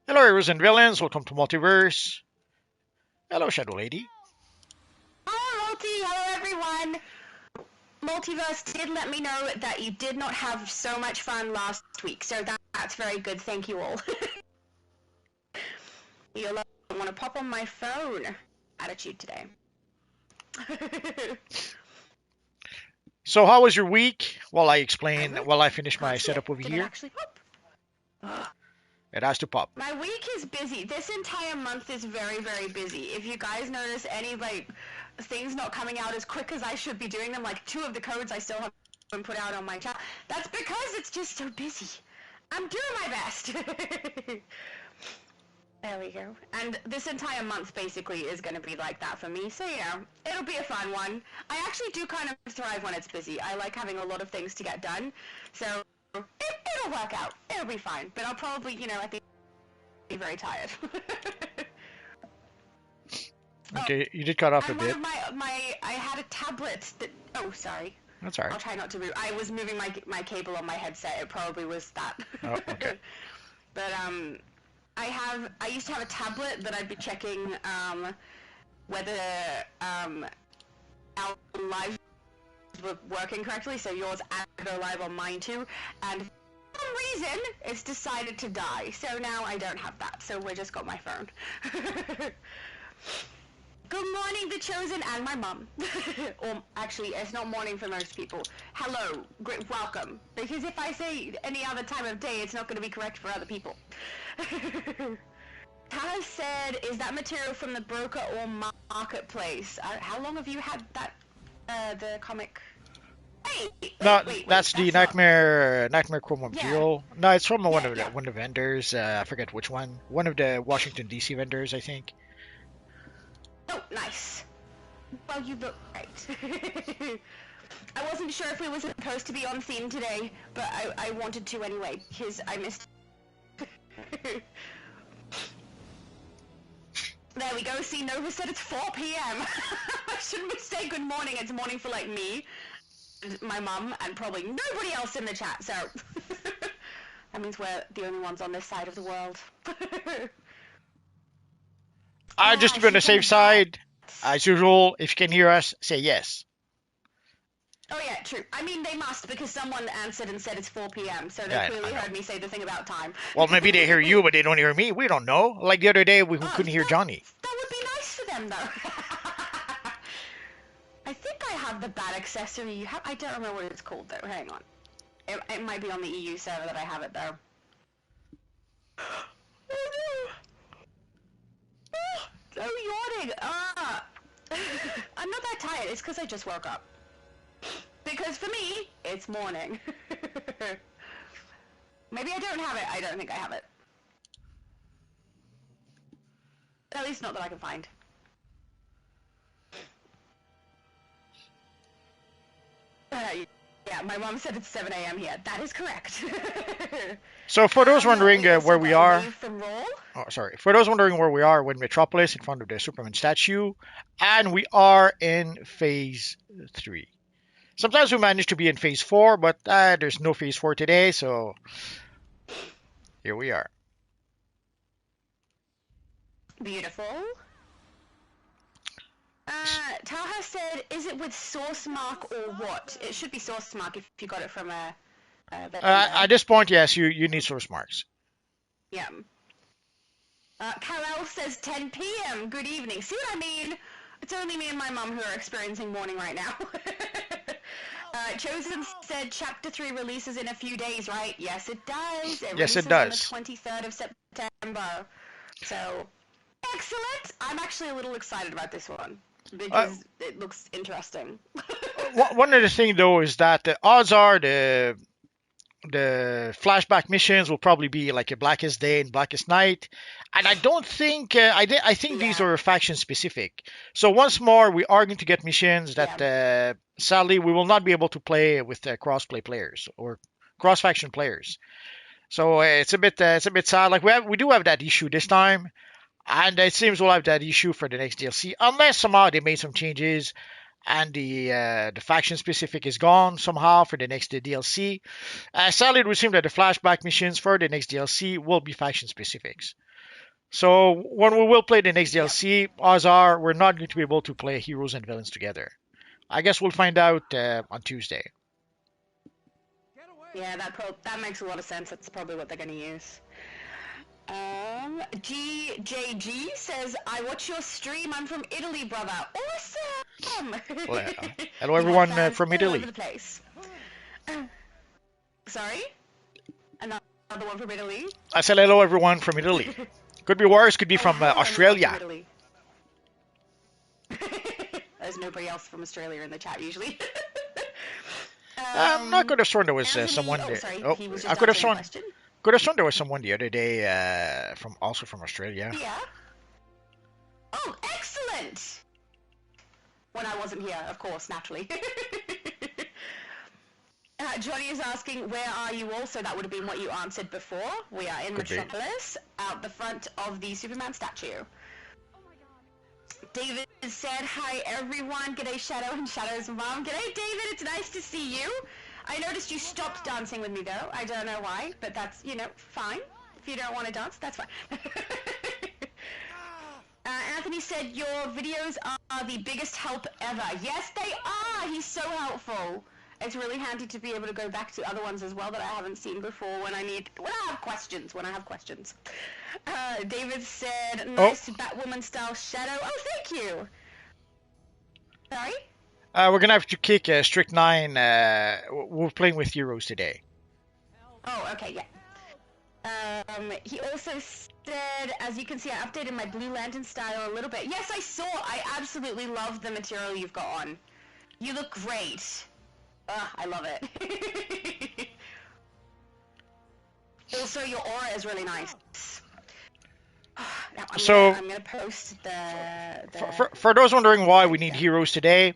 Hello, heroes and villains. Welcome to Multiverse. Hello, Shadow Lady. Hello, Multi. Hello, everyone. Multiverse did let me know that you did not have so much fun last week, so that's very good. Thank you all. You'll want to pop on my phone. Attitude today. So, how was your week? While I finish my Can't see setup it. over Did it here. actually pop? It has to pop. My week is busy. This entire month is very, very busy. If you guys notice any things not coming out as quick as I should be doing them, like 2 of the codes I still haven't put out on my chat, that's because it's just so busy. I'm doing my best. There we go. And this entire month basically is going to be like that for me, so it'll be a fun one. I actually do kind of thrive when it's busy. I like having a lot of things to get done, so it'll work out. It'll be fine. But I'll probably, I think, be very tired. Okay, you did cut off a And one bit. of I had a tablet that, oh, sorry. That's all I'll right. try not to move. I was moving my cable on my headset. It probably was that. Oh, okay. But, I used to have a tablet that I'd be checking, whether, our lives were working correctly, so yours and go live on mine too, and for some reason, it's decided to die, so now I don't have that, so we just got my phone. Good morning, The Chosen, and my mum. Or, actually, it's not morning for most people. Hello, great welcome. Because if I say any other time of day, it's not going to be correct for other people. Taz said, is that material from the broker or marketplace? How long have you had that, the comic? No, Wait, that's the not... Nightmare Chrome Yeah, material. No, it's from one of yeah. the vendors. I forget which one. One of the Washington D.C. vendors, I think. Oh, nice. Well, you look right. I wasn't sure if we were supposed to be on theme today, but I wanted to anyway, because I missed... There we go, see, Nova said it's 4 p.m. I shouldn't say good morning, it's morning for, like, me, and my mum, and probably nobody else in the chat, so... That means we're the only ones on this side of the world. Just to be on the Sheep on safe the bat. side, as usual, if you can hear us, say yes. Oh yeah, true. I mean, they must, because someone answered and said it's 4 p.m., so they Yeah, clearly I know. heard me say the thing about time. Well, maybe they hear you, but they don't hear me. We don't know. Like the other day, we couldn't hear Johnny. That would be nice for them, though. I think I have the bat accessory. I don't remember what it's called, though. Hang on. It might be on the EU server that I have it, though. Oh, no! Oh, I'm yawning! I'm not that tired. It's because I just woke up. Because for me, it's morning. Maybe I don't have it. I don't think I have it. At least not that I can find. Yeah, my mom said it's 7 a.m. here. That is correct. So for those wondering where we are, from Roll. oh, sorry, for those wondering where we are, we're in Metropolis in front of the Superman statue, and we are in Phase 3. Sometimes we manage to be in Phase 4, but there's no Phase 4 today, so here we are. Beautiful. Taha said, is it with source mark or what? It should be source mark if you got it from a vendor. At this point, yes, you need source marks. Yeah. Carol says 10 p.m. Good evening. See what I mean? It's only me and my mum who are experiencing morning right now. Chosen said Chapter 3 releases in a few days, right? Yes, it does. Yes, it releases does. on the 23rd of September. So, excellent. I'm actually a little excited about this one because it looks interesting. One of the things, though, is that the odds are the flashback missions will probably be like a Blackest Day and Blackest Night, and I don't think I think these Yeah. are faction specific. So once more, we are going to get missions that sadly we will not be able to play with cross-play players or cross-faction players. So it's a bit sad. Like we do have that issue this time, and it seems we'll have that issue for the next DLC unless somehow they made some changes. and the faction specific is gone somehow for the next DLC. Sadly, it would seem that the flashback missions for the next DLC will be faction specifics. So when we will play the next Yep. DLC, odds are we're not going to be able to play heroes and villains together. I guess we'll find out on Tuesday. Yeah, that makes a lot of sense. That's probably what they're going to use. GJG says, I watch your stream. I'm from Italy, brother. Awesome! Well, hello, You have everyone fans from all over Italy. the place. Sorry? Another one from Italy? I said hello, everyone from Italy. Could be worse. Could be Oh, from hello, anyone Australia. from Italy. There's nobody else from Australia in the chat usually. I could have sworn there was Anthony, someone oh there. sorry, Oh, he was I just answering a question. could have sworn there was someone the other day from also from Australia. Yeah. Oh, excellent! When I wasn't here, of course, naturally. Johnny is asking, where are you all? So that would have been what you answered before. We are in Could be. Metropolis, out the front of the Superman statue. David said, hi everyone. G'day Shadow and Shadow's mom. G'day David, it's nice to see you. I noticed you stopped dancing with me though. I don't know why, but that's, fine. If you don't want to dance, that's fine. Anthony said, your videos are the biggest help ever. Yes, they are. He's so helpful. It's really handy to be able to go back to other ones as well that I haven't seen before when I have questions. David said, nice Batwoman style Shadow. Oh, thank you. Sorry? We're gonna have to kick Strict 9. We're playing with Heroes today. Oh, okay, yeah. He also said, as you can see, I updated my Blue Lantern style a little bit. Yes, I saw. I absolutely love the material you've got on. You look great. I love it. Also, your aura is really nice. Now, I'm gonna post the for those wondering why we need heroes today,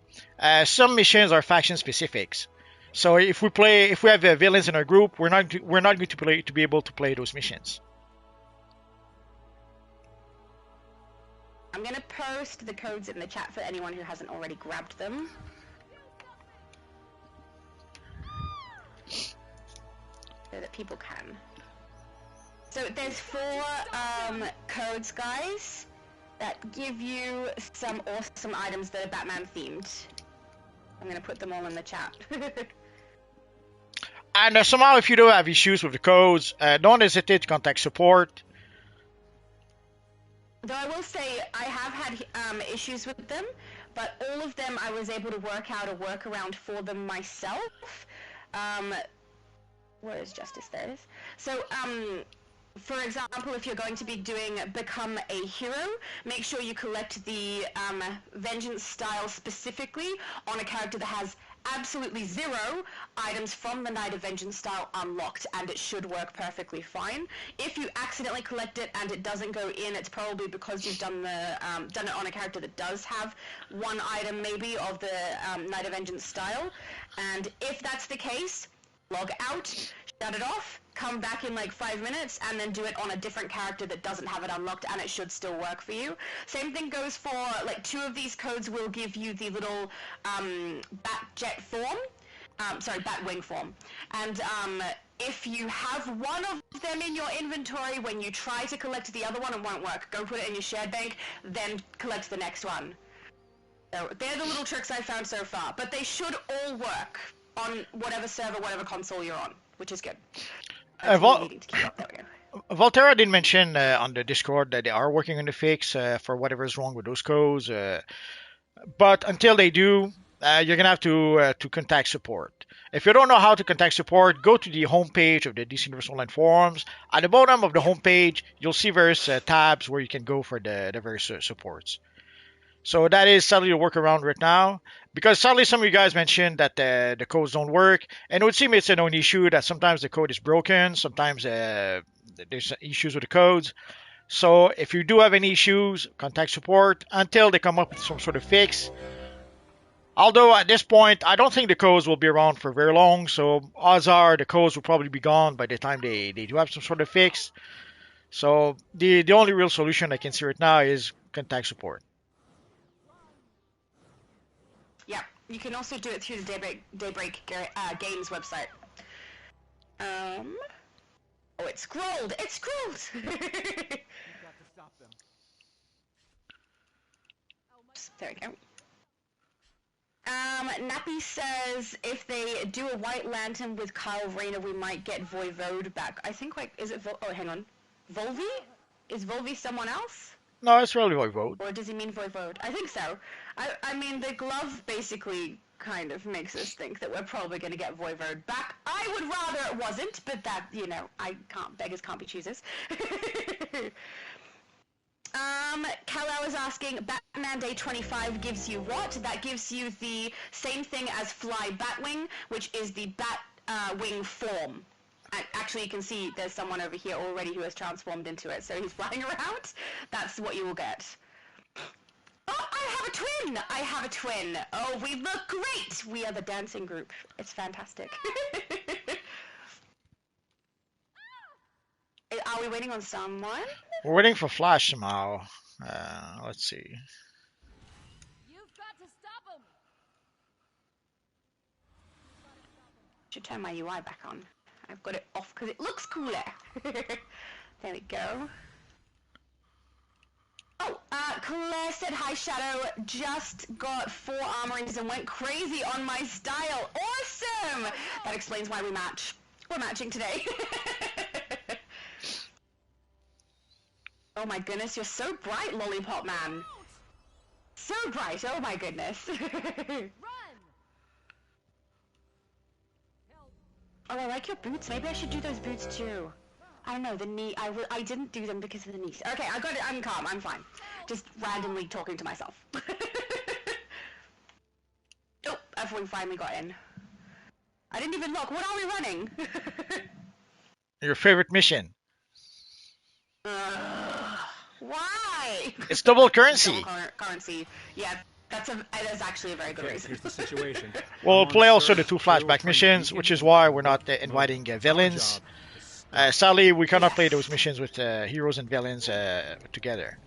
some missions are faction specifics. So if we have villains in our group, we're not going to be able to play those missions. I'm gonna post the codes in the chat for anyone who hasn't already grabbed them. So that people can. So there's 4 codes, guys, that give you some awesome items that are Batman themed. I'm gonna put them all in the chat. And somehow, if you do have issues with the codes, don't hesitate to contact support. Though I will say, I have had issues with them, but all of them I was able to work out a workaround for them myself. Where is Justice? There it is. So, for example, if you're going to be doing Become a Hero, make sure you collect the Vengeance style specifically on a character that has absolutely 0 items from the Night of Vengeance style unlocked, and it should work perfectly fine. If you accidentally collect it and it doesn't go in, it's probably because you've done it on a character that does have 1 item maybe of the Night of Vengeance style. And if that's the case, log out, shut it off, come back in like 5 minutes, and then do it on a different character that doesn't have it unlocked, and it should still work for you. Same thing goes for, like, 2 of these codes will give you the little Batjet form. Batwing form. And if you have one of them in your inventory, when you try to collect the other one, it won't work. Go put it in your shared bank, then collect the next one. So they're the little tricks I found so far, but they should all work on whatever server, whatever console you're on, which is good. Volterra did mention on the Discord that they are working on the fix for whatever is wrong with those codes. But until they do, you're gonna have to contact support. If you don't know how to contact support, go to the homepage of the DC Universe Online forums. At the bottom of the homepage, you'll see various tabs where you can go for the various supports. So that is sadly the workaround right now, because sadly some of you guys mentioned that the codes don't work, and it would seem it's a known issue that sometimes the code is broken, sometimes there's issues with the codes. So if you do have any issues, contact support until they come up with some sort of fix. Although at this point, I don't think the codes will be around for very long, so odds are the codes will probably be gone by the time they do have some sort of fix. So the only real solution I can see right now is contact support. Yep. You can also do it through the Daybreak Games website. Oh, it scrolled! It scrolled! You've got to stop them. There we go. Nappy says if they do a White Lantern with Kyle Rayner, we might get Voivode back. I think, like, is it oh, hang on. Volvi? Is Volvi someone else? No, it's really Voivode. Or does he mean Voivode? I think so. I mean, the glove basically kind of makes us think that we're probably going to get Voivode back. I would rather it wasn't, but that, you know, beggars can't be choosers. Kal-El is asking, Batman Day 25 gives you what? That gives you the same thing as Fly Batwing, which is the Batwing form. Actually, you can see there's someone over here already who has transformed into it, so he's flying around. That's what you will get. Oh, I have a twin! I have a twin! Oh, we look great! We are the dancing group. It's fantastic. Are we waiting on someone? We're waiting for Flash somehow. Let's see. You've got to stop him. Should turn my UI back on. I've got it off because it looks cooler. There we go. Oh, Claire said, hi Shadow, just got 4 armories and went crazy on my style. Awesome! That explains why we match. We're matching today. Oh my goodness, you're so bright, Lollipop Man. So bright, oh my goodness. Run. Oh, I like your boots. Maybe I should do those boots too. I don't know, the knee, I didn't do them because of the knees. Okay, I got it, I'm calm, I'm fine. Just randomly talking to myself. Oh, everyone finally got in. I didn't even look, what are we running? Your favorite mission? Why? It's double currency. Currency. Yeah, that is actually a very good reason. Here's the situation. We'll play also the 2 flashback missions, which is why we're not inviting villains. Sadly, we cannot play those missions with heroes and villains together.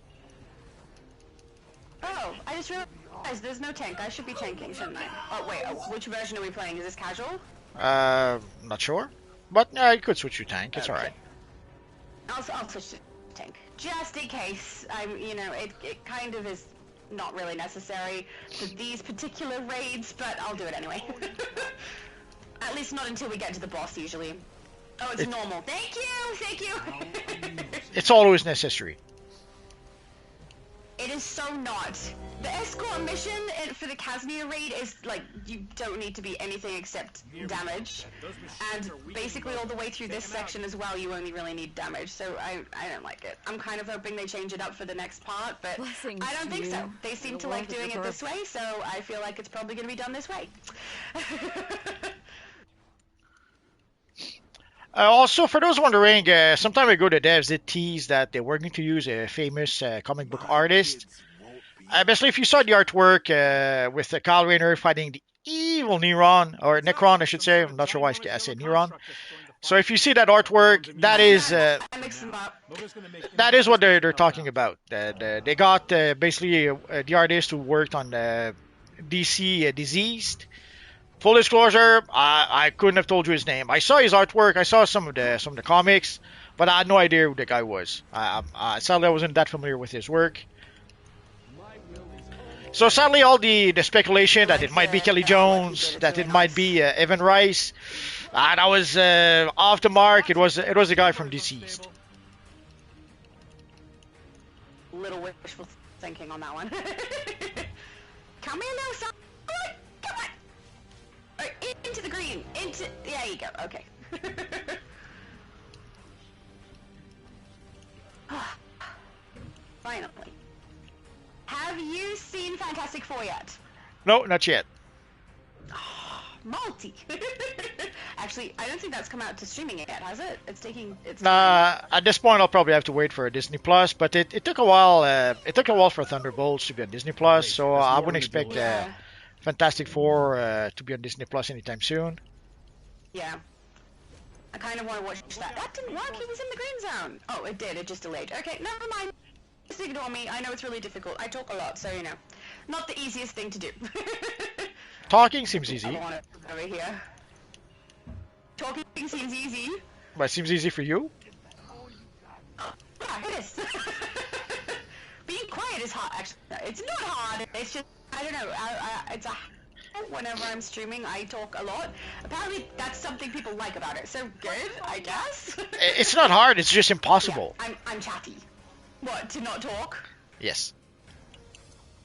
Oh, I just realized there's no tank. I should be tanking, shouldn't I? Oh, wait, which version are we playing? Is this casual? Not sure. But you could switch to tank, it's alright. I'll switch to tank. Just in case. You know, it kind of is not really necessary for these particular raids, but I'll do it anyway. At least not until we get to the boss, usually. Oh, it's normal. Thank you! It's always necessary. It is so not. The escort mission for the Casimir raid is like, you don't need to be anything except damage. And basically all the way through this section as well, you only really need damage. So I don't like it. I'm kind of hoping they change it up for the next part, but Blessings I don't think to so. you. They seem The to like love of doing the it this way, so I feel like it's probably going to be done this way. Also, for those wondering, some time ago the devs did tease that they were going to use a famous comic book artist. Basically, if you saw the artwork with Kyle Rayner fighting the evil Neron, or Necron, I should say. I'm not sure why I say Neron. So if you see that artwork, that is what they're talking about. They got basically the artist who worked on DC Diseased. Full disclosure, I couldn't have told you his name. I saw his artwork, I saw some of the comics, but I had no idea who the guy was. Sadly, I wasn't that familiar with his work. So sadly, all the speculation that it might be Kelly Jones, that it might be Evan Rice, that was off the mark. It was a guy from Deceased. Little wishful thinking on that one. Come here now, son. Come on. Right, into the green. There you go. Okay. Finally. Have you seen Fantastic Four yet? No, not yet. Multi. Actually, I don't think that's come out to streaming yet, has it? It's taking its time. At this point, I'll probably have to wait for Disney Plus. But it took a while. It took a while for Thunderbolts to be on Disney Plus, so I wouldn't expect Fantastic Four to be on Disney Plus anytime soon. Yeah. I kind of want to watch that. That didn't work. He was in the green zone. Oh, it did. It just delayed. Okay, never mind. Just ignore me. I know it's really difficult. I talk a lot, so you know. Not the easiest thing to do. Talking seems I easy, don't want it over here. Talking seems easy. but it seems easy for you. Yeah, it is. Being quiet is hard, actually. It's not hard. It's just, I don't know. It's a... Whenever I'm streaming, I talk a lot. Apparently, that's something people like about it. So good, I guess. It's not hard. It's just impossible. Yeah, I'm chatty. What, to not talk? Yes.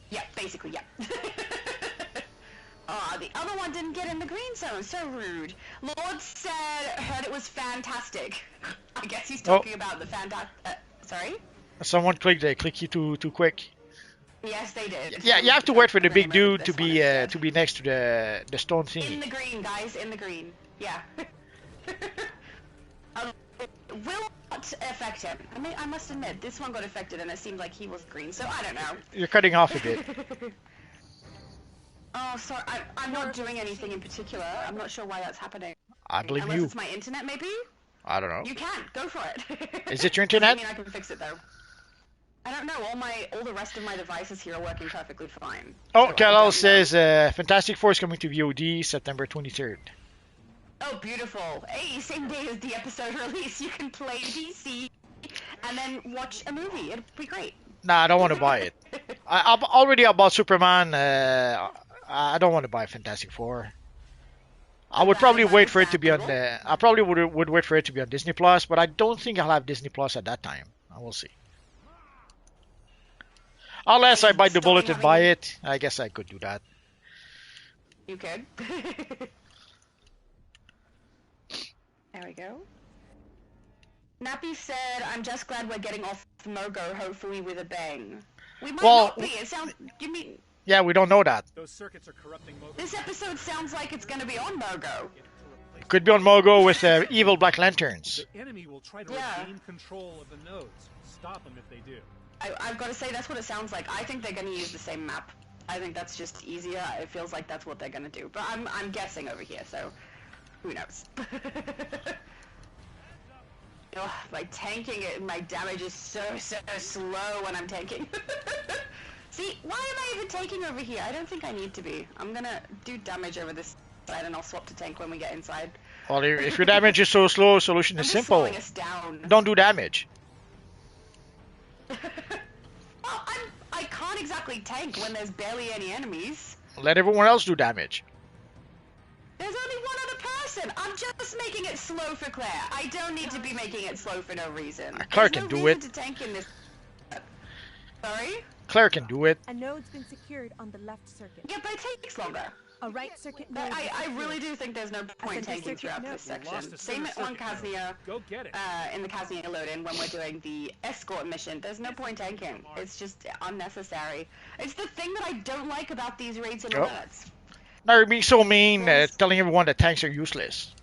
Yeah, basically, yeah. The other one didn't get in the green zone. So rude. Lord said, heard it was fantastic. I guess he's talking about the fantastic... sorry? Someone clicked it. Click you too quick. Yes, they did. Yeah, you have to wait for the big dude to be next to the stone In thingy. the green, guys. In the green. Yeah. Will not affect him. I mean, I must admit, this one got affected, and it seemed like he was green. So I don't know. You're cutting off a bit. Oh, sorry. I'm not doing anything in particular. I'm not sure why that's happening. I blame Unless you. it's my internet, maybe? I don't know. You can. Go for it. Is it your I internet? mean, I can fix it, though. I don't know. All the rest of my devices here are working perfectly fine. Oh, So Kalal says Fantastic Four is coming to VOD September 23rd. Oh, beautiful. Hey, same day as the episode release, you can play DC and then watch a movie. It'll be great. Nah, I don't want to buy it. I already bought Superman. I don't want to buy Fantastic Four. I would probably wait for it to be on. I probably would wait for it to be on Disney Plus, but I don't think I'll have Disney Plus at that time. I will see. Unless I bite the bullet and buy it, I guess I could do that. You could. There we go. Nappy said, I'm just glad we're getting off Mogo, hopefully with a bang. We might not be. It sounds... You mean... Yeah, we don't know that. Those circuits are corrupting Mogo. This episode sounds like it's gonna be on Mogo. Could be on Mogo with evil Black Lanterns. The enemy will try to regain control of the nodes. Stop them if they do. I've got to say, that's what it sounds like. I think they're going to use the same map. I think that's just easier. It feels like that's what they're going to do. But I'm guessing over here, so who knows? Ugh, by tanking it, my damage is so slow when I'm tanking. See, why am I even tanking over here? I don't think I need to be. I'm going to do damage over this side, and I'll swap to tank when we get inside. Well, if your damage is so slow, solution is simple. Slowing us down. Don't do damage. Well, I can't exactly tank when there's barely any enemies. Let everyone else do damage. There's only one other person. I'm just making it slow for Claire. I don't need to be making it slow for no reason. Claire There's can no do reason it. to tank in this. Sorry? Claire can do it. A node's been secured on the left circuit. Yeah, but it takes longer. A right circuit But node. I really do think there's no point tanking throughout this section. Same on Kaznia, Go get it. in the Kaznia load-in when we're doing the escort mission. There's no point tanking. It's just unnecessary. It's the thing that I don't like about these raids and alerts. Now you're being so mean, telling everyone that tanks are useless.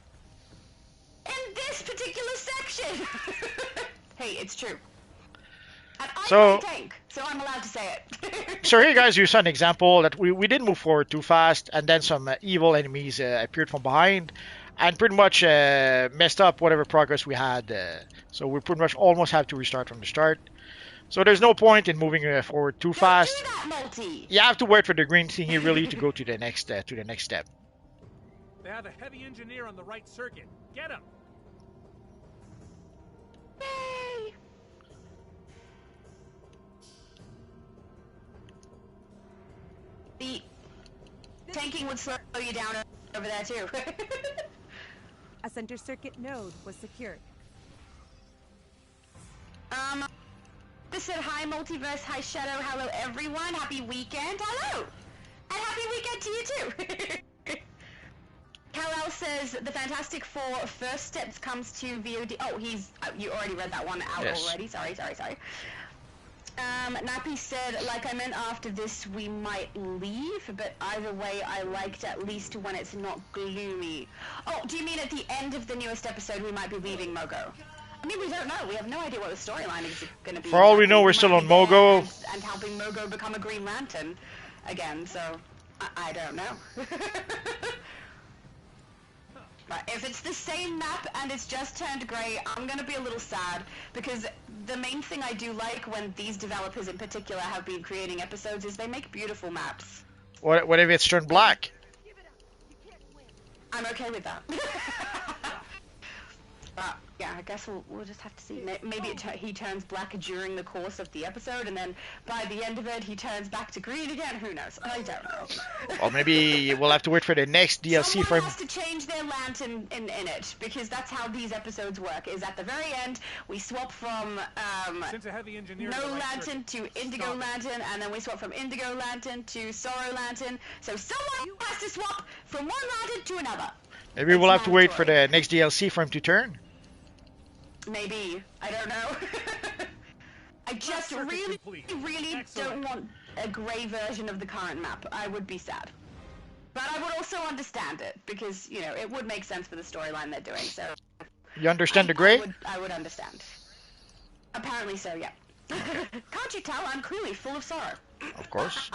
In this particular section! Hey, it's true. And I So- play tank, so I'm allowed to say it. So here, guys, you saw an example that we did move forward too fast, and then some evil enemies appeared from behind, and pretty much messed up whatever progress we had. So we pretty much almost have to restart from the start. So there's no point in moving forward too fast. Do that, multi! You have to wait for the green thingy really to go to the next step. They have a heavy engineer on the right circuit. Get him. Yay! The tanking would slow you down over there too. A center circuit node was secured. This said hi multiverse, hi Shadow, hello everyone, happy weekend, hello! And happy weekend to you too! Kal-El says the Fantastic Four first steps comes to VOD. Oh, you already read that one out Yes. already. Sorry. Nappy said, like I meant after this we might leave, but either way I liked at least when it's not gloomy. Oh, do you mean at the end of the newest episode we might be leaving Mogo? I mean, we don't know. We have no idea what the storyline is going to be. For all we know, we're still on Mogo. And helping Mogo become a Green Lantern again, so I don't know. But if it's the same map and it's just turned grey, I'm going to be a little sad, because the main thing I do like when these developers in particular have been creating episodes is they make beautiful maps. What if it's turned black? I'm okay with that. But yeah, I guess we'll just have to see. Maybe he turns black during the course of the episode, and then by the end of it, he turns back to green again. Who knows? I don't know. Or maybe we'll have to wait for the next DLC Someone from. has to change their lantern in it, because that's how these episodes work. Is at the very end we swap from Since a heavy engineer no to the right lantern circuit. to indigo Stop it. lantern, and then we swap from indigo lantern to sorrow lantern. So someone has to swap from one lantern to another. Maybe we'll have to wait for the next DLC for him to turn. Maybe. I don't know. I just circuit really, complete. really Excellent. don't want a grey version of the current map. I would be sad. But I would also understand it, because, you know, it would make sense for the storyline they're doing, so... You understand the gray? I would understand. Apparently so, yeah. Can't you tell? I'm clearly full of sorrow. Of course.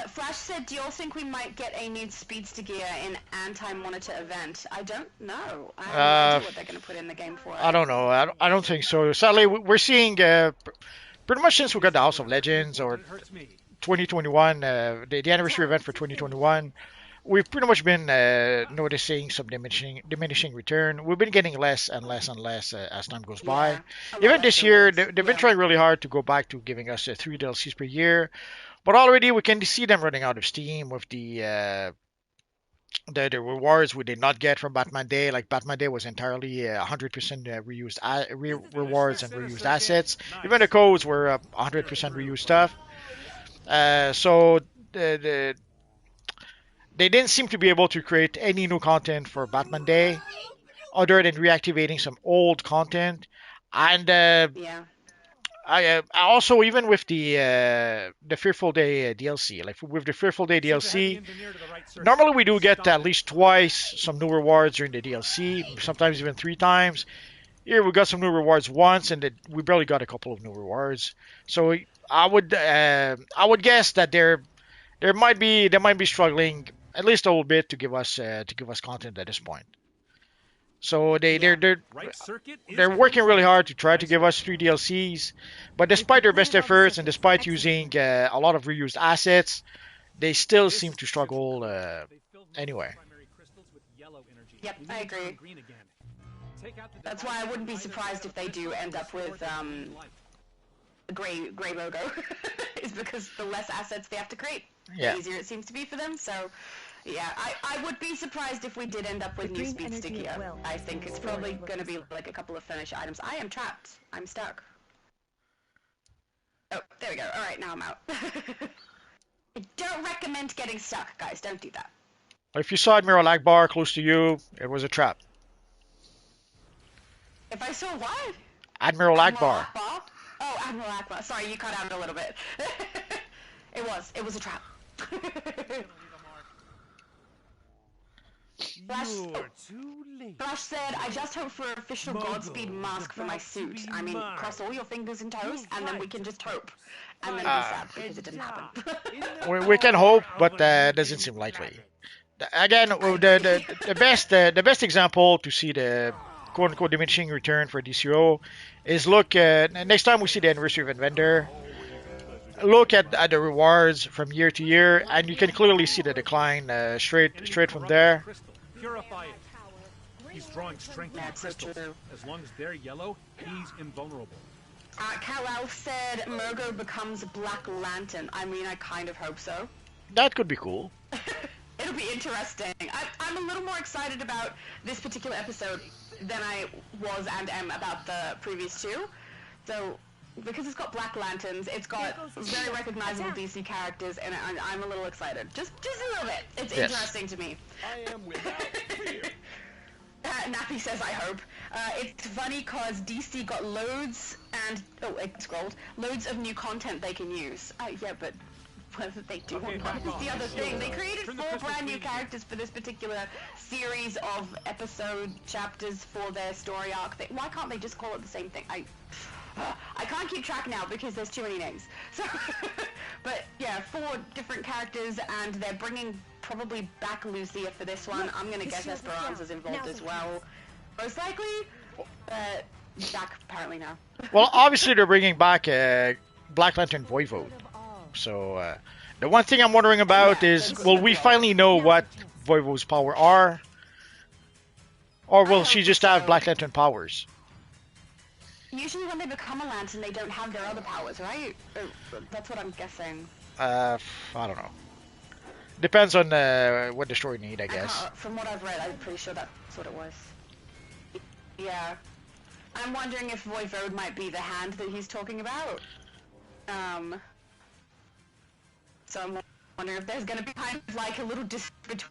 Flash said, do you all think we might get a new speedster gear in anti-monitor event? I don't know. I have no idea what they're going to put in the game for it. I don't know. I don't think so. Sadly, we're seeing pretty much since we got the House of Legends or It hurts me. 2021, the anniversary event for 2021, we've pretty much been noticing some diminishing return. We've been getting less and less and less as time goes by. Yeah, a lot Even less this year, rewards. they've been Yeah. trying really hard to go back to giving us 3 DLCs per year. But already we can see them running out of steam with the rewards we did not get from Batman Day. Like Batman Day was entirely 100% reused rewards and reused assets. Even the codes were 100% reused stuff. So they didn't seem to be able to create any new content for Batman Day, other than reactivating some old content. And Yeah. I also, even with the Fearful Day DLC, like with the Fearful Day Since a heavy DLC, engineer to the right circuit. normally we do get Stop at it. least twice some new rewards during the DLC, sometimes even 3 times. Here we got some new rewards once, and we barely got a couple of new rewards. So I would guess that they might be struggling at least a little bit to give us content at this point. So Right circuit is they're working really hard to try to give us 3 DLCs, but despite their best efforts and despite using a lot of reused assets, they still This seem to is struggle They filled most of the anyway. primary crystals with yellow energy. Yep, We I need to turn agree. green again. Take out the That's why I wouldn't be surprised if they do end up with a gray logo. Is because the less assets they have to create, Yeah. the easier it seems to be for them. So, yeah, I would be surprised if we did end up with The new green speedster energy gear. will I think it's probably restore going to be electricity. like a couple of finish items. I am trapped. I'm stuck. Oh, there we go. All right, now I'm out. I don't recommend getting stuck, guys. Don't do that. If you saw Admiral Akbar close to you, it was a trap. If I saw what? Admiral Admiral Akbar. Akbar? Oh, Admiral Akbar. Sorry, you cut out a little bit. It was a trap. Flash, You're too late. Flash said, I just hope for official Mogo Godspeed mask for my about to suit. be I mean, mine. cross all your fingers and toes, and then we can just hope. And then be Ah. sad because it didn't happen. We can hope, but doesn't seem likely. Again, the best example to see the quote unquote diminishing return for DCUO is look next time we see the anniversary event vendor. Look at the rewards from year to year, and you can clearly see the decline straight from there. Crystal. Purify it. He's drawing strength from That's so crystals. true. As long as they're yellow, he's invulnerable. Kal-El said, Murgo becomes Black Lantern. I mean, I kind of hope so. That could be cool. It'll be interesting. I'm a little more excited about this particular episode than I was and am about the previous two. So, because it's got Black Lanterns, it's got very recognizable DC characters, and I'm a little excited. Just a little bit. It's Yes. interesting to me. I am without fear. Nappy says, I hope. It's funny because DC got loads and... Oh, it scrolled. Loads of new content they can use. Yeah, but whether they do Okay, or not back is off. the other thing. They created Turn the 4 crystal brand new green again. characters for this particular series of episode chapters for their story arc. Why can't they just call it the same thing? I can't keep track now because there's too many names. So, but yeah, 4 different characters, and they're bringing probably back Lucia for this one. I'm gonna guess shield is down. Esperanza's involved Now's as the well. Most likely, Jack apparently now. Well, obviously they're bringing back Black Lantern Voivode. So The one thing I'm wondering about Yeah, is, that's will we finally know what Voivo's power are? Or will I she hope just have so. Black Lantern powers? Usually when they become a lantern, they don't have their other powers, right? That's what I'm guessing. I don't know. Depends on what the story need, I I guess. can't, from what I've read, I'm pretty sure that's what it was. Yeah. I'm wondering if Voivode might be the hand that he's talking about. So I'm wondering if there's gonna be kind of like a little dispute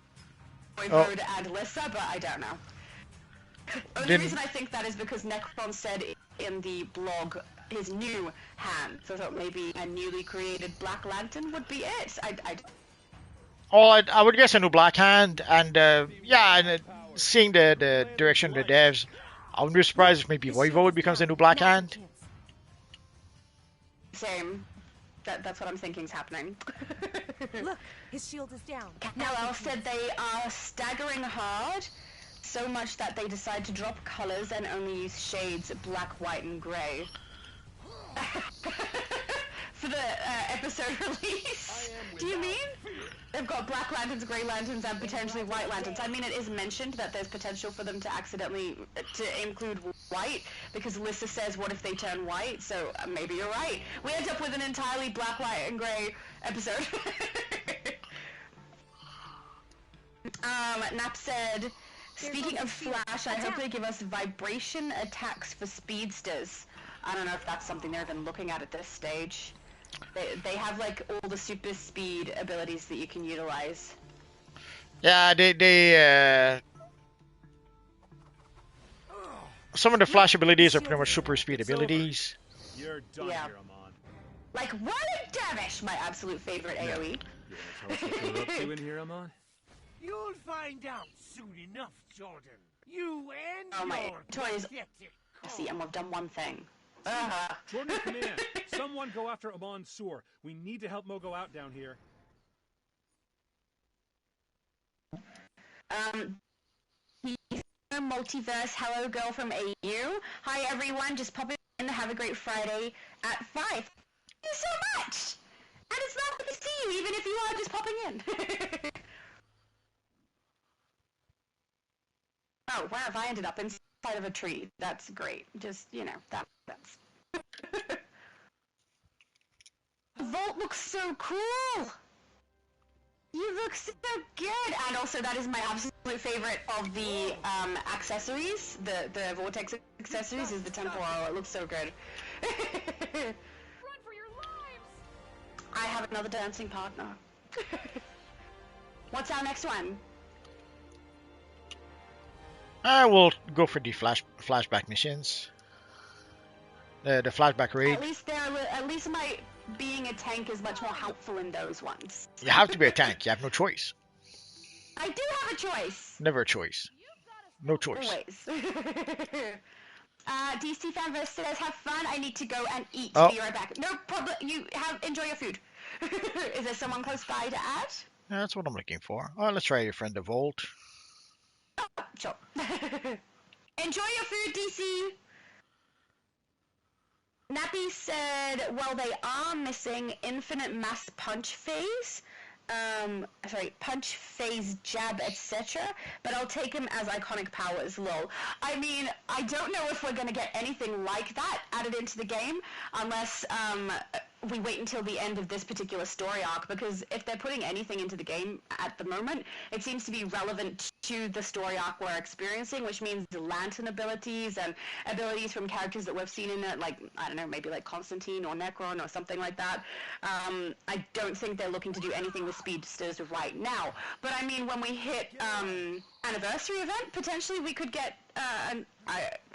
between Oh, Voivode and Lissa, but I don't know. Only didn't. reason I think that is because Necron said in the blog his new hand, so I thought maybe a newly created Black Lantern would be it. Oh, I would guess a new Black Hand, and yeah, and seeing the direction of the devs, I wouldn't be surprised if maybe His shield Voivode is becomes a down. new Black Now's your Hand. chance. Same. That's what I'm thinking is happening. Look, his shield is down. Kal-El said they are staggering hard, so much that they decide to drop colors and only use shades black, white, and gray. For the episode release. Do you mean? They've got black lanterns, grey lanterns, and potentially white lanterns. I mean, it is mentioned that there's potential for them to accidentally to include white, because Lissa says, what if they turn white? So maybe you're right. We end up with an entirely black, white, and grey episode. Nap said, speaking of Flash, I hope they give us vibration attacks for speedsters. I don't know if that's something they're even looking at this stage. They have like all the super speed abilities that you can utilize. Yeah, some of the Flash abilities are pretty much super speed abilities. You're done Yeah. here, Amon. Like Wallet Davish, my absolute favorite AoE. You wanna tell us what you're up to in here, Amon? You'll find out soon enough, Jordan. You and Oh, my your toys. pathetic See, and we've done one thing. Jordan's command. Someone go after Amon's sewer. We need to help Mogo out down here. Multiverse, hello girl from AU. Hi everyone, just pop in, have a great Friday at 5. Thank you so much! And it's lovely to see you, even if you are just popping in. Oh, where have I ended up? Inside of a tree. That's great. Just, you know, that's... Vault looks so cool! You look so good! And also, that is my absolute favorite of the accessories. The Vortex accessories is the temporal. It looks so good. Run for your lives! I have another dancing partner. What's our next one? I will go for the flashback missions. The flashback raid. At least my being a tank is much more helpful in those ones. You have to be a tank. You have no choice. I do have a choice. Never a choice. No choice. Always. DC Fanverse says, have fun. I need to go and eat. Oh. Be right back. No problem. Enjoy your food. Is there someone close by to add? Yeah, that's what I'm looking for. Oh, let's try your friend the Volt. Oh, sure. Enjoy your food, DC. Nappy said, well, they are missing infinite mass punch phase. Punch phase, jab, etc. But I'll take him as iconic powers, lol. I mean, I don't know if we're going to get anything like that added into the game unless we wait until the end of this particular story arc, because if they're putting anything into the game at the moment, it seems to be relevant to the story arc we're experiencing, which means the lantern abilities and abilities from characters that we've seen in it, like, I don't know, maybe like Constantine or Necron or something like that. I don't think they're looking to do anything with speedsters right now. But I mean, when we hit anniversary event, potentially we could get an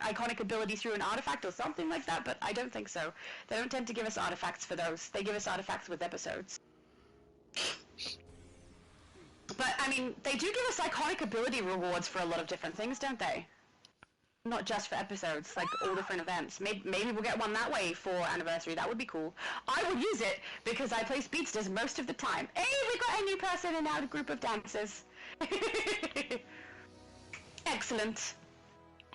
iconic ability through an artifact or something like that, but I don't think so. They don't tend to give us artifacts for those. They give us artifacts with episodes. But, I mean, they do give us iconic ability rewards for a lot of different things, don't they? Not just for episodes, like all different events. Maybe we'll get one that way for anniversary. That would be cool. I would use it because I play speedsters most of the time. Hey, we got a new person in our group of dancers. Excellent.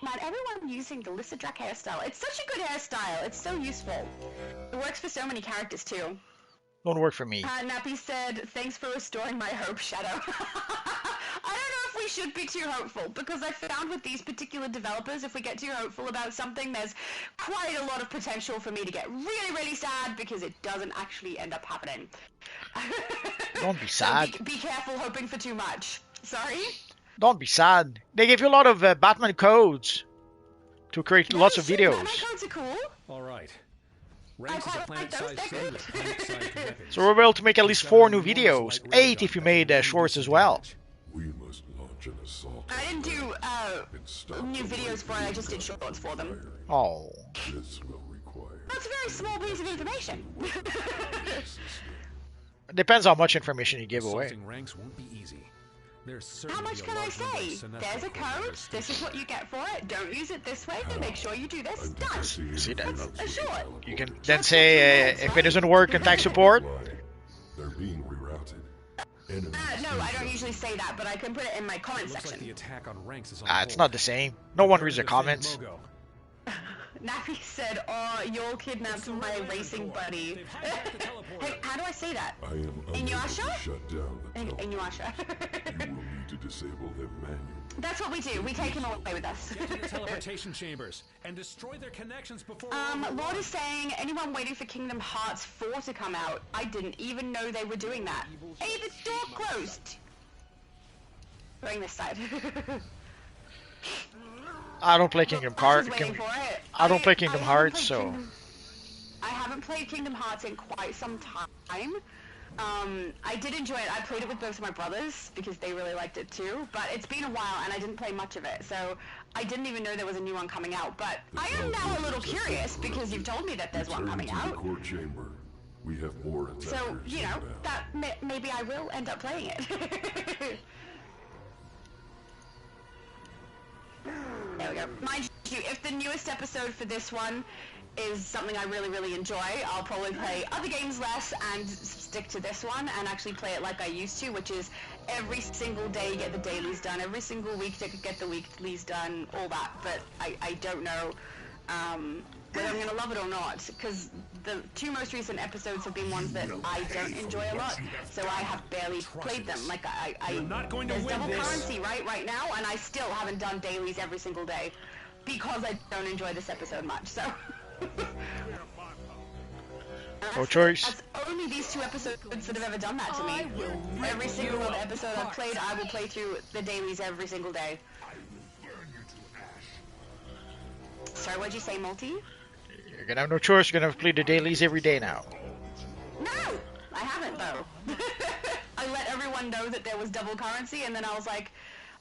Man, everyone using the Lysidrak hairstyle. It's such a good hairstyle. It's so useful. It works for so many characters, too. Don't work for me. Nappy said, thanks for restoring my hope, Shadow. I don't know if we should be too hopeful, because I found with these particular developers, if we get too hopeful about something, there's quite a lot of potential for me to get really, really sad, because it doesn't actually end up happening. Don't be sad. So be careful hoping for too much. Sorry? Don't be sad. They give you a lot of Batman codes to create lots of Batman videos. codes are cool. All right. Ranks is a quite like those, planet-sized they're city good. with planet-sized weapons. So we're able to make at least 4 new videos. 8 if you made shorts as well. We must launch an assault. I didn't do new videos for it, I just did shorts for them. Oh. This will require. That's a very small piece of information. Depends how much information you give away. Assaulting ranks won't be easy. There's How certainly much a can I large number of say? Sinestro There's a code, coordinates. this is what you get for it, don't use it this way, make sure you do this, done. See that? A short. You can then say if it doesn't work, contact support. They're being rerouted. Enemies No, I don't usually say that, but I can put it in my comment Looks like section. the attack on ranks is on Ah, it's hold. not the same. No one reads the Prepare to comments. defend Mogo. Nappy said, oh, you'll kidnap my racing buddy. They've hijacked the teleporter. Hey, how do I say that? I am unable to Inuyasha? shut down the teleporter. Inuyasha. You will need to disable them manually. That's what we do, we take him away with us. Get to the teleportation chambers and destroy their connections before. Lord is saying, anyone waiting for Kingdom Hearts 4 to come out? I didn't even know they were doing that. Hey, the door closed! Going this side. I don't play Kingdom Hearts. Ash is waiting for it. I don't play Kingdom haven't Hearts, played so. I haven't played Kingdom Hearts in quite some time. I did enjoy it. I played it with both of my brothers because they really liked it too. But it's been a while and I didn't play much of it, so I didn't even know there was a new one coming out. But I am now a little curious because you've told me that there's one Return coming to the out. core chamber. We have more attackers. So you know inbound. that maybe I will end up playing it. There we go. Mind you, if the newest episode for this one is something I really, really enjoy, I'll probably play other games less and stick to this one and actually play it like I used to, which is every single day get the dailies done, every single week to get the weeklies done, all that. But I don't know whether I'm going to love it or not, because the 2 most recent episodes have been ones that I don't enjoy a lot, so I have barely played them. Like, You're not going to there's win double this. currency right now, and I still haven't done dailies every single day, because I don't enjoy this episode much, so... No choice. That's only these 2 episodes that have ever done that to me. Every single other episode I've played, I will play through the dailies every single day. Sorry, what'd you say, Multi? You're gonna have no choice. You're gonna have to play the dailies every day now. No! I haven't, though. I let everyone know that there was double currency, and then I was like,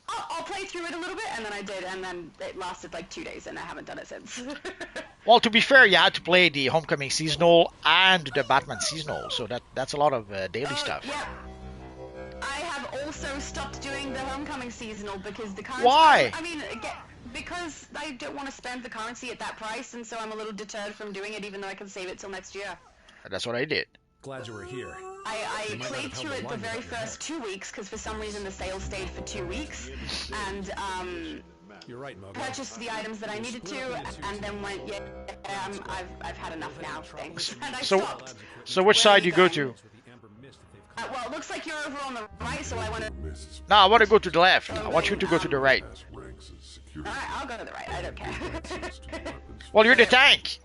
oh, I'll play through it a little bit, and then I did, and then it lasted like 2 days, and I haven't done it since. Well, to be fair, you had to play the Homecoming seasonal and the Batman seasonal, so that's a lot of daily stuff. Yep. I have also stopped doing the Homecoming seasonal because the currency... Why? I mean, because I don't want to spend the currency at that price, and so I'm a little deterred from doing it, even though I can save it till next year. That's what I did. Glad you were here. I You might not played have through held it the the line very without your first 2 weeks, because for some reason the sale stayed for 2 weeks, and You're right, Mogo. purchased the items that I needed to, and then went, yeah, I've had enough now, thanks. And I So- stopped. So which side do you go to? With the amber mist that they've Well, it looks like you're over on the right, so I want to... Mists No, I want to go to the left. I want you to go to the right. pass ranks as security. Alright, I'll go to the right, I don't care. Access to weapons. Well, you're the tank.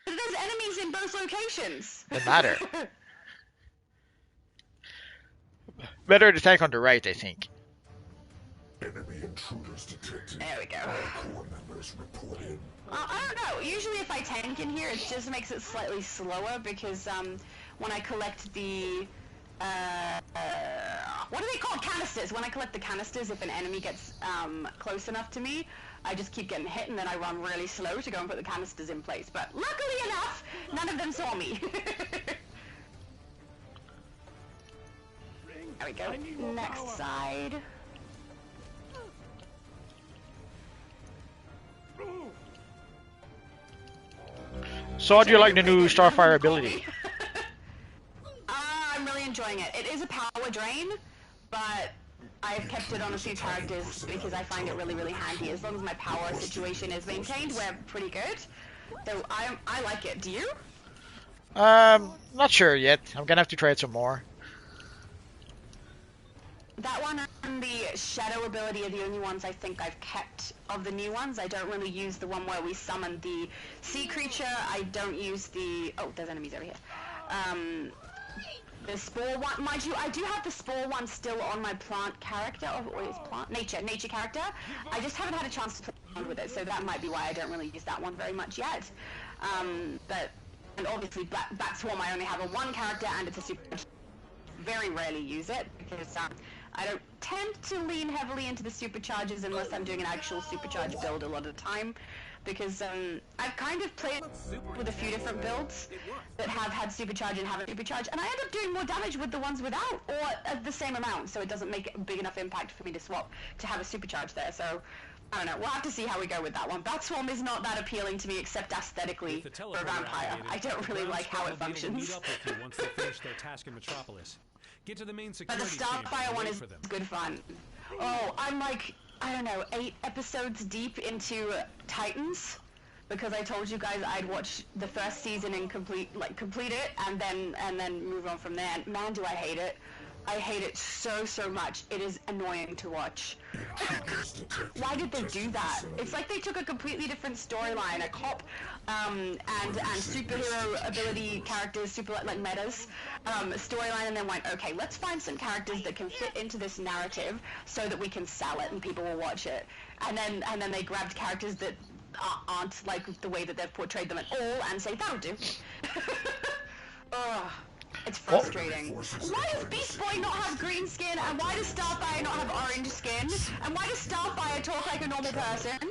There's enemies in both locations. Doesn't matter. Better the tank on the right, I think. Enemy intruders detected. There we go. Core members report in. I don't know. Usually if I tank in here, it just makes it slightly slower because when I collect the... what are they called? Canisters. When I collect the canisters, if an enemy gets close enough to me, I just keep getting hit and then I run really slow to go and put the canisters in place. But luckily enough, none of them saw me. There we go. Next side. So how do you like the new Starfire ability? I'm really enjoying it. It is a power drain, but I've kept it on a few characters because I find it really, really handy. As long as my power situation is maintained, we're pretty good. So I like it. Do you? Not sure yet. I'm gonna have to try it some more. That one and the shadow ability are the only ones I think I've kept of the new ones. I don't really use the one where we summon the sea creature. I don't use the... Oh, there's enemies over here. The spore one, mind you, I do have the spore one still on my plant character, or what is plant? Nature character. I just haven't had a chance to play around with it, so that might be why I don't really use that one very much yet. And obviously Bat Swarm, I only have a one character, and it's a super... Very rarely use it, because I don't tend to lean heavily into the supercharges unless I'm doing an actual supercharge build a lot of the time. Because I've kind of played with a few different builds that have had supercharge and haven't supercharge, and I end up doing more damage with the ones without, or at the same amount, so it doesn't make a big enough impact for me to swap to have a supercharge there. So I don't know, we'll have to see how we go with that one. Bat Swarm is not that appealing to me, except aesthetically for a vampire. I don't really like how it functions. Once they finish their task in Metropolis. Get to the main But the security chamber Starfire and one wait is for them. good fun. Oh, I'm like, I don't know, 8 episodes deep into Titans, because I told you guys I'd watch the first season and complete it, and then move on from there. And man, do I hate it. I hate it so much. It is annoying to watch. Why did they do that? It's like they took a completely different storyline, a cop, and superhero ability characters, super like metas, storyline, and then went, okay, let's find some characters that can fit into this narrative so that we can sell it and people will watch it. And then they grabbed characters that aren't like the way that they've portrayed them at all and say, that'll do. Ugh. It's frustrating. Why does Beast Boy not have green skin, and why does Starfire not have orange skin, and why does Starfire talk like a normal person?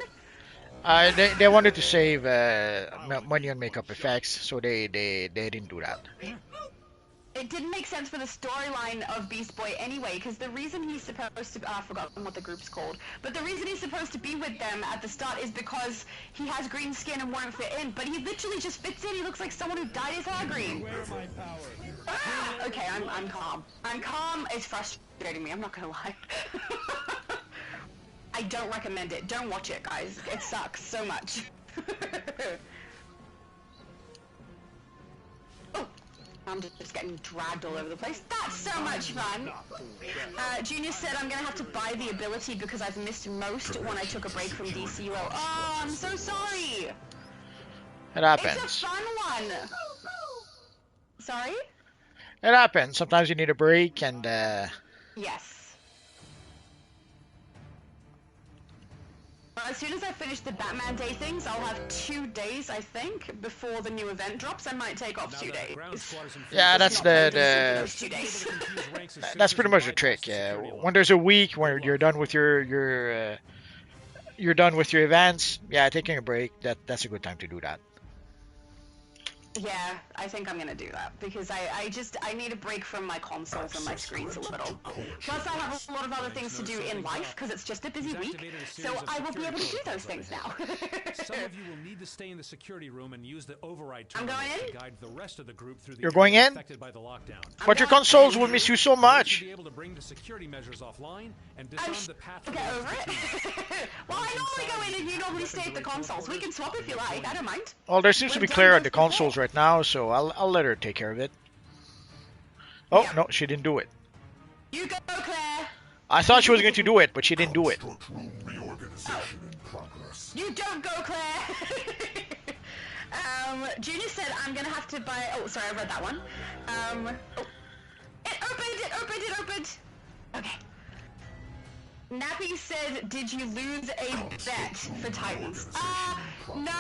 They wanted to save money on makeup effects, so they didn't do that. It didn't make sense for the storyline of Beast Boy anyway, because the reason he's supposed to... I've forgotten what the group's called. But the reason he's supposed to be with them at the start is because he has green skin and won't fit in, but he literally just fits in. He looks like someone who dyed his hair green. Okay, I'm calm. I'm calm. It's frustrating me, I'm not gonna lie. I don't recommend it. Don't watch it, guys. It sucks so much. Oh, I'm just getting dragged all over the place. That's so much fun. Junior said I'm gonna have to buy the ability because I've missed most when I took a break from DCUO. Oh, I'm so sorry. It happens. It's a fun one. Sorry? It happens. Sometimes you need a break, and Yes. As soon as I finish the Batman Day things, I'll have 2 days, I think, before the new event drops. I might take off 2 days. yeah, that's Those 2 days. that's pretty much the trick. When there's a week when you're done with your you're done with your events, yeah, taking a break, that's a good time to do that. Yeah, I think I'm gonna do that because I need a break from my consoles and my screens a little. Plus, I have a lot of other things to do in life because it's just a busy week, so I will be able to do those things now. Some of you will need to stay in the security room and use the override I'm terminal going to in. guide the rest of the group through the You're going area in? affected by the lockdown. But your going consoles in. will miss you so much. Be able to bring the security measures offline and I'm disarm the path. I'll get over it. Well, I normally go in and you normally stay at the consoles. We can swap if you like. I don't mind. Well, there seems to be clear on the consoles right now, so I'll let her take care of it. Oh, Yeah. no, she didn't do it. You go, Claire. I thought she was going to do it, but she didn't do it. Construct room reorganization in progress. You don't go, Claire. Junior said I'm gonna have to buy. Oh, sorry, I read that one. Oh. It opened. Okay. Nappy said, did you lose a bet for Titans? No.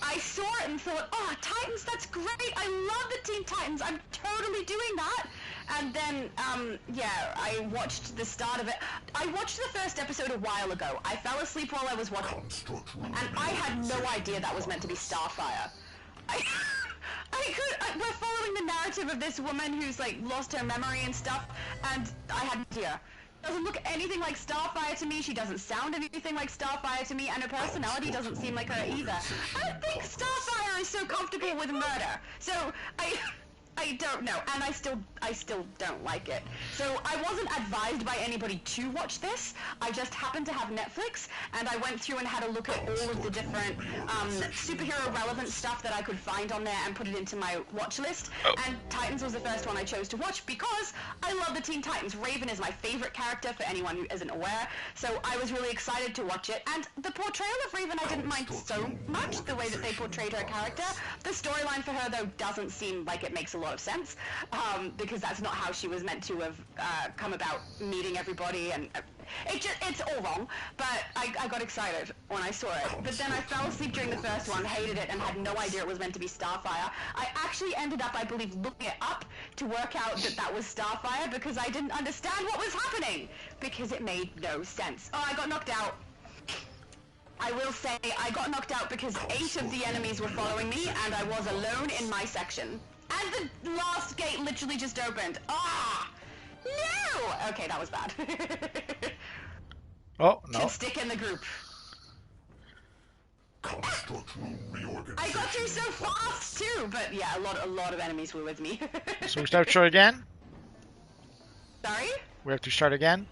I saw it and thought, oh, Titans, that's great. I love the Teen Titans. I'm totally doing that. And then, yeah, I watched the start of it. I watched the first episode a while ago. I fell asleep while I was watching, Construct room and I had no idea that was meant to be Starfire. We're following the narrative of this woman who's like lost her memory and stuff, and I had no idea. Doesn't look anything like Starfire to me. She doesn't sound anything like Starfire to me, and her personality doesn't seem like her either. I don't think Starfire is so comfortable with murder. So I don't know, and I still don't like it. So I wasn't advised by anybody to watch this. I just happened to have Netflix, and I went through and had a look at all of the different superhero relevant stuff that I could find on there and put it into my watch list. And Titans was the first one I chose to watch because I love the Teen Titans. Raven is my favorite character for anyone who isn't aware. So I was really excited to watch it, and the portrayal of Raven I didn't mind so much, the way that they portrayed her character. The storyline for her, though, doesn't seem like it makes a lot of sense, because that's not how she was meant to have come about meeting everybody, and it's all wrong. But I got excited when I saw it. But then I fell asleep during the first one, hated it, and had no idea it was meant to be Starfire. I actually ended up, I believe, looking it up to work out that that was Starfire because I didn't understand what was happening, because it made no sense. Oh, I got knocked out. I will say I got knocked out because 8 of the enemies were following me and I was alone in my section. And the last gate literally just opened. Ah! No! Okay, that was bad. Oh, no. Should stick in the group. I got through so fast too, but yeah, a lot of enemies were with me. So we start again? Sorry? We have to start again?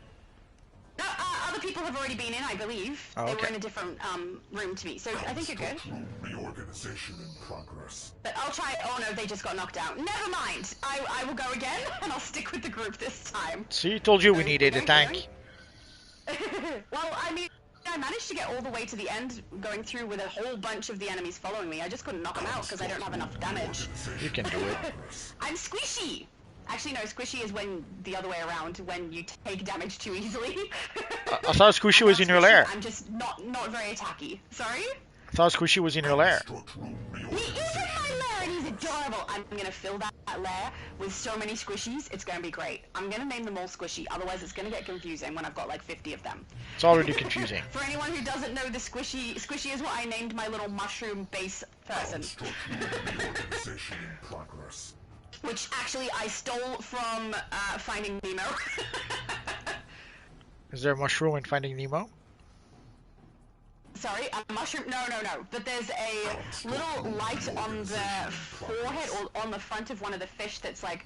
No, other people have already been in, I believe. Oh, they okay. were in a different room to me, so I think you're good. Reorganization in progress. But I'll try. Oh no, they just got knocked out. Never mind. I will go again, and I'll stick with the group this time. See, told you we needed a tank. Well, I mean, I managed to get all the way to the end, going through with a whole bunch of the enemies following me. I just couldn't knock them out because I don't have enough damage. You can do it. I'm squishy. Actually, no, squishy is when the other way around, when you take damage too easily. I thought Squishy was in your lair. I'm just not very attacky. Sorry? I thought Squishy was in your lair. He is in my lair and he's adorable. I'm gonna fill that lair with so many squishies, it's gonna be great. I'm gonna name them all Squishy, otherwise it's gonna get confusing when I've got like 50 of them. It's already confusing. For anyone who doesn't know, the Squishy is what I named my little mushroom base person. Reorganization in progress. Which actually I stole from Finding Nemo. Is there a mushroom in Finding Nemo? Sorry, a mushroom? No. But there's a little light on the forehead or on the front of one of the fish that's like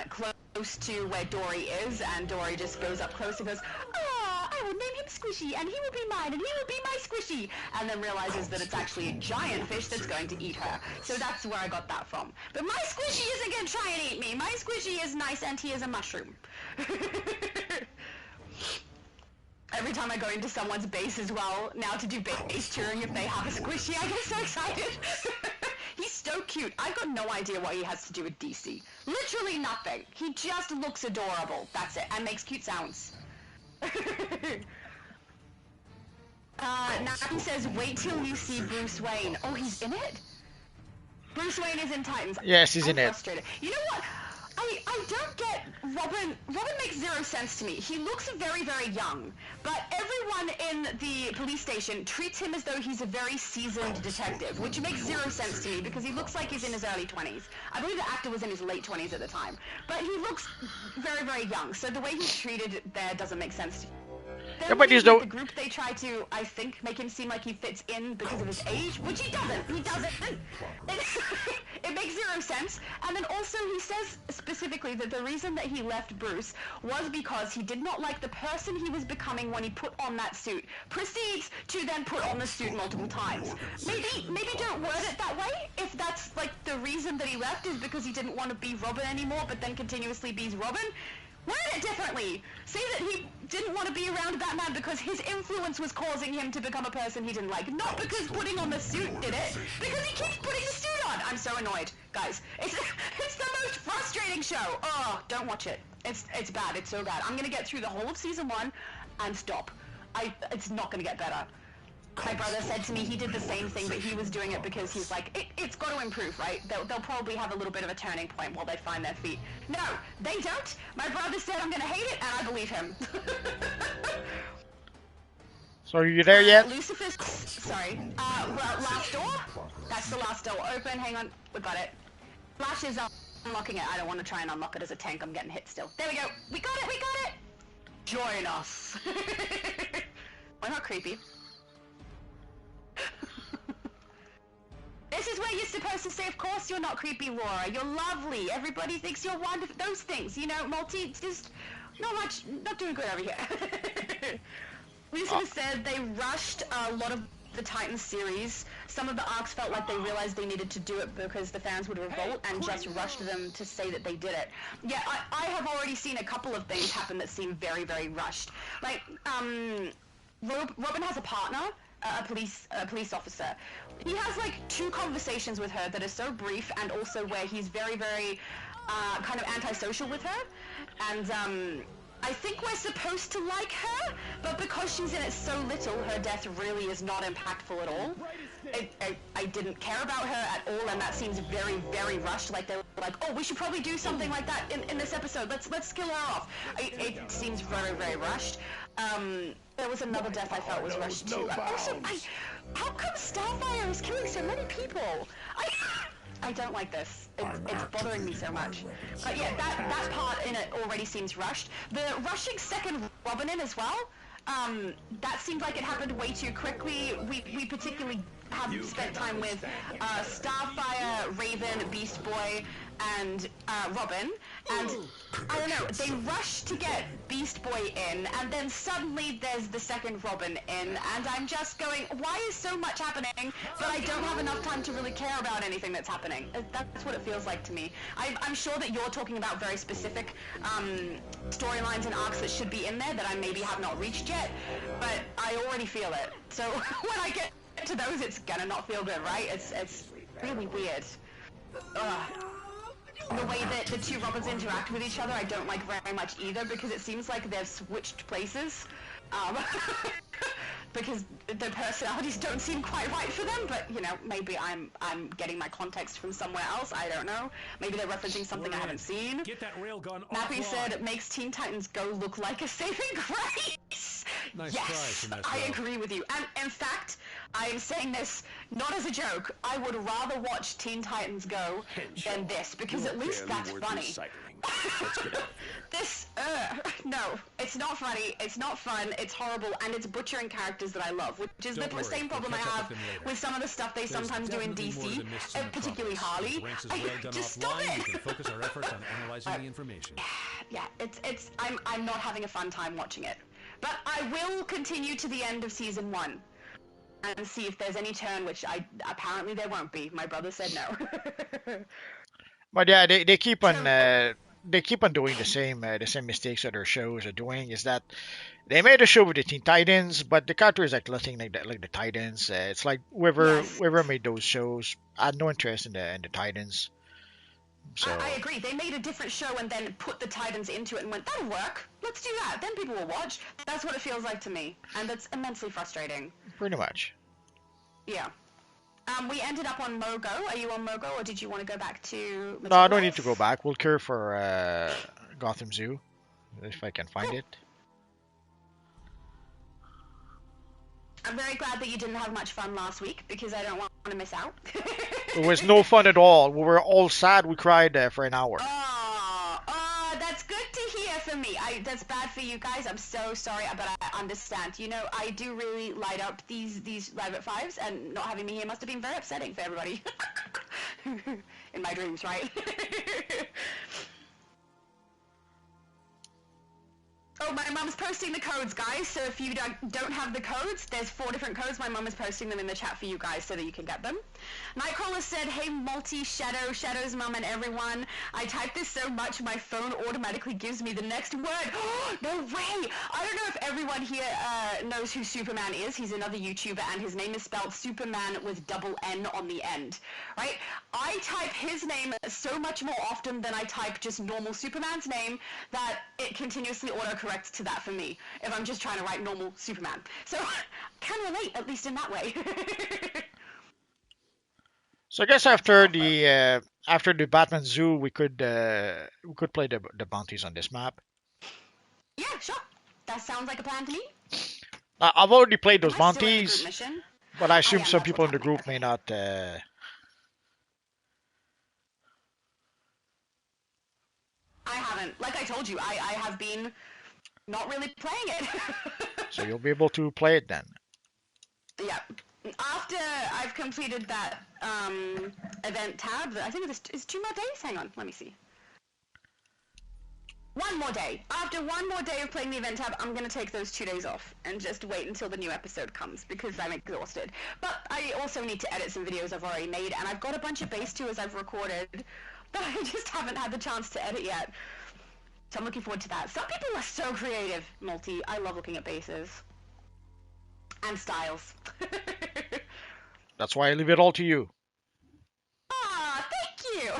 close to where Dory is, and Dory just goes up close and goes, "Ah, I will name him Squishy, and he will be mine, and he will be my Squishy," and then realizes that it's actually a giant fish that's going to eat her. So that's where I got that from. But my Squishy isn't going to try and eat me. My Squishy is nice, and he is a mushroom. Every time I go into someone's base as well, now to do base touring if they have a Squishy, I get so excited. He's so cute. I've got no idea what he has to do with DC. Literally nothing. He just looks adorable. That's it. And makes cute sounds. Nathan says, wait till you see Bruce Wayne. Oh, he's in it? Bruce Wayne is in Titans. Yes, he's in it. Frustrated. You know what? I don't get Robin. Robin makes zero sense to me. He looks very, very young, but everyone in the police station treats him as though he's a very seasoned detective, which makes zero sense to me because he looks like he's in his early 20s. I believe the actor was in his late 20s at the time, but he looks very, very young. So the way he's treated there doesn't make sense to me. Then Yeah, but he's the no. group, they try to, I think, make him seem like he fits in because of his age, which he doesn't. He doesn't. It makes zero sense. And then also he says specifically that the reason that he left Bruce was because he did not like the person he was becoming when he put on that suit. Proceeds to then put on the suit multiple times. Maybe don't word it that way. If that's like the reason that he left is because he didn't want to be Robin anymore, but then continuously be Robin. Word it differently. Say that he didn't want to be around Batman because his influence was causing him to become a person he didn't like. Not because putting on the suit did it. Because he keeps putting the suit on. I'm so annoyed, guys. It's the most frustrating show. Oh, don't watch it. It's bad. It's so bad. I'm gonna get through the whole of season 1 and stop. It's not gonna get better. My brother said to me he did the same thing, but he was doing it because he's like, it's got to improve, right? They'll probably have a little bit of a turning point while they find their feet. No, they don't. My brother said I'm going to hate it, and I believe him. So are you there yet? Lucifer's... Sorry. Well, last door? That's the last door. Open, hang on. We got it. Flash is unlocking it. I don't want to try and unlock it as a tank. I'm getting hit still. There we go. We got it. Join us. We're not creepy. This this is where you're supposed to say, of course you're not creepy, Laura. You're lovely. Everybody thinks you're wonderful. Those things, you know, Multi, just not doing good over here. Lisa said they rushed a lot of the Titans series. Some of the arcs felt like they realized they needed to do it because the fans would revolt and just rushed them to say that they did it. Yeah, I have already seen a couple of things happen that seem very, very rushed. Like, Robin has a partner, a police officer. He has like 2 conversations with her that are so brief, and also where he's very, very kind of antisocial with her. And I think we're supposed to like her, but because she's in it so little, her death really is not impactful at all. I didn't care about her at all, and that seems very, very rushed. Like they were like, oh, we should probably do something like that in this episode. Let's kill her off. It seems very, very rushed. There was another death I felt was rushed too. Also, how come Starfire is killing so many people? I don't like this. It's bothering me so much. But yeah, that part in it already seems rushed. The rushing second Robin in as well, that seemed like it happened way too quickly. We particularly have spent time with Starfire, Raven, Beast Boy, and Robin, and I don't know, they rush to get Beast Boy in, and then suddenly there's the second Robin in, and I'm just going, why is so much happening, but I don't have enough time to really care about anything that's happening? That's what it feels like to me. I'm sure that you're talking about very specific storylines and arcs that should be in there that I maybe have not reached yet, but I already feel it. So when I get to those, it's gonna not feel good, right? It's really weird. The way that the 2 Robins interact with each other, I don't like very much either, because it seems like they've switched places. Because their personalities don't seem quite right for them, but, you know, maybe I'm getting my context from somewhere else, I don't know. Maybe they're referencing something I haven't seen. Get that railgun Nappy offline. said it makes Teen Titans Go look like a saving grace! Nice Yes, try, I Sinestro. agree with you. And in fact, I am saying this not as a joke. I would rather watch Teen Titans Go than this, because at least that's funny. This, no, it's not funny, it's not fun, it's horrible, and it's butchering characters that I love, which is Don't the worry, same problem we'll I catch up have with him later. with some of the stuff they sometimes do in Definitely more DC, than Mists in the particularly Metropolis. Harley. With Ranks' railgun Just stop offline, we it! can focus our efforts on analyzing the information. Yeah, I'm not having a fun time watching it. But I will continue to the end of season 1 and see if there's any turn, which apparently there won't be. My brother said no. But yeah, they keep on doing the same mistakes other shows are doing. Is that they made a show with the Teen Titans, but the character is like nothing like that, like the Titans. It's like whoever made those shows had no interest in the Titans. So I agree. They made a different show and then put the Titans into it and went, that'll work. Let's do that. Then people will watch. That's what it feels like to me. And that's immensely frustrating. pretty much. Yeah. We ended up on Mogo. Are you on Mogo, or did you want to go back to No, I don't need to go back. We'll cure for Gotham Zoo if I can find it. I'm very glad that you didn't have much fun last week, because I don't want to miss out. It was no fun at all. We were all sad. We cried for an hour. Oh, that's good to hear for me. That's bad for you guys. I'm so sorry, but I understand. You know, I do really light up these Live at 5s, and not having me here must have been very upsetting for everybody. In my dreams, right? Oh, my mum's posting the codes, guys, so if you don't have the codes, there's 4 different codes. My mum is posting them in the chat for you guys so that you can get them. Nightcrawler said, hey, Shadow's mum and everyone. I type this so much my phone automatically gives me the next word. No way! I don't know if everyone here knows who Superman is. He's another YouTuber, and his name is spelled Superman with double N on the end, right? I type his name so much more often than I type just normal Superman's name that it continuously autocorrects to that for me if I'm just trying to write normal Superman. So I can relate, at least in that way. So I guess after the Batman Zoo, we could play the bounties on this map. Yeah, sure. That sounds like a plan to me. I've already played those Am I still in the bounties, group mission? but I assume am, some that's people in what's the group happening. may not. I haven't. Like I told you, I have been not really playing it. So you'll be able to play it then. Yeah. After I've completed that event tab. I think it's 2 more days. Hang on, let me see. 1 more day. After 1 more day of playing the event tab, I'm going to take those 2 days off and just wait until the new episode comes because I'm exhausted. But I also need to edit some videos I've already made, and I've got a bunch of base tours I've recorded that I just haven't had the chance to edit yet. So I'm looking forward to that. Some people are so creative, Multi. I love looking at bases. And styles. That's why I leave it all to you. Ah, thank you!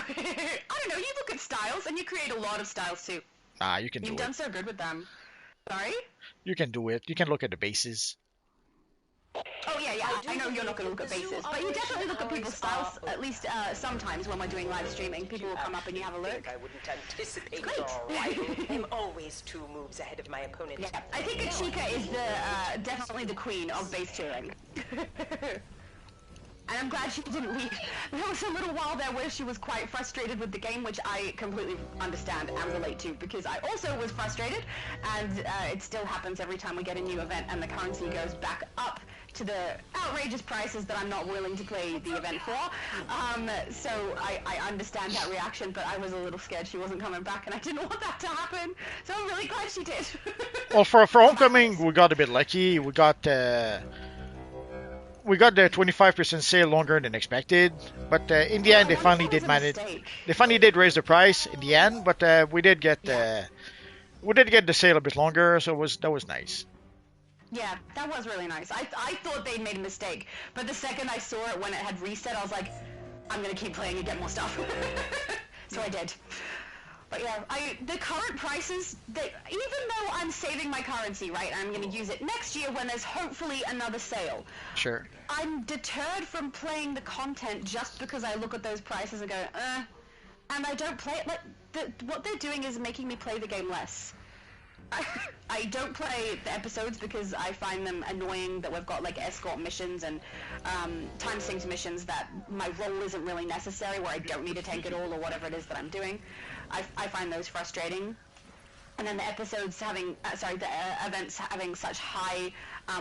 I don't know, you look at styles, and you create a lot of styles too. Ah, you can do You've it. done so good with them. Sorry? You can do it. You can look at the bases. Oh yeah, I know you're not going to look at bases, but you definitely look at people's styles, at least sometimes when we're doing live streaming. People will come up and you have a look. I wouldn't anticipate Great. your arrival. I'm always 2 moves ahead of my opponent. Yeah, I think that Chica is the definitely the queen of base touring. And I'm glad she didn't leave. There was a little while there where she was quite frustrated with the game, which I completely understand and relate to, because I also was frustrated, and it still happens every time we get a new event and the currency goes back up to the outrageous prices that I'm not willing to play the event for. So I understand that reaction, but I was a little scared she wasn't coming back, and I didn't want that to happen. So I'm really glad she did. Well, for Homecoming, we got a bit lucky. We got the 25% sale longer than expected, but in the end, they finally did manage. They finally did raise the price in the end, but we did get the sale a bit longer, so that was nice. Yeah, that was really nice. I thought they'd made a mistake, but the second I saw it when it had reset, I was like, I'm gonna keep playing and get more stuff. So I did. But yeah, the current prices, even though I'm saving my currency, right, I'm gonna use it next year when there's hopefully another sale. Sure. I'm deterred from playing the content just because I look at those prices and go, and I don't play it. Like, what they're doing is making me play the game less. I don't play the episodes because I find them annoying that we've got like escort missions and time synced missions that my role isn't really necessary, where I don't need a tank at all or whatever it is that I'm doing. I find those frustrating. And then the episodes having, the events having such high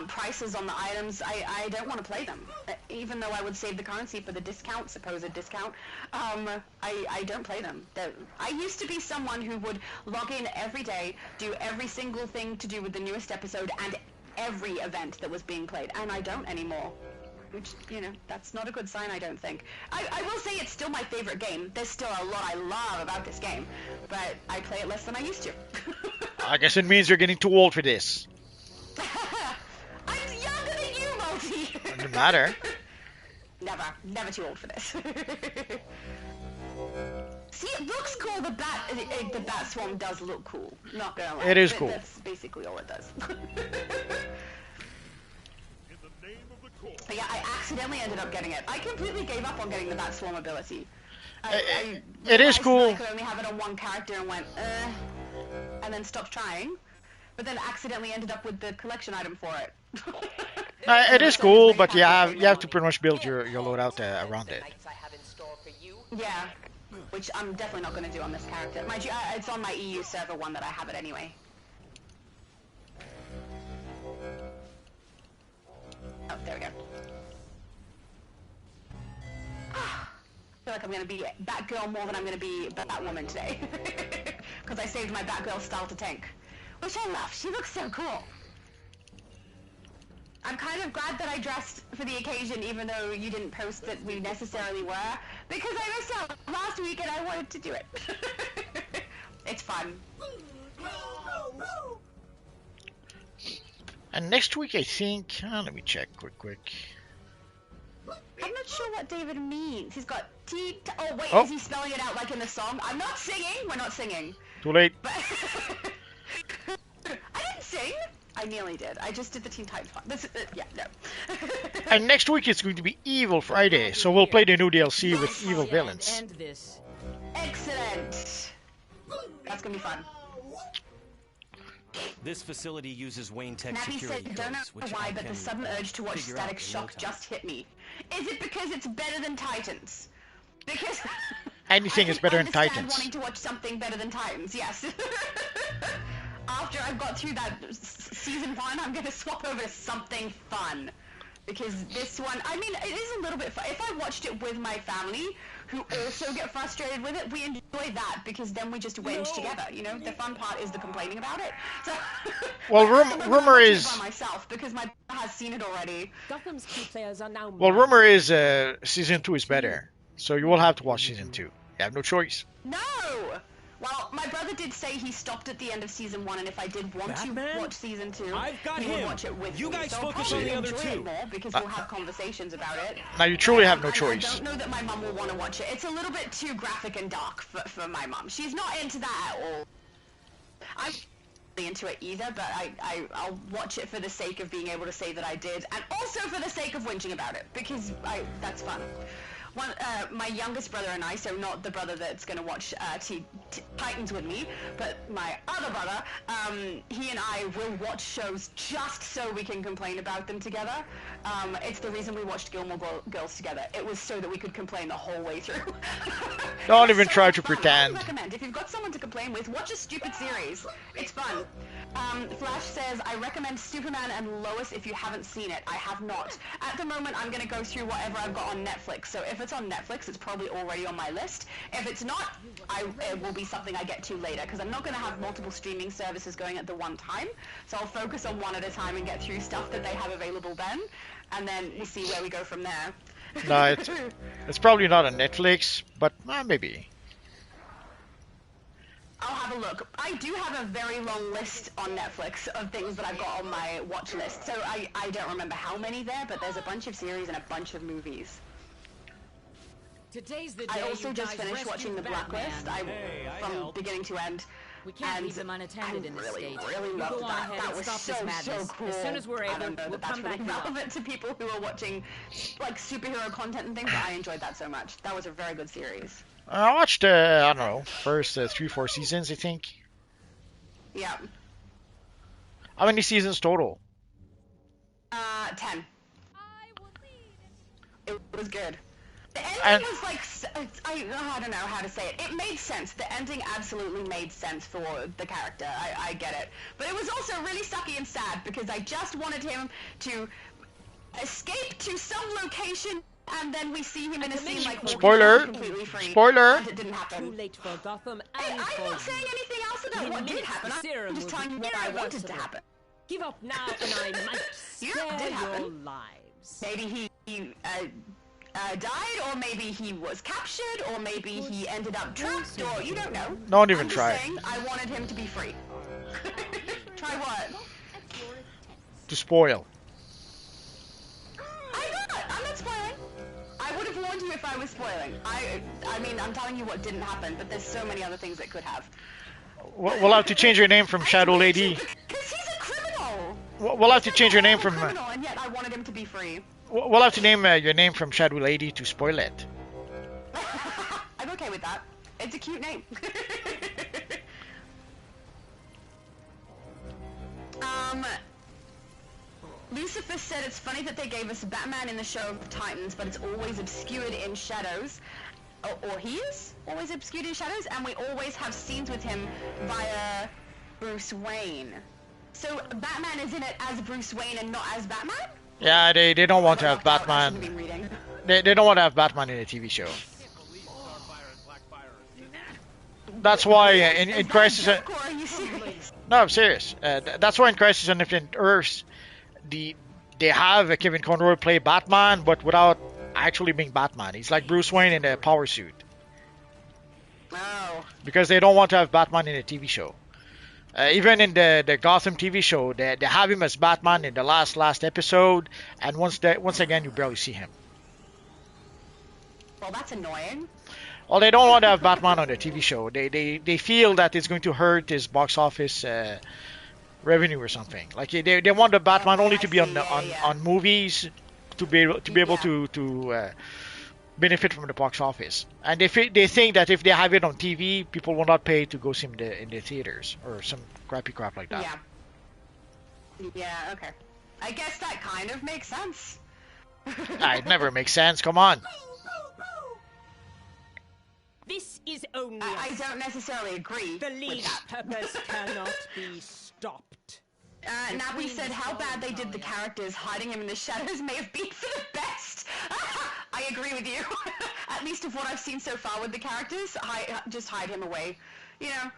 prices on the items, I don't want to play them. Even though I would save the currency for the discount, supposed discount, I don't play them. I used to be someone who would log in every day, do every single thing to do with the newest episode and every event that was being played, and I don't anymore. Which, that's not a good sign, I don't think. I will say it's still my favorite game. There's still a lot I love about this game, but I play it less than I used to. I guess it means you're getting too old for this. I'm younger than you, Multi! Doesn't matter. Never too old for this. See, it looks cool. The bat swarm does look cool. Not gonna lie. It is cool. That's basically all it does. But yeah, I accidentally ended up getting it. I completely gave up on getting the bat swarm ability. It is cool. I could only have it on one character and went, and then stopped trying. But then accidentally ended up with the collection item for it. It is cool, but you have to pretty much build your loadout around it. Yeah, which I'm definitely not going to do on this character. Mind you, it's on my EU server one that I have it anyway. Oh, there we go. I feel like I'm going to be Batgirl more than I'm going to be Batwoman today. Because I saved my Batgirl style to tank. Which I love. She looks so cool. I'm kind of glad that I dressed for the occasion, even though you didn't post that we necessarily were. Because I missed out last week and I wanted to do it. It's fun. And next week, I think... let me check quick. I'm not sure what David means. He's got T... Oh, wait, Oh. Is he spelling it out like in the song? I'm not singing. We're not singing. Too late. But I didn't sing. I nearly did. I just did the Teen Titans one. This, yeah, no. And next week, it's going to be Evil Friday, so we'll play the new DLC with evil villains. End this. Excellent. That's gonna be fun. This facility uses Wayne Tech Nappy security said, don't know codes, which why, I but can the sudden urge to watch figure out Static in no Shock time. just hit me. Is it because it's better than Titans? Because Anything is better than I Titans. understand wanting to watch something better than Titans, yes. After I've got through that season 1, I'm gonna swap over to something fun. Because this one, I mean, it is a little bit. If I watched it with my family, who also get frustrated with it, we enjoy that because then we just whinge together. You know, the fun part is the complaining about it. So, Well, rumor I is by myself because my brother has seen it already. Gotham's key players are now. well, rumor is season 2 is better, so you will have to watch season 2. You have no choice. No. Well, my brother did say he stopped at the end of season 1, and if I did want Batman? to watch season 2, I've got he would him. watch it with You me. guys So I'll focus probably on the other enjoy it two. more because we'll have conversations about it. Now you truly have no I choice. don't know that my mum will want to watch it. It's a little bit too graphic and dark for my mum. She's not into that at all. I'm not really into it either, but I'll watch it for the sake of being able to say that I did, and also for the sake of whinging about it, because that's fun. My youngest brother and I, so not the brother that's going to watch Titans with me, but my other brother, he and I will watch shows just so we can complain about them together. It's the reason we watched Gilmore Girls together. It was so that we could complain the whole way through. Don't even try to fun. pretend. I recommend, if you've got someone to complain with, watch a stupid series. It's fun. Flash says, I recommend Superman and Lois if you haven't seen it. I have not. At the moment, I'm going to go through whatever I've got on Netflix. So if it's on Netflix, it's probably already on my list. If it's not, it will be something I get to later, because I'm not going to have multiple streaming services going at the one time. So I'll focus on one at a time and get through stuff that they have available then, and then we'll see where we go from there. No, it's probably not on Netflix, but maybe. I'll have a look. I do have a very long list on Netflix of things that I've got on my watch list. So I don't remember how many there, but there's a bunch of series and a bunch of movies. Today's the day I also you just guys finished watching The rescued Blacklist. Batman. From beginning to end. We can't and leave them unattended in this really, state. really You loved go on that. ahead That and was stop so, this madness. so cool. As soon as we're I able, don't know we'll that that's come back really to you. relevant to people who are watching like superhero content and things, but I enjoyed that so much. That was a very good series. I watched, I don't know, first 3-4 seasons, I think. Yeah. Uh, How many seasons total? 10. I will lead. It was good. The ending And- was like, I don't know how to say it. It made sense. The ending absolutely made sense for the character. I get it. But it was also really sucky and sad because I just wanted him to escape to some location, and then we see him in a scene like Spoiler! completely free. Spoiler! And it didn't Too happen. late for Gotham Hey, and I'm for not saying you. anything else about In what did minutes, happen. the I'm serum just will telling you be what I wanted to irreversible. happen. Give up now, and I might Yeah, spare it did your happen. lives. Maybe he died, or maybe he was captured, or maybe he ended up trapped, or you don't know. Don't even I'm try. Just saying, I wanted him to be free. Try what? To spoil. I'm not spoiling. I would have warned you if I was spoiling. I mean, I'm telling you what didn't happen, but there's so many other things that could have. We'll have to change your name from Shadow Lady. Because he's a criminal. We'll have to change your name He's a from. criminal, and yet I wanted him to be free. We'll have to name your name from Shadow Lady to spoil it. I'm okay with that. It's a cute name. Lucifer said it's funny that they gave us Batman in the show of Titans, but it's always obscured in shadows. Or he is always obscured in shadows, and we always have scenes with him via Bruce Wayne. So Batman is in it as Bruce Wayne and not as Batman? Yeah, they don't want to have I shouldn't Batman. be reading. They don't want to have Batman in a TV show. That's why in Crisis. Joke, or are you serious? No, I'm serious. That's why in Crisis on Infinite Earths, they have Kevin Conroy play Batman, but without actually being Batman. He's like Bruce Wayne in a power suit. Oh. Because they don't want to have Batman in a TV show. Even in the Gotham TV show, they have him as Batman in the last episode, and once again you barely see him. Well, that's annoying. Well, they don't want to have Batman on the TV show. They feel that it's going to hurt his box office revenue or something. Like they want the Batman only to be on movies to be able to benefit from the box office. And they think that if they have it on TV, people will not pay to go see him in the theaters or some crappy crap like that. Yeah. Yeah. Okay. I guess that kind of makes sense. It never makes sense. Come on. This is only I don't necessarily agree the with League's that. purpose cannot be stopped. Nappy said how bad they did the characters. Hiding him in the shadows may have been for the best. I agree with you. At least of what I've seen so far with the characters, just hide him away. You know.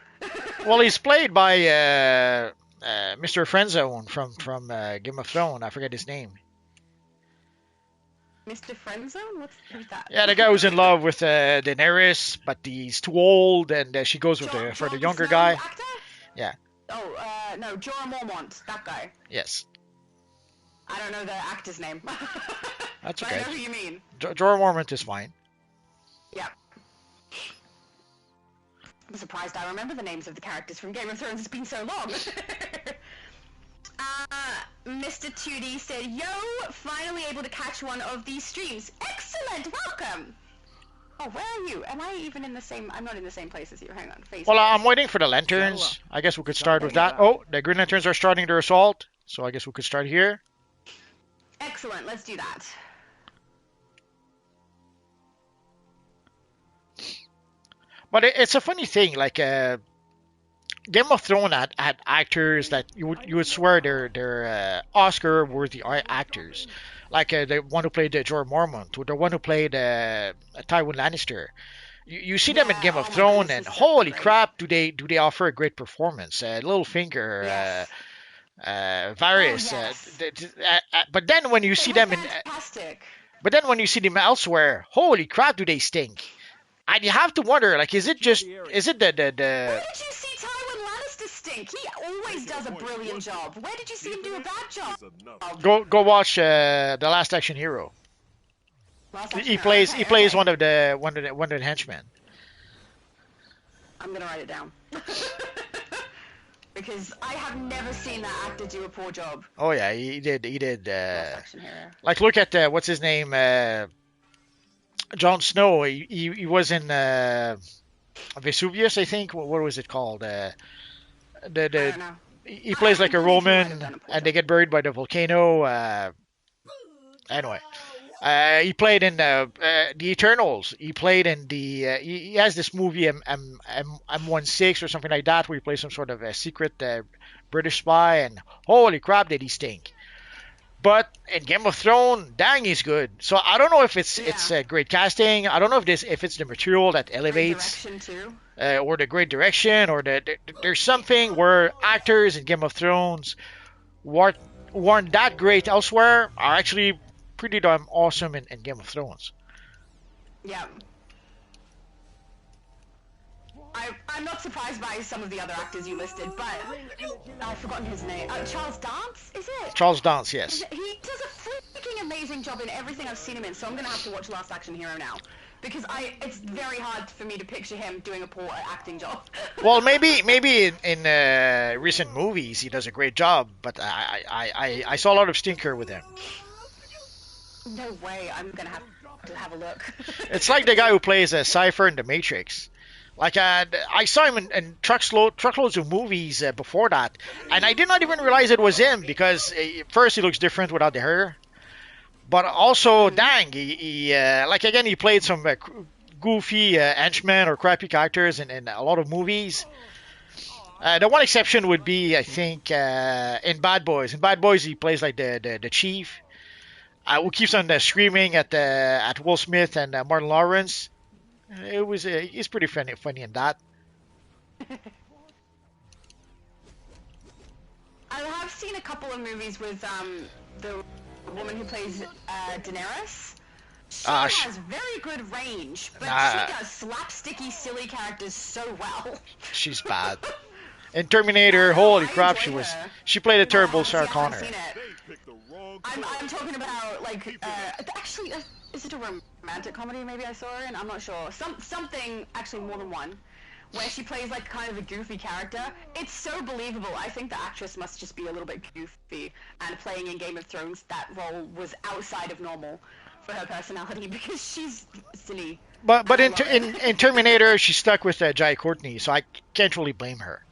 Well, he's played by Mr. Friendzone from Game of Thrones. I forget his name. Mr. Friendzone? Who's that? Yeah, the guy who's in love with Daenerys, but he's too old, and she goes with for the younger guy. Actor? Yeah. Oh, no, Jorah Mormont, that guy. Yes. I don't know the actor's name. That's but okay. I know who you mean. Jorah Mormont is fine. Yeah. I'm surprised I remember the names of the characters from Game of Thrones. It's been so long. Mr. 2D said, yo, finally able to catch one of these streams. Excellent, welcome. Oh, where are you? Am I even in the same... I'm not in the same place as you. Hang on. Well, I'm waiting for the lanterns. I guess we could start with that. Oh, the Green Lanterns are starting their assault. So I guess we could start here. Excellent, let's do that. But it's a funny thing, like Game of Thrones had actors that you would swear they're Oscar-worthy actors, like the one who played Jorah Mormont, or the one who played Tywin Lannister. You see them in Game of Thrones, and holy crap, do they offer a great performance? Littlefinger, Yes. Varys, but then when you see them in, Fantastic. but then when you see them elsewhere, holy crap, do they stink? And you have to wonder, like, is it the Where did you see Tywin Lannister stink? He always does a brilliant job. Where did you see him do a bad job? Go watch The Last Action Hero. He plays one of the henchmen. I'm gonna write it down. Because I have never seen that actor do a poor job. Oh yeah, he did. Last Action Hero. Like, look at what's his name, Jon Snow. He was in Vesuvius, I think. What was it called? I don't know. He plays like a Roman, and they get buried by the volcano. Anyway, he played in the Eternals. He played in the. He has this movie M16 or something like that, where he plays some sort of a secret British spy, and holy crap, did he stink! But in Game of Thrones, dang, he's good. So I don't know if it's great casting. I don't know if it's the material that elevates, or the great direction, or there's something where actors in Game of Thrones weren't that great elsewhere are actually pretty damn awesome in Game of Thrones. Yeah. I'm not surprised by some of the other actors you listed, but I've forgotten his name. Charles Dance, is it? Charles Dance, yes. He does a freaking amazing job in everything I've seen him in, so I'm going to have to watch Last Action Hero now. Because it's very hard for me to picture him doing a poor acting job. Well, maybe in recent movies he does a great job, but I saw a lot of stinker with him. No way, I'm going to have a look. It's like the guy who plays Cypher in The Matrix. Like, I saw him in truckloads of movies before that, and I did not even realize it was him, because first he looks different without the hair, but also, dang, he played some goofy henchmen or crappy characters in a lot of movies. The one exception would be, I think, in Bad Boys. In Bad Boys, he plays like the chief, who keeps on screaming at Will Smith and Martin Lawrence. He's pretty funny in that. I have seen a couple of movies with the woman who plays Daenerys. She has very good range, but she does slapsticky, silly characters so well. She's bad. In Terminator, holy crap, she played a terrible Sarah Connor. I'm talking about, like, actually, is it a romantic comedy maybe I saw her in? I'm not sure. Something, actually more than one, where she plays, like, kind of a goofy character. It's so believable. I think the actress must just be a little bit goofy, and playing in Game of Thrones, that role was outside of normal for her personality, because she's silly. But in Terminator, she's stuck with Jai Courtney, so I can't really blame her.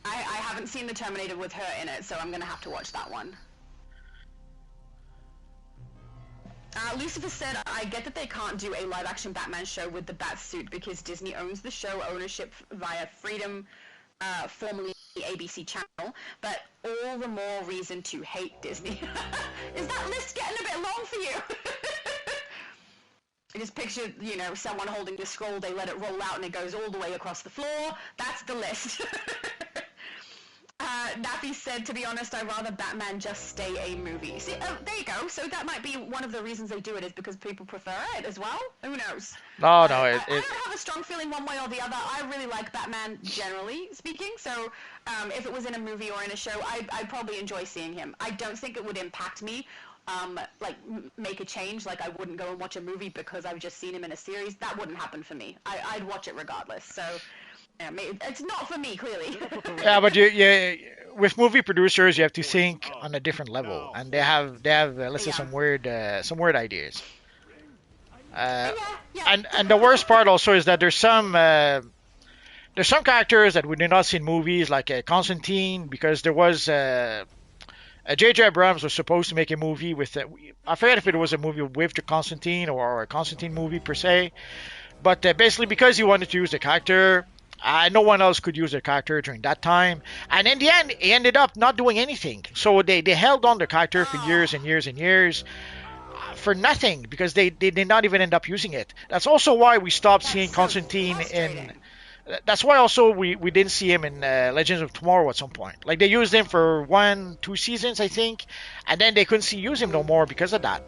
I haven't seen the Terminator with her in it, so I'm gonna have to watch that one. Lucifer said, I get that they can't do a live-action Batman show with the bat suit because Disney owns the show ownership via Freedom formerly ABC channel, but all the more reason to hate Disney. Is that list getting a bit long for you? I just picture, someone holding the scroll, they let it roll out and it goes all the way across the floor. That's the list. Nappy said, to be honest, I'd rather Batman just stay a movie. See, there you go. So that might be one of the reasons they do it, is because people prefer it as well. Who knows? No, I don't have a strong feeling one way or the other. I really like Batman, generally speaking. So if it was in a movie or in a show, I'd probably enjoy seeing him. I don't think it would impact me. Make a change. Like, I wouldn't go and watch a movie because I've just seen him in a series. That wouldn't happen for me. I'd watch it regardless. So, yeah, it's not for me, clearly. Yeah, but with movie producers, you have to think on a different level, and they have let's say some weird ideas. And the worst part also is that there's some characters that we did not see in movies, like Constantine, because there was J.J. Abrams was supposed to make a movie with I forget if it was a movie with the Constantine or a Constantine movie per se, but basically because he wanted to use the character, no one else could use the character during that time, and in the end he ended up not doing anything. So they held on the character for years and years and years for nothing, because they did not even end up using it. That's also why we stopped seeing Constantine in. That's why also we didn't see him in Legends of Tomorrow at some point. Like, they used him for 1-2 seasons, I think, and then they couldn't use him no more because of that.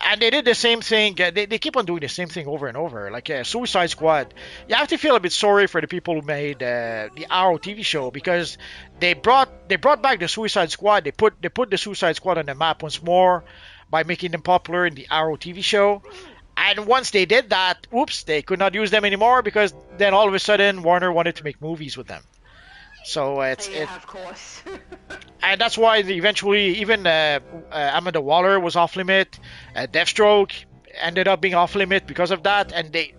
And they did the same thing. They keep on doing the same thing over and over. Like Suicide Squad. You have to feel a bit sorry for the people who made the Arrow TV show, because they brought back the Suicide Squad. They put the Suicide Squad on the map once more by making them popular in the Arrow TV show. And once they did that, oops, they could not use them anymore, because then all of a sudden Warner wanted to make movies with them. So of course. And that's why eventually even Amanda Waller was off limit. Deathstroke ended up being off limit because of that, and they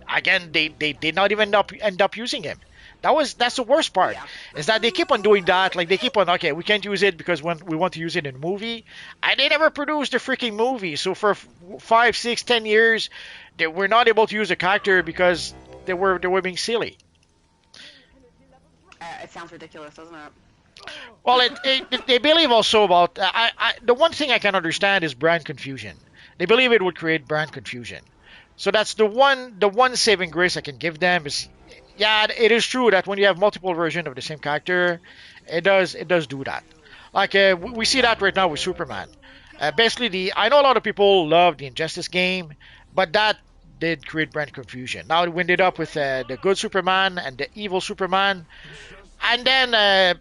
did not even end up using him. That's the worst part, is that they keep on doing that. Like, they keep on, okay, we can't use it because when we want to use it in a movie, and they never produced the freaking movie. So for 5, 6, 10 years, they were not able to use the character because they were being silly. It sounds ridiculous, doesn't it? Well, they believe also about the one thing I can understand is brand confusion. They believe it would create brand confusion. So that's the one saving grace I can give them is, yeah, it is true that when you have multiple versions of the same character, it does do that. Like we see that right now with Superman. Basically, I know a lot of people love the Injustice game, but that did create brand confusion. Now we ended up with the good Superman and the evil Superman, and then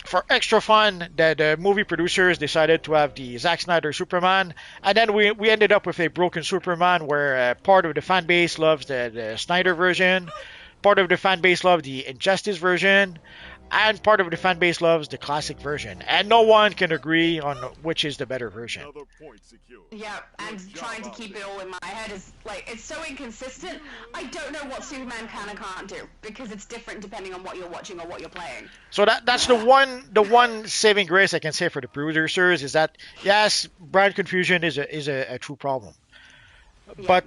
for extra fun, the movie producers decided to have the Zack Snyder Superman, and then we ended up with a broken Superman where part of the fan base loves the Snyder version, part of the fan base loves the Injustice version, and part of the fan base loves the classic version, and no one can agree on which is the better version. Yeah, and trying to keep it all in my head is, like, it's so inconsistent. I don't know what Superman can and can't do, because it's different depending on what you're watching or what you're playing. So that's the one saving grace I can say for the producers, is that, yes, brand confusion is a true problem. Yeah. But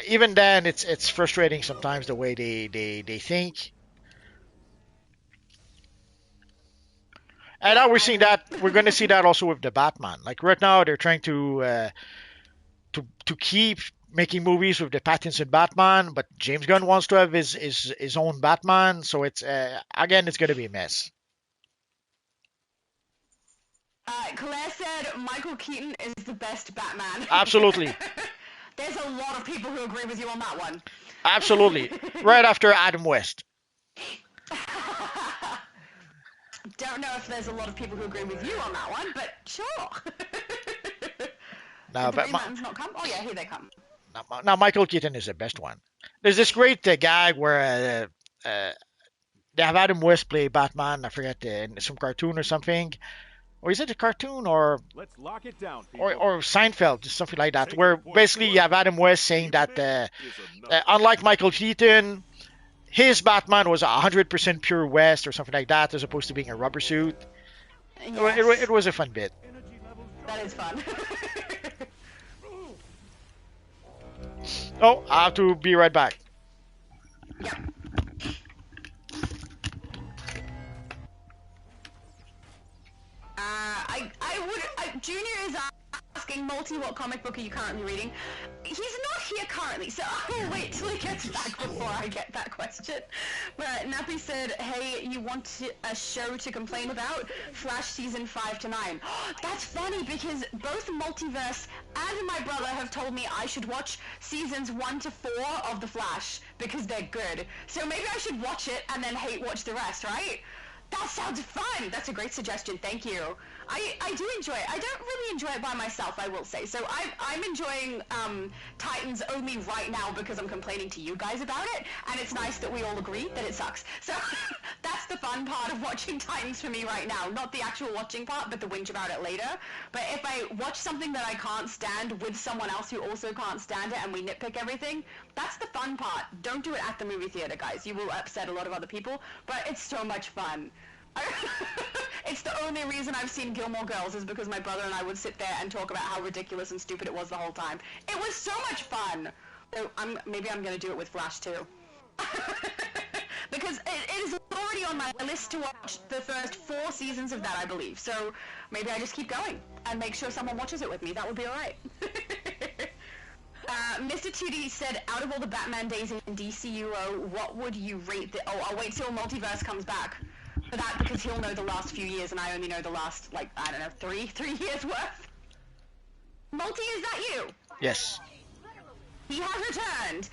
even then, it's frustrating sometimes the way they think. And now we're seeing that. We're going to see that also with the Batman. Like, right now, they're trying to keep making movies with the Pattinson Batman, but James Gunn wants to have his own Batman. So it's again, it's going to be a mess. Claire said Michael Keaton is the best Batman. Absolutely. There's a lot of people who agree with you on that one. Absolutely. Right after Adam West. Don't know if there's a lot of people who agree with you on that one, but sure. No, but not come? Oh yeah, here they come. Now Michael Keaton is the best one. There's this great gag where they have Adam West play Batman. I forget, in some cartoon or something. Or is it a cartoon or Let's lock it down, or Seinfeld, something like that, where basically you have Adam West saying that unlike Michael Keaton, his Batman was 100% pure West or something like that, as opposed to being a rubber suit. Yes. It was a fun bit. That is fun. Oh, I have to be right back. Yeah. Junior is asking Multi, what comic book are you currently reading? He's not here currently, so I'll wait till he gets back before I get that question. But Nappy said, hey, you want a show to complain about? Flash season 5 to 9. That's funny because both Multiverse and my brother have told me I should watch seasons 1 to 4 of The Flash because they're good. So maybe I should watch it and then hate watch the rest, right? That sounds fun! That's a great suggestion, thank you. I do enjoy it. I don't really enjoy it by myself, I will say. So I'm enjoying Titans only right now because I'm complaining to you guys about it, and it's nice that we all agree that it sucks. So that's the fun part of watching Titans for me right now. Not the actual watching part, but the whinge about it later. But if I watch something that I can't stand with someone else who also can't stand it and we nitpick everything, that's the fun part. Don't do it at the movie theater, guys. You will upset a lot of other people, but it's so much fun. It's the only reason I've seen Gilmore Girls is because my brother and I would sit there and talk about how ridiculous and stupid it was the whole time. It was so much fun. So maybe I'm gonna do it with Flash too. Because it is already on my list to watch the first 4 seasons of that, I believe. So maybe I just keep going and make sure someone watches it with me. That would be alright. Mr. 2D said, out of all the Batman days in DCUO, what would you rate the... Oh, I'll wait till Multiverse comes back for that because he'll know the last few years and I only know the last, like, I don't know, three years worth. Multi, is that you? Yes. He has returned.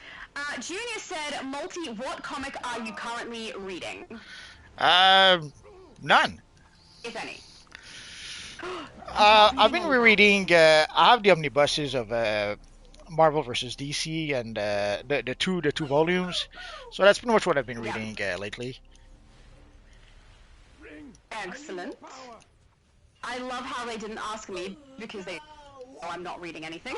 Junior said, Multi, what comic are you currently reading? None. If any. I've been rereading. I have the omnibuses of Marvel versus DC and the two volumes. So that's pretty much what I've been reading lately. Excellent. I love how they didn't ask me because they know I'm not reading anything.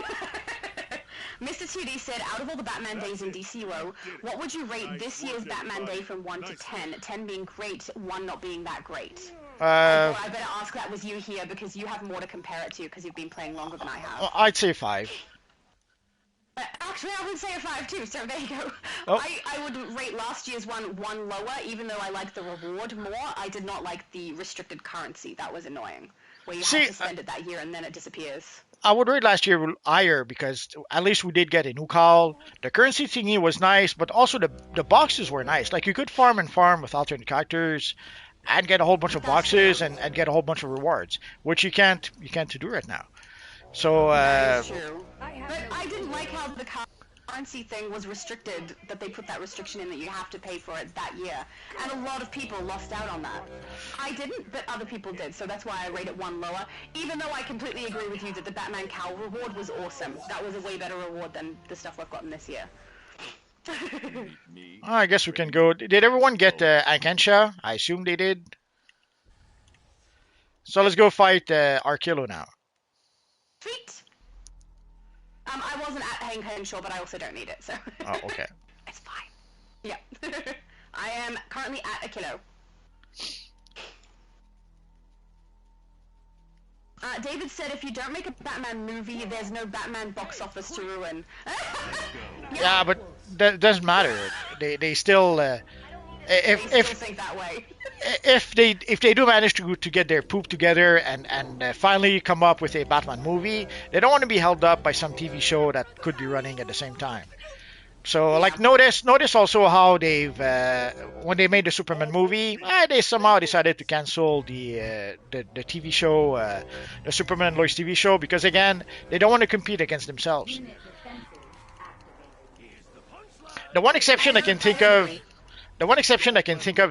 Mr. 2D said, out of all the Batman days in DCUO, what would you rate this year's Batman Day from 1 to 10? 10 being great, 1 not being that great. I better ask that was you here because you have more to compare it to because you've been playing longer than I have. I'd say 5. Actually, I would say a 5 too, so there you go. Oh. I would rate last year's one lower, even though I liked the reward more. I did not like the restricted currency. That was annoying. Where you have to spend it that year and then it disappears. I would rate last year higher because at least we did get a new call. The currency thingy was nice, but also the boxes were nice. Like you could farm with alternate characters and get a whole bunch of boxes and get a whole bunch of rewards, which you can't do right now. So that is true. But I didn't like how the currency thing was restricted, that they put that restriction in that you have to pay for it that year. And a lot of people lost out on that. I didn't, but other people did, so that's why I rate it 1 lower. Even though I completely agree with you that the Batman Cowl reward was awesome. That was a way better reward than the stuff we've gotten this year. I guess we can go. Did everyone get Ankensha? I assume they did. So let's go fight Arkillo now. Sweet. I wasn't at Hank Henshaw, but I also don't need it, so. Oh, okay. It's fine. Yeah. I am currently at a kilo. David said if you don't make a Batman movie, there's no Batman box office to ruin. Yeah, but that doesn't matter. They still if think that way. if they do manage to get their poop together and finally come up with a Batman movie, they don't want to be held up by some TV show that could be running at the same time. So like notice also how they've when they made the Superman movie, they somehow decided to cancel the TV show, the Superman and Lois TV show, because again they don't want to compete against themselves. The one exception I can think of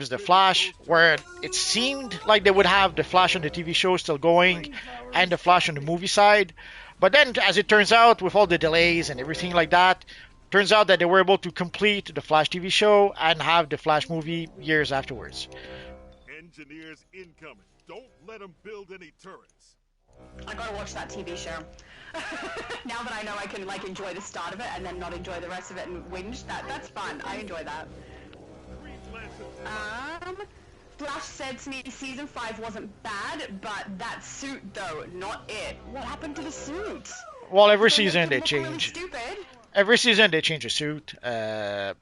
is The Flash, where it seemed like they would have The Flash on the TV show still going and The Flash on the movie side. But then, as it turns out, with all the delays and everything like that, turns out that they were able to complete the Flash TV show and have the Flash movie years afterwards. Engineers incoming. Don't let them build any turrets. I gotta watch that TV show. Now that I know I can like enjoy the start of it and then not enjoy the rest of it and whinge, that's fun. I enjoy that. Flash said to me season 5 wasn't bad, but that suit though, not it. What happened to the suit? Well, every season they change. Stupid. Every season they change a suit. The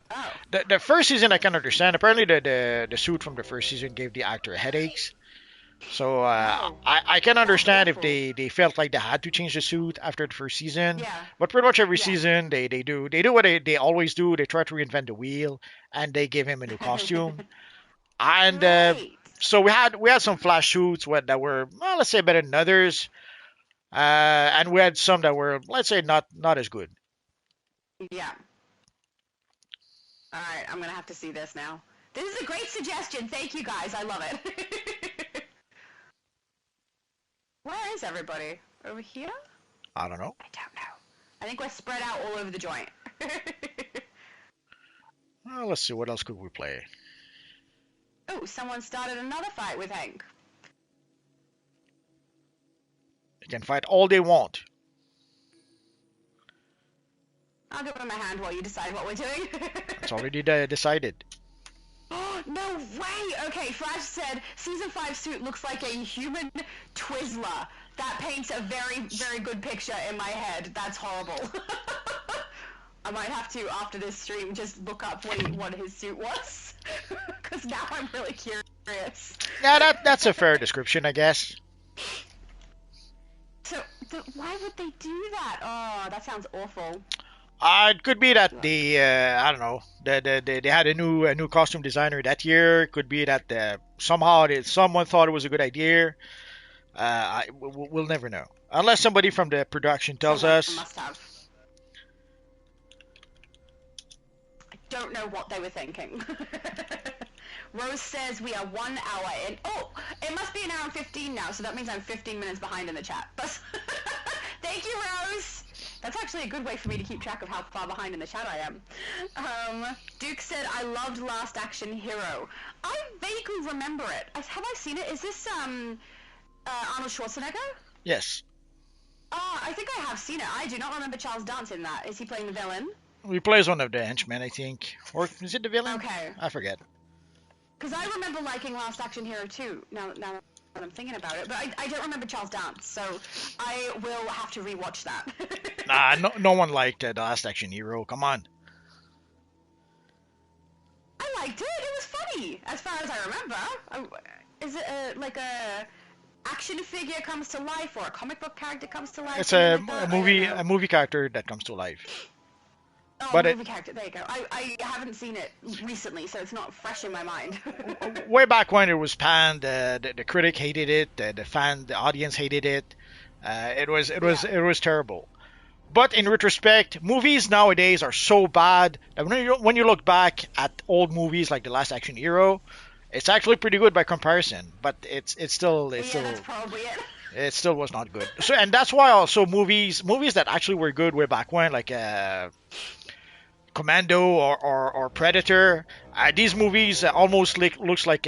first season I can understand. Apparently the suit from the first season gave the actor headaches. So No. I can understand if awful. they felt like they had to change the suit after the first season. Yeah. But pretty much every Yeah. season they do what they always do. They try to reinvent the wheel and they give him a new costume. And Right. so we had some flash suits that were, well, let's say better than others. And we had some that were, let's say, not as good. Yeah. All right, I'm gonna have to see this now. This is a great suggestion. Thank you guys. I love it. Where is everybody? Over here? I don't know. I don't know. I think we're spread out all over the joint. Well, let's see, what else could we play? Oh, someone started another fight with Hank. They can fight all they want. I'll give him a hand while you decide what we're doing. It's already decided. No way! Okay, Flash said, Season 5 suit looks like a human Twizzler. That paints a very, very good picture in my head. That's horrible. I might have to, after this stream, just look up what his suit was. Because now I'm really curious. Yeah, that's a fair description, I guess. So, why would they do that? Oh, that sounds awful. It could be that I don't know, they had a new costume designer that year. It could be that somehow someone thought it was a good idea. We'll never know unless somebody from the production tells Someone us. must have. I don't know what they were thinking. Rose says we are 1 hour in. Oh, it must be an hour and 15 now, so that means I'm 15 minutes behind in the chat. Thank you, Rose. That's actually a good way for me to keep track of how far behind in the chat I am. Duke said, I loved Last Action Hero. I vaguely remember it. Have I seen it? Is this Arnold Schwarzenegger? Yes. I think I have seen it. I do not remember Charles Dance in that. Is he playing the villain? He plays one of the henchmen, I think. Or is it the villain? Okay. I forget. Because I remember liking Last Action Hero too, now that I'm thinking about it. But I don't remember Charles Dance, so I will have to rewatch that. Nah, no one liked The Last Action Hero. Come on. I liked it. It was funny, as far as I remember. Is it like a action figure comes to life, or a comic book character comes to life? It's a like movie character that comes to life. Oh, but movie character. There you go. I haven't seen it recently, so it's not fresh in my mind. Way back when it was panned, the critic hated it, the audience hated it. It was terrible. But in retrospect, movies nowadays are so bad that when you look back at old movies like The Last Action Hero, it's actually pretty good by comparison. But it's still that's probably it. It still was not good. So, and that's why also movies that actually were good way back when, like Commando or Predator, these movies almost looks like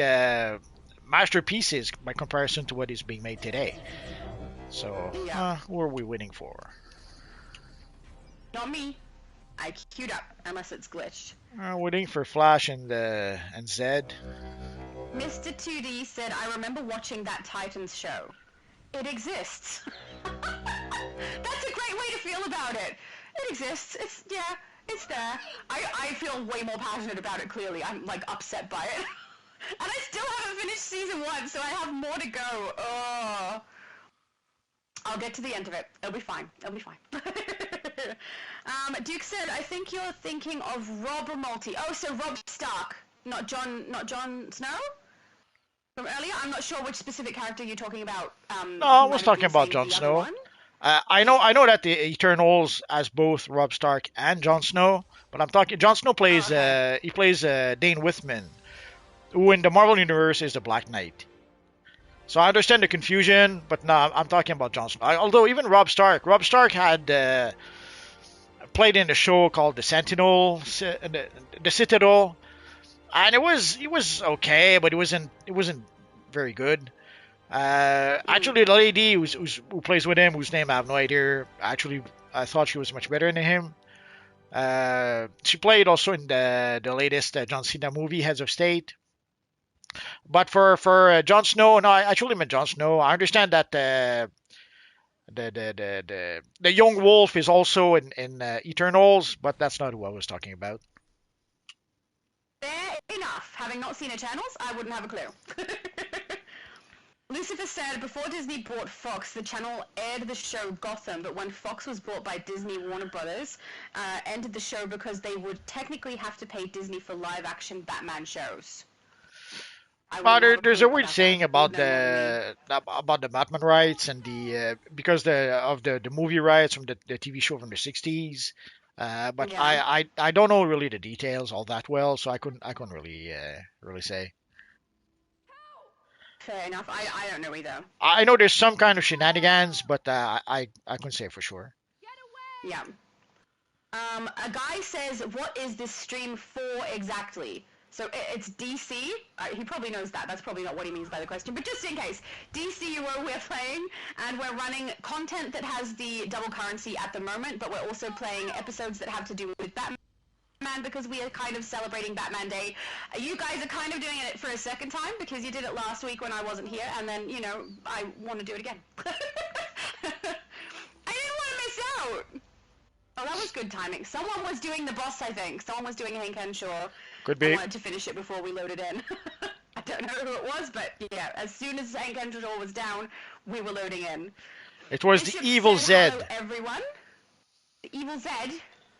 masterpieces by comparison to what is being made today. So, who are we waiting for? Not me. I queued up, unless it's glitched. Waiting for Flash and Zed. Mr. 2D said, I remember watching that Titans show. It exists. That's a great way to feel about it. It exists. It's there. I feel way more passionate about it, clearly. I'm, like, upset by it. And I still haven't finished season 1, so I have more to go. Oh. I'll get to the end of it. It'll be fine. Duke said, I think you're thinking of Rob Multi. Oh, so Rob Stark, not Jon Snow? From earlier? I'm not sure which specific character you're talking about. No, I was talking about Jon Snow. I know that the Eternals has both Rob Stark and Jon Snow, but I'm talking Jon Snow plays Dane Whitman, who in the Marvel universe is the Black Knight. So I understand the confusion, but no, I'm talking about Jon Snow. Although even Rob Stark had played in a show called The Sentinel, the Citadel, and it was okay, but it wasn't very good. Actually, the lady who plays with him, whose name I have no idea, actually I thought she was much better than him. She played also in the latest John Cena movie, Heads of State. But for Jon Snow, no, I actually meant Jon Snow. I understand that the young wolf is also in Eternals, but that's not who I was talking about. Fair enough. Having not seen Eternals, I wouldn't have a clue. Lucifer said, before Disney bought Fox, the channel aired the show Gotham, but when Fox was bought by Disney Warner Brothers, ended the show because they would technically have to pay Disney for live-action Batman shows. Well, there's a weird that. saying I about would know more than me. the Batman rights and the because the movie rights from the TV show from the 60s. But Yeah. I don't know really the details all that well, so I couldn't really say. Fair enough. I don't know either. I know there's some kind of shenanigans, but I couldn't say for sure. Yeah. A guy says, what is this stream for exactly? So it's DC. He probably knows that. That's probably not what he means by the question. But just in case, DCUO we're playing, and we're running content that has the double currency at the moment, but we're also playing episodes that have to do with Batman because we are kind of celebrating Batman Day. You guys are kind of doing it for a second time because you did it last week when I wasn't here, and then, you know, I want to do it again. I didn't want to miss out. Oh, that was good timing. Someone was doing the boss, I think. Someone was doing Hank Henshaw. Could be. I wanted to finish it before we loaded in. I don't know who it was, but yeah, as soon as Hank Henshaw was down, we were loading in. It was Bishop the Evil said, Zed. hello, everyone. The Evil Zed.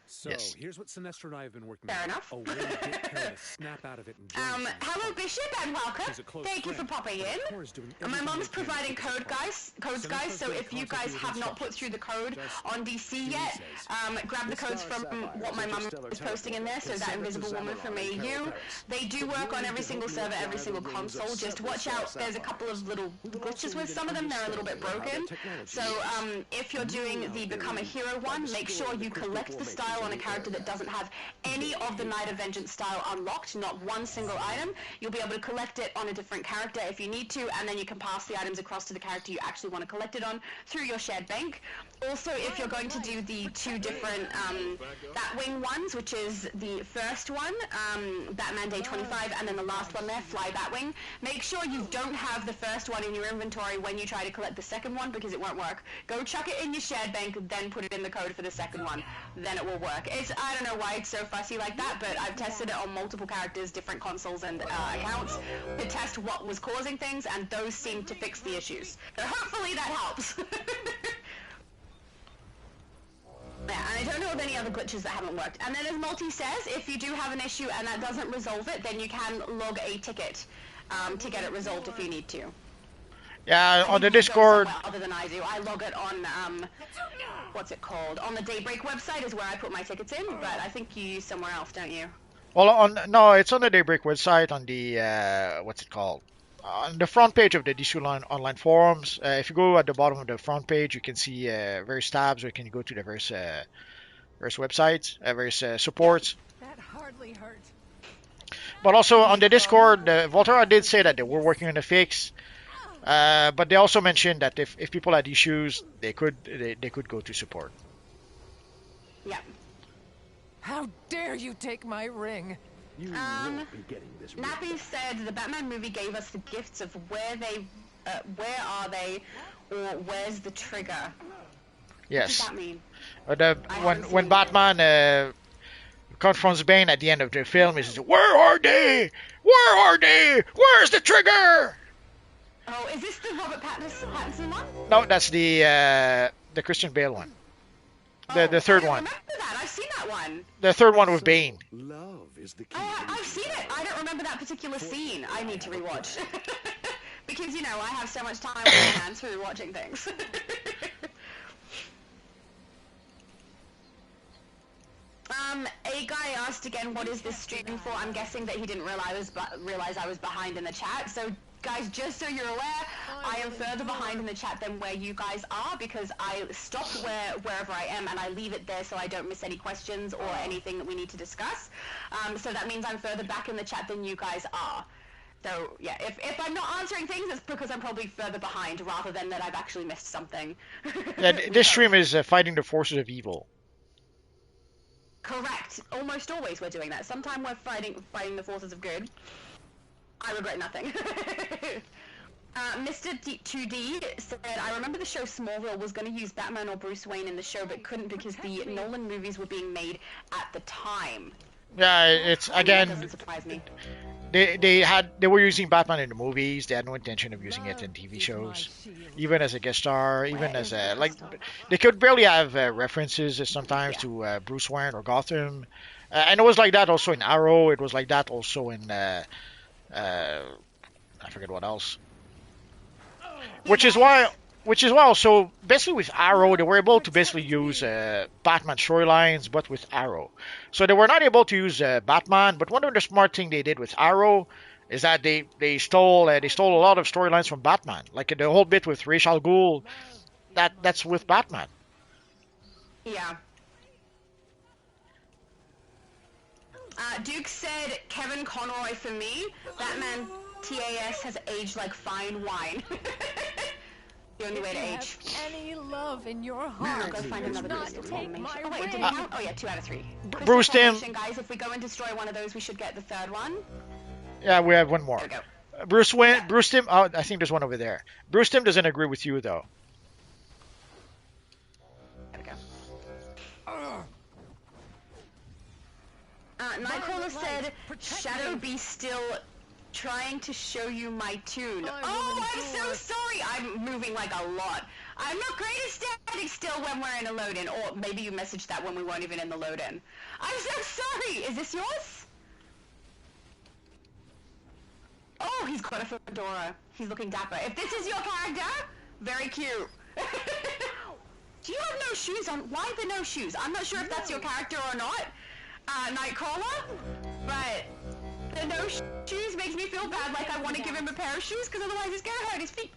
So, Yes. here's what Sinestro and I have been working Fair on. enough. A way to get Kara to snap out of it and join us. Hello, Bishop, and welcome. She's a close Thank you for friend, popping but in. Cora's doing And my everything mom's we can to providing keep us apart. codes, guys. So if you guys have not put through the code on DC yet, grab the codes from what my mom is posting in there. So that Invisible Woman from AU. They do work on every single server, every single console. Just watch out. There's a couple of little glitches with some of them. They're a little bit broken. So if you're doing the Become a Hero one, make sure you collect the style on a character that doesn't have any of the Night of Vengeance style unlocked, not one single item. You'll be able to collect it on a different character if you need to, and then you can pass the items across to the character you actually want to collect it on through your shared bank. Also, if you're going to do the two different Batwing ones, which is the first one, Batman Day 25, and then the last one there, Fly Batwing, make sure you don't have the first one in your inventory when you try to collect the second one, because it won't work. Go chuck it in your shared bank, then put it in the code for the second one. Then it will work. I don't know why it's so fussy like that, but I've tested it on multiple characters, different consoles and accounts to test what was causing things, and those seem to fix the issues. So hopefully that helps. Yeah, and I don't know of any other glitches that haven't worked. And then as Multi says, if you do have an issue and that doesn't resolve it, then you can log a ticket to get it resolved if you need to. Yeah, on the Discord. Other than I do, I log it on what's it called? On the Daybreak website is where I put my tickets in, but I think you use somewhere else, don't you? Well, no, it's on the Daybreak website on the what's it called? On the front page of the DCUO online forums. If you go at the bottom of the front page, you can see various tabs, or you can go to the various websites, various supports. That hardly hurt. But also on the Discord, Volterra did say that they were working on a fix. But they also mentioned that if people had issues, they could go to support. Yeah. How dare you take my ring? You won't be getting this. Nappy said the Batman movie gave us the gifts of where are they, or where's the trigger? Yes. What does that mean? When Batman confronts Bane at the end of the film, he says, "Where are they? Where are they? Where's the trigger?" Oh, is this the Robert Pattinson one? No, that's the Christian Bale one. The third one. I remember that. I've seen that one. The third one with Bane. Love is the key. I've seen it. I don't remember that particular scene. I need to rewatch. Because, you know, I have so much time on my hands for rewatching things. A guy asked again, what is this stream for? I'm guessing that he didn't realize I was behind in the chat. So, guys, just so you're aware, I am further behind in the chat than where you guys are, because I stop wherever I am and I leave it there so I don't miss any questions or anything that we need to discuss. So that means I'm further back in the chat than you guys are. So, yeah, if I'm not answering things, it's because I'm probably further behind rather than that I've actually missed something. Yeah, this stream is fighting the forces of evil. Correct. Almost always we're doing that. Sometimes we're fighting the forces of good. I regret nothing. Mr. 2D said, I remember the show Smallville was going to use Batman or Bruce Wayne in the show, but couldn't because the Nolan movies were being made at the time. Yeah, it's again. That doesn't surprise me. they were using Batman in the movies. They had no intention of using it in TV shows, even as a guest star, even as a like. They could barely have references sometimes to Bruce Wayne or Gotham, and it was like that also in Arrow. It was like that also in I forget what else. Which is why also basically with Arrow they were able to basically use Batman storylines, but with Arrow. So they were not able to use Batman. But one of the smart thing they did with Arrow is that they stole a lot of storylines from Batman, like the whole bit with Ra's al Ghul. That's with Batman. Yeah. Duke said Kevin Conroy for me. Batman TAS has aged like fine wine. The only way to age. Any love in your heart? Go find another crystal formation. Oh wait, did it count? Oh yeah, 2 out of 3. Bruce Tim. Guys, if we go and destroy one of those, we should get the third one. Yeah, we have one more. There we go. Bruce Tim. Oh, I think there's one over there. Bruce Tim doesn't agree with you though. There we go. Nightcrawler said, "Shadow be still trying to show you my tune." Oh, I'm so sorry. I'm moving like a lot. I'm not great at standing still when we're in a load-in, or maybe you messaged that when we weren't even in the load-in. I'm so sorry. Is this yours? Oh, he's got a fedora. He's looking dapper. If this is your character, very cute. Do you have no shoes on? Why the no shoes? I'm not sure if that's your character or not, Nightcrawler, but the no shoes makes me feel bad, like I want to give him a pair of shoes, because otherwise he's going to hurt his feet.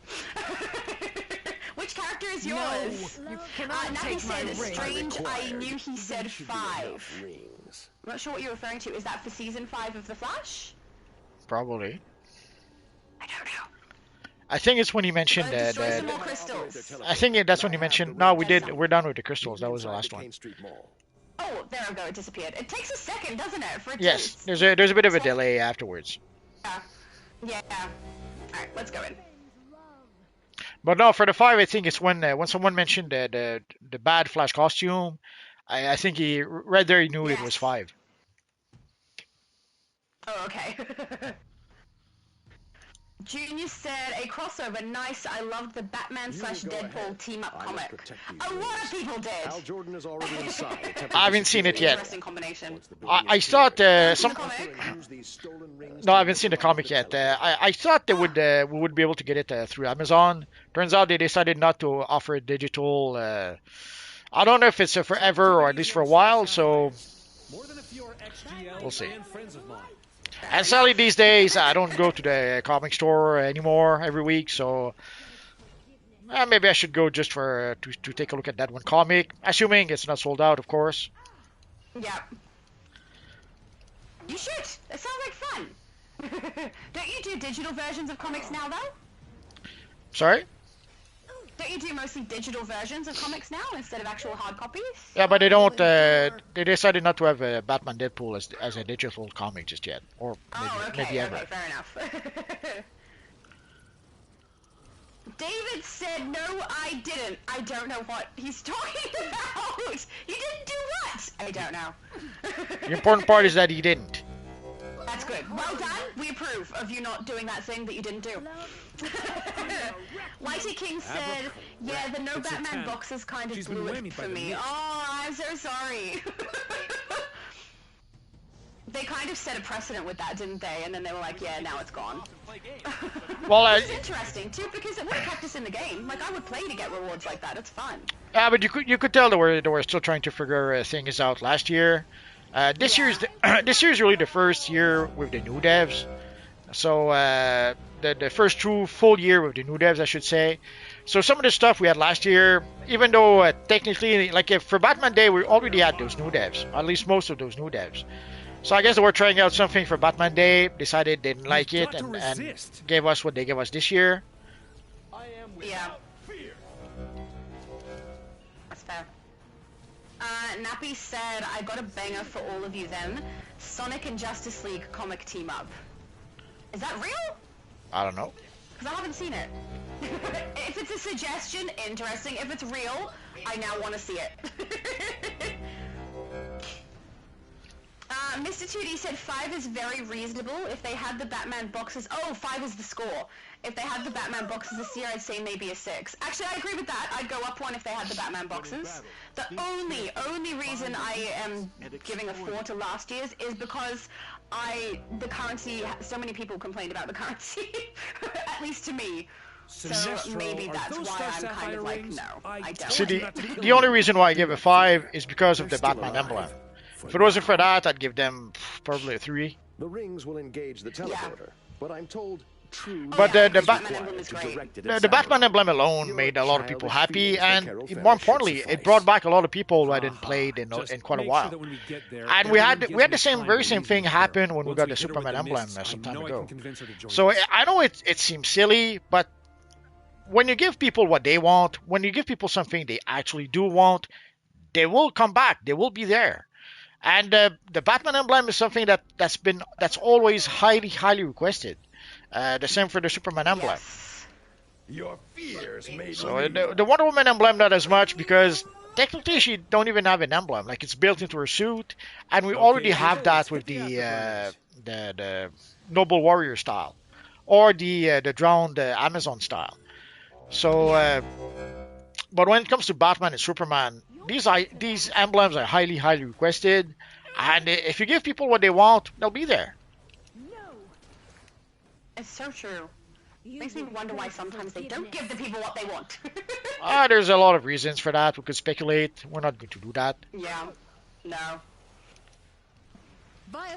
Which character is yours? No, you cannot take my said, ring. strange, I knew he said 5. I'm not sure what you're referring to. Is that for Season 5 of The Flash? Probably. I don't know. I think it's when he mentioned destroy some more crystals. I think that's when he mentioned. No, we did. We're done with the crystals. That was the last one. Oh, there we go. It disappeared. It takes a second, doesn't it? For it Yes, to... there's a bit of a delay afterwards. Yeah. All right, let's go in. But no, for the 5, I think it's when someone mentioned the bad Flash costume. I think he right there he knew it was 5. Oh, okay. Junior said, a crossover, nice, I loved the Batman / Deadpool team-up comic. A lot of people did! Al Jordan is already inside. I haven't seen it yet. Interesting combination. I thought some... No, I haven't seen the comic yet. I thought they would we would be able to get it through Amazon. Turns out they decided not to offer it digital. I don't know if it's forever or at least for a while, so we'll see. And sadly these days, I don't go to the comic store anymore every week, so maybe I should go just for to take a look at that one comic, assuming it's not sold out, of course. Yeah. You should. That sounds like fun. Don't you do digital versions of comics now, though? Sorry? Don't you do mostly digital versions of comics now instead of actual hard copies? Yeah, but they don't. They decided not to have Batman Deadpool as a digital comic just yet, or maybe ever. Okay, fair enough. David said, "No, I didn't. I don't know what he's talking about. You didn't do what? I don't know." The important part is that he didn't. That's good. Well done. We approve of you not doing that thing that you didn't do. Whitey King said, yeah, the no Batman box is kind of blew it for me. Oh, I'm so sorry. They kind of set a precedent with that, didn't they? And then they were like, yeah, now it's gone. Well, it's interesting, too, because it would have kept us in the game. Like, I would play to get rewards like that. It's fun. Yeah, but you could tell they were still trying to figure things out last year. This year's really the first year with the new devs. So the first true full year with the new devs, I should say. So some of the stuff we had last year, even though technically, like if for Batman Day, we already had those new devs, at least most of those new devs. So I guess they were trying out something for Batman Day, decided they didn't like it, and gave us what they gave us this year. Yeah. That's fair. Nappy said, I got a banger for all of you then. Sonic and Justice League comic team up. Is that real? I don't know. Because I haven't seen it. If it's a suggestion, interesting. If it's real, I now want to see it. Mr. 2D said 5 is very reasonable. If they had the Batman boxes... Oh, 5 is the score. If they had the Batman boxes this year, I'd say maybe a 6. Actually, I agree with that. I'd go up 1 if they had the Batman boxes. The only reason I am giving a 4 to last year's is because the currency... So many people complained about the currency. At least to me. So maybe that's why I'm kind of like, no, I don't. See, the only reason why I give a 5 is because of the Batman emblem. If it wasn't for that, I'd give them probably a 3. The rings will engage the teleporter, but I'm told true. But the Batman emblem alone made a lot of people happy, and more importantly, it brought back a lot of people who hadn't played in quite a while. And we had the very same thing happen when we got the Superman emblem some time ago. So I know it seems silly, but when you give people what they want, when you give people something they actually do want, they will come back. They will be there. And the Batman emblem is something that's always highly requested. The same for the Superman emblem. Yes. Your fears made So the Wonder Woman emblem not as much because technically she don't even have an emblem. Like it's built into her suit, and we already have that with the Noble Warrior style, or the drowned Amazon style. So, but when it comes to Batman and Superman, these emblems are highly requested, and if you give people what they want, they'll be there. It's so true. Makes me wonder why sometimes they don't give the people what they want. There's a lot of reasons for that. We could speculate. We're not going to do that. Yeah. No.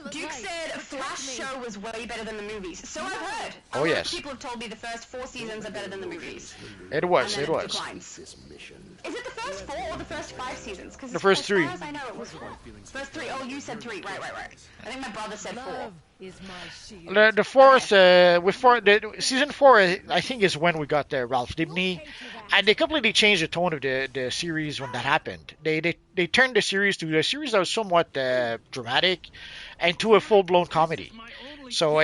Duke said Flash show was way better than the movies. So I've heard. Oh yes. People have told me the first 4 seasons are better than the movies. It was. Is it the first 4 or the first 5 seasons? The first 3. As I know it was 4. First 3. Oh, you said 3. Right. I think my brother said 4. The fourth, season 4, I think is when we got Ralph Dibny, and they completely changed the tone of the series when that happened. They turned the series to a series that was somewhat dramatic, and to a full-blown comedy. So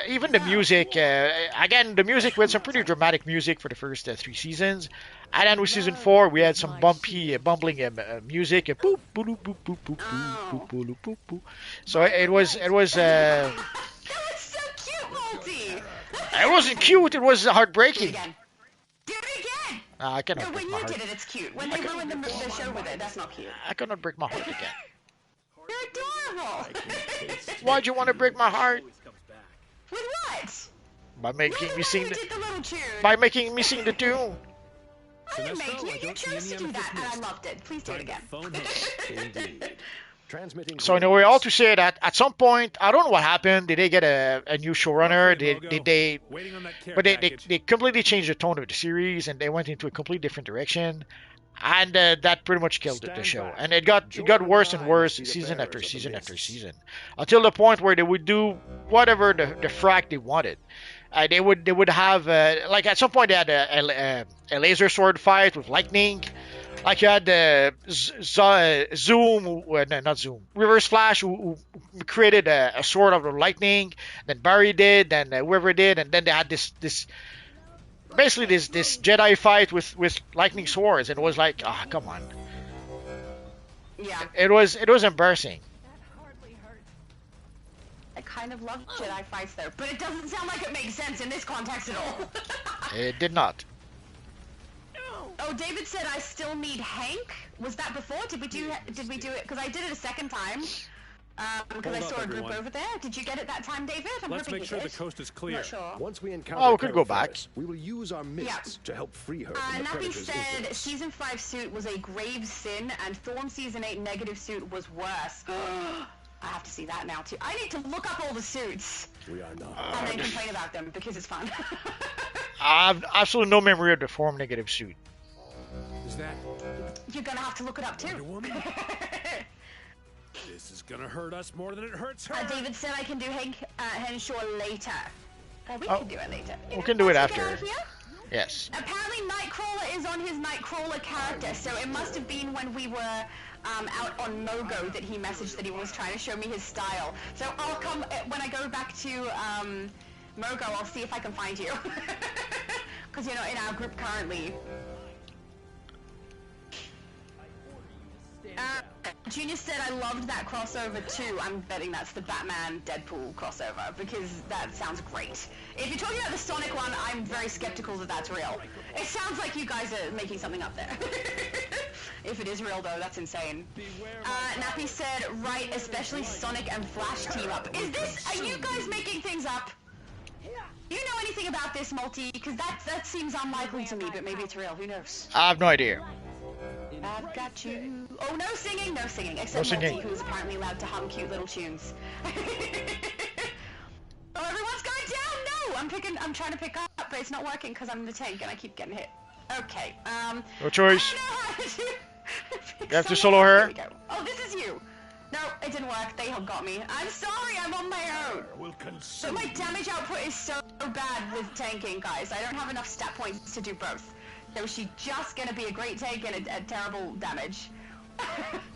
even the music, again, the music, we had some pretty dramatic music for the first 3 seasons, and then with season 4 we had some bumbling music, boop boop boop boop boop boop boop boop boop. So it was. That was so cute, Multi. It wasn't cute. It was heartbreaking. Do it again. I cannot No, break when my you heart. did it, it's cute. When they ruined the show with it, that's not cute. I cannot break my heart again. You're adorable. Why'd you want to break my heart? With what? By making me sing did the little tune. By making me sing the tune. I didn't make you. You chose to do that, and I loved it. Please do it again. Indeed. Transmitting. So anyway, all to say that at some point, I don't know what happened. Did they get a new showrunner? They completely changed the tone of the series, and they went into a completely different direction, and that pretty much killed the show. And it got worse and worse season after season after season, until the point where they would do whatever the frack they wanted. They would have like at some point they had a laser sword fight with lightning. Like you had Reverse Flash, who created a sword out of lightning. Then Barry did, then whoever did, and then they had this Jedi fight with lightning swords, and it was like, come on. Yeah. It was embarrassing. I kind of love Jedi fights though, but it doesn't sound like it makes sense in this context at all. It did not. Oh, David said I still need Hank. Was that before? Did we do it? Because I did it a second time. Because I saw a group over there. Did you get it that time, David? Let's make sure the coast is clear. Not sure. Once we encounter we could go back. We will use our mists to help free her from the Nappy Predator's said influence. season 5 suit was a grave sin, and Thorn season 8 negative suit was worse. I have to see that now too. I need to look up all the suits. We are not. And then complain about them because it's fun. I have absolutely no memory of the form negative suit. Is that? You're gonna have to look it up too. This is gonna hurt us more than it hurts her. David said I can do Henshaw later. Well, we can do it later. We can do it Once we after. get out here? Yes. Apparently Nightcrawler is on his Nightcrawler character, so it must have been when we were out on Mogo that he messaged that he was trying to show me his style. So I'll come, when I go back to Mogo, I'll see if I can find you. Because you're not in our group currently. Junior said I loved that crossover too. I'm betting that's the Batman Deadpool crossover because that sounds great. If you're talking about the Sonic one, I'm very skeptical that that's real. It sounds like you guys are making something up there. If it is real though, that's insane. Nappy said, right, especially Sonic and Flash team up. Are you guys making things up? Do you know anything about this, Multi? Because that seems unlikely to me, but maybe it's real. Who knows? I have no idea. I've got you. Oh, no singing, no singing. Except No singing. Multi, who's apparently allowed to hum cute little tunes. Oh, everyone's going down! No! I'm trying to pick up, but it's not working because I'm in the tank and I keep getting hit. Okay, No choice. I don't know how to do... You have to solo her. Here we go. Oh, this is you. No, it didn't work. They got me. I'm sorry, I'm on my own. But my damage output is so bad with tanking, guys. I don't have enough stat points to do both. So she's just gonna be a great tank and a terrible damage.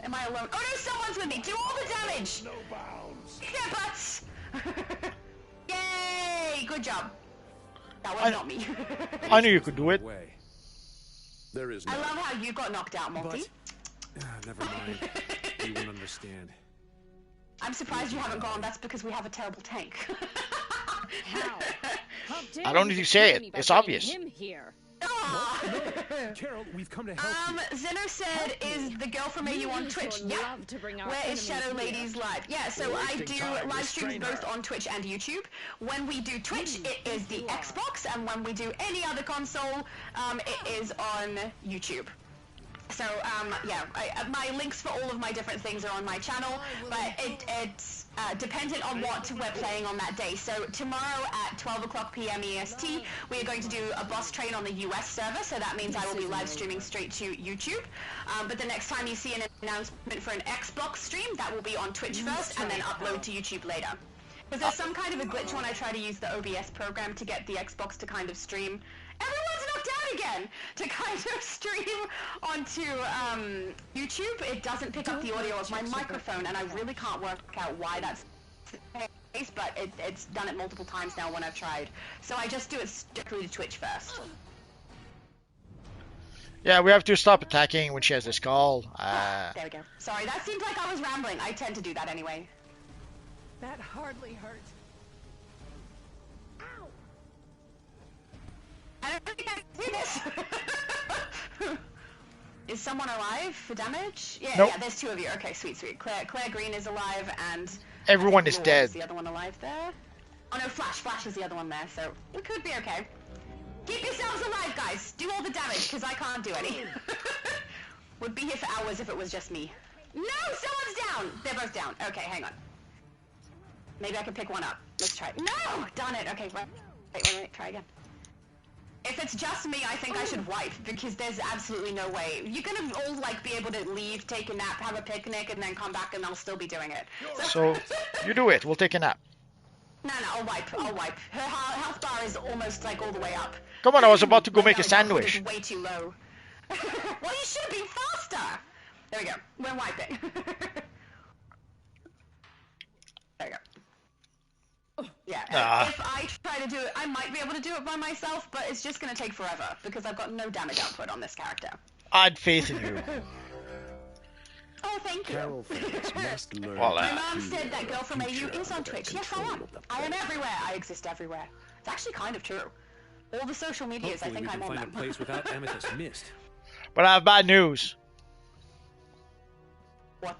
Am I alone? Oh no, someone's with me! Do all the damage! No bounds! Yeah, butts! Yay! Good job. That was not me. I knew you could do it. There is I love how you got knocked out, Multi. Never mind. You won't understand. I'm surprised you haven't gone. That's because we have a terrible tank. How? I don't need to say it. It's obvious. Him here. Carol, we've come to help you. Zinner said, is the girl from AU on Twitch? Yeah. Where is Shadow Ladies live? Yeah, so I do live streams both on Twitch and YouTube. When we do Twitch, it is the Xbox, and when we do any other console, it is on YouTube. So, yeah, my links for all of my different things are on my channel, but it's dependent on what we're playing on that day. So tomorrow at 12 o'clock p.m. EST, we are going to do a boss train on the US server, so that means I will be live streaming straight to YouTube. But the next time you see an announcement for an Xbox stream, that will be on Twitch first, and then upload to YouTube later. Because there's some kind of a glitch when I try to use the OBS program to get the Xbox to kind of stream. Everyone's knocked out again! To kind of stream onto YouTube, it doesn't pick up the audio of my microphone, and I really can't work out why that's the case, but it's done it multiple times now when I've tried. So I just do it strictly to Twitch first. Yeah, we have to stop attacking when she has the skull. There we go. Sorry, that seemed like I was rambling. I tend to do that anyway. That hardly hurt. I don't think I can do this! Is someone alive for damage? Yeah, nope. Yeah, there's two of you. Okay, sweet. Claire Green is alive, and... Everyone is dead. Is the other one alive there? Oh no, Flash is the other one there, so we could be okay. Keep yourselves alive, guys! Do all the damage, because I can't do any. Would be here for hours if it was just me. No! Someone's down! They're both down. Okay, hang on. Maybe I can pick one up. Let's try it. No! Darn it. Okay, wait. Try again. If it's just me, I think I should wipe, because there's absolutely no way. You're gonna all, like, be able to leave, take a nap, have a picnic, and then come back and I'll still be doing it. So, you do it. We'll take a nap. No, I'll wipe. Her health bar is almost, like, all the way up. Come on, I was about to go make a sandwich. It's way too low. Well, you should have been faster! There we go. We're wiping. There we go. Yeah, if I try to do it, I might be able to do it by myself, but it's just going to take forever, because I've got no damage output on this character. I had faith in you. Oh, thank you. Carol fans must learn. My mom said that girl from AU is on Twitch. Yes, I am. I am everywhere. I exist everywhere. It's actually kind of true. All the social medias, I think I'm on them. Hopefully we can find a place without Amethyst Mist. But I have bad news. What?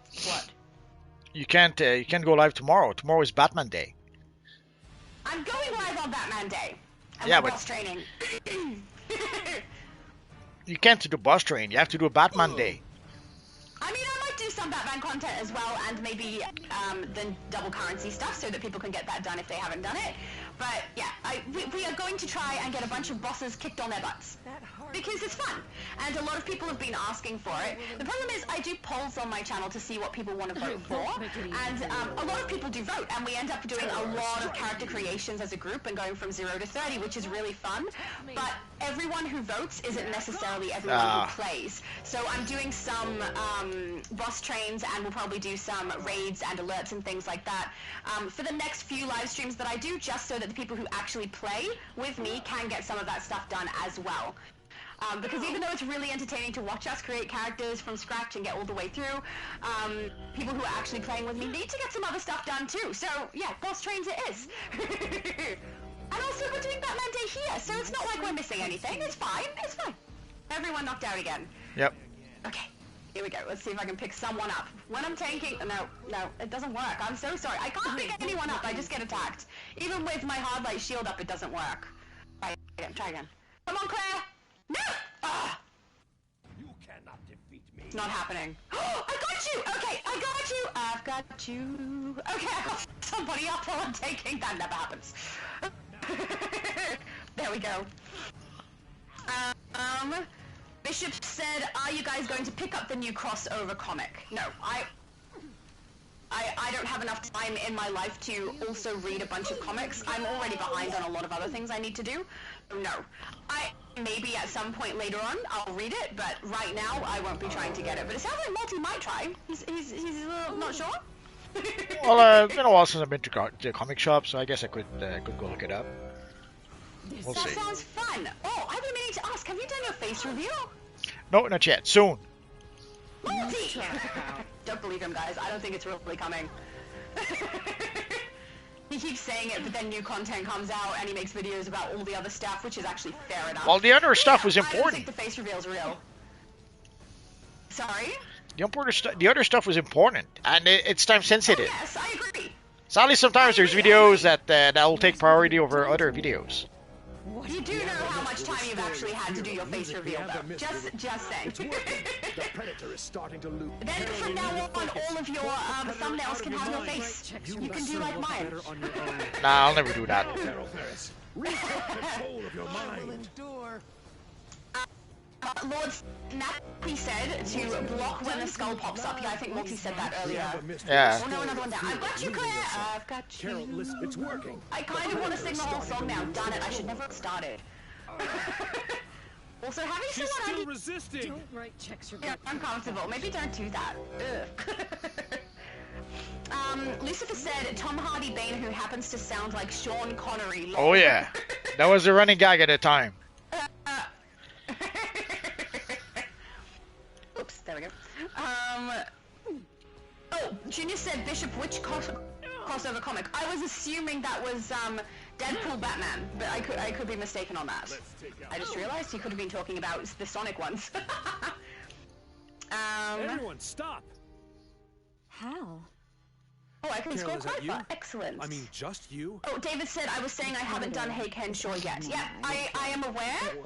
You can't go live tomorrow. Tomorrow is Batman Day. I'm going live on Batman Day. Yeah, but boss training. You can't do boss train. You have to do a Batman Day. I mean, I might do some Batman content as well, and maybe the double currency stuff, so that people can get that done if they haven't done it. But yeah, we are going to try and get a bunch of bosses kicked on their butts. Because it's fun, and a lot of people have been asking for it. The problem is I do polls on my channel to see what people want to vote for, and a lot of people do vote, and we end up doing a lot of character creations as a group and going from 0 to 30, which is really fun. But everyone who votes isn't necessarily everyone who plays. So I'm doing some boss trains, and we'll probably do some raids and alerts and things like that for the next few live streams that I do, just so that the people who actually play with me can get some of that stuff done as well. Because even though it's really entertaining to watch us create characters from scratch and get all the way through, people who are actually playing with me need to get some other stuff done too. So yeah, Boss Trains it is. And also we're doing Batman Day here, so it's not like we're missing anything. It's fine. It's fine. Everyone knocked out again. Yep. Okay. Here we go. Let's see if I can pick someone up. When I'm tanking... No, it doesn't work. I'm so sorry. I can't pick anyone up. I just get attacked. Even with my hard light shield up, it doesn't work. Try again. Come on, Claire! No! Ah! You cannot defeat me. It's not happening. Oh, I got you! Okay, I got you! I've got you. Okay, I got somebody up while I'm taking. That never happens. There we go. Bishop said, are you guys going to pick up the new crossover comic? No, I don't have enough time in my life to also read a bunch of comics. I'm already behind on a lot of other things I need to do. No. Maybe at some point later on, I'll read it, but right now, I won't be trying to get it. But it sounds like Multi might try. He's not sure. Well, it's been a while since I've been to the comic shop, so I guess I could go look it up. We'll that see. sounds fun. Oh, I've been meaning to ask, have you done your face reveal? No, not yet. Soon. Multi! Don't believe him, guys. I don't think it's really coming. He keeps saying it, but then new content comes out and he makes videos about all the other stuff, which is actually fair enough. Well, the other stuff was I don't important. think the face reveal's real. Sorry? The other stuff was important, and it's time sensitive. Oh, yes, I agree. Sadly, sometimes there's videos that will take priority over other videos. You do know how much time you've actually had to do your face reveal, though. Just saying. The predator is starting to loop. Then from now on, all of your thumbnails can have your face. You can do like mine. Nah, I'll never do that. Control of your mind. Lord Nappy said to block when the skull pops up. Yeah, I think Multi said that earlier. Yeah. Oh no, another one down. I've got you, Claire. I've got you. Carol, listen, it's working. I kind of want to sing the whole song now. Darn it, I should never have started. Also, having She's someone still resisting. Don't write checks you're uncomfortable. Maybe don't do that. Lucifer said Tom Hardy Bane, who happens to sound like Sean Connery. Oh yeah, that was the running gag at the time. Oops, there we go. Oh, Junior said Bishop, which crossover comic? I was assuming that was Deadpool Batman, but I could be mistaken on that. I just realized he could have been talking about the Sonic ones. Everyone, stop! How? Oh, I can Carol, score is that quite you? far. Excellent. I mean, just you? Oh, David said I was saying I haven't done Hey Ken Shore yet. Yeah, I am aware.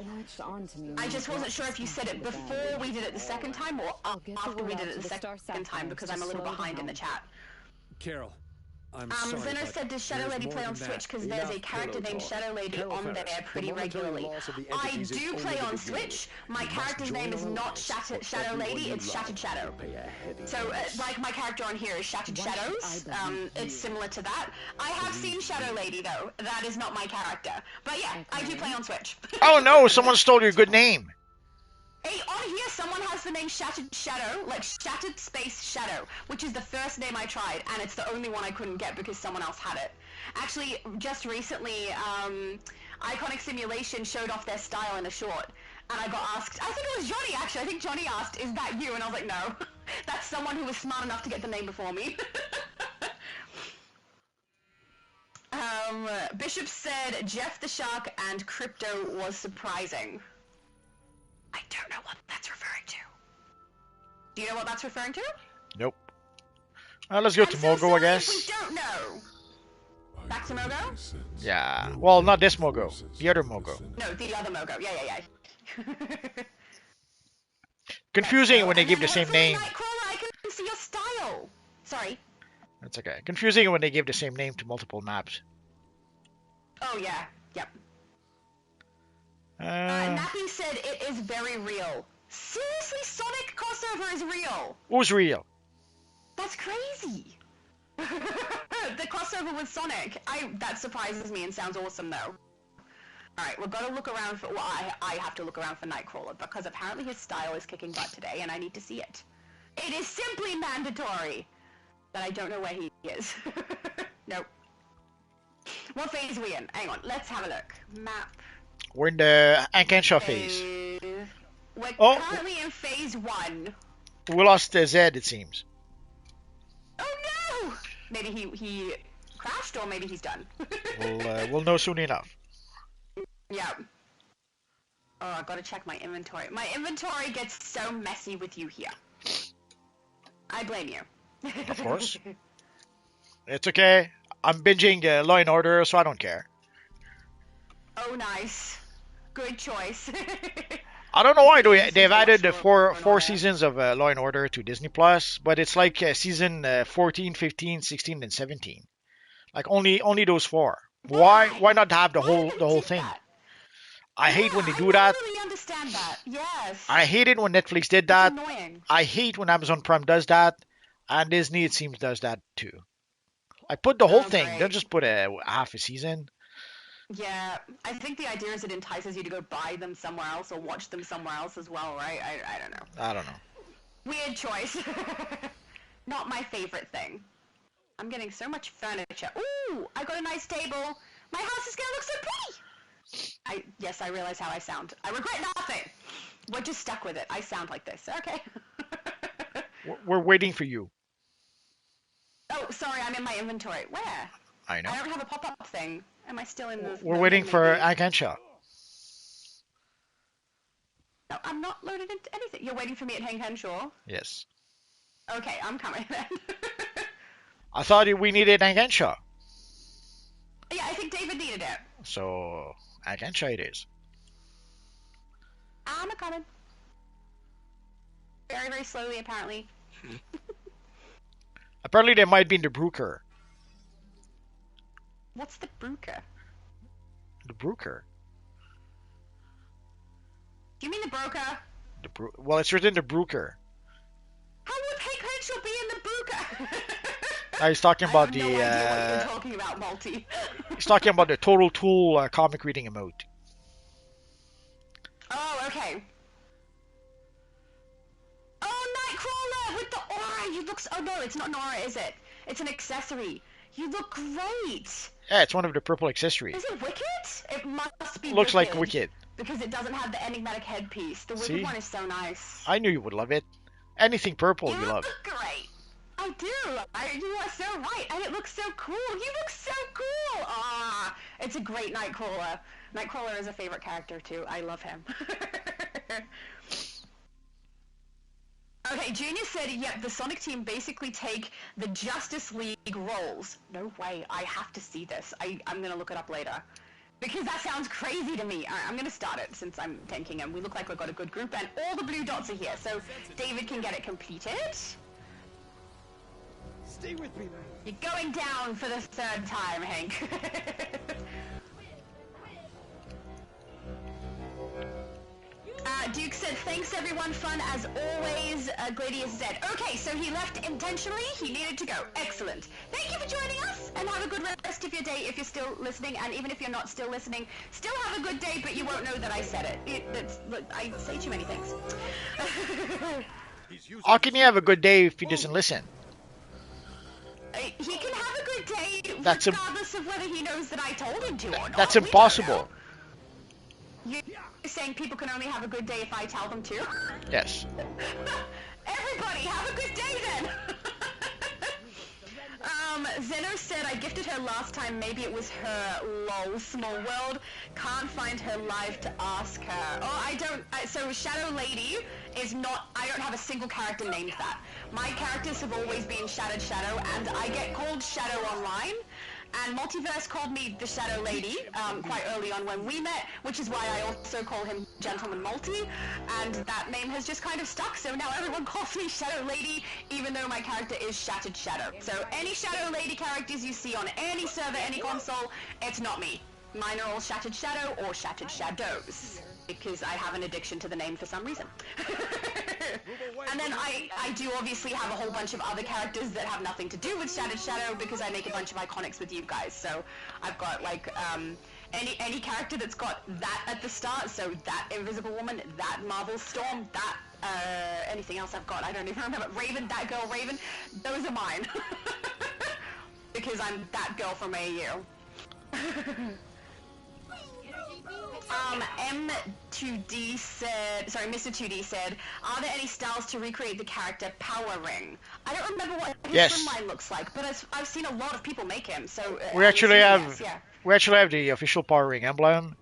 I just wasn't sure if you said it before we did it the second time or after we did it the second time because I'm a little behind in the chat. Carol, I'm sorry, Zeno but said, does Shadow there's Lady more play on than Switch? that. Because there's a character named Shadow Lady on there pretty regularly. I do play on Switch. My character's name is not Shadow Lady, it's Shattered Shadow. So, like my character on here is Shattered Shadows. It's similar to that. I have seen Shadow Lady, though. That is not my character. But yeah, I do play on Switch. Oh no, someone stole your good name. Hey, on here, someone has the name Shattered Shadow, like Shattered Space Shadow, which is the first name I tried, and it's the only one I couldn't get because someone else had it. Actually, just recently, Iconic Simulation showed off their style in a short, and I got asked, I think it was Johnny, actually, I think Johnny asked, is that you? And I was like, no, that's someone who was smart enough to get the name before me. Bishop said Jeff the Shark and Crypto was surprising. I don't know what that's referring to. Do you know what that's referring to? Nope. Let's go to Mogo, I guess. We don't know. Back to Mogo? Yeah. Well, not this Mogo. The other Mogo. No, the other Mogo. Yeah. Confusing when they give the same name. Nightcrawler, I can see your style. Sorry. That's okay. Confusing when they give the same name to multiple maps. Oh, yeah. Yep. Nappy said it is very real. Seriously, Sonic crossover is real. Who's real? That's crazy. The crossover with Sonic. That surprises me and sounds awesome though. Alright, we've got to look around for... Well, I have to look around for Nightcrawler because apparently his style is kicking butt today and I need to see it. It is simply mandatory. But I don't know where he is. Nope. What phase are we in? Hang on, let's have a look. Map. We're in the Ankenshaw phase. We're Oh. currently in phase 1. We lost Zed, it seems. Oh no! Maybe he crashed, or maybe he's done. We'll know soon enough. Yeah. Oh, I gotta check my inventory. My inventory gets so messy with you here. I blame you. Of course. It's okay. I'm binging Law and Order, so I don't care. Oh, nice. Good choice. I don't know why they've added the four seasons of Law and Order to Disney Plus, but it's like season 14, 15, 16, and 17. Like only those 4. Why not have the whole thing? I hate when they do that. I don't really understand that. Yes. I hate it when Netflix did that. It's annoying. I hate when Amazon Prime does that, and Disney it seems does that too. I put the whole thing. Great. Don't just put a half a season. Yeah, I think the idea is it entices you to go buy them somewhere else or watch them somewhere else as well, right? I don't know. I don't know. Weird choice. Not my favorite thing. I'm getting so much furniture. Ooh, I got a nice table. My house is gonna look so pretty. Yes, I realize how I sound. I regret nothing. We're just stuck with it. I sound like this. Okay. We're waiting for you. Oh, sorry, I'm in my inventory. Where? I know. I don't have a pop-up thing. Am I still in the... We're waiting for Akensha. No, I'm not loaded into anything. You're waiting for me at Henshaw? Yes. Okay, I'm coming then. I thought we needed Akensha. Yeah, I think David needed it. So, Akensha it is. I'm a coming. Very, very slowly, apparently. Apparently they might be in the Brooker. What's the Brooker? The Brooker. Do you mean the broker? Well, it's written the Brooker. How would Hank Henshaw be in the Brooker? He's talking about I have no idea what you're talking about, Multi. He's talking about the Total Tool comic reading emote. Oh, okay. Oh, Nightcrawler with the aura! You look... Oh, no, it's not an aura, is it? It's an accessory. You look great! Yeah, it's one of the purple accessories. Is it Wicked? It must be Looks Wicked. like Wicked. Because it doesn't have the enigmatic headpiece. The Wicked See? one is so nice. I knew you would love it. Anything purple you love. Look great. I do. You are so right. And it looks so cool. You look so cool. Ah, it's a great Nightcrawler. Nightcrawler is a favorite character too. I love him. Okay, Junior said, yep, the Sonic team basically take the Justice League roles. No way. I have to see this. I'm going to look it up later. Because that sounds crazy to me. Alright, I'm going to start it since I'm tanking him. We look like we've got a good group, and all the blue dots are here, so David can get it completed. Stay with me, man. You're going down for the 3rd time, Hank. Duke said, thanks everyone, fun as always. Gladius said, okay, so he left intentionally, he needed to go. Excellent. Thank you for joining us, and have a good rest of your day if you're still listening, and even if you're not still listening, still have a good day, but you won't know that I said it. Look, I say too many things. How can you have a good day if he doesn't listen? He can have a good day That's regardless of whether he knows that I told him to or not. That's impossible. You're saying people can only have a good day if I tell them to? Yes. Everybody, have a good day then! Zeno said I gifted her last time, maybe it was her, lol, small world. Can't find her live to ask her. Oh, I don't, so Shadow Lady is not, I don't have a single character named that. My characters have always been Shattered Shadow, and I get called Shadow online. And Multiverse called me the Shadow Lady quite early on when we met, which is why I also call him Gentleman Multi, and that name has just kind of stuck, so now everyone calls me Shadow Lady, even though my character is Shattered Shadow. So any Shadow Lady characters you see on any server, any console, it's not me. Mine are all Shattered Shadow or Shattered Shadows, because I have an addiction to the name for some reason. And then I do obviously have a whole bunch of other characters that have nothing to do with Shattered Shadow because I make a bunch of iconics with you guys. So I've got like any character that's got that at the start. So that Invisible Woman, that Marvel Storm, that anything else I've got, I don't even remember. Raven, that girl Raven, those are mine. Because I'm that girl from AU. M2D said, sorry, Mr. 2D said, are there any styles to recreate the character Power Ring? I don't remember what his Yes. swim line looks like, but I've seen a lot of people make him, so... We actually have yes, yeah. we actually have the official Power Ring emblem.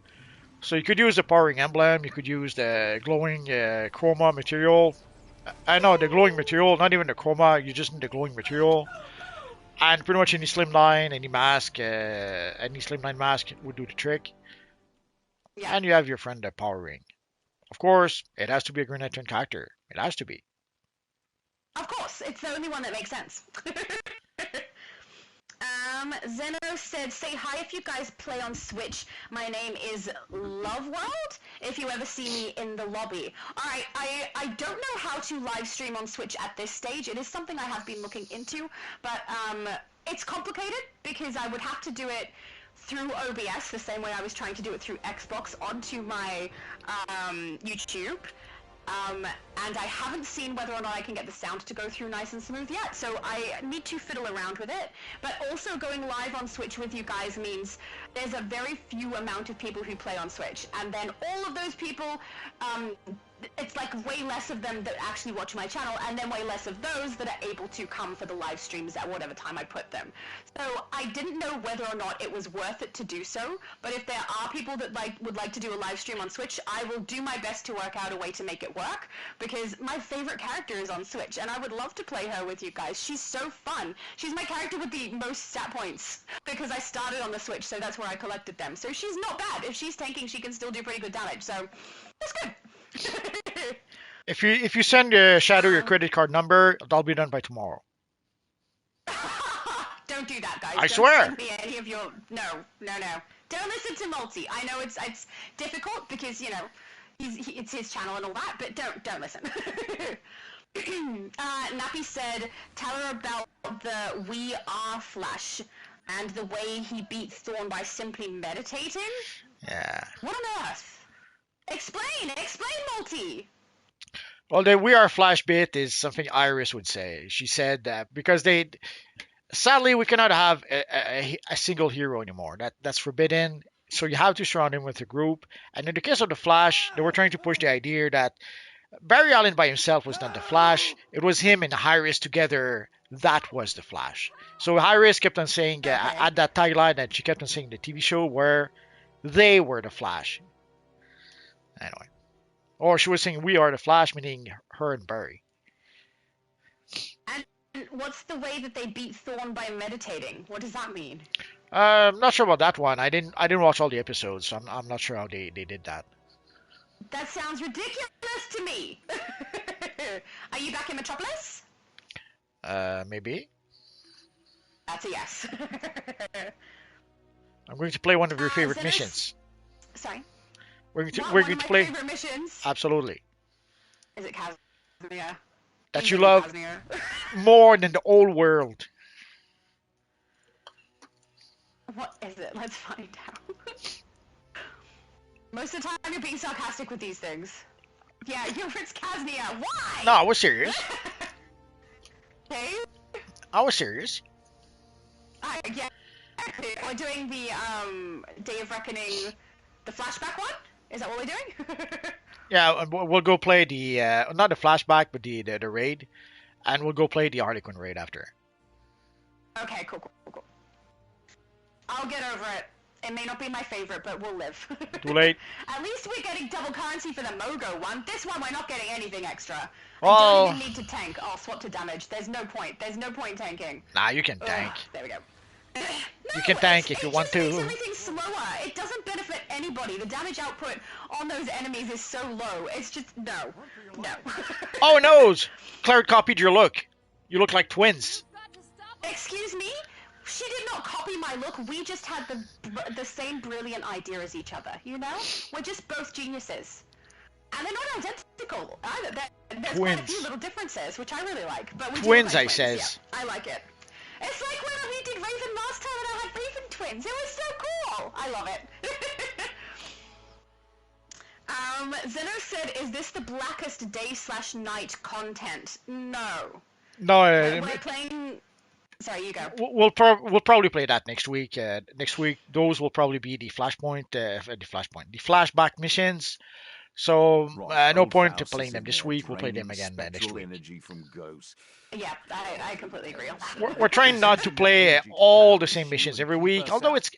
So you could use the Power Ring emblem. You could use the glowing chroma material. I know the glowing material, not even the chroma. You just need the glowing material. And pretty much any slimline, any mask, any slimline mask would do the trick. Yeah. And you have your friend the Power Ring. Of course, it has to be a Green Lantern character. It has to be. Of course, it's the only one that makes sense. Zeno said, say hi if you guys play on Switch. My name is Love World. If you ever see me in the lobby. Alright, I don't know how to live stream on Switch at this stage. It is something I have been looking into, but it's complicated because I would have to do it through OBS the same way I was trying to do it through Xbox onto my YouTube. And I haven't seen whether or not I can get the sound to go through nice and smooth yet, so I need to fiddle around with it. But also going live on Switch with you guys means there's a very few amount of people who play on Switch, and then all of those people, it's like way less of them that actually watch my channel, and then way less of those that are able to come for the live streams at whatever time I put them. So I didn't know whether or not it was worth it to do so, but if there are people that would like to do a live stream on Switch, I will do my best to work out a way to make it work, because my favorite character is on Switch, and I would love to play her with you guys. She's so fun. She's my character with the most stat points, because I started on the Switch, so that's where I collected them. So she's not bad. If she's tanking, she can still do pretty good damage, so that's good. If you send Shadow your credit card number, that'll be done by tomorrow. Don't do that, guys. I Don't swear. Send me any of your... No. Don't listen to Multi. I know it's difficult because, you know, it's his channel and all that, but don't listen. Nappy said, tell her about the We Are Flash and the way he beat Thorn by simply meditating. Yeah. What on earth? Explain, Multi. Well, the We Are Flash bit is something Iris would say. She said that because sadly, we cannot have a single hero anymore. That's forbidden. So you have to surround him with a group. And in the case of the Flash, they were trying to push the idea that Barry Allen by himself was not the Flash. It was him and Iris together. That was the Flash. So Iris kept on saying at that tagline that she kept on saying the TV show where they were the Flash. Anyway. Or she was saying we are the Flash, meaning her and Barry. And what's the way that they beat Thorn by meditating? What does that mean? I'm not sure about that one. I didn't watch all the episodes, so I'm not sure how they did that. That sounds ridiculous to me. Are you back in Metropolis? Maybe. That's a yes. I'm going to play one of your favorite missions. Sorry. We're going to One play. of my favorite missions. Absolutely. Is it Casimir? That you love more than the old world. What is it? Let's find out. Most of the time you're being sarcastic with these things. Yeah, it's Casimir. Why? No, I was serious. Okay. I was serious. Yeah. We're doing the Day of Reckoning, the flashback one? Is that what we're doing? Yeah, we'll go play the not the flashback, but the raid, and we'll go play the Harlequin raid after. Okay, cool. I'll get over it. It may not be my favorite, but we'll live. Too late. At least we're getting double currency for the Mogo one. This one we're not getting anything extra. Oh. I don't even need to tank. I'll swap to damage. There's no point. There's no point tanking. Nah, you can tank. There we go. You can tank if you want to. It makes everything slower. It doesn't benefit anybody. The damage output on those enemies is so low. It's just, no. Oh, no! Claire copied your look. You look like twins. Excuse me? She did not copy my look. We just had the same brilliant idea as each other, you know? We're just both geniuses. And they're not identical either. There's quite a few little differences, which I really like. But we twins, I twins. says. Yeah, I like it. It's like when we did Raven last time and I had Raven twins. It was so cool. I love it. Zeno said, is this the blackest day/night content? No. No, we're playing... Sorry, you go. We'll probably play that next week. Next week, those will probably be the the flashback missions. So no point to playing them this week. We'll play them again next week. Energy from ghosts. Yeah, I completely agree on that. We're trying not to play all the same missions every week. Although it's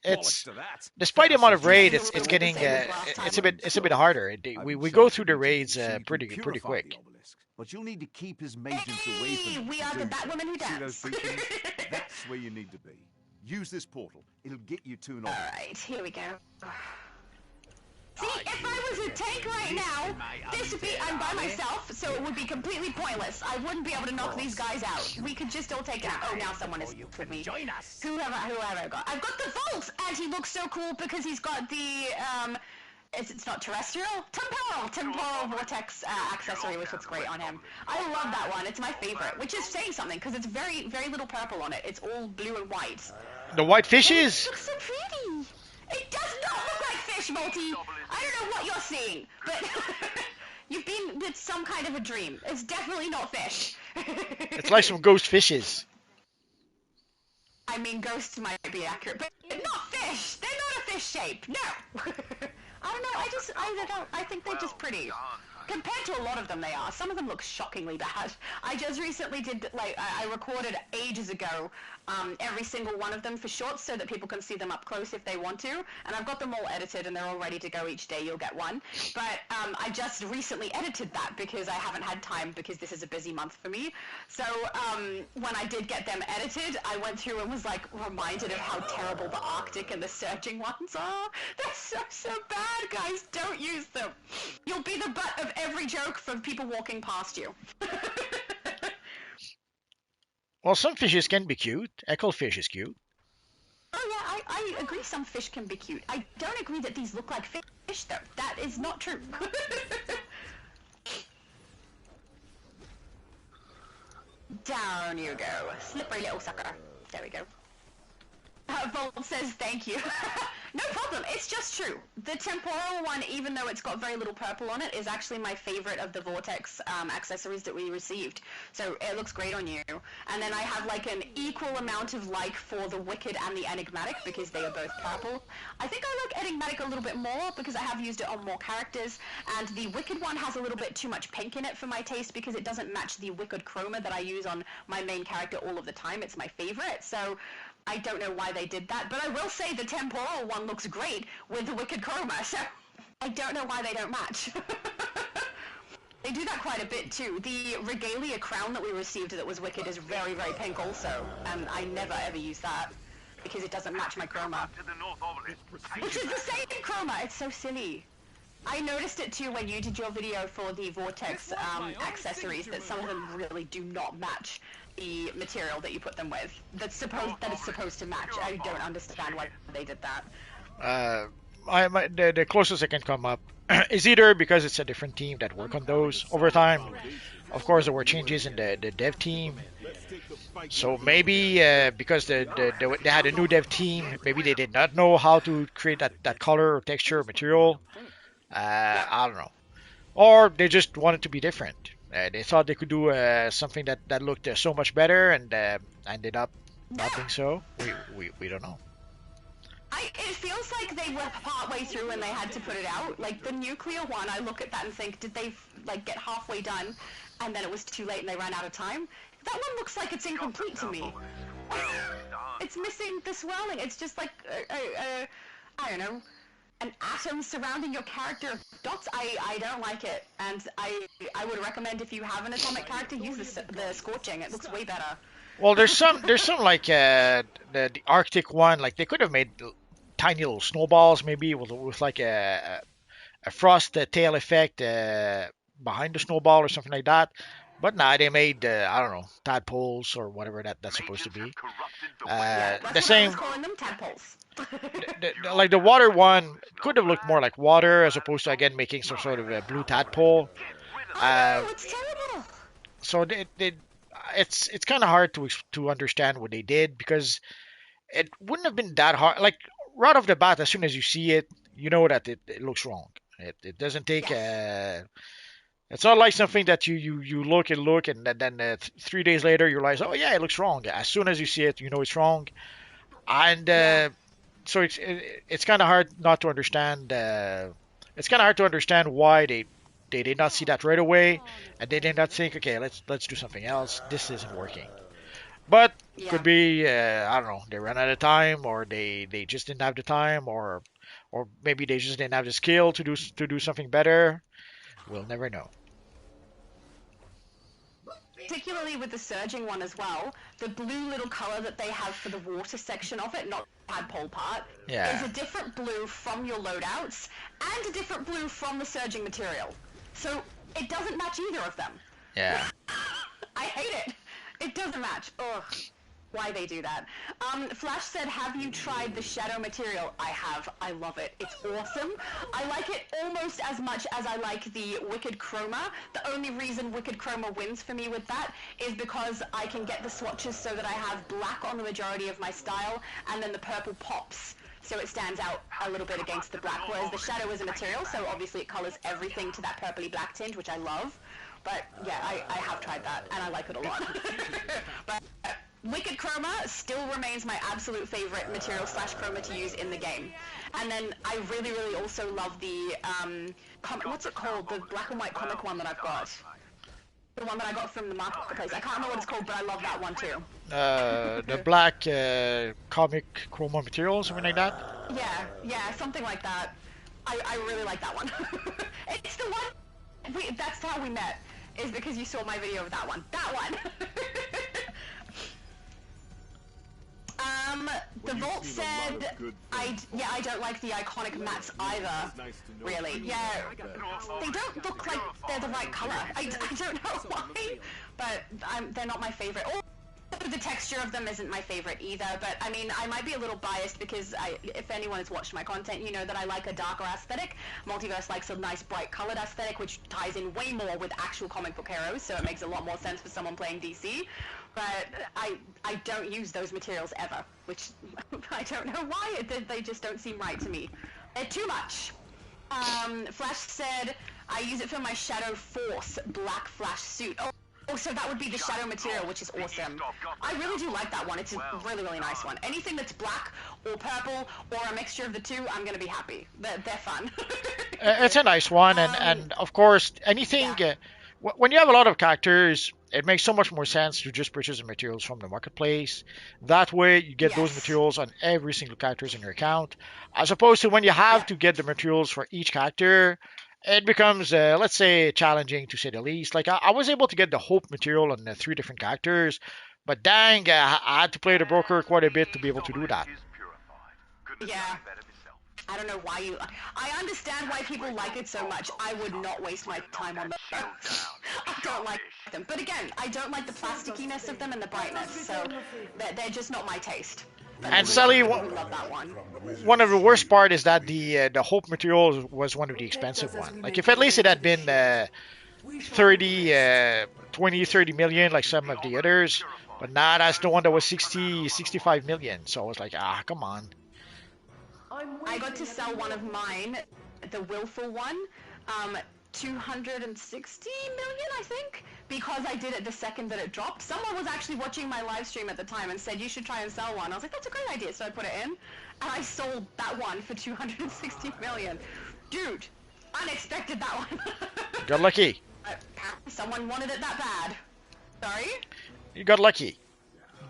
despite the amount of raid, it's getting it's a bit harder. We go through the raids pretty quick. But you'll need to keep his agents away from We are the Batwoman who See those dance. three things? That's where you need to be. Use this portal. It'll get you to an All right, here we go. See, if I was a tank right now, this would be, I'm by myself, so it would be completely pointless. I wouldn't be able to knock these guys out. We could just all take it out. Oh, now someone is with me. Join us. Whoever I got. I've got the Volt, and he looks so cool because he's got the, it's not terrestrial? Temporal vortex accessory, which looks great on him. I love that one. It's my favorite, which is saying something because it's very little purple on it. It's all blue and white. The white fishes. It looks so pretty. It does not look like fish, Multi. I don't know what you're seeing, but you've been with some kind of a dream. It's definitely not fish. It's like some ghost fishes. I mean, ghosts might be accurate, but not fish. They're not a fish shape. No. I don't know. I don't know. I think they're just pretty. Compared to a lot of them, they are. Some of them look shockingly bad. I just recently did, like, I recorded ages ago every single one of them for shorts so that people can see them up close if they want to. And I've got them all edited and they're all ready to go. Each day you'll get one. But I just recently edited that because I haven't had time because this is a busy month for me. So when I did get them edited, I went through and was, like, reminded of how terrible the Arctic and the Surging ones are. They're so bad, guys. Don't use them. You'll be the butt of every joke from people walking past you. Well, some fishes can be cute. Ecklefish is cute. Oh yeah, I agree some fish can be cute. I don't agree that these look like fish though. That is not true. Down you go. Slippery little sucker. There we go. Volt says thank you. No problem, it's just true. The temporal one, even though it's got very little purple on it, is actually my favorite of the Vortex accessories that we received. So it looks great on you. And then I have like an equal amount of like for the Wicked and the Enigmatic because they are both purple. I think I like Enigmatic a little bit more because I have used it on more characters. And the Wicked one has a little bit too much pink in it for my taste because it doesn't match the Wicked chroma that I use on my main character all of the time. It's my favorite. So I don't know why they did that, but I will say the temporal one looks great with the Wicked chroma, so I don't know why they don't match. They do that quite a bit too. The Regalia crown that we received that was Wicked is very pink also, and I never ever use that because it doesn't match my chroma. Which is the same chroma, it's so silly. I noticed it too when you did your video for the Vortex accessories that some of them really do not match the material that you put them with. That is supposed to match. I don't understand why they did that. The closest I can come up is either because it's a different team that work on those over time. Of course, there were changes in the dev team. So maybe because they had a new dev team, maybe they did not know how to create that color or texture or material. I don't know. Or they just wanted to be different. They thought they could do something that looked so much better and ended up not being so. We don't know. It feels like they were partway through when they had to put it out. Like the nuclear one, I look at that and think, did they like get halfway done and then it was too late and they ran out of time? That one looks like it's incomplete to me. It's missing the swirling. It's just like, I don't know, an atom surrounding your character of dots. I don't like it, and I would recommend if you have an atomic character, use the scorching. It looks way better. Well, there's some like the Arctic one. Like they could have made tiny little snowballs, maybe with like a frost tail effect behind the snowball or something like that. But nah, they made I don't know, tadpoles or whatever that's supposed to be. The same. I was calling them tadpoles. Like the water one could have looked more like water as opposed to again making some sort of a blue tadpole. No, it's terrible. So it's kind of hard to understand what they did because it wouldn't have been that hard. Like right off the bat, as soon as you see it, you know that it looks wrong. It doesn't take It's not like something that you look and look, and then 3 days later you realize, oh yeah, it looks wrong. As soon as you see it, you know it's wrong. And so it's kind of hard not to understand. It's kind of hard to understand why they did not see that right away, and they did not think, okay, let's do something else. This isn't working. But could be I don't know, they ran out of time, or they just didn't have the time, or maybe they just didn't have the skill to do something better. We'll never know. Particularly with the surging one as well, the blue little color that they have for the water section of it, not tadpole part, is a different blue from your loadouts and a different blue from the surging material. So it doesn't match either of them. Yeah. I hate it. It doesn't match. Ugh. Why they do that. Flash said, have you tried the shadow material? I have. I love it. It's awesome. I like it almost as much as I like the Wicked Chroma. The only reason Wicked Chroma wins for me with that is because I can get the swatches so that I have black on the majority of my style, and then the purple pops. So it stands out a little bit against the black, whereas the shadow is a material, so obviously it colors everything to that purpley black tint, which I love. But yeah, I have tried that, and I like it a lot. But Wicked Chroma still remains my absolute favorite material / chroma to use in the game. And then I really, really also love the, what's it called? The black and white comic one that I've got. The one that I got from the marketplace. I can't remember what it's called, but I love that one too. The black comic chroma material, something like that? Yeah, something like that. I really like that one. It's the one, that's how we met, is because you saw my video of that one. That one! The Vault said, I don't like the iconic mats either, really. Yeah, they don't look like they're the right color. I don't know why, but they're not my favorite. The texture of them isn't my favorite either, but I mean, I might be a little biased because if anyone has watched my content, you know that I like a darker aesthetic. Multiverse likes a nice bright colored aesthetic, which ties in way more with actual comic book heroes, so it makes a lot more sense for someone playing DC. But I don't use those materials ever, which I don't know why. They just don't seem right to me. They're too much. Flash said, I use it for my Shadow Force Black Flash suit. Oh, so that would be the shadow material, which is awesome. I really do like that one. It's a really, really nice one. Anything that's black or purple or a mixture of the two, I'm going to be happy. They're fun. It's a nice one, and of course, anything... when you have a lot of characters, it makes so much more sense to just purchase the materials from the marketplace. That way, you get those materials on every single characters in your account, as opposed to when you have to get the materials for each character. It becomes, let's say, challenging to say the least. Like, I was able to get the Hope material on 3 different characters, but dang, I had to play the broker quite a bit to be able to do that. Yeah. I don't know why you... I understand why people like it so much. I would not waste my time on them. I don't like them. But again, I don't like the plasticiness of them and the brightness, so they're just not my taste. And Sally, one of the worst part is that the Hope material was one of the expensive ones. Like, if at least it had been 30 million like some of the others, but nah, that's the one that was 65 million. So I was like, come on. I got to sell one of mine, the Willful one, 260 million, I think, because I did it the second that it dropped. Someone was actually watching my live stream at the time and said, you should try and sell one. I was like, that's a great idea, so I put it in, and I sold that one for 260 million. Dude, unexpected that one. Got lucky. Someone wanted it that bad. Sorry? You got lucky.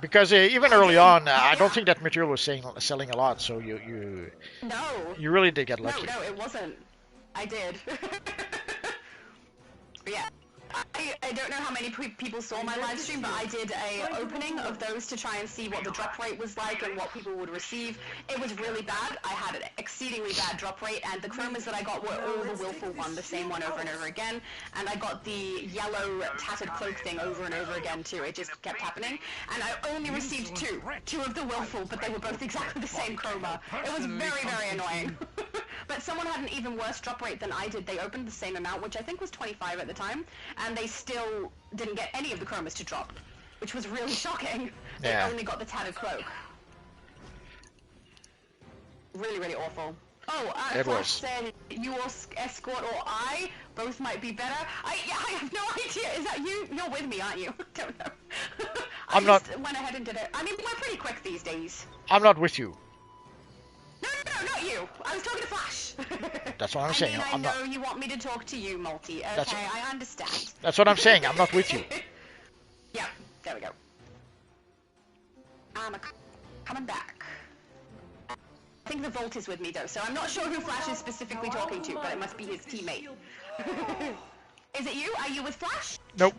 Because even early on, I don't think that material was selling a lot, so you really did get lucky. No, it wasn't. I did. Yeah. I don't know how many people saw my live stream, but I did a opening of those to try and see what the drop rate was like and what people would receive. It was really bad. I had an exceedingly bad drop rate, and the chromas that I got were all the Willful one, the same one over and over again, and I got the yellow tattered cloak thing over and over again too. It just kept happening, and I only received two of the Willful, but they were both exactly the same chroma. It was very, very annoying. But someone had an even worse drop rate than I did. They opened the same amount, which I think was 25 at the time, and they still didn't get any of the chromas to drop, which was really shocking. They only got the tattered cloak. Really, really awful. Oh, Flash said, you will escort or I? Both might be better. I have no idea. Is that you? You're with me, aren't you? Don't know. I'm just not. went ahead and did it. I mean, we're pretty quick these days. I'm not with you. No, not you. I was talking to Flash. That's what I'm saying. I I'm know not. you want me to talk to you, Multi. Okay, I understand. That's what I'm saying. I'm not with you. Yeah, there we go. I'm coming back. I think the Volt is with me though, so I'm not sure who Flash is specifically talking to, but it must be his teammate. Is it you? Are you with Flash? Nope.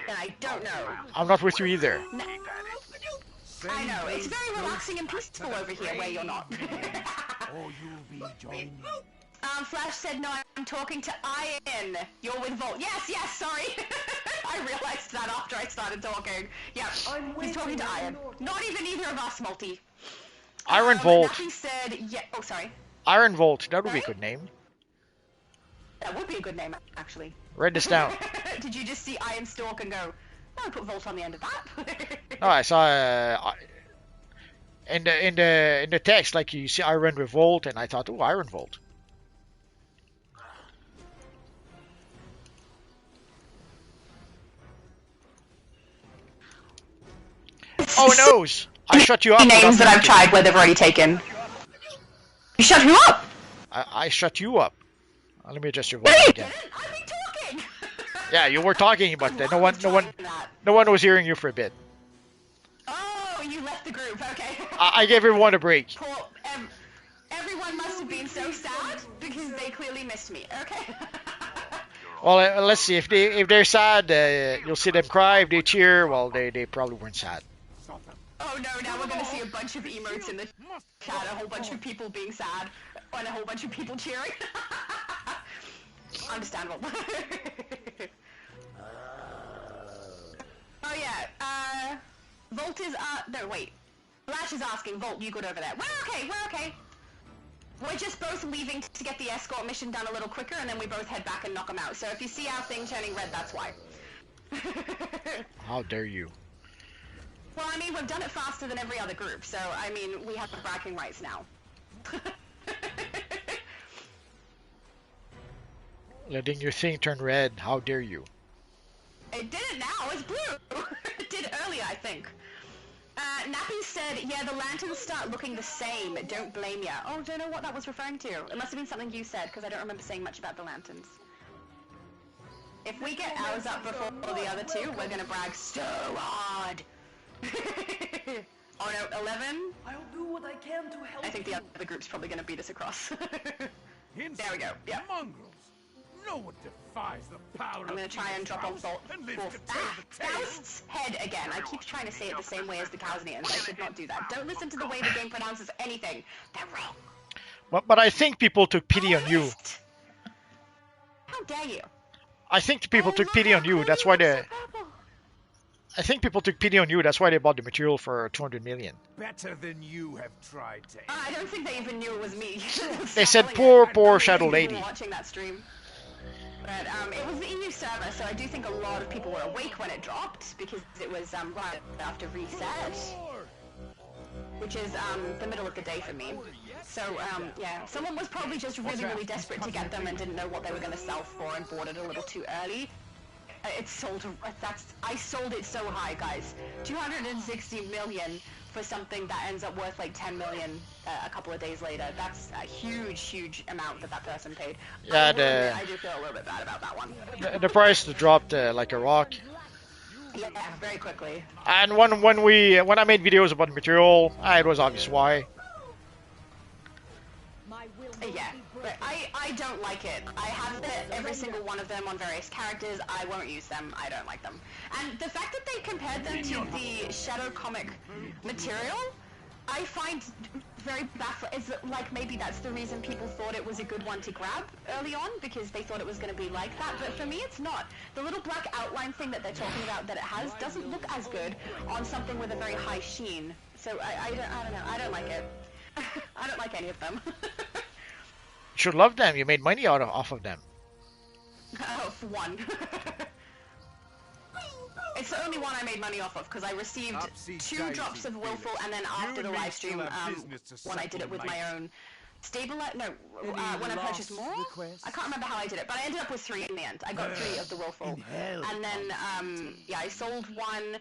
Then I don't know. I'm not with you either. No. I know, it's very relaxing and peaceful over here where you're not. Or you'll be joining. Flash said no, I'm talking to Ian. You're with Volt. Yes, sorry. I realized that after I started talking. Yeah, he's talking to Ian. Not even either of us, Multi. Iron Volt. Nappy said, yeah, oh sorry. Iron Volt. That would be a good name. That would be a good name, actually. Write this down. Did you just see Iron Stalk and go, no, I put Volt on the end of that? No, I saw in the text, like you see Iron with Volt, and I thought, oh, Iron Volt. Oh no! I shut you up. Names that I've tried where they've already taken. You shut who up? I shut you up. Let me adjust your voice again. I've been talking. Yeah, you were talking, but no one was hearing you for a bit. Oh, you left the group. Okay. I gave everyone a break. Everyone must have been so sad because they clearly missed me. Okay. Well, let's see. If they're sad, you'll see them cry. If they cheer, well, they probably weren't sad. Oh no! Now we're gonna see a bunch of emotes in the chat. A whole bunch of people being sad, and a whole bunch of people cheering. Understandable. Oh yeah. Volt is no wait. Flash is asking Volt. You good over there? We're okay. We're just both leaving to get the escort mission done a little quicker, and then we both head back and knock them out. So if you see our thing turning red, that's why. How dare you? Well, I mean, we've done it faster than every other group, so, I mean, we have the bragging rights now. Letting your thing turn red, how dare you? It did it now, it's blue! It did earlier, I think. Nappy said, yeah, the lanterns start looking the same, don't blame ya. Oh, don't know what that was referring to. It must have been something you said, because I don't remember saying much about the lanterns. If we get ours up before the other two, we're gonna brag so hard! Oh no, 11? I'll do what I can to help. I think the other group's probably gonna beat us across. There we go, yeah. Mongrels. No one defies the power I'm gonna try and drop on Volt. Faust's head again. I keep trying to say it the same way as the Kausnians. I should not do that. Don't listen to the way the game pronounces anything. They're wrong. But I think people took pity on you. How dare you? I think people took pity on you. That's why they. I think people took pity on you. That's why they bought the material for 200 million. Better than you have tried to. I don't think they even knew it was me. They said, poor Shadow Lady. Watching that stream. But it was the EU server, so I do think a lot of people were awake when it dropped because it was right after reset, which is the middle of the day for me. So yeah, someone was probably just really desperate to get them and didn't know what they were going to sell for and bought it a little too early. It's sold. I sold it so high, guys. 260 million for something that ends up worth like 10 million a couple of days later. That's a huge amount that person paid. Yeah, I do feel a little bit bad about that one. The price dropped like a rock. Yeah, very quickly. And when I made videos about the material, it was obvious why. Yeah, but I don't like it. I have every single one of them on various characters. I won't use them. I don't like them. And the fact that they compared them to the Shadow comic material, I find very baffling. It's like maybe that's the reason people thought it was a good one to grab early on, because they thought it was going to be like that. But for me, it's not. The little black outline thing that they're talking about that it has doesn't look as good on something with a very high sheen. So I don't know. I don't like it. I don't like any of them. You should love them. You made money off of them. Oh, one. It's the only one I made money off of because I received 2 drops of Willful, and then after the live stream, when I did it with my own stabilize. No, when I purchased more. I can't remember how I did it, but I ended up with 3 in the end. I got 3 of the willful, and then yeah, I sold one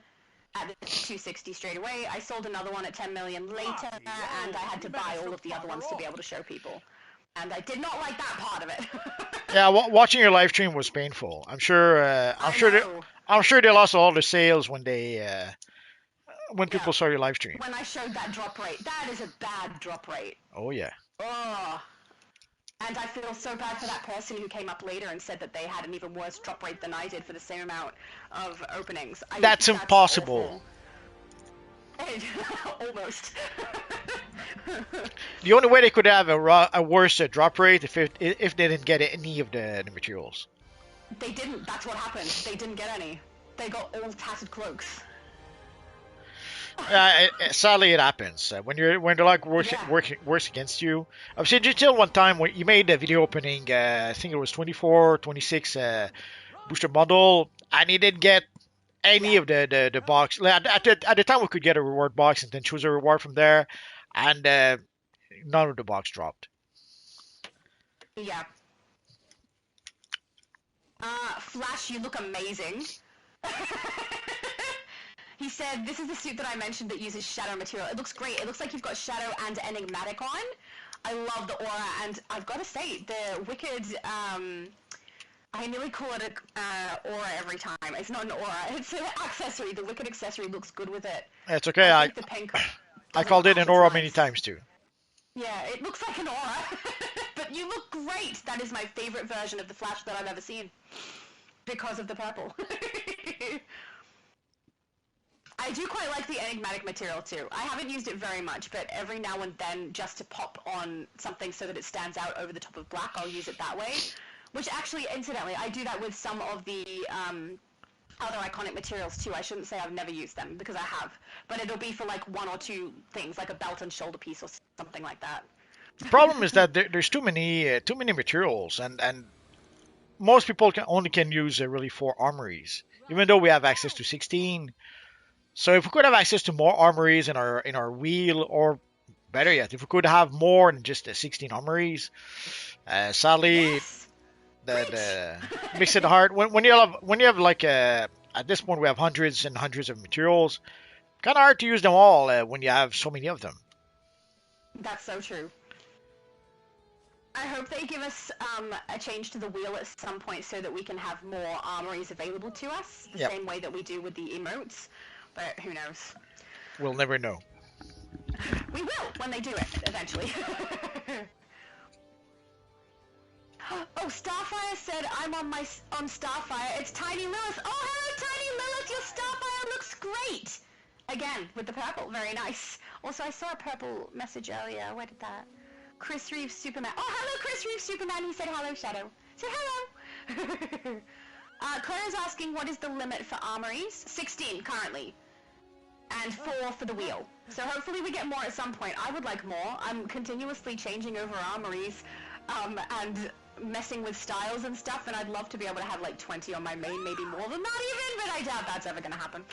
at the 260 straight away. I sold another one at 10 million later, and I had to buy all of the other ones to be able to show people. And I did not like that part of it. Yeah, watching your live stream was painful. I'm sure. I'm sure they lost all the sales when when people saw your live stream. When I showed that drop rate, that is a bad drop rate. Oh yeah. Oh. And I feel so bad for that person who came up later and said that they had an even worse drop rate than I did for the same amount of openings. That's impossible. Almost. The only way they could have a worse drop rate if they didn't get any of the materials. They didn't. That's what happened. They didn't get any. They got all tattered cloaks. Sadly, it happens when the luck works against you. I've seen Jill one time when you made a video opening. I think it was 24, 26 booster bundle, and he didn't get any of the box. At the time, we could get a reward box and then choose a reward from there, and none of the box dropped. Yeah. Flash, you look amazing. He said, this is the suit that I mentioned that uses shadow material. It looks great. It looks like you've got shadow and enigmatic on. I love the aura, and I've got to say, the wicked, I nearly call it a aura every time. It's not an aura. It's an accessory. The wicked accessory looks good with it. It's okay. I called it an aura many times too. Yeah, it looks like an aura. But you look great. That is my favorite version of the Flash that I've ever seen. Because of the purple. I do quite like the enigmatic material too. I haven't used it very much, but every now and then, just to pop on something so that it stands out over the top of black, I'll use it that way. Which actually, incidentally, I do that with some of the other iconic materials too. I shouldn't say I've never used them, because I have. But it'll be for like 1 or 2 things, like a belt and shoulder piece or something like that. The problem is that there's too many materials, and most people only can use really 4 armories, even though we have access to 16. So if we could have access to more armories in our wheel, or better yet, if we could have more than just 16 armories, sadly, that makes it hard. When you have like at this point we have hundreds and hundreds of materials, kind of hard to use them all when you have so many of them. That's so true. I hope they give us a change to the wheel at some point so that we can have more armories available to us, the same way that we do with the emotes. But who knows? We'll never know. We will when they do it eventually. Oh, Starfire said I'm on Starfire. It's Tiny Lilith. Oh, hello, Tiny Lilith. Your Starfire looks great. Again with the purple, very nice. Also, I saw a purple message earlier. Where did that? Chris Reeves Superman. Oh, hello, Chris Reeves Superman. He said hello, Shadow. Say hello. Claire's asking what is the limit for armories? 16 currently. And 4 for the wheel. So hopefully we get more at some point. I would like more. I'm continuously changing over armories and messing with styles and stuff, and I'd love to be able to have like 20 on my main, maybe more than that even, but I doubt that's ever going to happen.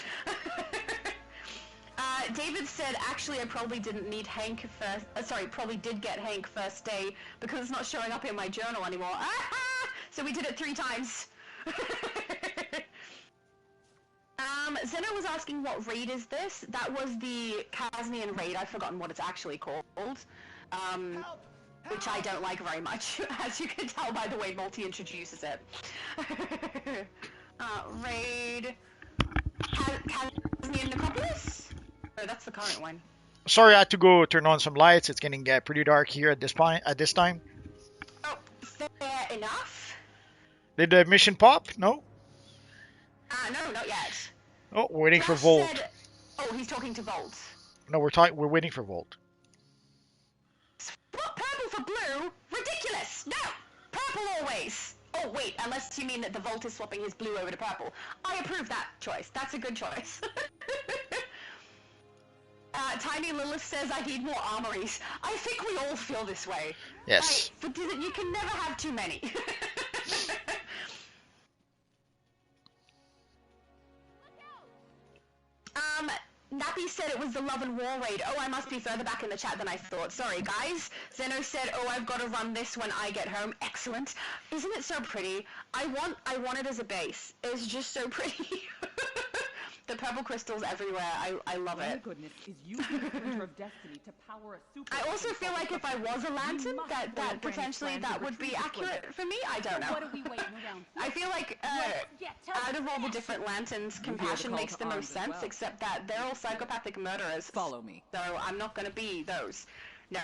David said, actually, I probably didn't need Hank first, probably did get Hank first day because it's not showing up in my journal anymore. So we did it 3 times. Zeno was asking what raid is this? That was the Kaznian raid. I've forgotten what it's actually called. Which I don't like very much, as you can tell by the way Multi introduces it. Raid... Kaznian Necropolis? Oh, that's the current one. Sorry, I had to go turn on some lights. It's getting pretty dark here at this time. Oh, fair enough. Did the mission pop? No? No, not yet. Oh, we're waiting for Volt. Oh, he's talking to Volt. No, we're waiting for Volt. What? Purple for blue? Ridiculous! No! Purple always! Oh, wait, unless you mean that the Volt is swapping his blue over to purple. I approve that choice. That's a good choice. Tiny Lilith says I need more armories. I think we all feel this way. Yes. Right, but you can never have too many. Nappy said it was the Love and War raid. Oh, I must be further back in the chat than I thought. Sorry, guys. Zeno said, oh, I've got to run this when I get home. Excellent. Isn't it so pretty? I want it as a base. It's just so pretty. The purple crystals everywhere. I love it. Goodness is using the Printer of Destiny to power a super. I also feel like if I was a lantern, that potentially that would be accurate for me. I don't know. What are we waiting around for? I feel like out of all the different lanterns, Compassion makes the most sense, except that they're all psychopathic murderers. Follow me. So I'm not going to be those. No.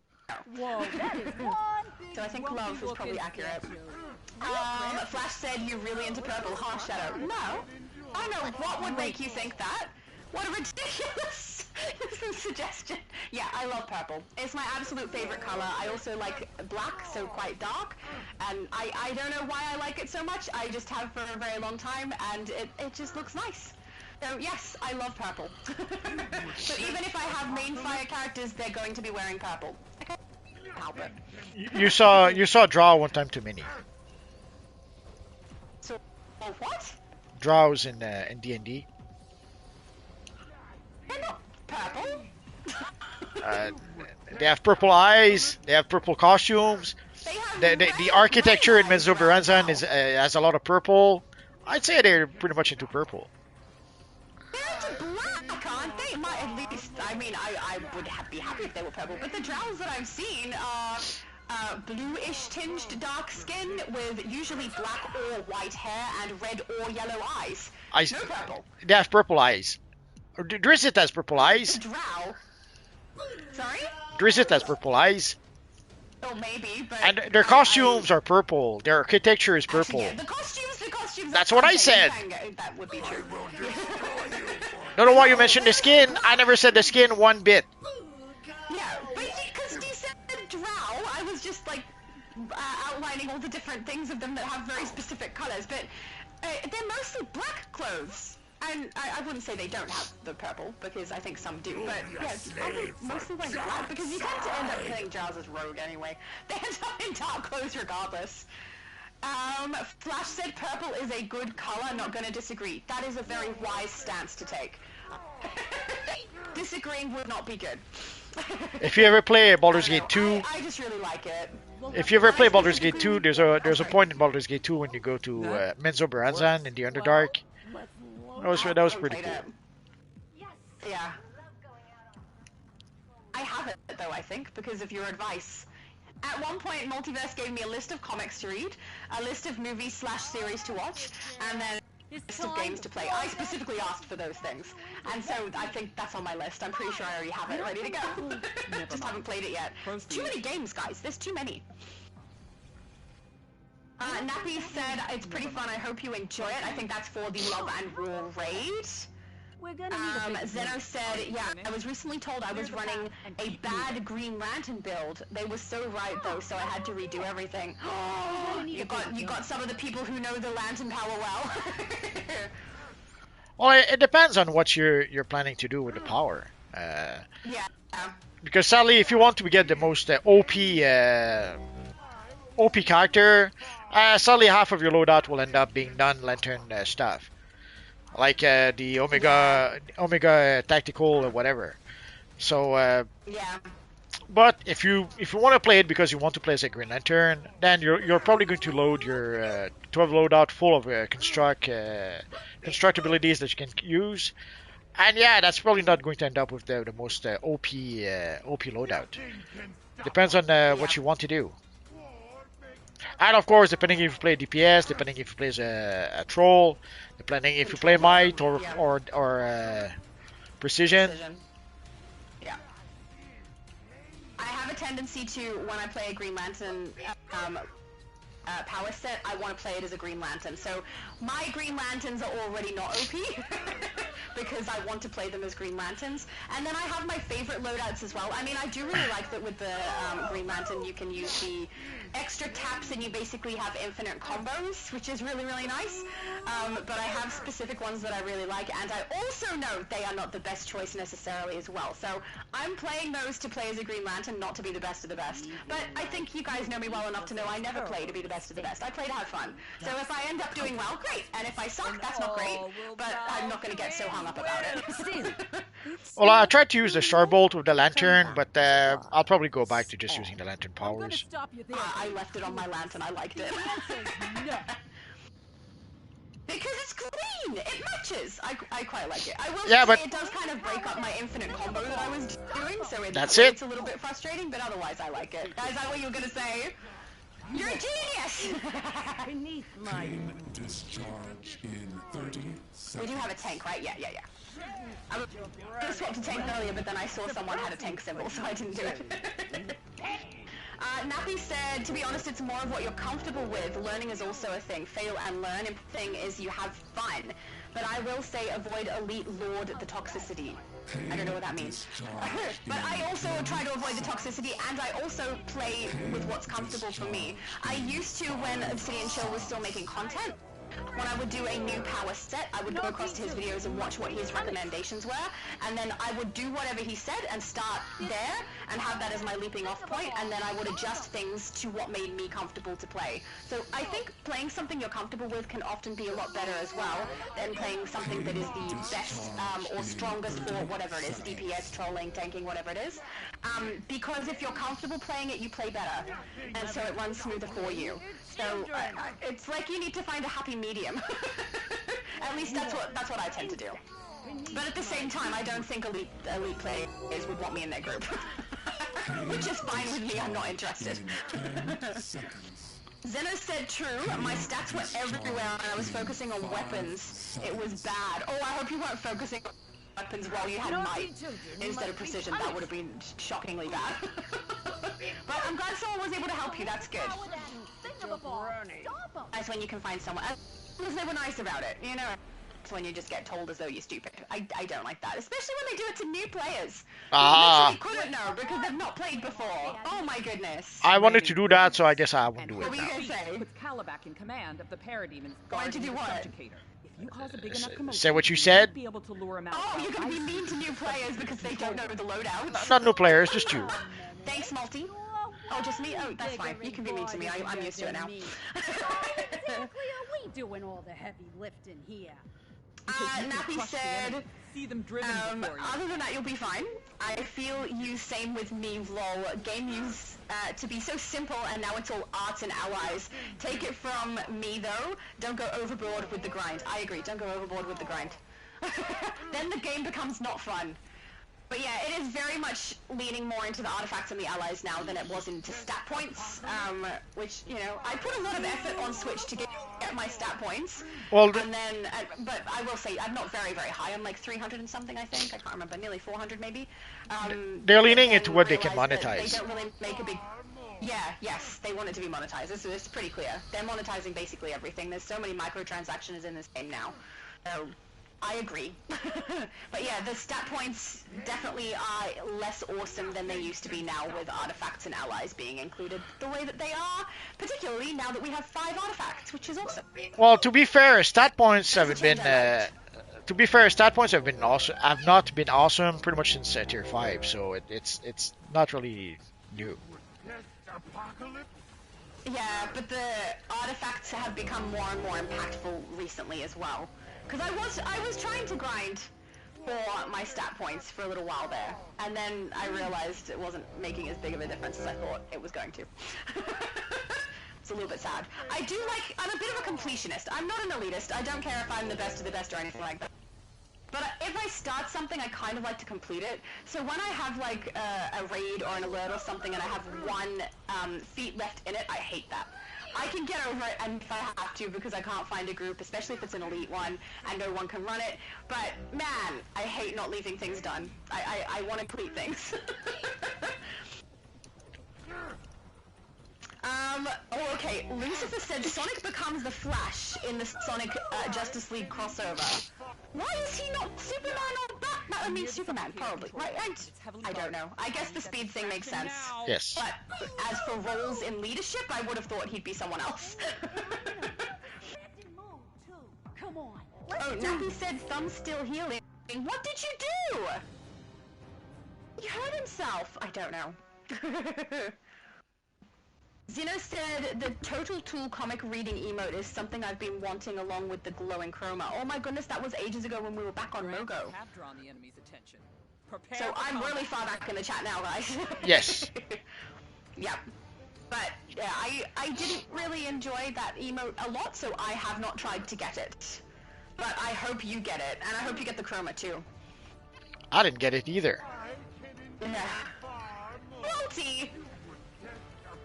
Whoa, that is one big So I think Love is probably accurate. Flash said you're really into purple. Harsh Shadow. No. I don't know what would make you think that. What a ridiculous suggestion. Yeah, I love purple. It's my absolute favorite color. I also like black, so quite dark. And I don't know why I like it so much. I just have for a very long time, and it just looks nice. So yes, I love purple. So even if I have main fire characters, they're going to be wearing purple. Okay. Albert. You saw Draw one time too many. So what? Draws in D&D. They're not purple. They have purple eyes. They have purple costumes. The architecture in Menzo Berenzan has a lot of purple. I'd say they're pretty much into purple. They're into black, aren't they? At least, I mean, I would be happy if they were purple. But the Drows that I've seen are bluish tinged dark skin with usually black or white hair and red or yellow eyes. No purple. They have purple eyes. Drizzt has purple eyes. Drow. Sorry? Drizzt has purple eyes. Oh, maybe, but... And their costumes are purple. Their architecture is purple. Actually, yeah, the costumes... That's what I said. That would be true. Don't know why you mentioned the skin. I never said the skin one bit. Yeah, but because you said Drow, I was just like outlining all the different things of them that have very specific colors, but they're mostly black clothes. And I wouldn't say they don't have the purple, because I think some do, but yeah, I would mostly like black, because you tend to end up killing Drows as rogue anyway. They end up in dark clothes regardless. Flash said purple is a good color, not gonna disagree. That is a very wise stance to take. Disagreeing would not be good. If you ever play Baldur's Gate 2... I just really like it. If you ever play Baldur's Gate 2, there's a point in Baldur's Gate 2 when you go to Menzo Berenzan in the Underdark. That was pretty cool. Yeah. I have it, though, I think, because of your advice. At one point, Multiverse gave me a list of comics to read, a list of movies/series to watch, and then a list of games to play. I specifically asked for those things, and so I think that's on my list. I'm pretty sure I already have it ready to go. Just haven't played it yet. Too many games, guys. There's too many. Nappy said, it's pretty fun, I hope you enjoy it. I think that's for the Love and War raid. We're gonna need Zeno said, yeah, I was recently told I was running a bad Green Lantern build. They were so right, though, so I had to redo everything. You got some of the people who know the Lantern power well. Well, it depends on what you're planning to do with the power. Yeah. Because sadly, if you want to get the most OP character, sadly half of your loadout will end up being non-lantern stuff, like the Omega tactical or whatever. So yeah. But if you want to play it because you want to play as a Green Lantern, then you're probably going to load your 12 loadout full of construct abilities that you can use. And yeah, that's probably not going to end up with the most OP loadout. Depends on what you want to do. And of course, depending if you play DPS, depending if you play as a troll, depending if you play might or precision. Yeah. I have a tendency to, when I play a Green Lantern power set, I want to play it as a Green Lantern. So my Green Lanterns are already not OP because I want to play them as Green Lanterns. And then I have my favorite loadouts as well. I mean, I do really like that with the Green Lantern you can use the extra taps and you basically have infinite combos, which is really, really nice. But I have specific ones that I really like, and I also know they are not the best choice necessarily as well. So I'm playing those to play as a Green Lantern, not to be the best of the best. But I think you guys know me well enough to know I never play to be the best of the best. I play to have fun. So if I end up doing well, great. And if I suck, that's not great. But I'm not going to get so hung up about it. Well, I tried to use the Starbolt with the lantern, but I'll probably go back to just using the lantern powers. I left it on my lantern. I liked it. Because it's clean! It matches! I quite like it. I will say but it does kind of break up my infinite combo that I was doing, so that's it. It's a little bit frustrating, but otherwise I like it. Is that what you were gonna say? You're a genius! Beneath my Discharge in 30 seconds. We do have a tank, right? Yeah. I was gonna swap to tank earlier, but then I saw someone had a tank symbol, so I didn't do it. Nappy said, to be honest, it's more of what you're comfortable with. Learning is also a thing. Fail and learn. The thing is you have fun. But I will say avoid elite lord the toxicity. I don't know what that means. But I also try to avoid the toxicity, and I also play with what's comfortable for me. I used to, when Obsidian Chill was still making content, when I would do a new power set, I would go across to his videos and watch what his recommendations were, and then I would do whatever he said and start there and have that as my leaping off point, and then I would adjust things to what made me comfortable to play. So I think playing something you're comfortable with can often be a lot better as well than playing something that is the best or strongest for whatever it is, DPS, trolling, tanking, whatever it is. Because if you're comfortable playing it, you play better, and so it runs smoother for you. So it's like you need to find a happy medium. At least that's what I tend to do. But at the same time, I don't think elite players would want me in their group. Which is fine with me, I'm not interested. Zeno said true, my stats were everywhere and I was focusing on weapons. It was bad. Oh, I hope you weren't focusing on weapons while you had might instead of precision. That would have been shockingly bad. But I'm glad someone was able to help you, that's good. That's when you can find someone. Because they were nice about it, you know? It's when you just get told as though you're stupid. I don't like that, especially when they do it to new players. Who couldn't know because they've not played before. Oh my goodness. I wanted to do that, so I guess I won't do it now. What were you now. gonna say? With Calabac in command of the Parademons going to do what? Subjugator. If you cause a big enough commotion, Say what you said. be able to lure him out. Oh, you're gonna be mean to new players because they don't know the loadouts. Not new players, just you. Thanks, Multi. Oh, just me? Oh, that's fine. You can be mean to me. I'm used to it now. Exactly, are we doing all the heavy lifting here? Nappy said, see them driven other than that, you'll be fine. I feel you same with me, lol. Game used to be so simple, and now it's all arts and allies. Take it from me, though. Don't go overboard with the grind. I agree. Don't go overboard with the grind. Then the game becomes not fun. But yeah, it is very much leaning more into the artifacts and the allies now than it was into stat points, which, you know, I put a lot of effort on Switch to get my stat points, well, and then, but I will say, I'm not very, very high. I'm like 300 and something, I think. I can't remember, nearly 400 maybe. They're leaning into what they can monetize. They don't really make a big... Yeah, yes, they want it to be monetized. It's pretty clear. They're monetizing basically everything. There's so many microtransactions in this game now. So, I agree. But yeah, the stat points definitely are less awesome than they used to be now with artifacts and allies being included the way that they are, particularly now that we have 5 artifacts, which is awesome. Well, to be fair, stat points haven't been awesome. Have not been awesome pretty much since tier 5, so it's not really new. Yeah, but the artifacts have become more and more impactful recently as well. Because I was trying to grind for my stat points for a little while there, and then I realized it wasn't making as big of a difference as I thought it was going to. It's a little bit sad. I'm a bit of a completionist. I'm not an elitist. I don't care if I'm the best of the best or anything like that. But if I start something, I kind of like to complete it. So when I have like a raid or an alert or something and I have 1 feat left in it, I hate that. I can get over it and if I have to because I can't find a group, especially if it's an elite one and no one can run it. But man, I hate not leaving things done. I want to complete things. Oh, okay. Lucifer said Sonic becomes the Flash in the Sonic Justice League crossover. Why is he not Superman or Batman? I mean, Superman, probably. Right? I don't know. I guess the speed thing makes sense. Yes. But as for roles in leadership, I would have thought he'd be someone else. Come on. Oh, Nappy said thumb's still healing. What did you do? He hurt himself. I don't know. Zeno said the Total Tool comic reading emote is something I've been wanting along with the glowing chroma. Oh my goodness, that was ages ago when we were back on Mogo. Have drawn the enemy's attention. Prepare So for I'm combat. really far back in the chat now, guys. Yes. Yeah. But yeah, I didn't really enjoy that emote a lot, so I have not tried to get it. But I hope you get it, and I hope you get the chroma too. I didn't get it either. Yeah. Multi!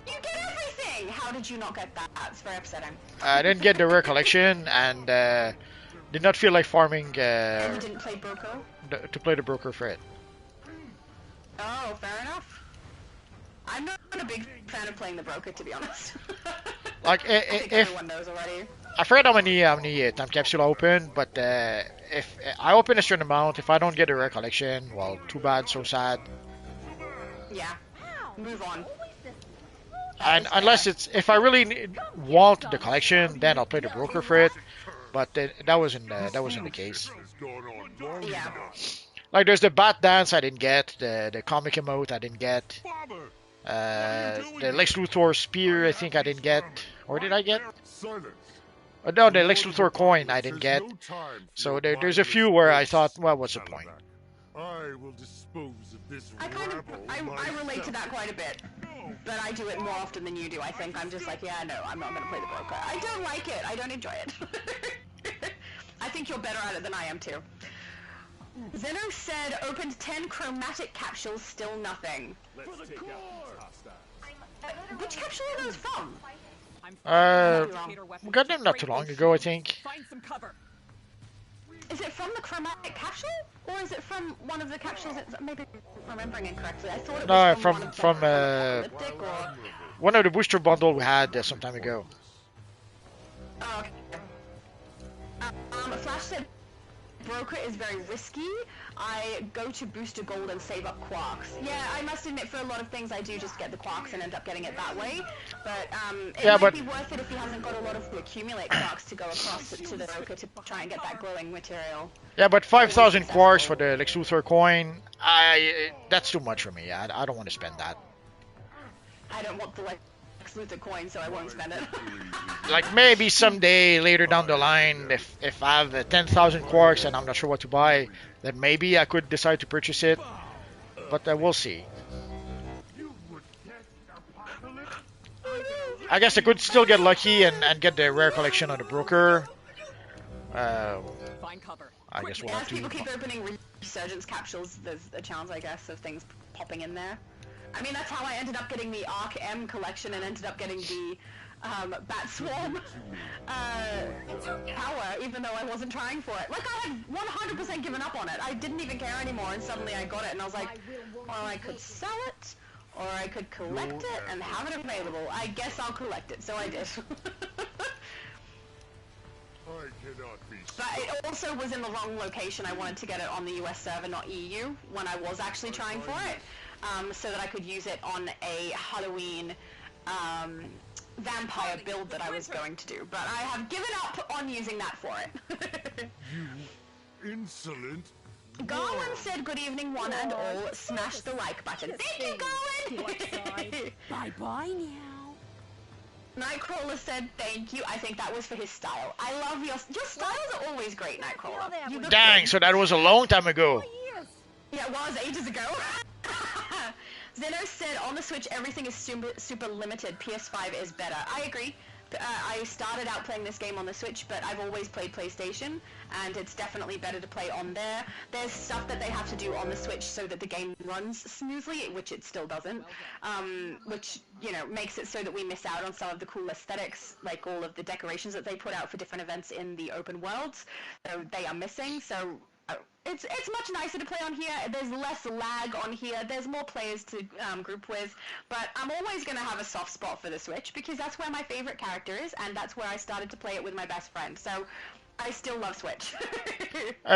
You get everything! How did you not get that? It's very upsetting. I didn't get the rare collection and did not feel like farming And you didn't play Broco? to play the broker for it. Oh, fair enough. I'm not a big fan of playing the broker, to be honest. Like I think if everyone knows already. I forget how many time capsule I open, but if I open a certain amount, if I don't get a rare collection, well, too bad, so sad. Yeah. Move on. And unless it's if I really want the collection, then I'll play the broker for it. But that wasn't the case. Yeah. Like there's the bat dance I didn't get, the comic emote I didn't get, the Lex Luthor spear I think I didn't get, or did I get? No, the Lex Luthor coin I didn't get. So there's a few where I thought, well, what's the point? I will dispose of this I relate to that quite a bit. But I do it more often than you do, I think. I'm just like, yeah, no, I'm not going to play the broker. I don't like it. I don't enjoy it. I think you're better at it than I am, too. Zeno said, opened 10 chromatic capsules, still nothing. Which capsule are those from? We got them not too long ago, I think. Find some cover. Is it from the chromatic capsule? Or is it from one of the capsules? Maybe I'm remembering incorrectly. I thought it was from Apocalyptic or... one of the booster bundle we had some time ago. Oh, okay. Flash said, broker is very risky. I go to booster gold and save up quarks. Yeah, I must admit for a lot of things I do just get the quarks and end up getting it that way. But it might be worth it if he hasn't got a lot of the accumulate quarks to go across to the broker to try and get that glowing material. Yeah, but 5,000 quarks for the Lex Luthor coin, that's too much for me. I don't want to spend that. I don't want the Lex Luthor coin, so I won't spend it. Like maybe someday later down the line, if I have 10,000 quarks and I'm not sure what to buy, then maybe I could decide to purchase it. But we'll see. I guess I could still get lucky and get the rare collection on the broker. Find cover. I guess we'll Yeah, have as to. people keep opening resurgence capsules, there's a chance, I guess, of things popping in there. I mean, that's how I ended up getting the Arc M collection and ended up getting the Bat Swarm power, even though I wasn't trying for it. Like, I had 100% given up on it. I didn't even care anymore, and suddenly I got it, and I was like, well, I could sell it, or I could collect it and have it available. I guess I'll collect it, so I did. But it also was in the wrong location. I wanted to get it on the US server, not EU, when I was actually trying for it. So that I could use it on a Halloween vampire build that I was going to do. But I have given up on using that for it. You insolent. Garland said good evening one and all, smash the like button. Thank you, Garland! Bye-bye now. Nightcrawler said thank you. I think that was for his style. I love your styles are always great, Nightcrawler. You look Dang, good. so that was a long time ago. Yeah, it was ages ago. Zeno said on the Switch everything is super limited. PS5 is better. I agree. I started out playing this game on the Switch, but I've always played PlayStation, and it's definitely better to play on there. There's stuff that they have to do on the Switch so that the game runs smoothly, which it still doesn't, which, you know, makes it so that we miss out on some of the cool aesthetics, like all of the decorations that they put out for different events in the open worlds. So they are missing, so it's much nicer to play on here. There's less lag on here. There's more players to group with. But I'm always going to have a soft spot for the Switch because that's where my favorite character is, and that's where I started to play it with my best friend. So I still love Switch.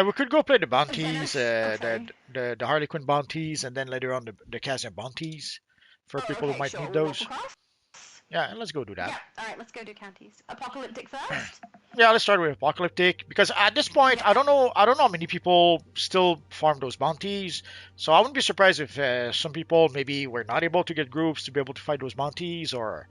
We could go play the bounties, the Harley Quinn bounties, and then later on the Kazan bounties for people who might need those. Yeah, let's go do that. Yeah. All right, let's go do counties. Apocalyptic first. Yeah, let's start with apocalyptic because at this point, Yeah. I don't know how many people still farm those bounties. So I wouldn't be surprised if some people maybe were not able to get groups to be able to fight those bounties. Or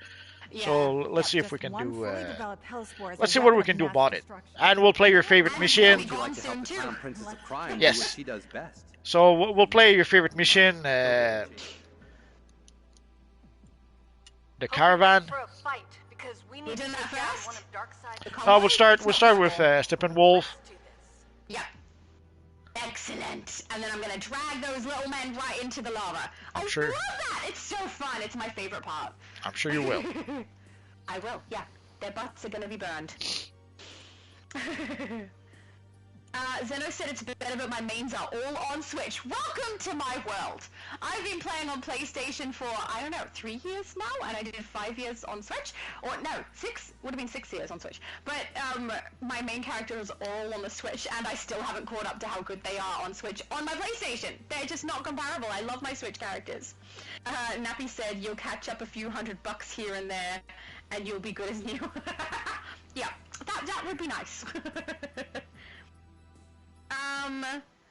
Yeah. so let's see if Just we can one do. fully developed hellspore is Let's a see what weapon we of can do mass about it, destruction. and we'll play your favorite And mission. it's gonna be gone soon too. Princess of Crime Yes. do what she does best. So we'll play your favorite mission. The caravan. We're doing that first. We'll start with Steppenwolf. Yeah. Excellent. And then I'm gonna drag those little men right into the lava. I sure. love that. It's so fun. It's my favorite part. I'm sure you will. I will. Yeah. Their butts are gonna be burned. Zeno said it's better, but my mains are all on Switch. Welcome to my world. I've been playing on PlayStation for, I don't know, 3 years now, and I did 5 years on Switch. Or, no, 6, would have been 6 years on Switch. But, my main character is all on the Switch, and I still haven't caught up to how good they are on Switch on my PlayStation. They're just not comparable. I love my Switch characters. Nappy said you'll catch up a few $100 here and there, and you'll be good as new. Yeah, that would be nice.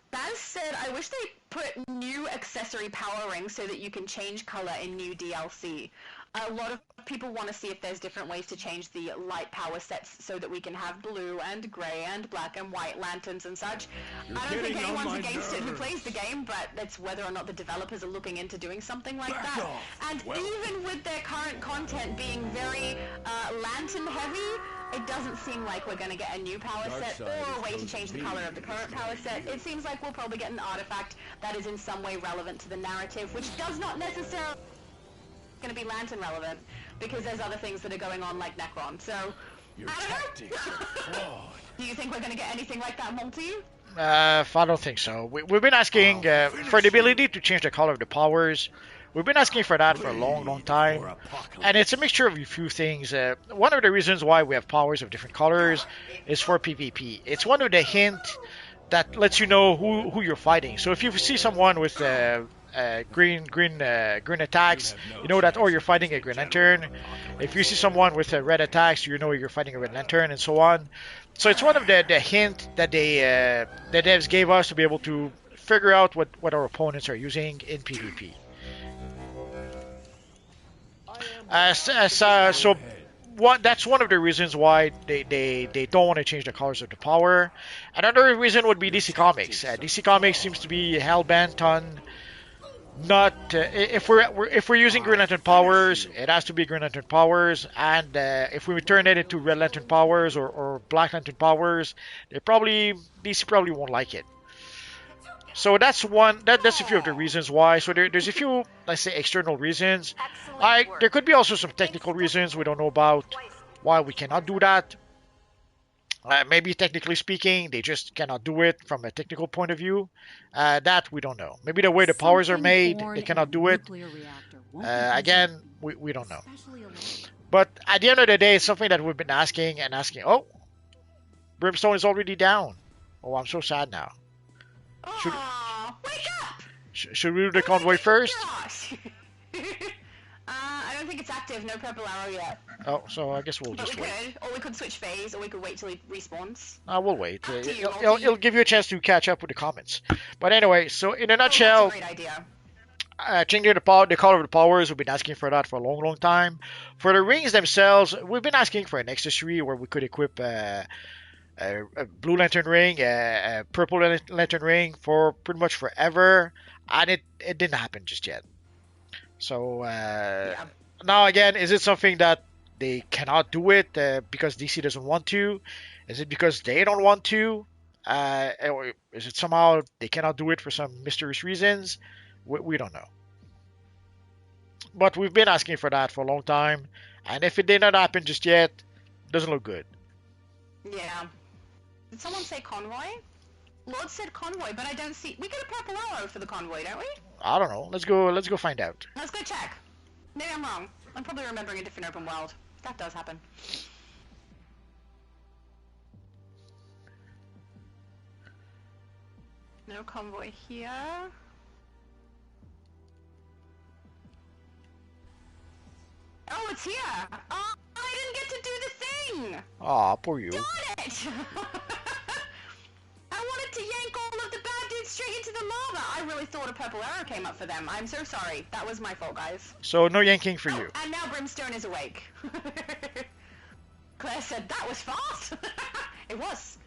Baz said, I wish they put new accessory power rings so that you can change color in new DLC. A lot of people want to see if there's different ways to change the light power sets so that we can have blue and gray and black and white lanterns and such. I don't think anyone's against it who plays the game, but it's whether or not the developers are looking into doing something like that. And even with their current content being very lantern heavy, it doesn't seem like we're going to get a new power set or a way to change the color of the current power set. It seems like we'll probably get an artifact that is in some way relevant to the narrative, which does not necessarily going to be lantern relevant, because there's other things that are going on like Necron. So, I don't know. Do you think we're going to get anything like that, Multi? I don't think so. We've been asking for the ability to change the color of the powers. We've been asking for that for a long, long time, and it's a mixture of a few things. One of the reasons why we have powers of different colors is for PvP. It's one of the hints that lets you know who you're fighting. So if you see someone with green attacks, you know that, oh, you're fighting a Green Lantern. If you see someone with red attacks, you know you're fighting a Red Lantern, and so on. So it's one of the hint that the devs gave us to be able to figure out what our opponents are using in PvP. That's one of the reasons why they don't want to change the colors of the power. Another reason would be DC Comics. DC Comics seems to be hell bent on not if we're using Green Lantern powers, it has to be Green Lantern powers, and if we turn it into Red Lantern powers or Black Lantern powers, DC probably won't like it. So that's a few of the reasons why. So there's a few, let's say, external reasons. There could be also some technical reasons we don't know about why we cannot do that. Maybe technically speaking, they just cannot do it from a technical point of view. That we don't know. Maybe the way the powers are made, they cannot do it. Again, we don't know. But at the end of the day, it's something that we've been asking. Oh, Brimstone is already down. Oh, I'm so sad now. Wake up! Should we do the convoy first? I don't think it's active. No purple arrow yet. Oh, so I guess we'll But just we wait. could, or we could switch phase, or we could wait till he respawns. We'll wait. Up to you, It'll give you a chance to catch up with the comments. But anyway, so in a That's nutshell, a great idea. changing the color of the powers, we've been asking for that for a long, long time. For the rings themselves, we've been asking for an accessory where we could equip a blue lantern ring, a purple lantern ring for pretty much forever, and it didn't happen just yet. So now again, is it something that they cannot do it because DC doesn't want to? Is it because they don't want to? Or is it somehow they cannot do it for some mysterious reasons? We don't know. But we've been asking for that for a long time, and if it did not happen just yet, doesn't look good. Yeah. Did someone say convoy? Lord said convoy, but I don't see. We get a purple arrow for the convoy, don't we? I don't know. Let's go find out. Let's go check. Maybe I'm wrong. I'm probably remembering a different open world. That does happen. No convoy here. Oh, it's here. Oh, I didn't get to do the thing. Aw, poor you. Darn it! I wanted to yank all of the bad dudes straight into the lava. I really thought a purple arrow came up for them. I'm so sorry. That was my fault, guys. So no yanking for you. And now Brimstone is awake. Claire said, that was fast. It was.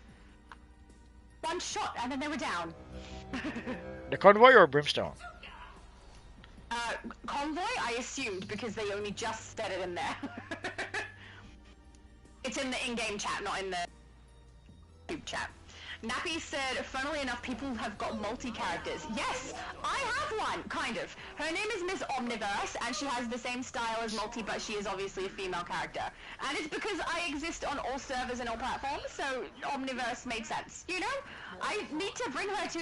One shot and then they were down. The convoy or Brimstone? Convoy, I assumed, because they only just said it in there. It's in the in-game chat, not in the YouTube chat. Nappy said, funnily enough, people have got multi-characters. Yes, I have one, kind of. Her name is Miss Omniverse, and she has the same style as Multi, but she is obviously a female character. And it's because I exist on all servers and all platforms, so Omniverse made sense. You know? I need to bring her to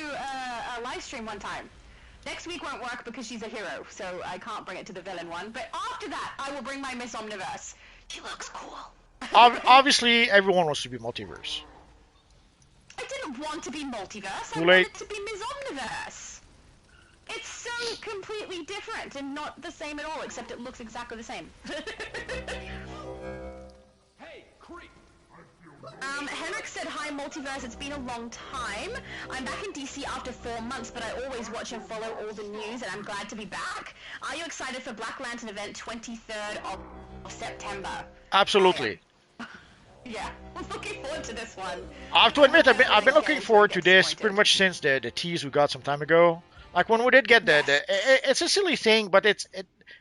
a live stream one time. Next week won't work because she's a hero, so I can't bring it to the villain one. But after that, I will bring my Miss Omniverse. She looks cool. Obviously, everyone wants to be multiverse. I didn't want to be multiverse. Too I late. wanted to be Ms. Omniverse. It's so completely different and not the same at all, except it looks exactly the same. Hey, creep! Henrik said, hi, multiverse. It's been a long time. I'm back in DC after 4 months, but I always watch and follow all the news, and I'm glad to be back. Are you excited for Black Lantern event 23rd of September? Absolutely. Yeah, I'm looking forward to this one. I have to admit, I've been looking forward to this pretty much since the tease we got some time ago. Like when we did get it's a silly thing, but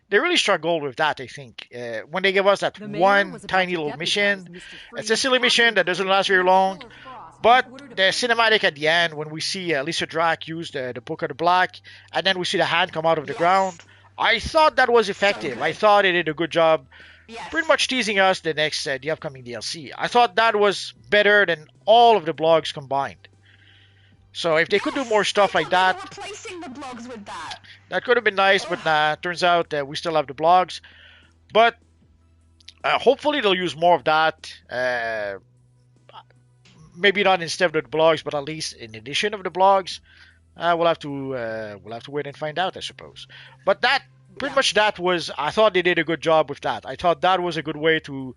they really struggled with that. I think when they gave us that one tiny little mission, it's a silly mission that doesn't last very long. But the cinematic at the end, when we see Lisa Drac use the Book of the Black, and then we see the hand come out of the ground, I thought that was effective. I thought it did a good job. Yes. Pretty much teasing us the upcoming DLC. I thought that was better than all of the blogs combined. So if they could do more stuff like that, replacing the blogs with that could have been nice. But turns out that we still have the blogs. But hopefully they'll use more of that. Maybe not instead of the blogs, but at least in addition of the blogs. We'll have to wait and find out, I suppose. But that. Pretty much that was, I thought they did a good job with that. I thought that was a good way to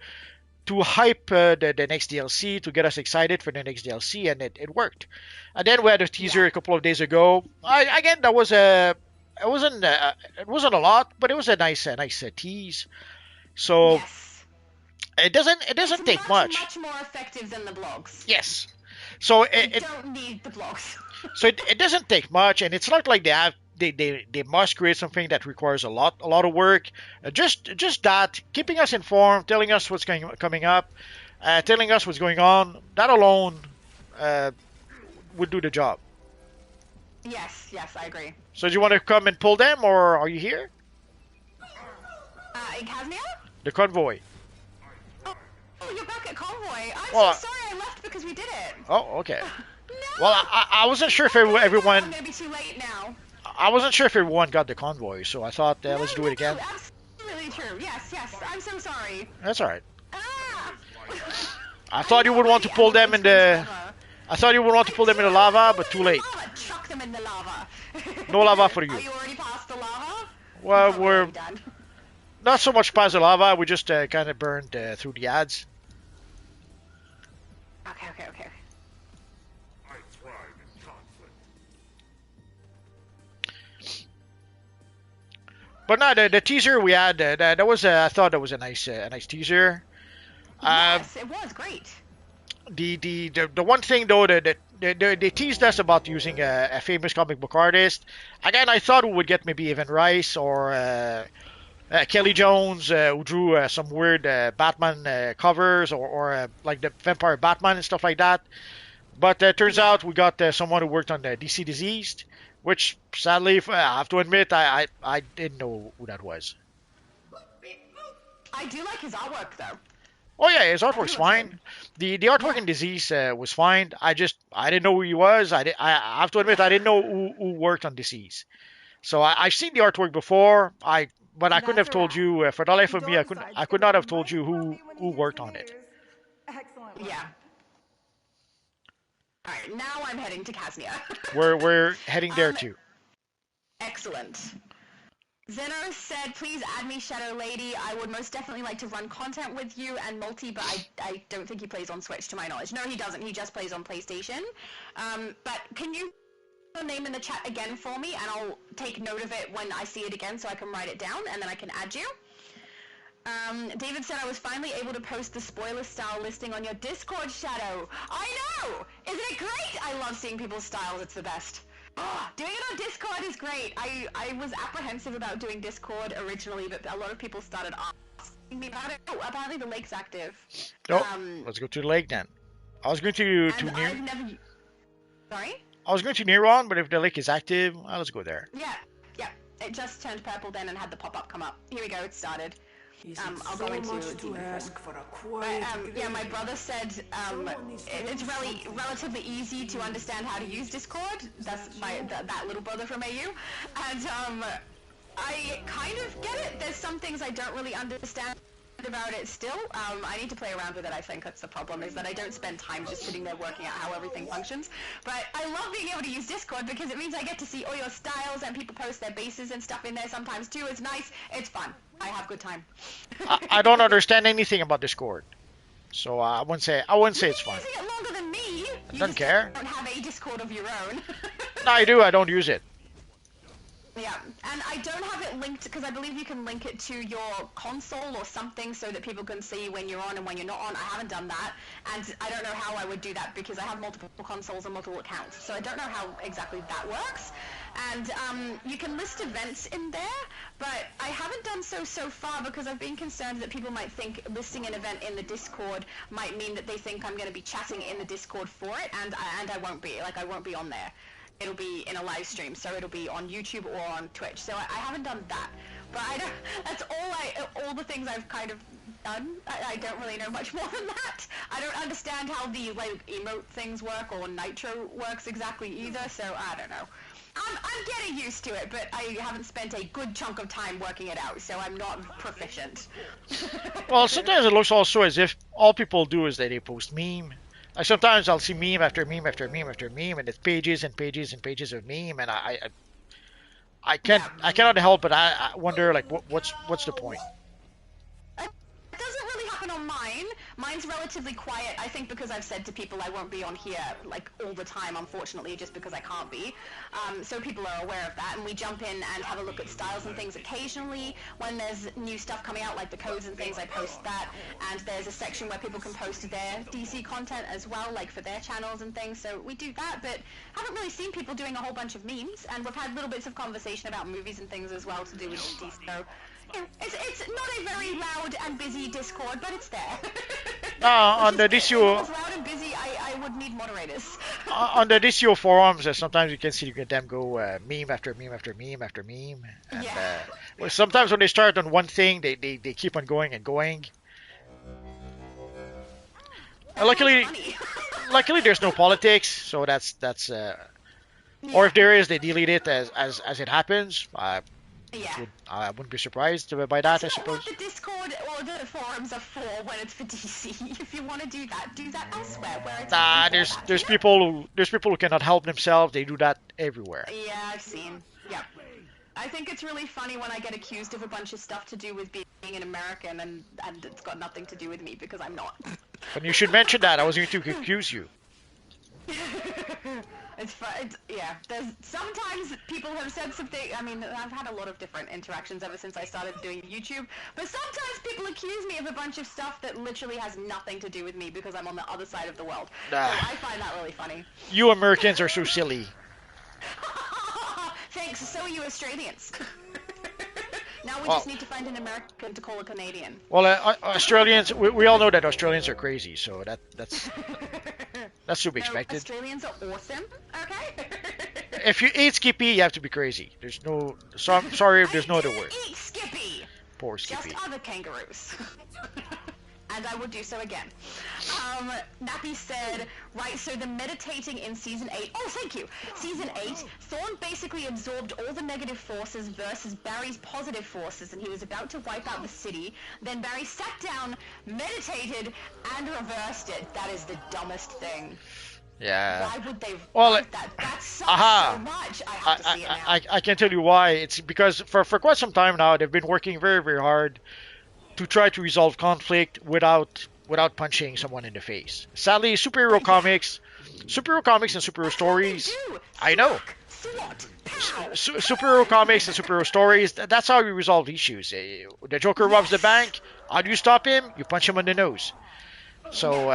hype the next DLC, to get us excited for the next DLC, and it worked. And then we had a teaser a couple of days ago. Again, that was it wasn't a lot, but it was a nice tease. So yes. it doesn't take much. Much more effective than the blogs. Yes. So it don't need the blogs. So it doesn't take much, and it's not like they must create something that requires a lot of work. Just that, keeping us informed, telling us what's coming up, telling us what's going on. That alone would do the job. Yes, I agree. So do you want to come and pull them, or are you here? In Kazmir? The convoy. Oh, you're back at convoy. I'm so sorry I left because we did it. Oh, okay. No. Well, I wasn't sure if everyone. I'm gonna be too late now. I wasn't sure if everyone got the convoy, so I thought let's do it again. Absolutely true. Yes. I'm so sorry. That's all right. Ah. I thought you would want to pull them in the. I thought you would want to pull them in the lava, but too late. Chuck them in the lava. No lava for you. Are you already past the lava? Well, we're done. Not so much past the lava. We just kind of burned through the ads. Okay. I thrive in conflict. But no, the teaser we had, that was I thought that was a nice teaser. Yes, it was great. The one thing though that they teased us about using a famous comic book artist. Again, I thought we would get maybe Evan Rice or Kelly Jones, who drew some weird Batman covers or like the Vampire Batman and stuff like that. But turns out we got someone who worked on the DC Diseased, which sadly I have to admit I didn't know who that was. I do like his artwork though. Oh yeah, his artwork's fine. The artwork in Disease was fine. I didn't know who he was. I have to admit I didn't know who worked on Disease. So I've seen the artwork before. But I couldn't have told you for the life of me. I could not have told you who worked on it. Excellent. Yeah. All right, now I'm heading to Kaznia. We're heading there too. Excellent. Zeno said, please add me, Shadow Lady. I would most definitely like to run content with you and multi, but I don't think he plays on Switch to my knowledge. No, he doesn't. He just plays on PlayStation. But can you put your name in the chat again for me, and I'll take note of it when I see it again so I can write it down, and then I can add you. David said, I was finally able to post the spoiler style listing on your Discord, Shadow. I know! Isn't it great? I love seeing people's styles. It's the best. Doing it on Discord is great. I was apprehensive about doing Discord originally, but a lot of people started asking me about it. Oh, apparently the lake's active. Oh, let's go to the lake then. I was going to Sorry? I was going to Neron, but if the lake is active, let's go there. Yeah. It just turned purple then and had the pop-up come up. Here we go, it started. I'll go into ask for a quiet yeah, my brother said it's really relatively easy to understand how to use Discord. That's that little brother from AU, and I kind of get it. There's some things I don't really understand about it still. I need to play around with it. I think that's the problem, is that I don't spend time just sitting there working out how everything functions. But I love being able to use Discord because it means I get to see all your styles, and people post their bases and stuff in there sometimes too. It's nice. It's fun. I have good time. I don't understand anything about Discord, so I wouldn't say it's fun. You've been using it longer than me. I don't care. Don't have a Discord of your own. No, I do. I don't use it. Yeah, and I don't have it linked because I believe you can link it to your console or something so that people can see when you're on and when you're not on. I haven't done that, and I don't know how I would do that because I have multiple consoles and multiple accounts, so I don't know how exactly that works. And you can list events in there, but I haven't done so far because I've been concerned that people might think listing an event in the Discord might mean that they think I'm going to be chatting in the Discord for it, and I won't be. Like, I won't be on there. It'll be in a live stream, so it'll be on YouTube or on Twitch. So I haven't done that, but I don't. That's all the things I've kind of done. I don't really know much more than that. I don't understand how the emote things work or Nitro works exactly either. So I don't know. I'm getting used to it, but I haven't spent a good chunk of time working it out, so I'm not proficient. Well, sometimes it looks also as if all people do is that they post meme. Like sometimes I'll see meme after meme after meme after meme, and it's pages and pages and pages of meme, and I cannot help but I wonder, like, what's the point? It doesn't really happen on mine. Mine's relatively quiet, I think, because I've said to people I won't be on here like all the time, unfortunately, just because I can't be. So people are aware of that, and we jump in and have a look at styles and things occasionally. When there's new stuff coming out, like the codes and things, I post that, and there's a section where people can post their DC content as well, like for their channels and things, so we do that, but haven't really seen people doing a whole bunch of memes, and we've had little bits of conversation about movies and things as well to do with DC, so yeah, it's not a very loud and busy Discord, but it's there. On the DCUO, if it was loud and busy, I would need moderators. On the DCUO forums, sometimes you can see them go meme after meme after meme after meme. And, well, sometimes when they start on one thing, they keep on going and going. Luckily, there's no politics, so that's or if there is, they delete it as it happens. I wouldn't be surprised by that, I suppose. What the Discord or the forums are for when it's for DC. If you want to do that elsewhere. Where it's there's people who cannot help themselves. They do that everywhere. Yeah, I've seen. Yep. I think it's really funny when I get accused of a bunch of stuff to do with being an American, and it's got nothing to do with me because I'm not. But you should mention that. I was going to accuse you. It's fun. Yeah. There's sometimes people have said something. I mean, I've had a lot of different interactions ever since I started doing YouTube. But sometimes people accuse me of a bunch of stuff that literally has nothing to do with me because I'm on the other side of the world. So I find that really funny. You Americans are so silly. Thanks. So are you Australians. Now we just need to find an American to call a Canadian. Well, Australians, we all know that Australians are crazy, so that's to be expected. Australians are awesome. Okay. If you eat Skippy, you have to be crazy. There's no. So I'm sorry if there's no other word. Eat Skippy. Poor Skippy. Just other kangaroos. And I would do so again. Nappy said, right, so the meditating in Season 8... Oh, thank you! Season 8, Thorn basically absorbed all the negative forces versus Barry's positive forces, and he was about to wipe out the city. Then Barry sat down, meditated, and reversed it. That is the dumbest thing. Yeah. Why would they Well, write that? That sucks aha. so much. I have to see it now. I can tell you why. It's because for quite some time now they've been working very very hard to try to resolve conflict without punching someone in the face. Sadly, superhero comics and superhero stories. I know. Superhero comics and superhero stories. That's how you resolve issues. The Joker robs the bank. How do you stop him? You punch him on the nose. So,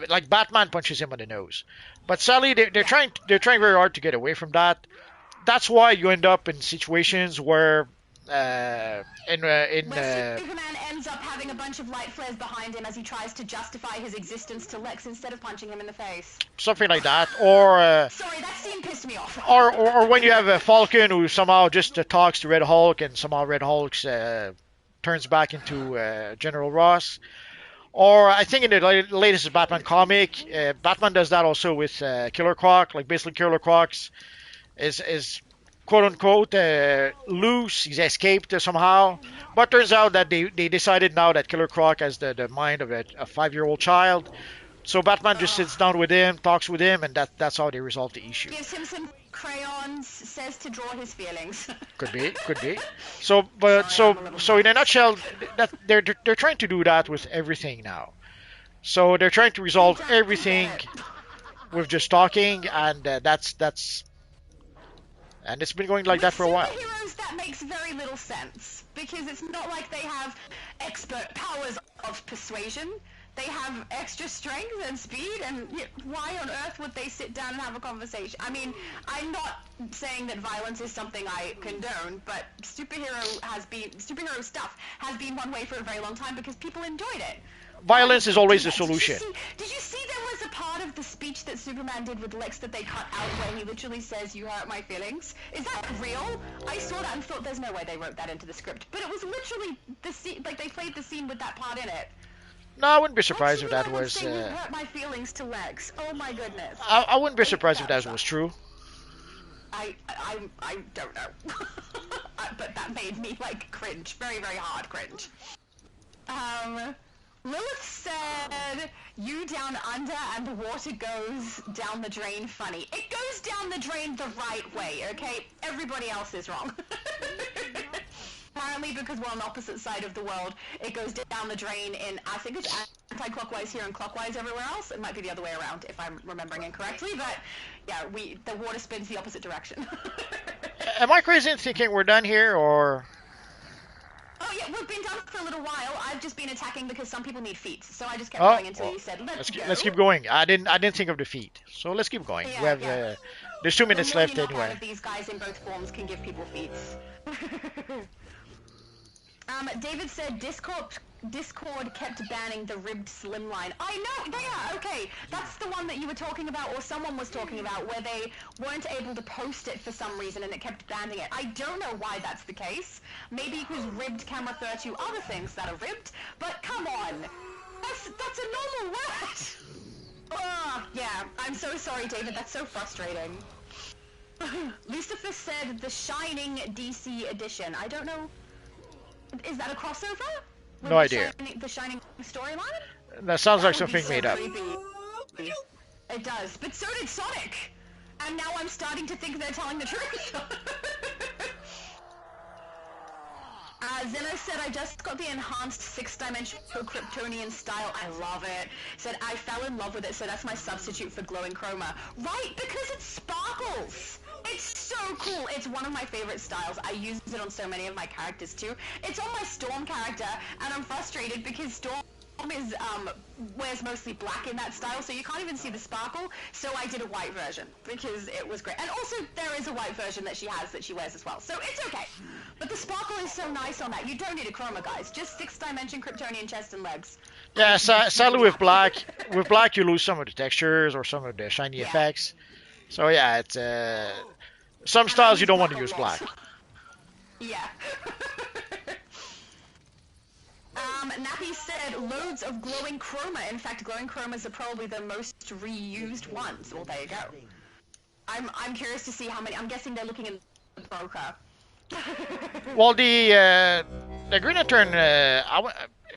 like Batman punches him on the nose. But sadly, they're trying very hard to get away from that. That's why you end up in situations where Where Superman ends up having a bunch of light flares behind him as he tries to justify his existence to Lex instead of punching him in the face. something like that, or Sorry, that scene pissed me off. or when you have a Falcon who somehow just talks to Red Hulk and somehow Red Hulk turns back into General Ross. Or I think in the latest Batman comic, Batman does that also with Killer Croc. Like basically Killer Croc's is quote unquote loose. He's escaped somehow. But turns out that they decided now that Killer Croc has the mind of a 5-year-old child. So Batman just sits down with him, talks with him, and that's how they resolve the issue. Gives him some crayons, says to draw his feelings. Could be. So in a nutshell, that they're trying to do that with everything now. So they're trying to resolve everything with just talking, and and it's been going like that for a while. Superheroes, that makes very little sense because it's not like they have expert powers of persuasion. They have extra strength and speed, and why on earth would they sit down and have a conversation? I mean, I'm not saying that violence is something I condone, but superhero stuff has been one way for a very long time because people enjoyed it. Violence is always the solution. Did you see there was a part of the speech that Superman did with Lex that they cut out where he literally says, "You hurt my feelings"? Is that real? I saw that and thought there's no way they wrote that into the script, but it was literally the scene, like they played the scene with that part in it. No, I wouldn't be surprised if that was. You hurt my feelings to Lex. Oh my goodness. I wouldn't be surprised if that was true. I don't know, but that made me like cringe, very very hard cringe. Lilith said, "You down under and the water goes down the drain funny." It goes down the drain the right way, okay? Everybody else is wrong. Apparently, because we're on the opposite side of the world, it goes down the drain in, I think it's anti-clockwise here and clockwise everywhere else. It might be the other way around if I'm remembering incorrectly, but yeah, the water spins the opposite direction. Am I crazy in thinking we're done here, or...? Oh yeah, we've been done for a little while. I've just been attacking because some people need feet, so I just kept going until you said, let's keep going. I didn't think of the feet, so let's keep going. Yeah, we have there's 2 minutes left anyway. Of these guys in both forms can give people feats. David said Discord kept banning the ribbed slimline. I know, yeah, okay. That's the one that you were talking about, or someone was talking about, where they weren't able to post it for some reason and it kept banning it. I don't know why that's the case. Maybe because ribbed can refer to other things that are ribbed, but come on. That's a normal word. Yeah, I'm so sorry, David. That's so frustrating. Lucifer said The Shining DC edition. I don't know. Is that a crossover? No idea. The Shining storyline? That sounds like something made up. It does, but so did Sonic. And now I'm starting to think they're telling the truth. Zeno said, "I just got the enhanced 6-dimensional Kryptonian style. I love it." Said, "I fell in love with it, so that's my substitute for glowing chroma." Right, because it sparkles. It's so cool. It's one of my favorite styles. I use it on so many of my characters too. It's on my Storm character, and I'm frustrated because Storm is wears mostly black in that style, so you can't even see the sparkle. So I did a white version because it was great. And also there is a white version that she has that she wears as well. So it's okay. But the sparkle is so nice on that. You don't need a chroma, guys. Just 6-dimension Kryptonian chest and legs. Yeah, sadly with black you lose some of the textures or some of the shiny effects. So yeah, it's some styles you don't want to use black. Yeah. Nappy said loads of glowing chroma. In fact, glowing chromas are probably the most reused ones. Well, there you go. I'm curious to see how many. I'm guessing they're looking in the broker. Well, the Green Lantern,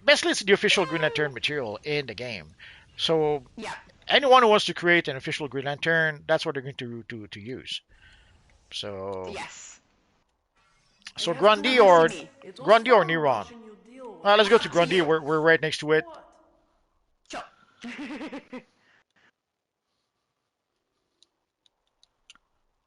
basically it's the official Green Lantern material in the game. So anyone who wants to create an official Green Lantern, that's what they're going to use. So Yes. so Grundy or Neron. Let's go to Grundy. We're right next to it. Sure.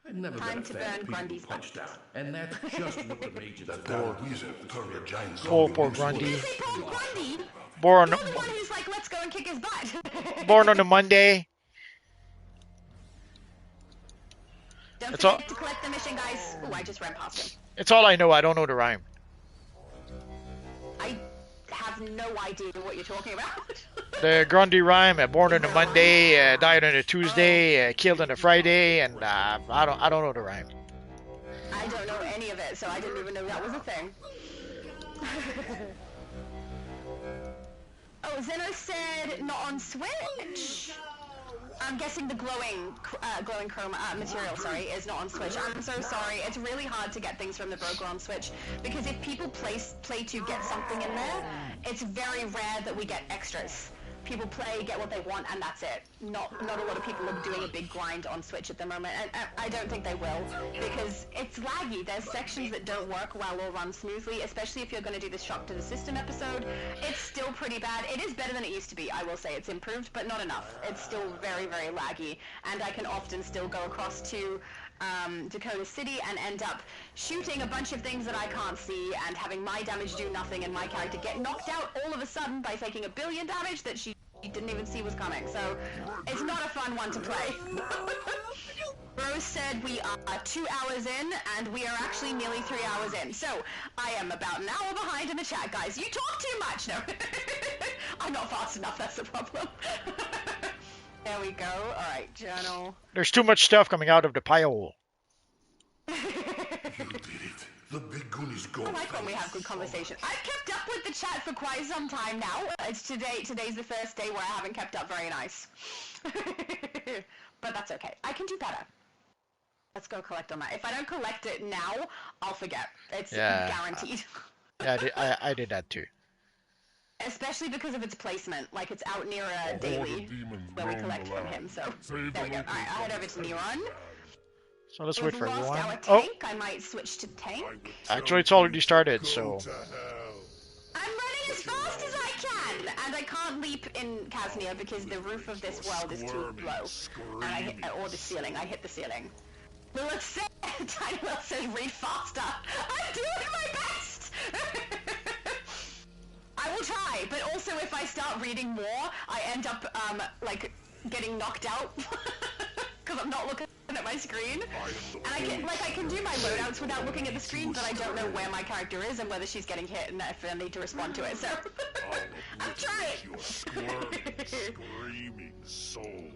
I've never Time been a to fan burn of people Grundy's punched out, and that's just what the major That damn weasel turned a giant Poor zombie. Grundy. Poor Grundy. Born You're the one who's like, let's go and kick his butt. born on a Monday. Don't It's forget all. to collect the mission, guys. Oh, I just ran past him. It's all I know. I don't know the rhyme. I have no idea what you're talking about. The Grundy rhyme. Born on a Monday, died on a Tuesday, killed on a Friday, and I don't know the rhyme. I don't know any of it, so I didn't even know that was a thing. Oh, Zeno said not on Switch. I'm guessing the glowing chroma material, sorry, is not on Switch. I'm so sorry. It's really hard to get things from the broker on Switch because if people play to get something in there, it's very rare that we get extras. People play, get what they want, and that's it. Not a lot of people are doing a big grind on Switch at the moment, and I don't think they will because it's laggy. There's sections that don't work while all run smoothly, especially if you're going to do the shock to the system episode. It's still pretty bad. It is better than it used to be, I will say. It's improved, but not enough. It's still very, very laggy, and I can often still go across to Dakota City and end up shooting a bunch of things that I can't see and having my damage do nothing and my character get knocked out all of a sudden by taking 1 billion damage that she didn't even see was coming. So it's not a fun one to play. Rose said we are 2 hours in and we are actually nearly 3 hours in. So I am about an hour behind in the chat, guys. You talk too much. No, I'm not fast enough. That's the problem. There we go. All right, journal. There's too much stuff coming out of the pie hole. You did it. The big goonies go. I like when we have good conversation. I've kept up with the chat for quite some time now. It's today's the first day where I haven't kept up very nice. But that's okay. I can do better. Let's go collect on that. If I don't collect it now, I'll forget. It's guaranteed. Yeah, I did that too. Especially because of its placement. Like, it's out near a daily where we collect from him. So, there we go. Alright, I'll head over to Neron. So let's wait for We've everyone. lost our tank. I might switch to tank. Actually, it's already started, so. I'm running as fast as I can, and I can't leap in Casnia because the roof of this world is too low. And I hit, or the ceiling. I hit the ceiling. Lilith said, Tiny Lilith says, read faster. I'm doing my best. I will try, but also if I start reading more, I end up like getting knocked out because I'm not looking at my screen. And I can do my loadouts without looking at the screen, but I don't know where my character is and whether she's getting hit and if I need to respond to it. So I'm trying. Screaming soul.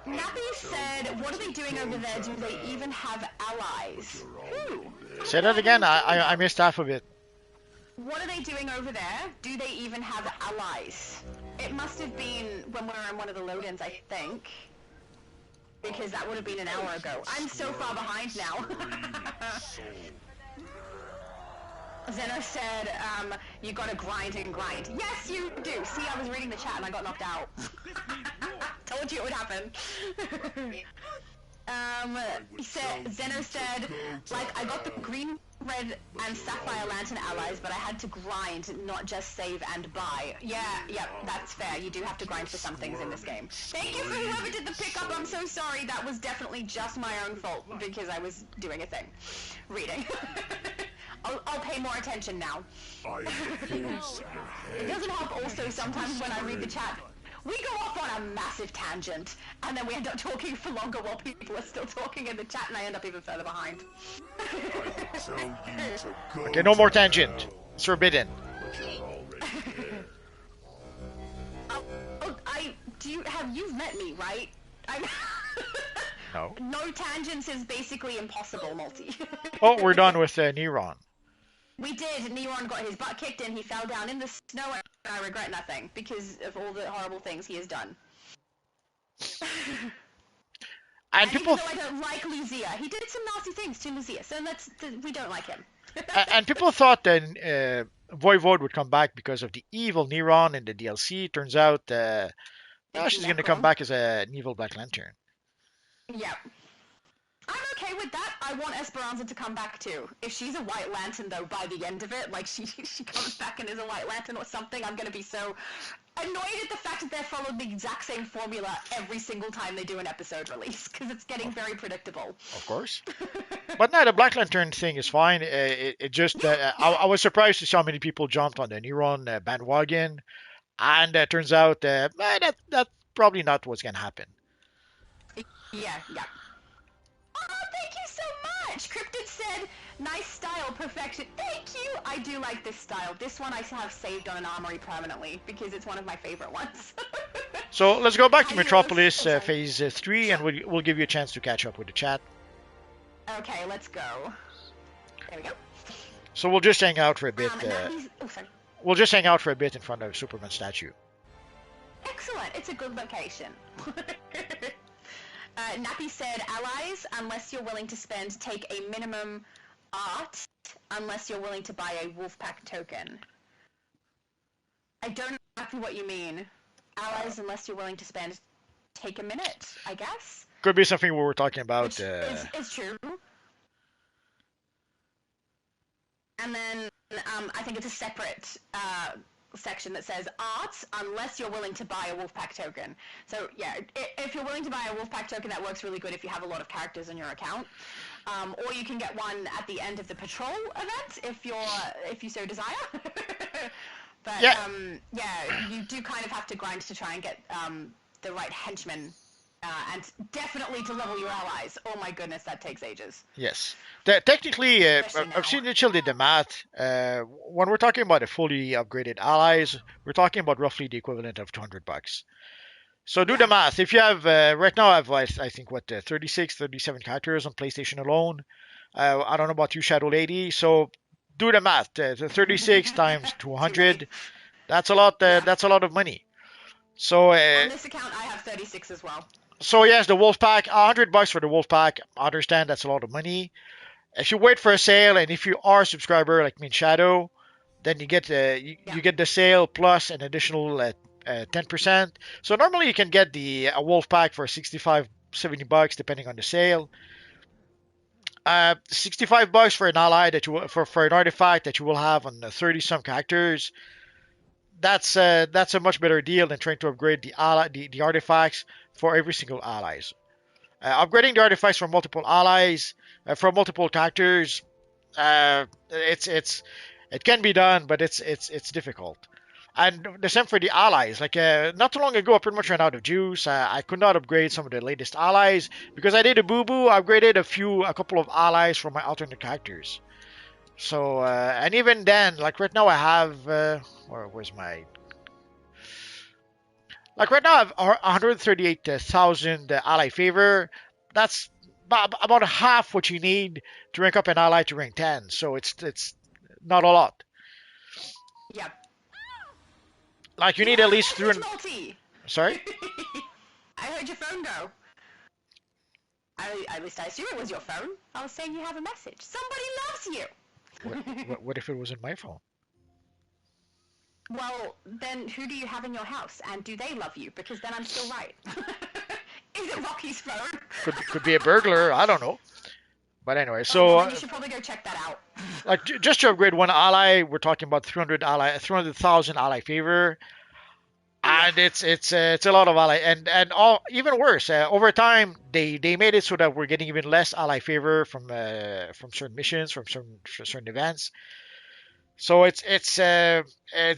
Nappy said, what are they doing over there? Do they even have allies? Who? Say that again. I missed half of it. What are they doing over there? Do they even have allies? It must have been when we were in one of the load-ins, I think. Because that would have been an hour ago. I'm so far behind now. Zeno said, you gotta grind and grind. Yes, you do! See, I was reading the chat and I got knocked out. Told you it would happen. Zeno said, like, I got the green, red, and sapphire lantern allies, but I had to grind, not just save and buy. Yeah, that's fair. You do have to grind for some things in this game. Thank you for whoever did the pickup. I'm so sorry. That was definitely just my own fault because I was doing a thing. Reading. I'll pay more attention now. It doesn't help also sometimes when I read the chat. We go off on a massive tangent, and then we end up talking for longer while people are still talking in the chat, and I end up even further behind. Okay, no more tangent. It's forbidden. You've met me, right? No. No tangents is basically impossible, Multi. Oh, we're done with Neron. We did. Neron got his butt kicked in. He fell down in the snow, and I regret nothing because of all the horrible things he has done. And people. Even though I don't like Lucia, he did some nasty things to Lucia, so we don't like him. And people thought that Voivode would come back because of the evil Neron in the DLC. Turns out Now she's going to come back as an evil Black Lantern. Yeah. I'm okay with that. I want Esperanza to come back too. If she's a White Lantern though, by the end of it, like she comes back and is a White Lantern or something, I'm gonna be so annoyed at the fact that they're following the exact same formula every single time they do an episode release, because it's getting very predictable. Of course. But no, the Black Lantern thing is fine. It just, I was surprised to see how many people jumped on the Neuron bandwagon, and turns out that's probably not what's gonna happen. Yeah. Oh, thank you so much! Cryptid said, nice style, perfection. Thank you! I do like this style. This one I have saved on an armory permanently, because it's one of my favorite ones. So let's go back to Metropolis Phase 3, and we'll give you a chance to catch up with the chat. Okay, let's go. There we go. So we'll just hang out for a bit. Sorry. We'll just hang out for a bit in front of Superman statue. Excellent. It's a good location. Nappy said, allies, unless you're willing to spend, take a minimum art, unless you're willing to buy a Wolfpack token. I don't know exactly what you mean. Allies, unless you're willing to spend, take a minute, I guess? Could be something we were talking about. Which it's true. And then I think it's a separate section that says art, unless you're willing to buy a Wolfpack token. So yeah, if you're willing to buy a Wolfpack token, that works really good if you have a lot of characters in your account. Or you can get one at the end of the patrol event if you so desire. But yeah, you do kind of have to grind to try and get the right henchmen. And definitely to level your allies. Oh my goodness, that takes ages. Yes. Technically, I've seen the Chill did the math. When we're talking about a fully upgraded allies, we're talking about roughly the equivalent of $200. So do the math. If you have, right now I have, I think, 36, 37 characters on PlayStation alone. I don't know about you, Shadow Lady. So do the math. 36 times 200. That's a lot. That's a lot of money. So on this account, I have 36 as well. So yes, the Wolfpack, $100 for the Wolfpack. I understand that's a lot of money. If you wait for a sale, and if you are a subscriber like me and Shadow, then you get you get the sale plus an additional 10%. So normally you can get a Wolfpack for $65, $70 depending on the sale. $65 for an ally that for an artifact that you will have on 30 some characters. That's a much better deal than trying to upgrade the artifacts for every single allies. Upgrading the artifacts for multiple allies, for multiple characters, it can be done, but it's difficult. And the same for the allies. Like not too long ago, I pretty much ran out of juice. I could not upgrade some of the latest allies because I did a boo-boo. I upgraded a couple of allies for my alternate characters. So and even then, like right now, I have where's my. Like right now, I have 138,000 ally favor. That's about half what you need to rank up an ally to rank 10. So it's not a lot. Yeah. Like you need at least 300. Sorry. I heard your phone go. At least I assume it was your phone. I was saying you have a message. Somebody loves you. What if it wasn't my phone? Well, then who do you have in your house, and do they love you? Because then I'm still right. Is it Rocky's phone? Could be a burglar. I don't know. But anyway, so you should probably go check that out. Like just to upgrade one ally, we're talking about 300,000 ally favor, and it's a lot of ally, and all even worse. Over time, they made it so that we're getting even less ally favor from certain missions, from certain events. So it's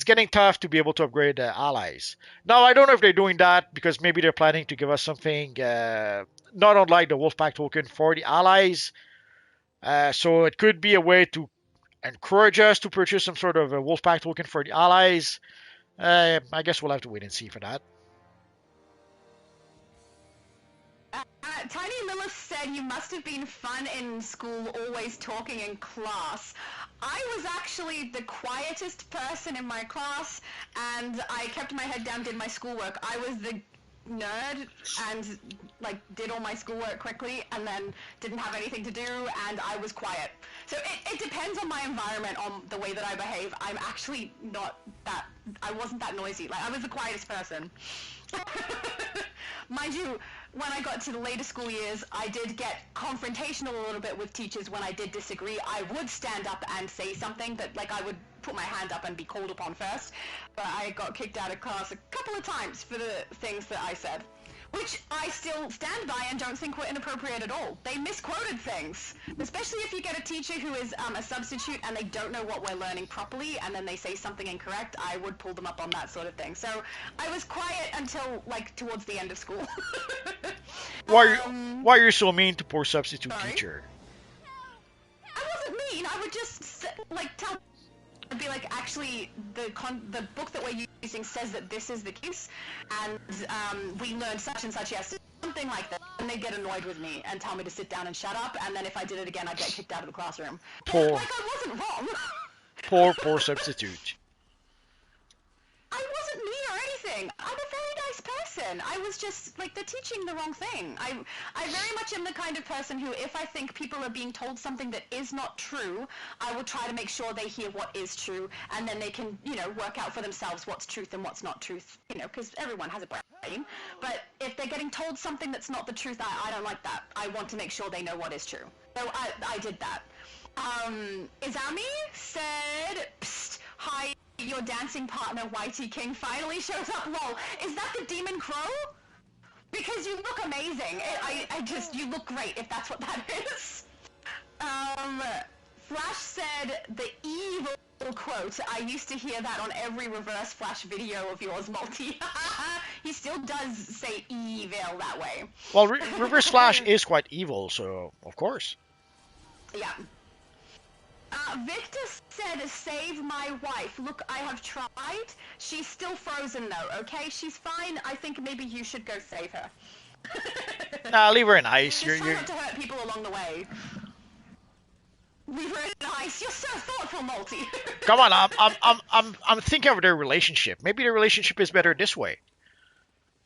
getting tough to be able to upgrade allies. Now I don't know if they're doing that because maybe they're planning to give us something not unlike the Wolfpack token for the allies. So it could be a way to encourage us to purchase some sort of a Wolfpack token for the allies. I guess we'll have to wait and see for that. Tiny Lilith said you must have been fun in school, always talking in class. I was actually the quietest person in my class, and I kept my head down, did my schoolwork. I was the nerd and like did all my schoolwork quickly and then didn't have anything to do, and I was quiet. So it depends on my environment, on the way that I behave. I'm actually not that, I wasn't that noisy. Like I was the quietest person. Mind you, when I got to the later school years, I did get confrontational a little bit with teachers when I did disagree. I would stand up and say something that, like, I would put my hand up and be called upon first. But I got kicked out of class a couple of times for the things that I said, which I still stand by and don't think were inappropriate at all. They misquoted things, especially if you get a teacher who is a substitute and they don't know what we're learning properly, and then they say something incorrect. I would pull them up on that sort of thing. So I was quiet until, like, towards the end of school. Why are you so mean to poor substitute teacher? I wasn't mean. I would just, like, tell... I'd be like, actually, the book that we're using says that this is the case, and we learned such and such yesterday, something like that. And they'd get annoyed with me and tell me to sit down and shut up, and then if I did it again, I'd get kicked out of the classroom. Poor. Like, I wasn't poor wrong. substitute. I wasn't mean or anything. I'm a very nice person. I was just, like, they're teaching the wrong thing. I very much am the kind of person who, if I think people are being told something that is not true, I will try to make sure they hear what is true, and then they can, you know, work out for themselves what's truth and what's not truth, you know, because everyone has a brain. But if they're getting told something that's not the truth, I don't like that. I want to make sure they know what is true. So I did that. Izami said, "Psst, hi. Your dancing partner, Whitey King, finally shows up. Lol, is that the Demon Crow? Because you look amazing. You look great if that's what that is." Flash said the evil quote. I used to hear that on every Reverse Flash video of yours, Multi. He still does say evil that way. Well, Reverse Flash is quite evil, so of course. Yeah. Victor said, "Save my wife. Look, I have tried. She's still frozen, though, okay? She's fine. I think maybe you should go save her." Nah, leave her in ice. Just try not to hurt people along the way. Leave her in ice. You're so thoughtful, Multi. Come on, I'm thinking of their relationship. Maybe their relationship is better this way.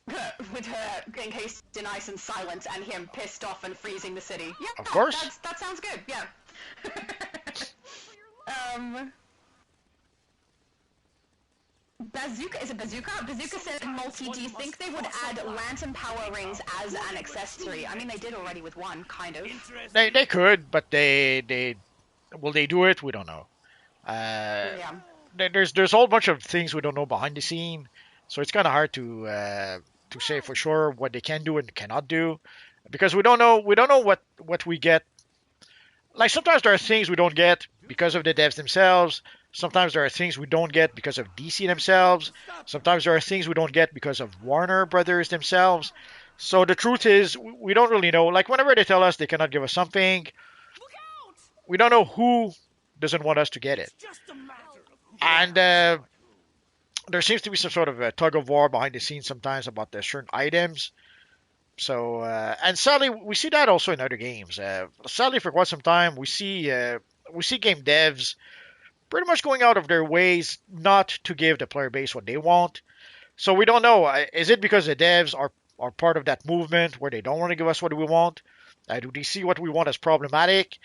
With her encased in ice and silence, and him pissed off and freezing the city. Yeah, of course. That sounds good. Yeah. Bazooka, is it Bazooka? Bazooka said, "Multi, do you think they would add lantern power rings as an accessory?" I mean, they did already with one, kind of. They could, but will they do it? We don't know. Yeah. There's a whole bunch of things we don't know behind the scene, so it's kind of hard to say for sure what they can do and cannot do, because we don't know what we get. Like, sometimes there are things we don't get because of the devs themselves. Sometimes there are things we don't get because of DC themselves. Sometimes there are things we don't get because of Warner Brothers themselves. So the truth is, we don't really know. Like, whenever they tell us they cannot give us something, we don't know who doesn't want us to get it. And there seems to be some sort of a tug of war behind the scenes sometimes about the certain items. So, and sadly, we see that also in other games. Sadly, for quite some time, we see game devs pretty much going out of their ways not to give the player base what they want. So we don't know. Is it because the devs are part of that movement where they don't want to give us what we want? Do they see what we want as problematic?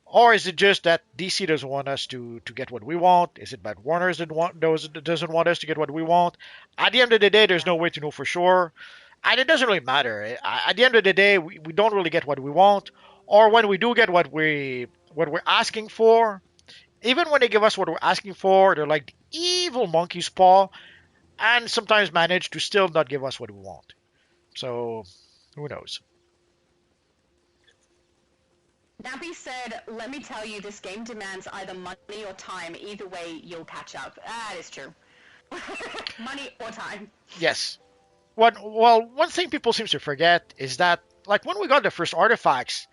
Or is it just that DC doesn't want us to get what we want? Is it that Warner doesn't want us to get what we want? At the end of the day, there's no way to know for sure. And it doesn't really matter. At the end of the day, we don't really get what we want. Or when we do get what we're asking for, even when they give us what we're asking for, they're like the evil monkey's paw, and sometimes manage to still not give us what we want. So, who knows? Nappy said, "Let me tell you, this game demands either money or time. Either way, you'll catch up." That is true. Money or time. Yes. One thing people seem to forget is that, like, when we got the first artifacts,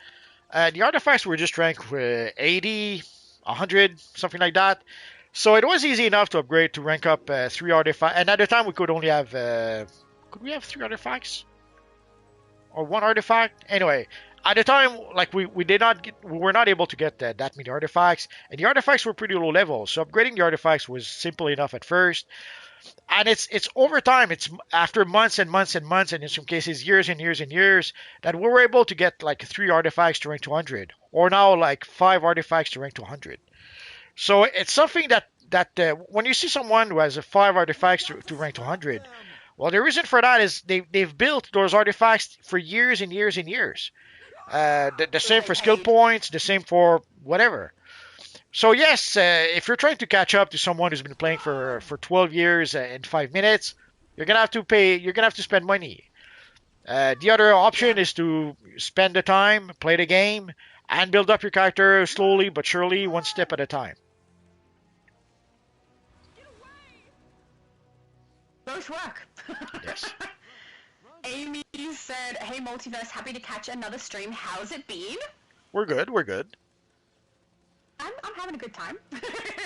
the artifacts were just ranked 80, 100, something like that. So it was easy enough to upgrade to rank up 3 artifacts. And at the time, we could only have... could we have 3 artifacts? Or 1 artifact? Anyway, at the time, like, we were not able to get that many artifacts. And the artifacts were pretty low level. So upgrading the artifacts was simple enough at first. And it's over time, it's after months and months and months, and in some cases years and years and years, that we were able to get like 3 artifacts to rank to 100, or now like 5 artifacts to rank to 100. So it's something that when you see someone who has 5 artifacts to rank to 100, Well, the reason for that is they've built those artifacts for years and years and years. The same for skill points, the same for whatever. So yes, if you're trying to catch up to someone who's been playing for 12 years in 5 minutes, you're gonna have to pay. You're gonna have to spend money. The other option is to spend the time, play the game, and build up your character slowly but surely, one step at a time. Both work. Yes. Amy said, "Hey Multiverse, happy to catch another stream. How's it been?" We're good. We're good. I'm having a good time.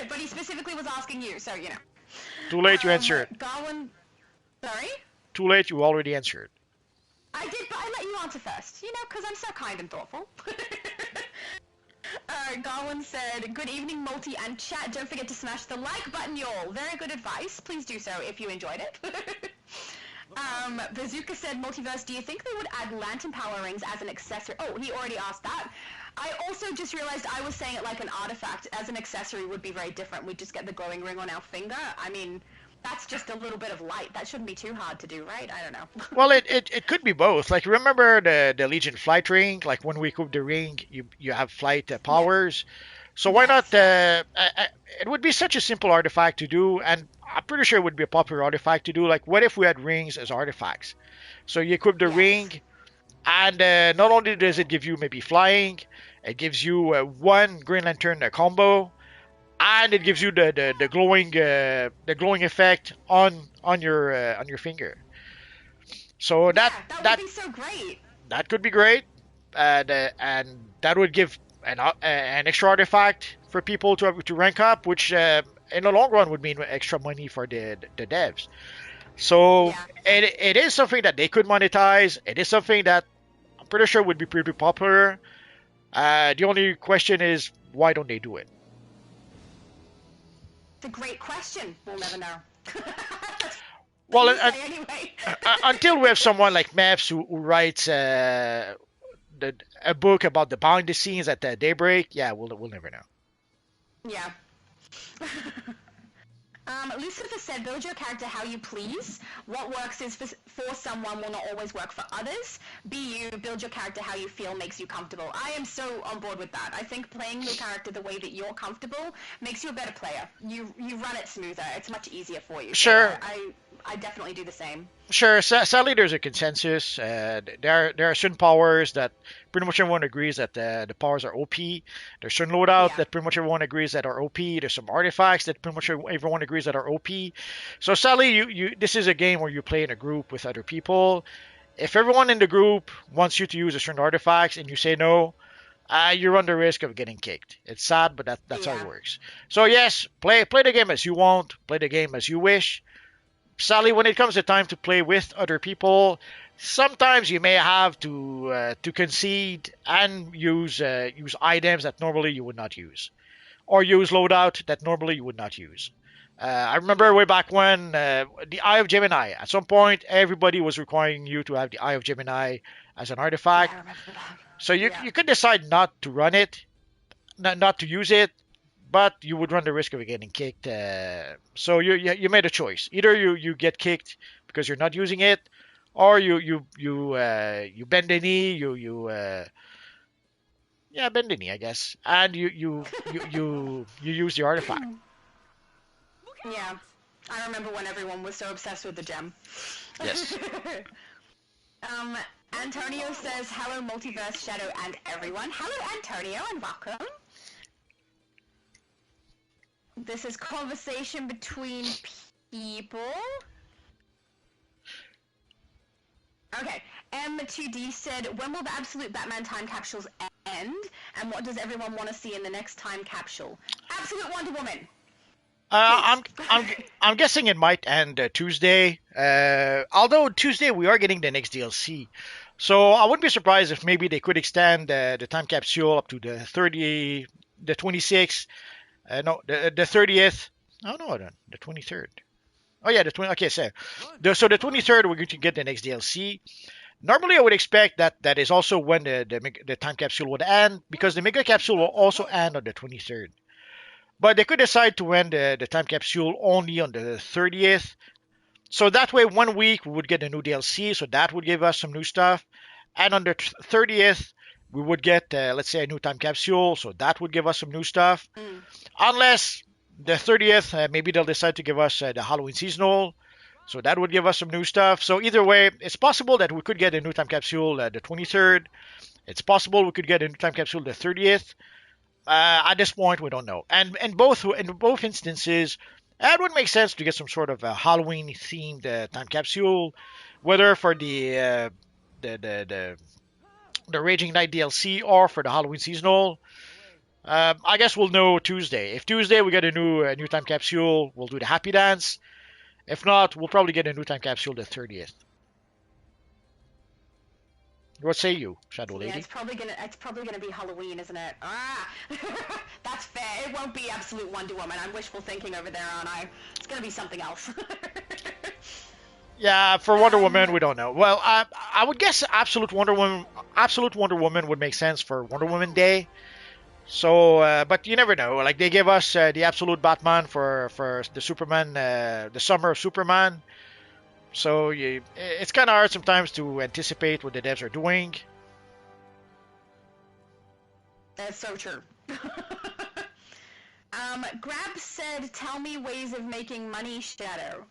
But he specifically was asking you, so you know. Too late. You answered. Garwin, sorry. Too late. You already answered. I did, but I let you answer first. You know, because I'm so kind and thoughtful. Garwin said, "Good evening, Multi and chat. Don't forget to smash the like button, y'all. Very good advice. Please do so if you enjoyed it." Bazooka said, "Multiverse, do you think they would add lantern power rings as an accessory?" Oh, he already asked that. I also just realized I was saying it like an artifact. As an accessory would be very different. We'd just get the glowing ring on our finger. I mean, that's just a little bit of light. That shouldn't be too hard to do, right? I don't know. Well, it could be both. Like, remember the Legion flight ring? Like, when we equip the ring, you have flight powers. So why not? It would be such a simple artifact to do, and I'm pretty sure it would be a popular artifact to do. Like, what if we had rings as artifacts? So you equip the ring, and not only does it give you maybe flying, it gives you one Green Lantern combo, and it gives you the glowing effect on your finger. So that would be so great. That could be great, and that would give an extra artifact for people to rank up, which in the long run would mean extra money for the devs. So it is something that they could monetize. It is something that I'm pretty sure would be pretty popular. The only question is, why don't they do it? It's a great question. We'll never know. Well, anyway. Until we have someone like Maps who writes a book about the behind the scenes at Daybreak, we'll never know. Yeah. Lucifer said, "Build your character how you please. What works is for someone will not always work for others. Be you, build your character how you feel makes you comfortable." I am so on board with that. I think playing your character the way that you're comfortable makes you a better player. You run it smoother. It's much easier for you. Sure. So I definitely do the same. Sure. Sadly, there's a consensus. There are certain powers that pretty much everyone agrees that the powers are OP. There's certain loadout that pretty much everyone agrees that are OP. There's some artifacts that pretty much everyone agrees that are OP. So sadly, this is a game where you play in a group with other people. If everyone in the group wants you to use a certain artifacts and you say no, you run the risk of getting kicked. It's sad, but that's how it works. So yes, play the game as you want. Play the game as you wish. Sadly, when it comes to time to play with other people, sometimes you may have to concede and use items that normally you would not use, or use loadout that normally you would not use. I remember way back when the Eye of Gemini. At some point, everybody was requiring you to have the Eye of Gemini as an artifact. I remember that. So you could decide not to run it, not to use it, but you would run the risk of getting kicked. So you made a choice. Either you get kicked because you're not using it, or you bend the knee. Bend the knee, I guess, and you use the artifact. Yeah, I remember when everyone was so obsessed with the gem. Yes. Antonio says, "Hello, Multiverse, Shadow, and everyone." Hello, Antonio, and welcome. This is conversation between people. Okay. M2D said, "When will the absolute Batman time capsules end? And what does everyone want to see in the next time capsule?" Absolute Wonder Woman. I'm guessing it might end Tuesday. Although Tuesday we are getting the next DLC, so I wouldn't be surprised if maybe they could extend the time capsule up to the 26th. No, the 30th. Oh no, the 23rd. Oh yeah, the 20. Okay, so the 23rd we're going to get the next DLC. Normally, I would expect that is also when the time capsule would end, because the mega capsule will also end on the 23rd. But they could decide to end the time capsule only on the 30th. So that way, 1 week we would get a new DLC, so that would give us some new stuff. And on the 30th, we would get, let's say, a new time capsule, so that would give us some new stuff. Unless the 30th, maybe they'll decide to give us the Halloween seasonal, so that would give us some new stuff. So either way, it's possible that we could get a new time capsule the 23rd. It's possible we could get a new time capsule the 30th. At this point, we don't know. And in both instances, it would make sense to get some sort of a Halloween themed time capsule, whether for the Raging Night DLC or for the Halloween seasonal. I guess we'll know Tuesday. If Tuesday we get a new time capsule, we'll do the Happy Dance. If not, we'll probably get a new time capsule the 30th. What say you, Shadow Lady? Yeah, it's probably gonna be Halloween, isn't it? Ah, that's fair. It won't be absolute Wonder Woman. I'm wishful thinking over there, aren't I? It's gonna be something else. Yeah, for Wonder Woman, we don't know. Well, I would guess Absolute Wonder Woman would make sense for Wonder Woman Day. So, but you never know. Like they gave us the Absolute Batman for the Superman, the Summer of Superman. So it's kind of hard sometimes to anticipate what the devs are doing. That's so true. Grab said, "Tell me ways of making money, Shadow."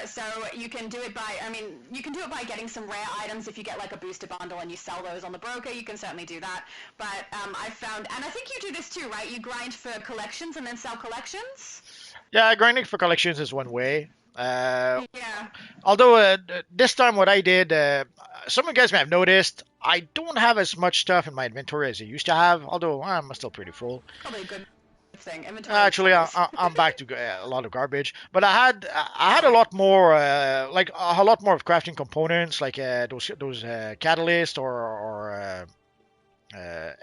So you can do it by, you can do it by getting some rare items. If you get like a booster bundle and you sell those on the broker, you can certainly do that. But I found, and I think you do this too, right? You grind for collections and then sell collections? Yeah, grinding for collections is one way. Yeah. Although this time what I did, some of you guys may have noticed, I don't have as much stuff in my inventory as I used to have, although I'm still pretty full. Probably a good thing. Inventory Actually, I'm back to a lot of garbage, but I had a lot more, like a lot more of crafting components, like those catalysts or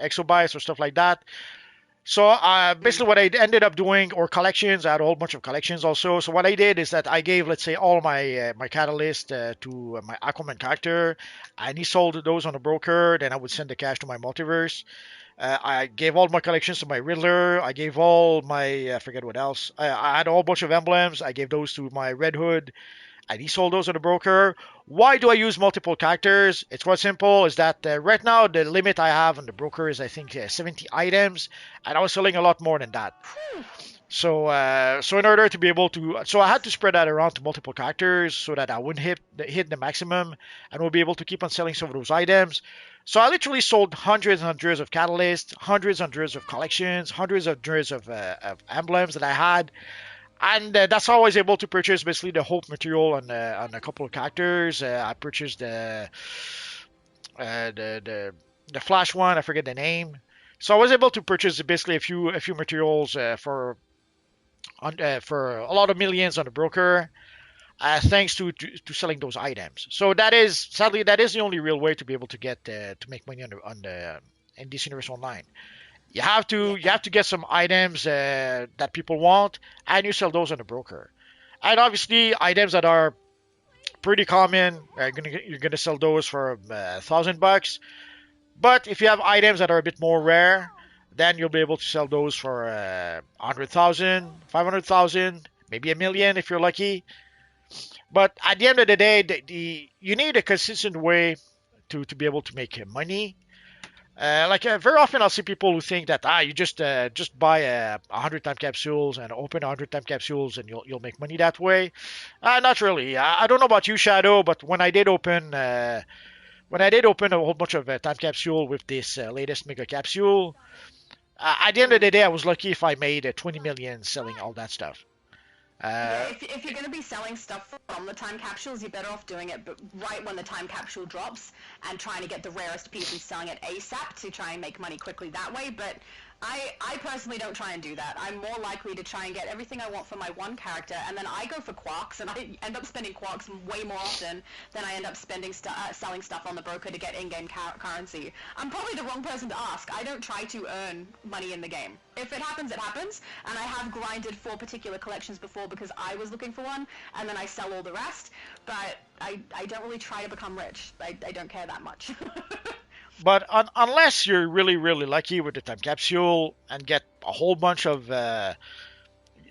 exobytes or stuff like that. So basically what I ended up doing, or collections, I had a whole bunch of collections also. So what I did is that I gave, let's say, all my my catalyst to my Aquaman character, and he sold those on the broker. Then I would send the cash to my multiverse. I gave all my collections to my Riddler. I gave all my, I forget what else. I had a whole bunch of emblems. I gave those to my Red Hood, and he sold those on the broker. Why do I use multiple characters? It's quite simple. Is that right now the limit I have on the broker is I think 70 items, and I was selling a lot more than that. So in order to be able to, so I had to spread that around to multiple characters so that I wouldn't hit the maximum, and we'll be able to keep on selling some of those items. So I literally sold hundreds and hundreds of catalysts, hundreds and hundreds of collections, hundreds and hundreds of emblems that I had. And that's how I was able to purchase basically the Hope material on a couple of characters. I purchased the Flash one. I forget the name. So I was able to purchase basically a few materials for a lot of millions on the broker, thanks to selling those items. So sadly that is the only real way to be able to get to make money on the in DC Universe Online. You have to get some items that people want, and you sell those on the broker. And obviously, items that are pretty common, you're gonna sell those for $1,000. But if you have items that are a bit more rare, then you'll be able to sell those for 100,000, 500,000, maybe $1 million if you're lucky. But at the end of the day, you need a consistent way to be able to make money. Very often I'll see people who think that you just buy 100 time capsules and open 100 time capsules and you'll make money that way. Not really. I don't know about you, Shadow, but when I did open a whole bunch of time capsule with this latest mega capsule, at the end of the day I was lucky if I made 20 million selling all that stuff. If you're going to be selling stuff from the time capsules, you're better off doing it but right when the time capsule drops and trying to get the rarest piece and selling it ASAP to try and make money quickly that way. But I personally don't try and do that. I'm more likely to try and get everything I want for my one character, and then I go for quarks, and I end up spending quarks way more often than I end up spending selling stuff on the broker to get in-game currency. I'm probably the wrong person to ask. I don't try to earn money in the game. If it happens, it happens, and I have grinded for particular collections before because I was looking for one, and then I sell all the rest, but I don't really try to become rich. I don't care that much. But unless you're really, really lucky with the time capsule and get a whole bunch of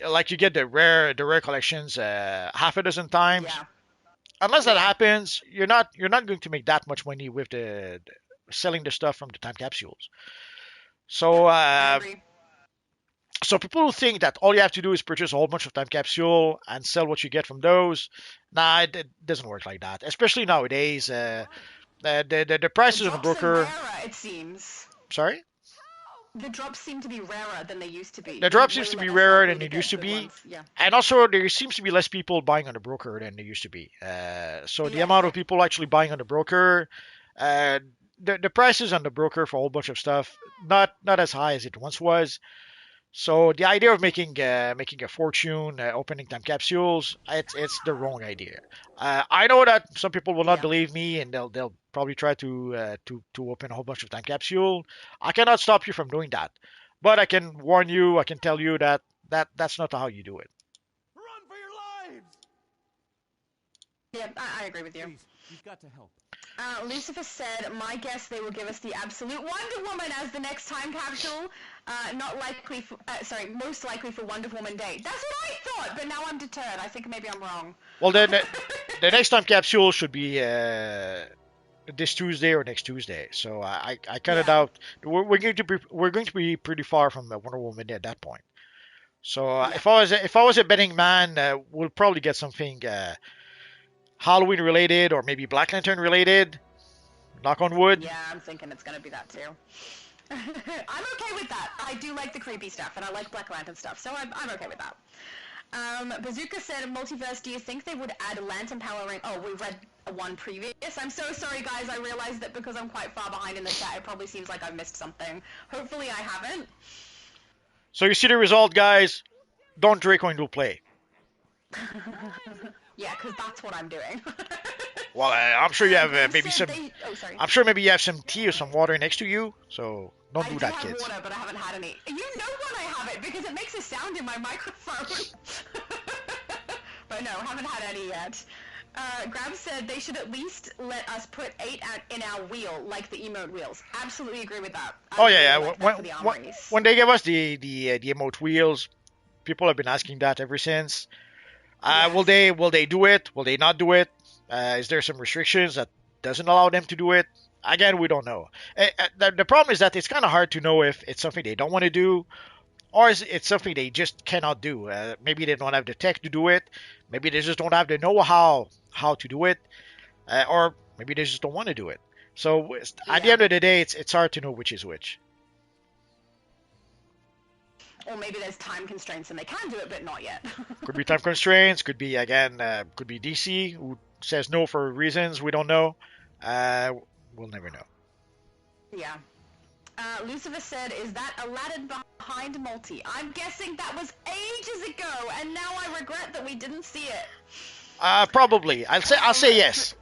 like you get the rare collections half a dozen times. Yeah. Unless that happens, you're not going to make that much money with the selling the stuff from the time capsules. So so people who think that all you have to do is purchase a whole bunch of time capsule and sell what you get from those, nah, it doesn't work like that. Especially nowadays, the prices on the drops are broker. rarer, it seems. Sorry. The drops seem to be rarer than they used to be. The drop Way seems to be less rarer likely than to it get used to good be, ones. Yeah. and also there seems to be less people buying on the broker than there used to be. So the amount of people actually buying on the broker, uh, the prices on the broker for a whole bunch of stuff not as high as it once was. So the idea of making a fortune opening time capsules, it's the wrong idea. I know that some people will not believe me, and they'll probably try to open a whole bunch of time capsule. I cannot stop you from doing that, but I can warn you. I can tell you that that's not how you do it. Run for your lives! Yeah, I agree with you. Please, you've got to help. Lucifer said, my guess they will give us the absolute Wonder Woman as the next time capsule. Most likely for Wonder Woman Day. That's what I thought, but now I'm deterred. I think maybe I'm wrong. Well, then the next time capsule should be this Tuesday or next Tuesday. So I kind of doubt we're going to be pretty far from Wonder Woman Day at that point. So if I was a betting man, we'll probably get something Halloween related or maybe Black Lantern related. Knock on wood. Yeah, I'm thinking it's gonna be that too. I'm okay with that. I do like the creepy stuff, and I like Black Lantern stuff, so I'm okay with that. Bazooka said, Multiverse, do you think they would add Lantern Power Ring? Oh, we read one previous. I'm so sorry, guys. I realized that because I'm quite far behind in the chat, it probably seems like I've missed something. Hopefully I haven't. So you see the result, guys. Don't drink when you play. Yeah, because that's what I'm doing. Well, I'm sure you have maybe some. Sorry. I'm sure maybe you have some tea or some water next to you. So don't do that, I do kids. have water, but I haven't had any. You know when I have it because it makes a sound in my microphone. But no, haven't had any yet. Grab said they should at least let us put 8 in our wheel, like the emote wheels. Absolutely agree with that. Oh yeah, yeah. When they gave us the emote wheels, people have been asking that ever since. Will they do it? Will they not do it? Is there some restrictions that doesn't allow them to do it? Again, we don't know. The problem is that it's kind of hard to know if it's something they don't want to do, or is it's something they just cannot do. Maybe they don't have the tech to do it. Maybe they just don't have the know-how to do it, or maybe they just don't want to do it. So at the end of the day, it's hard to know which is which. Or maybe there's time constraints and they can do it, but not yet. Could be time constraints. Could be could be DC who says no for reasons we don't know. We'll never know. Yeah. Lucifer said, "Is that Aladdin behind Multi?" I'm guessing that was ages ago, and now I regret that we didn't see it. Probably. I'll say yes.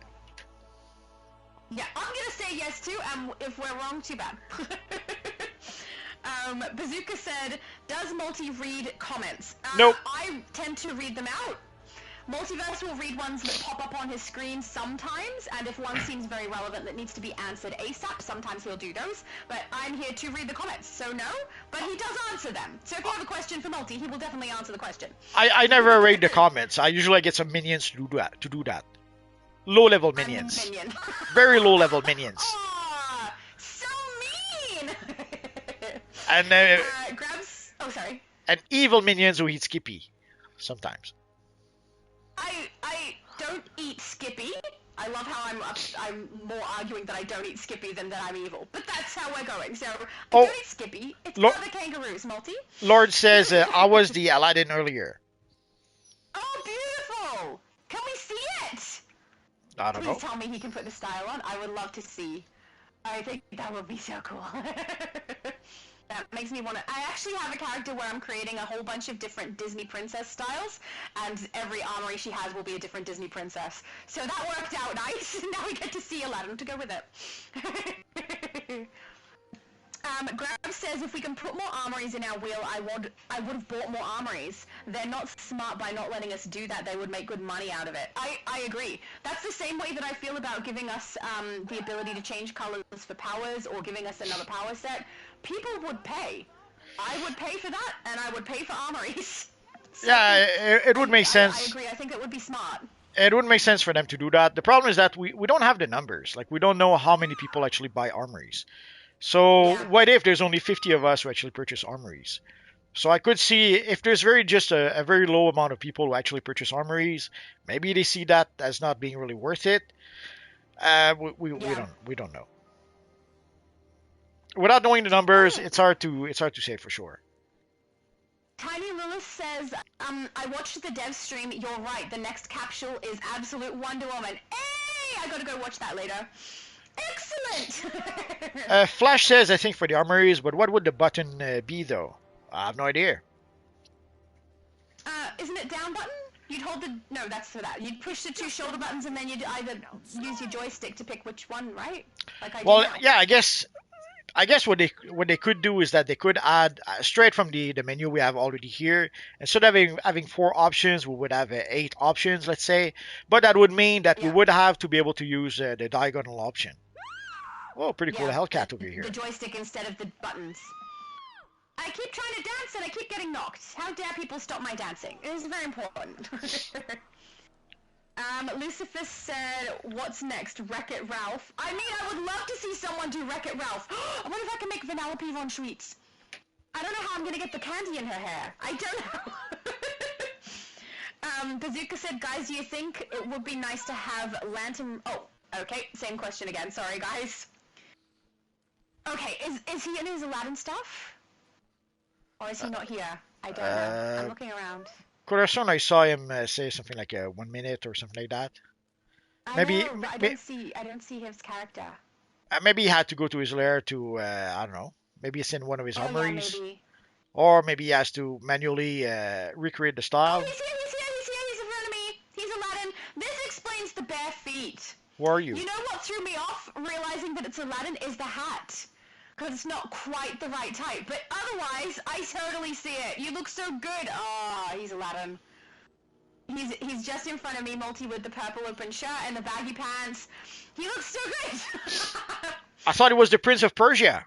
Yeah, I'm gonna say yes too. And if we're wrong, too bad. Bazooka said, does Multi read comments? Nope. I tend to read them out. Multiverse will read ones that pop up on his screen sometimes, and if one seems very relevant that needs to be answered ASAP, sometimes he'll do those. But I'm here to read the comments, so no. But he does answer them. So if you have a question for Multi, he will definitely answer the question. I never read the comments. I usually get some minions to do that. Low-level minions. Very low-level minions. Aww, so mean! And Grabs. Oh, sorry. And evil minions who eat Skippy, sometimes. I don't eat Skippy. I love how I'm more arguing that I don't eat Skippy than that I'm evil. But that's how we're going. So I don't eat Skippy. It's other kangaroos, Multi. Lord says I was the Aladdin earlier. Oh, beautiful! Can we see it? I don't know. Please tell me he can put the style on. I would love to see. I think that would be so cool. That makes me want to... I actually have a character where I'm creating a whole bunch of different Disney princess styles, and every armory she has will be a different Disney princess. So that worked out nice. Now we get to see Aladdin to go with it. Grab says, if we can put more armories in our wheel, I would have bought more armories. They're not smart by not letting us do that. They would make good money out of it. I agree. That's the same way that I feel about giving us the ability to change colors for powers or giving us another power set. People would pay. I would pay for that, and I would pay for armories. So Yeah, it would make I sense. agree. I think it would be smart. It wouldn't make sense for them to do that. The problem is that we don't have the numbers. Like, we don't know how many people actually buy armories. So Yeah. what if there's only 50 of us who actually purchase armories? So I could see if there's just a very low amount of people who actually purchase armories, maybe they see that as not being really worth it. We don't know. Without knowing the numbers, it's hard to say for sure. Tiny Lilith says, I watched the dev stream. You're right. The next capsule is absolute Wonder Woman. Hey, I gotta go watch that later. Excellent. Flash says, I think for the armories, but what would the button be though? I have no idea. Isn't it down button? You'd hold the... No, that's for that. You'd push the two shoulder buttons and then you'd either use your joystick to pick which one, right? Like I do now. Yeah, I guess what they could do is that they could add straight from the menu we have already here. Instead of having 4 options, we would have 8 options, let's say. But that would mean that we would have to be able to use the diagonal option. Oh, pretty cool Hellcat over here. The joystick instead of the buttons. I keep trying to dance and I keep getting knocked. How dare people stop my dancing? It is very important. Lucifer said, what's next? Wreck-It Ralph. I mean, I would love to see someone do Wreck-It Ralph. I wonder if I can make Vanellope von Schweetz. I don't know how I'm going to get the candy in her hair. I don't know. Bazooka said, guys, do you think it would be nice to have Lantern... Oh, okay, same question again. Sorry, guys. Okay, is he in his Aladdin stuff? Or is he not here? I don't know. I'm looking around. Corazon, I saw him say something like 1 minute or something like that. I don't see his character. Maybe he had to go to his lair to I don't know. Maybe it's in one of his armories. Yeah, maybe. Or maybe he has to manually recreate the style. Oh, he's here, he's in front of me. He's Aladdin. This explains the bare feet. Who are you? You know what threw me off realizing that it's Aladdin is the hat. Because it's not quite the right type. But otherwise, I totally see it. You look so good. Oh, he's Aladdin. He's just in front of me, Multi, with the purple open shirt and the baggy pants. He looks so good. I thought it was the Prince of Persia.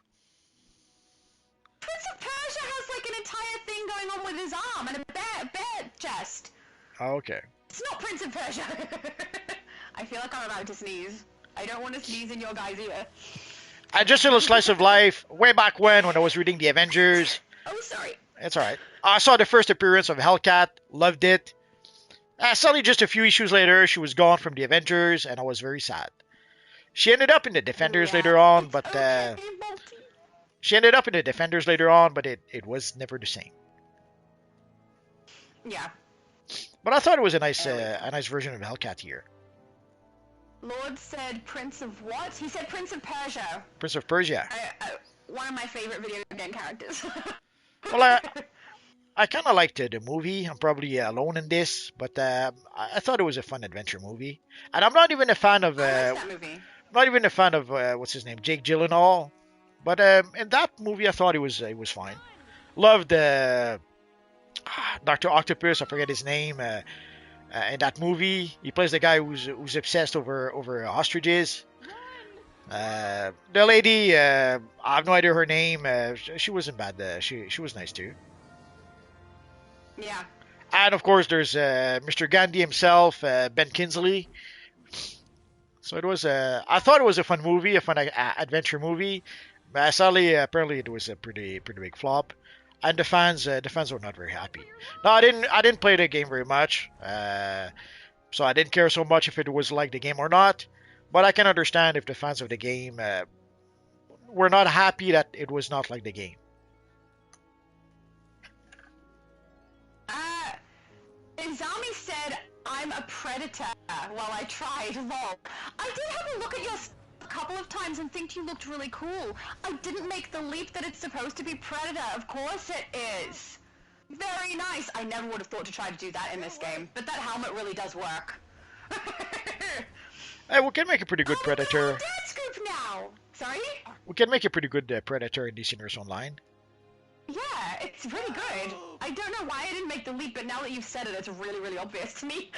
Prince of Persia has like an entire thing going on with his arm and a bare chest. Oh, okay. It's not Prince of Persia. I feel like I'm about to sneeze. I don't want to sneeze in your guys' ear. Just a little slice of life. Way back when I was reading the Avengers. Oh, sorry. It's alright. I saw the first appearance of Hellcat. Loved it. Sadly, just a few issues later, she was gone from the Avengers, and I was very sad. She ended up in the Defenders later on, but she ended up in the Defenders later on, but it was never the same. Yeah. But I thought it was a nice version of Hellcat here. Lord said Prince of what? He said Prince of Persia. Prince of Persia. One of my favorite video game characters. Well, I kind of liked the movie. I'm probably alone in this, but I thought it was a fun adventure movie. And I'm not even a fan of that movie. not even a fan of what's his name, Jake Gyllenhaal. But in that movie, I thought it was fine. Loved Dr. Octopus. I forget his name. In that movie, he plays the guy who's obsessed over ostriches. The lady, I have no idea her name. She wasn't bad. She was nice too. Yeah. And of course, there's Mr. Gandhi himself, Ben Kingsley. So it was. I thought it was a fun movie, a fun adventure movie. But sadly, apparently, it was a pretty big flop. And the fans were not very happy. No, I didn't play the game very much, so I didn't care so much if it was like the game or not. But I can understand if the fans of the game were not happy that it was not like the game. Izami said, "I'm a predator." While I tried, lol. I did have a look at your a couple of times and think you looked really cool. I didn't make the leap that it's supposed to be Predator. Of course it is. Very nice. I never would have thought to try to do that in this game, but that helmet really does work. Hey, we can make a pretty good Predator. Dance group now. Sorry? We can make a pretty good Predator in DC Universe Online. Yeah, it's really good. I don't know why I didn't make the leap, but now that you've said it, it's really, really obvious to me.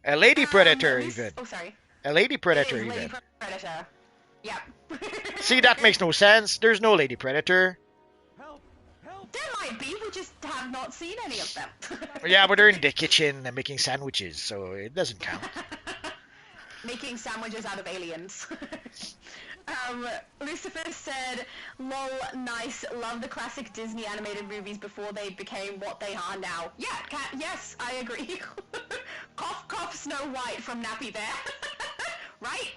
A Lady Predator, even. Oh, sorry. A Lady Predator, even. Lady Predator. Yep. See, that makes no sense. There's no Lady Predator. There might be. We just have not seen any of them. Yeah, but they're in the kitchen and making sandwiches, so it doesn't count. Making sandwiches out of aliens. Lucifer said, lol, nice, love the classic Disney animated movies before they became what they are now. Yeah, yes, I agree. Cough, cough, Snow White from Nappy Bear. Right?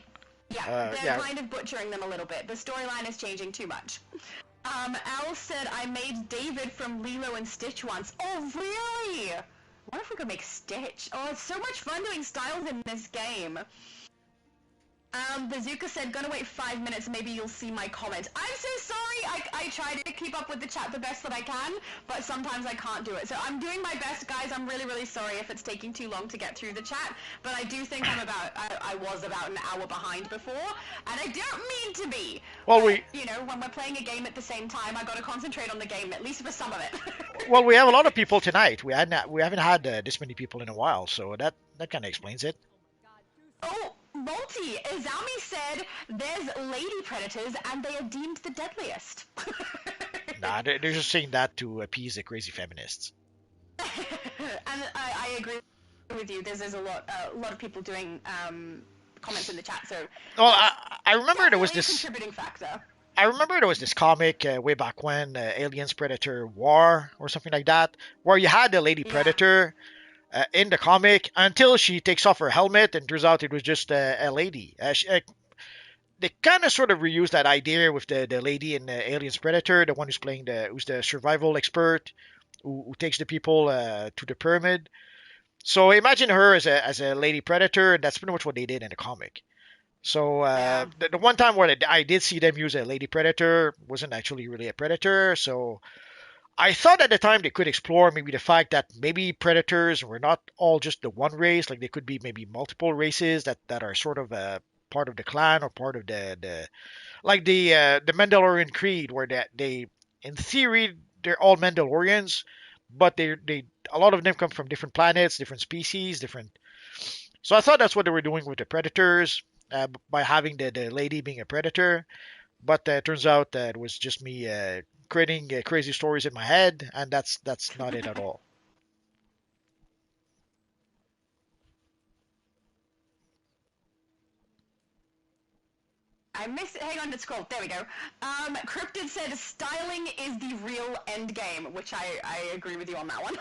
Yeah, they're kind of butchering them a little bit. The storyline is changing too much. Al said, I made David from Lilo and Stitch once. Oh, really? I wonder if we could make Stitch. Oh, it's so much fun doing styles in this game. Bazooka said, gonna wait 5 minutes, maybe you'll see my comment. I'm so sorry, I try to keep up with the chat the best that I can, but sometimes I can't do it. So I'm doing my best, guys. I'm really, really sorry if it's taking too long to get through the chat, but I do think I was about an hour behind before, and I don't mean to be. Well, but, you know, when we're playing a game at the same time, I gotta concentrate on the game, at least for some of it. Well, we have a lot of people tonight. We haven't had this many people in a while, so that kind of explains it. Oh, Multi, Izami said there's lady predators and they are deemed the deadliest. Nah, they're just saying that to appease the crazy feminists. And I agree with you. There's a lot of people doing comments in the chat. So. Well, I remember there was this contributing factor. I remember there was this comic way back when, Aliens Predator War or something like that, where you had the lady predator. In the comic until she takes off her helmet and turns out it was just a lady. They kind of sort of reused that idea with the lady in Aliens Predator, the one who's the survival expert who takes the people to the pyramid. So imagine her as a lady predator, and that's pretty much what they did in the comic. So the one time where I did see them use a lady predator wasn't actually really a predator, so I thought at the time they could explore maybe the fact that maybe predators were not all just the one race, like they could be maybe multiple races that are sort of part of the clan or part of the like the Mandalorian Creed, where they in theory they're all Mandalorians, but they a lot of them come from different planets, different species, different. So I thought that's what they were doing with the predators by having the lady being a predator. But it turns out that it was just me creating crazy stories in my head, and that's not it at all. Hang on to scroll. There we go. Cryptid said styling is the real end game, which I agree with you on that one.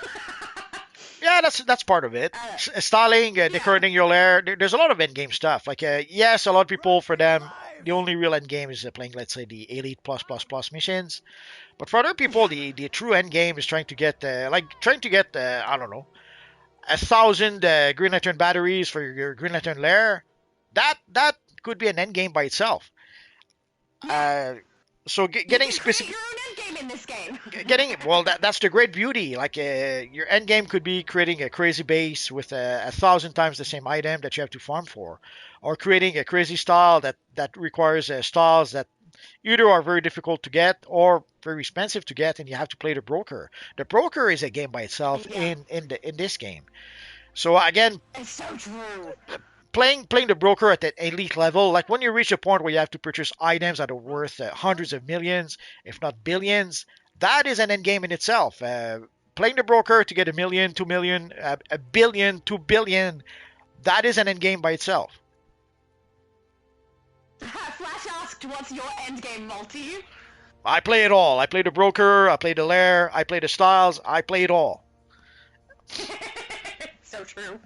Yeah, that's part of it. Styling, decorating your lair. There's a lot of end game stuff. Like, yes, a lot of people, for them, the only real end game is playing, let's say, the Elite plus missions. But for other people, the true end game is trying to get I don't know, 1,000 Green Lantern batteries for your Green Lantern lair. That could be an end game by itself. So getting specific. Your own end game in this game. That's the great beauty. Like your end game could be creating a crazy base with 1,000 times the same item that you have to farm for, or creating a crazy style that requires styles that either are very difficult to get or very expensive to get, and you have to play the broker. The broker is a game by itself in this game. So again, it's so true. Playing the broker at that elite level, like when you reach a point where you have to purchase items that are worth hundreds of millions, if not billions, that is an end game in itself. Playing the broker to get 1 million, 2 million, 1 billion, 2 billion, that is an end game by itself. Flash asked, what's your end game, Multi? I play it all. I play the broker, I play the lair, I play the styles, I play it all. So true.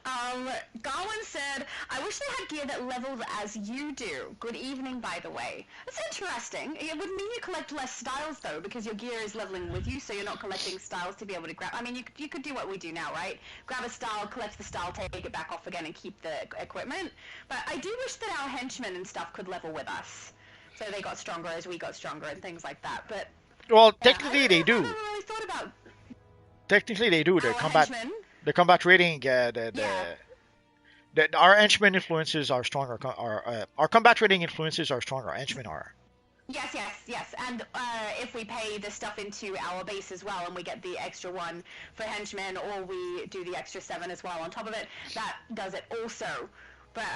Garwin said, I wish they had gear that levels as you do. Good evening, by the way. That's interesting. It would mean you collect less styles, though, because your gear is leveling with you, so you're not collecting styles to be able to grab. I mean, you could do what we do now, right? Grab a style, collect the style, take it back off again, and keep the equipment. But I do wish that our henchmen and stuff could level with us. So they got stronger as we got stronger and things like that. But well, technically they do. I never really thought about. Technically they do. Their combat. Henchmen? The combat rating, our henchmen influences are stronger. Our combat rating influences are stronger. Our henchmen are. Yes. And if we pay the stuff into our base as well, and we get the extra 1 for henchmen, or we do the extra 7 as well on top of it, that does it also. But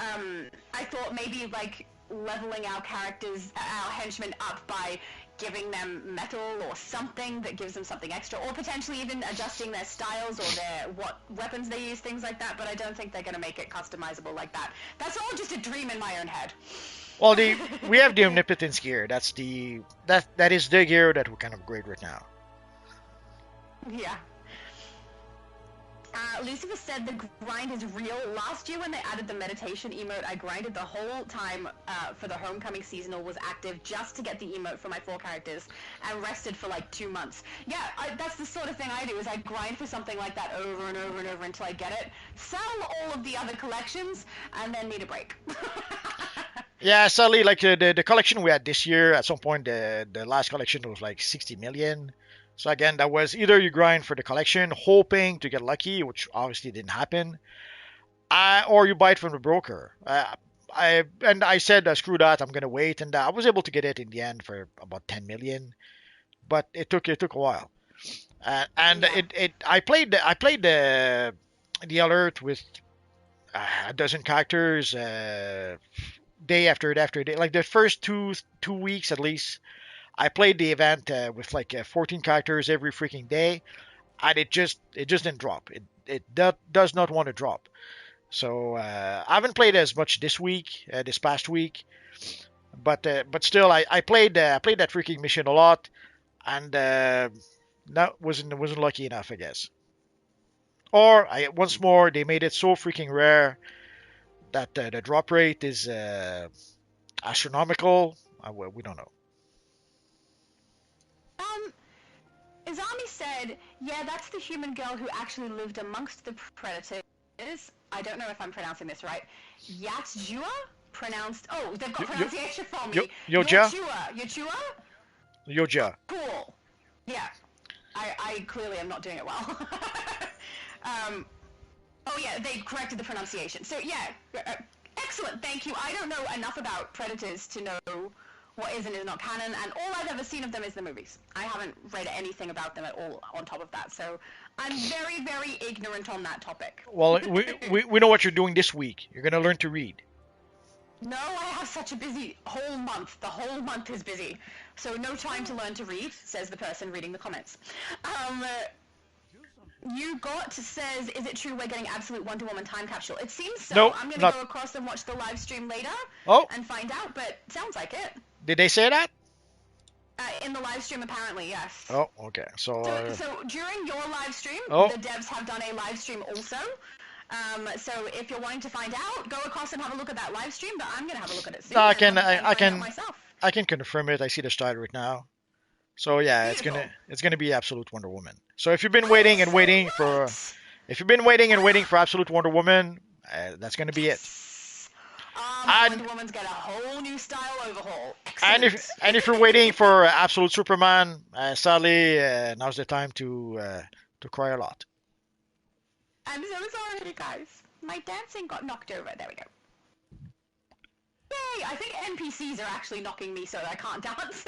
I thought maybe like leveling our characters, our henchmen up by giving them metal or something that gives them something extra, or potentially even adjusting their styles or what weapons they use, things like that. But I don't think they're going to make it customizable like that. That's all just a dream in my own head. Well, we have the Omnipotence gear. That is the gear that we can upgrade right now. Yeah. Lucifer said the grind is real. Last year when they added the meditation emote, I grinded the whole time for the Homecoming seasonal was active just to get the emote for my 4 characters and rested for like 2 months. Yeah, that's the sort of thing I do, is I grind for something like that over and over and over until I get it, sell all of the other collections, and then need a break. Yeah, sadly, like the collection we had this year, at some point the last collection was like 60 million. So again, that was either you grind for the collection, hoping to get lucky, which obviously didn't happen, or you buy it from the broker. I said, screw that, I'm gonna wait, and I was able to get it in the end for about 10 million, but it took a while. And yeah. I played the alert with a dozen characters, day after day. Like the first two weeks at least, I played the event with like 14 characters every freaking day, and it just didn't drop. Does not want to drop. So I haven't played as much this past week, but still I played that freaking mission a lot, and that wasn't lucky enough, I guess. Or once more they made it so freaking rare that the drop rate is astronomical. We don't know. Izami said, yeah, that's the human girl who actually lived amongst the predators. I don't know if I'm pronouncing this right. Yatsjua? Pronounced... Oh, they've got pronunciation for me. Yoja? Yochua? Yoja. Cool. Yeah. I clearly am not doing it well. Oh yeah, they corrected the pronunciation. So yeah, excellent, thank you. I don't know enough about predators to know what is and is not canon, and all I've ever seen of them is the movies. I haven't read anything about them at all on top of that, so I'm very, very ignorant on that topic. Well, we know what you're doing this week. You're going to learn to read. No, I have such a busy whole month. The whole month is busy. So no time to learn to read, says the person reading the comments. You got says, is it true we're getting absolute Wonder Woman time capsule? It seems so. No, I'm going to go across and watch the live stream later and find out, but sounds like it. Did they say that? In the live stream, apparently, yes. Oh, okay. So during your live stream, the devs have done a live stream also. So if you're wanting to find out, go across and have a look at that live stream, but I'm going to have a look at it soon. No, I can confirm it. I see the style right now. So yeah, beautiful. it's gonna be Absolute Wonder Woman. So if you've been waiting and waiting for Absolute Wonder Woman, that's gonna be it. Wonder Woman's got a whole new style overhaul. Excellent. And if you're waiting for Absolute Superman, sadly now's the time to cry a lot. I'm so sorry, guys. My dancing got knocked over. There we go. Yay! I think NPCs are actually knocking me so that I can't dance.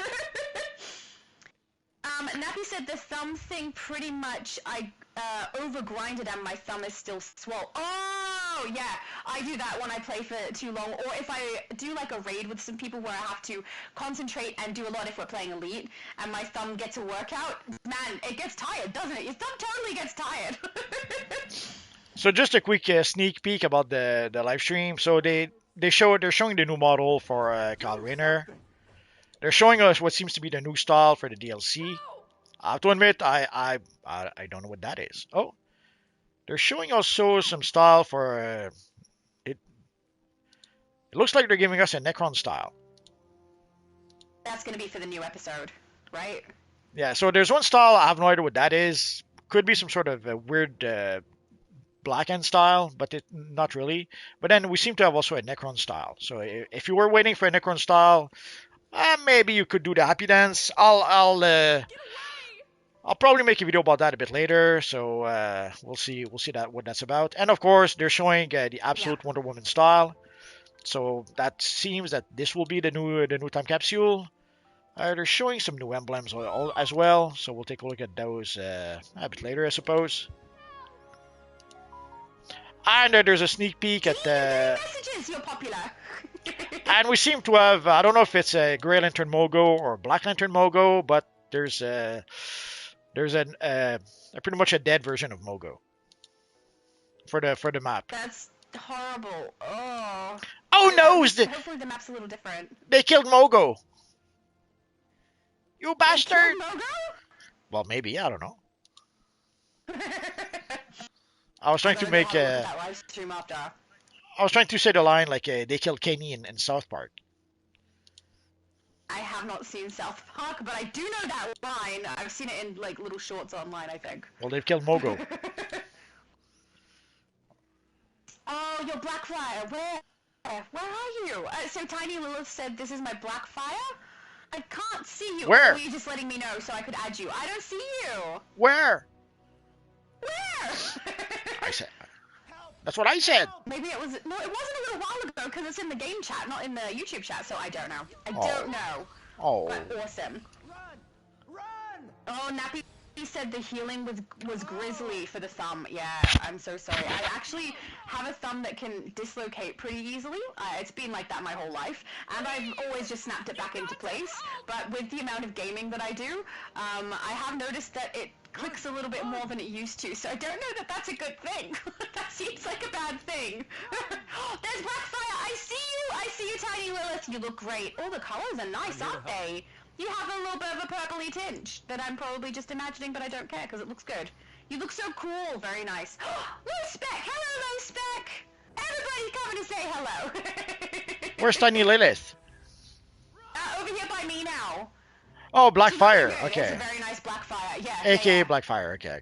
Nappy said the thumb thing pretty much I over-grinded and my thumb is still swole. Oh, yeah. I do that when I play for too long, or if I do like a raid with some people where I have to concentrate and do a lot if we're playing Elite, and my thumb gets a workout, man, it gets tired, doesn't it? Your thumb totally gets tired. So just a quick sneak peek about the live stream. So they're showing the new model for Kyle Rayner. They're showing us what seems to be the new style for the DLC. I have to admit, I don't know what that is. Oh, they're showing also some style for it. It looks like they're giving us a Necron style. That's going to be for the new episode, right? Yeah. So there's one style I have no idea what that is. Could be some sort of a weird Black End style, but not really. But then we seem to have also a Necron style. So if you were waiting for a Necron style, maybe you could do the Happy Dance. I'll probably make a video about that a bit later. So we'll see what that's about. And of course, they're showing the Absolute Wonder Woman style. So that seems that this will be the new time capsule. They're showing some new emblems as well. So we'll take a look at those a bit later, I suppose. And there's a sneak peek at the. Messages, you're popular. And we seem to have, I don't know if it's a Grey Lantern Mogo or Black Lantern Mogo, but there's pretty much a dead version of Mogo for the map. That's horrible. Oh. Oh no! Hopefully the map's a little different. They killed Mogo. You bastard! They killed Mogo? Well, maybe, I don't know. I was trying to make that live stream after. I was trying to say the line like they killed Kenny in South Park. I have not seen South Park, but I do know that line. I've seen it in like little shorts online, I think. Well, they've killed Mogo. Oh, you're Blackfire. Where are you? So Tiny Lilith said, "This is my Blackfire." I can't see you. Where? Were you just letting me know so I could add you? I don't see you. Where? Where? I said. That's what I said. Maybe it was. No, it wasn't a little while ago because it's in the game chat, not in the YouTube chat. So I don't know. I don't know. Oh. But awesome. Run! Oh, Nappy said the healing was grisly for the thumb. Yeah, I'm so sorry. I actually have a thumb that can dislocate pretty easily. It's been like that my whole life, and I've always just snapped it back into place. But with the amount of gaming that I do, I have noticed that it clicks a little bit more than it used to, so I don't know that that's a good thing. That seems like a bad thing. There's Blackfire! I see you, Tiny Lilith! You look great. All the colors are nice, aren't they? You have a little bit of a purpley tinge that I'm probably just imagining, but I don't care because it looks good. You look so cool. Very nice. Low Spec! Hello, Low Spec! Everybody's coming to say hello. Where's Tiny Lilith? Over here by me now. Oh, Blackfire. Okay. It's a very nice Blackfire. Yeah. AKA Blackfire. Okay.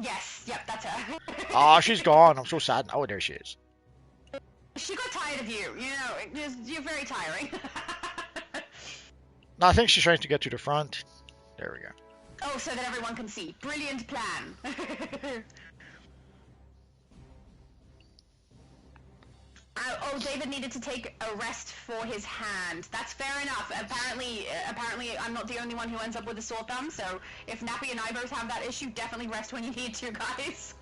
Yes. Yep. That's her. Oh, she's gone. I'm so sad. Oh, there she is. She got tired of you. You know, you're very tiring. No, I think she's trying to get to the front. There we go. Oh, so that everyone can see. Brilliant plan. Oh, David needed to take a rest for his hand. That's fair enough. Apparently, I'm not the only one who ends up with a sore thumb. So if Nappy and I both have that issue, definitely rest when you need to, guys.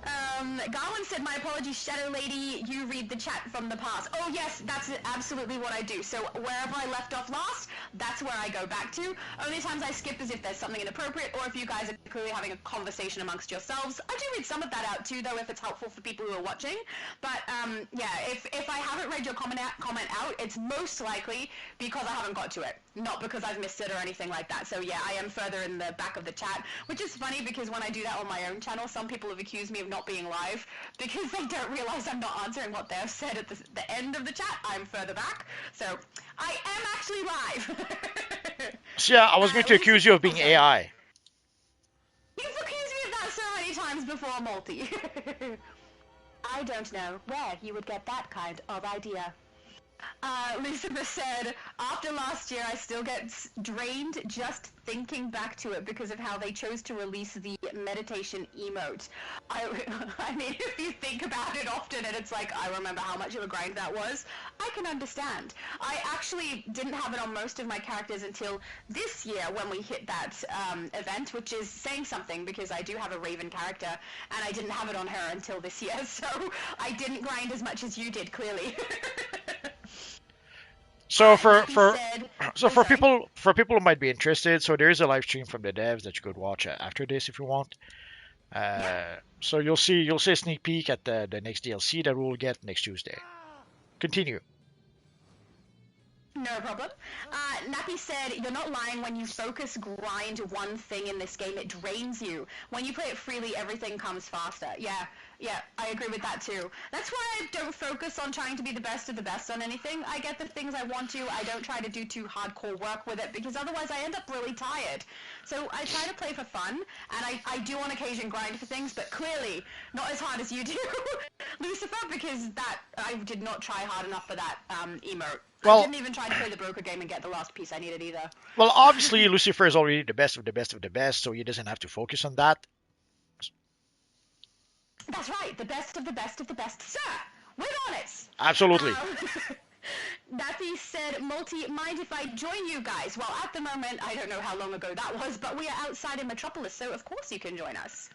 Garwin said, "My apologies, Shadow Lady, you read the chat from the past." Oh yes, that's absolutely what I do. So wherever I left off last, that's where I go back to. Only times I skip is if there's something inappropriate or if you guys are clearly having a conversation amongst yourselves. I do read some of that out too, though, if it's helpful for people who are watching. But yeah, if I haven't read your comment out, it's most likely because I haven't got to it, not because I've missed it or anything like that. So yeah, I am further in the back of the chat, which is funny because when I do that on my own channel, some people have accused me of not being live because they don't realize I'm not answering what they've said at the end of the chat. I'm further back, so I am actually live. So yeah, I was going to accuse you of being AI. You've accused me of that so many times before, Multi. I don't know where you would get that kind of idea. Lucifer said, "After last year, I still get drained just thinking back to it because of how they chose to release the meditation emote." I mean, if you think about it often and it's like, I remember how much of a grind that was, I can understand. I actually didn't have it on most of my characters until this year when we hit that event, which is saying something because I do have a Raven character and I didn't have it on her until this year, so I didn't grind as much as you did, clearly. So for people who might be interested, so there is a live stream from the devs that you could watch after this if you want. So you'll see a sneak peek at the next DLC that we'll get next Tuesday. Continue. No problem. Nappy said, "You're not lying. When you focus grind one thing in this game, it drains you. When you play it freely, everything comes faster." Yeah, I agree with that too. That's why I don't focus on trying to be the best of the best on anything. I get the things I want to. I don't try to do too hardcore work with it because otherwise I end up really tired. So I try to play for fun, and I do on occasion grind for things, but clearly not as hard as you do, Lucifer, because that I did not try hard enough for that emote. Well, I didn't even try to play the broker game and get the last piece I needed either. Well, obviously Lucifer is already the best of the best of the best, so he doesn't have to focus on that. That's right, the best of the best of the best, sir. We're on it. Absolutely. Nappy said, "Multi, mind if I join you guys?" Well, at the moment, I don't know how long ago that was, but we are outside in Metropolis, so of course you can join us.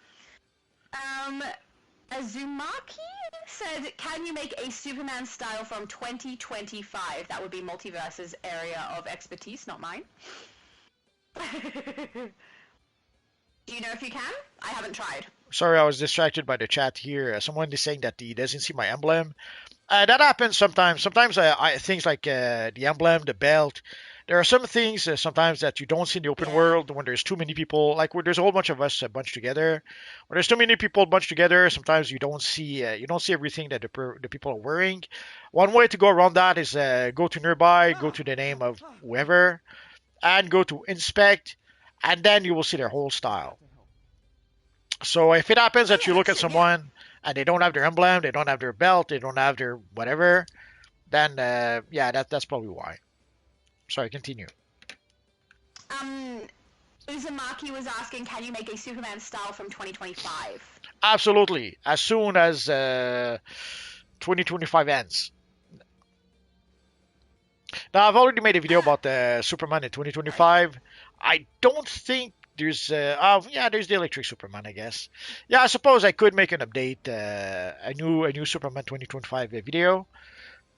Azumaki said, can you make a Superman style from 2025? That would be Multiverse's area of expertise, not mine. Do you know if you can? I haven't tried. Sorry, I was distracted by the chat here. Someone is saying that he doesn't see my emblem. That happens sometimes. Sometimes things like the emblem, the belt. There are some things sometimes that you don't see in the open world when there's too many people. Like when there's a whole bunch of us bunched together. When there's too many people bunched together, sometimes you don't see everything that the people are wearing. One way to go around that is go to nearby, go to the name of whoever, and go to inspect, and then you will see their whole style. So if it happens that you look at someone and they don't have their emblem, they don't have their belt, they don't have their whatever, then yeah, that's probably why. Sorry, continue. Uzumaki was asking, can you make a Superman style from 2025? Absolutely, as soon as 2025 ends. Now I've already made a video about Superman in 2025. I don't think there's yeah, there's the electric Superman, I guess. Yeah, I suppose I could make an update, a new Superman 2025 video.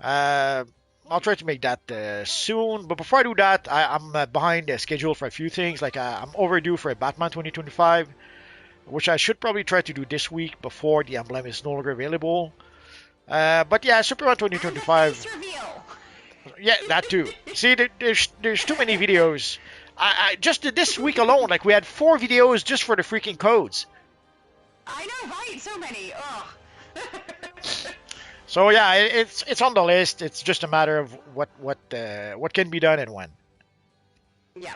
I'll try to make that soon. But before I do that, I'm behind the schedule for a few things. Like I'm overdue for a Batman 2025, which I should probably try to do this week before the emblem is no longer available. But yeah, Superman 2025. Yeah, that too. See, there's too many videos. I just did this week alone. Like we had 4 videos just for the freaking codes. I know, right? So many. Ugh. So yeah, it's on the list. It's just a matter of what can be done and when. Yeah.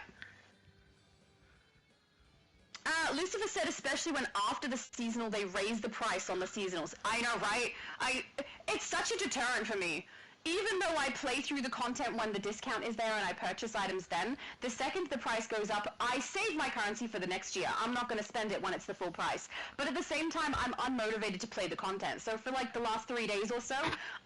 Lucifer said, especially when after the seasonal they raise the price on the seasonals. I know, right? It's such a deterrent for me. Even though I play through the content when the discount is there and I purchase items then, the second the price goes up, I save my currency for the next year. I'm not going to spend it when it's the full price. But at the same time, I'm unmotivated to play the content. So for like the last 3 days or so,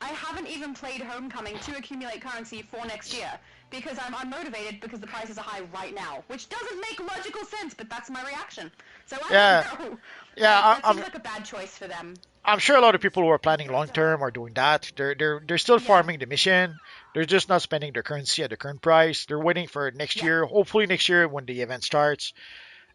I haven't even played Homecoming to accumulate currency for next year. Because I'm unmotivated because the prices are high right now. Which doesn't make logical sense, but that's my reaction. So I don't know. Yeah, that seems like a bad choice for them. I'm sure a lot of people who are planning long term are doing that. They're still farming the mission. They're just not spending their currency at the current price. They're waiting for next year. Hopefully next year when the event starts,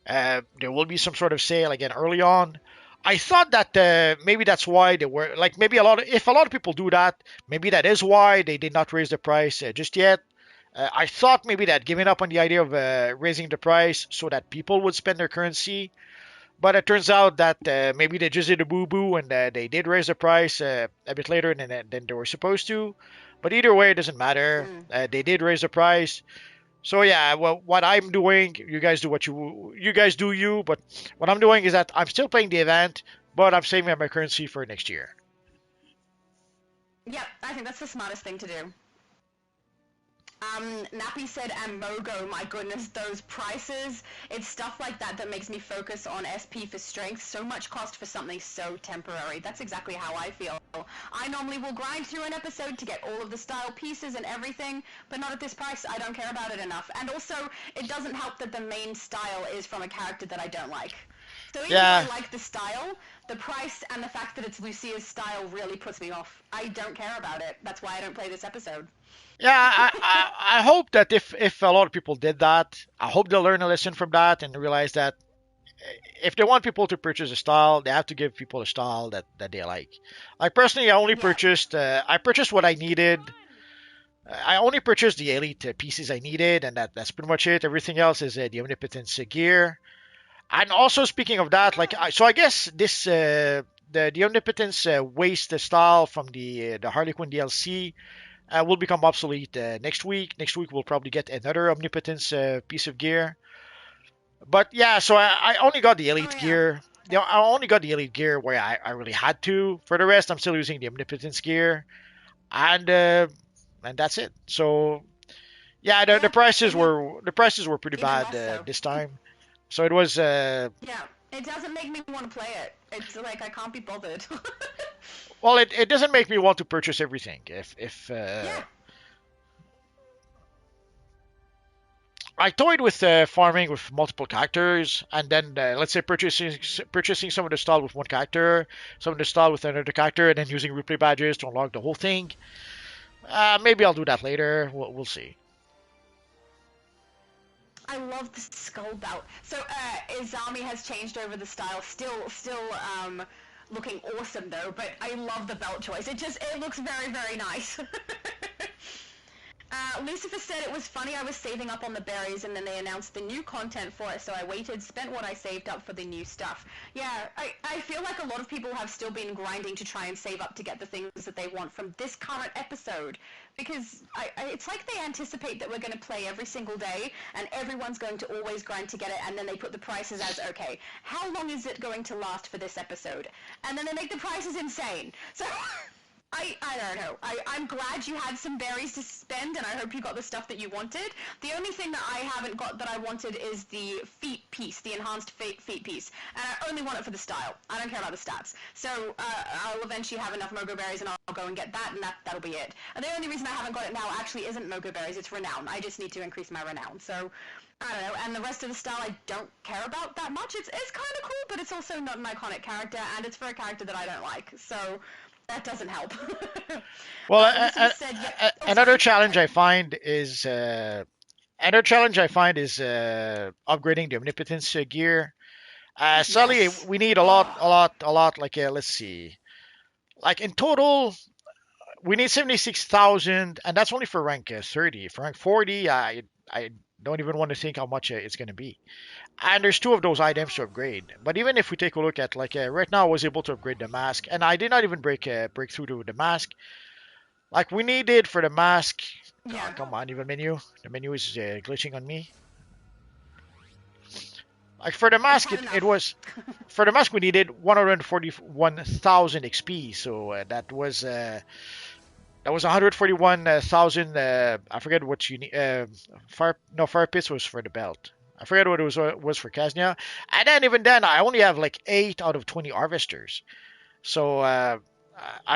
there will be some sort of sale again early on. I thought that maybe that's why they were like maybe if a lot of people do that, maybe that is why they did not raise the price just yet. I thought maybe that giving up on the idea of raising the price so that people would spend their currency. But it turns out that maybe they just did a boo-boo and they did raise the price a bit later than they were supposed to. But either way, it doesn't matter. They did raise the price. So yeah, well, what I'm doing, you guys do what you guys do you. But what I'm doing is that I'm still playing the event, but I'm saving my currency for next year. Yep, I think that's the smartest thing to do. Nappy said, and Mogo, my goodness, those prices. It's stuff like that that makes me focus on SP for strength. So much cost for something so temporary. That's exactly how I feel. I normally will grind through an episode to get all of the style pieces and everything, but not at this price. I don't care about it enough. And also, it doesn't help that the main style is from a character that I don't like. So even though I like the style, the price and the fact that it's Lucia's style really puts me off. I don't care about it. That's why I don't play this episode. Yeah, I hope that if a lot of people did that, I hope they'll learn a lesson from that and realize that if they want people to purchase a style, they have to give people a style that they like. Like personally, I only purchased what I needed. I only purchased the elite pieces I needed, and that's pretty much it. Everything else is the omnipotence gear. And also speaking of that, like so I guess this the omnipotence waste style from the Harley Quinn DLC. Will become obsolete next week. Next week we'll probably get another omnipotence piece of gear. But yeah, so I only got the elite gear. You know, I only got the elite gear where I really had to. For the rest, I'm still using the omnipotence gear, and that's it. So yeah, the prices were pretty bad this time. So it was. Yeah, it doesn't make me want to play it. It's like I can't be bothered. Well, it doesn't make me want to purchase everything. If I toyed with farming with multiple characters, and then let's say purchasing some of the style with one character, some of the style with another character, and then using replay badges to unlock the whole thing. Maybe I'll do that later. We'll see. I love the skull belt. So Izami has changed over the style. Still looking awesome though. But I love the belt choice. It looks very, very nice. Lucifer said it was funny I was saving up on the berries and then they announced the new content for it, so I waited, spent what I saved up for the new stuff. Yeah, I feel like a lot of people have still been grinding to try and save up to get the things that they want from this current episode. Because it's like they anticipate that we're going to play every single day and everyone's going to always grind to get it, and then they put the prices as, okay, how long is it going to last for this episode? And then they make the prices insane. So... I don't know. I'm glad you had some berries to spend, and I hope you got the stuff that you wanted. The only thing that I haven't got that I wanted is the feet piece, the enhanced feet piece. And I only want it for the style. I don't care about the stats. So I'll eventually have enough Mogo berries, and I'll go and get that, and that'll be it. And the only reason I haven't got it now actually isn't Mogo berries, it's renown. I just need to increase my renown. So, I don't know. And the rest of the style I don't care about that much. It's kind of cool, but it's also not an iconic character, and it's for a character that I don't like. So... that doesn't help. Well, another challenge I find is upgrading the omnipotence gear. Suddenly, we need a lot. Like let's see, like in total, we need 76,000, and that's only for rank 30. For rank 40, I don't even want to think how much it's going to be. And there's two of those items to upgrade. But even if we take a look at, like, right now I was able to upgrade the mask, and I did not even break through to the mask. Like, we needed for the mask... Yeah. Oh, come on, even menu. The menu is glitching on me. Like, for the mask, it was... For the mask, we needed 141,000 XP, so that was 141,000. I forget what you need. Fire pits was for the belt. I forget what it was for Kaznia. And then even then, I only have like 8 out of 20 harvesters. So I'm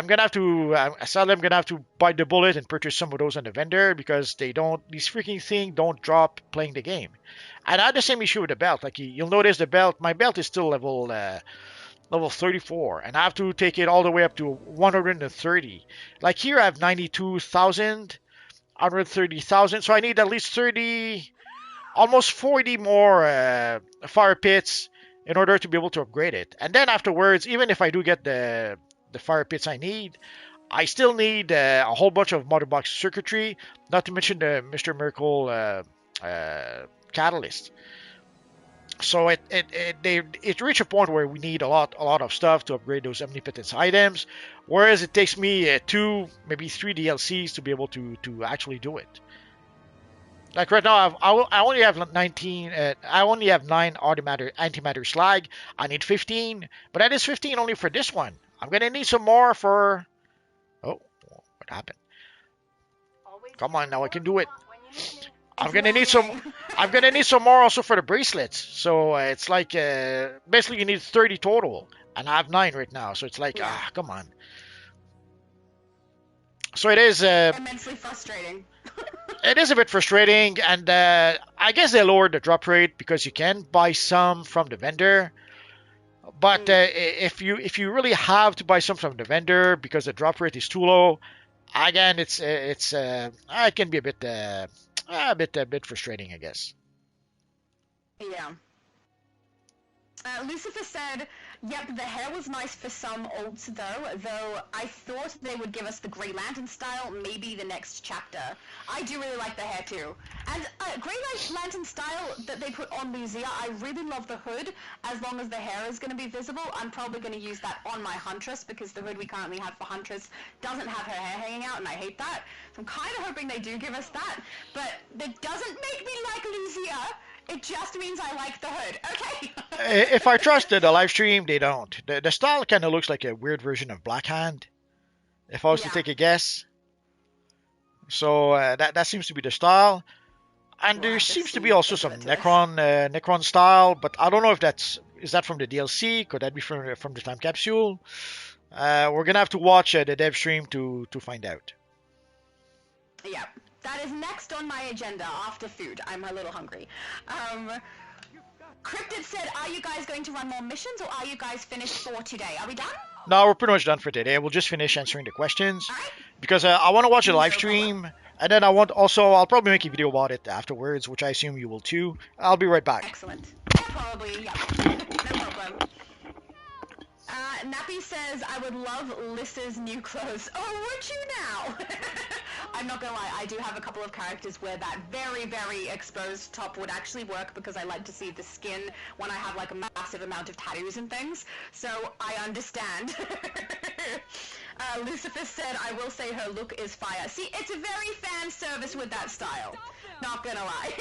gonna have to. Sadly, I'm gonna have to bite the bullet and purchase some of those on the vendor because these freaking things don't drop playing the game. And I had the same issue with the belt. Like you'll notice the belt. My belt is still level 34, and I have to take it all the way up to 130. Like here, I have 92,000, 130,000. So I need at least 30, almost 40 more fire pits in order to be able to upgrade it. And then afterwards, even if I do get the fire pits I need, I still need a whole bunch of mother box circuitry, not to mention the Mr. Miracle catalyst. So it reached a point where we need a lot of stuff to upgrade those omnipotence items, whereas it takes me 2, maybe 3 DLCs to be able to actually do it. Like right now, I only have 19. I only have 9 antimatter slag. I need 15, but that is 15 only for this one. I'm gonna need some more for. Oh, what happened? Come on, now I can do it. I'm gonna need some more also for the bracelets. So it's like basically you need 30 total, and I have 9 right now. So it's like come on. So it is immensely frustrating. It is a bit frustrating, and I guess they lowered the drop rate because you can buy some from the vendor. But if you really have to buy some from the vendor because the drop rate is too low, again it can be a bit frustrating, I guess. Yeah. Lucifer said, yep, the hair was nice for some ults though I thought they would give us the Grey Lantern style maybe the next chapter. I do really like the hair too. And Grey Lantern style that they put on Luzia, I really love the hood. As long as the hair is going to be visible, I'm probably going to use that on my Huntress because the hood we currently have for Huntress doesn't have her hair hanging out and I hate that. So I'm kind of hoping they do give us that. But that doesn't make me like Luzia. It just means I like the hood. Okay. If I trusted the live stream, they don't. The style kind of looks like a weird version of Black Hand, if I was to take a guess. So that seems to be the style. And there seems to be also some Necron style, but I don't know if is that from the DLC? Could that be from the time capsule? We're gonna have to watch the dev stream to find out. Yeah. That is next on my agenda after food. I'm a little hungry. Cryptid said, are you guys going to run more missions, or are you guys finished for today? Are we done? No, we're pretty much done for today. We'll just finish answering the questions because I want to watch a live stream, and then I'll probably make a video about it afterwards, which I assume you will too. I'll be right back. Excellent. Probably, yeah. No problem. Nappy says, I would love Lissa's new clothes. Oh, would you now? I'm not gonna lie, I do have a couple of characters where that very, very exposed top would actually work because I like to see the skin when I have like a massive amount of tattoos and things. So I understand. Lucifer said, I will say her look is fire. See, it's a very fan service with that style. Not gonna lie.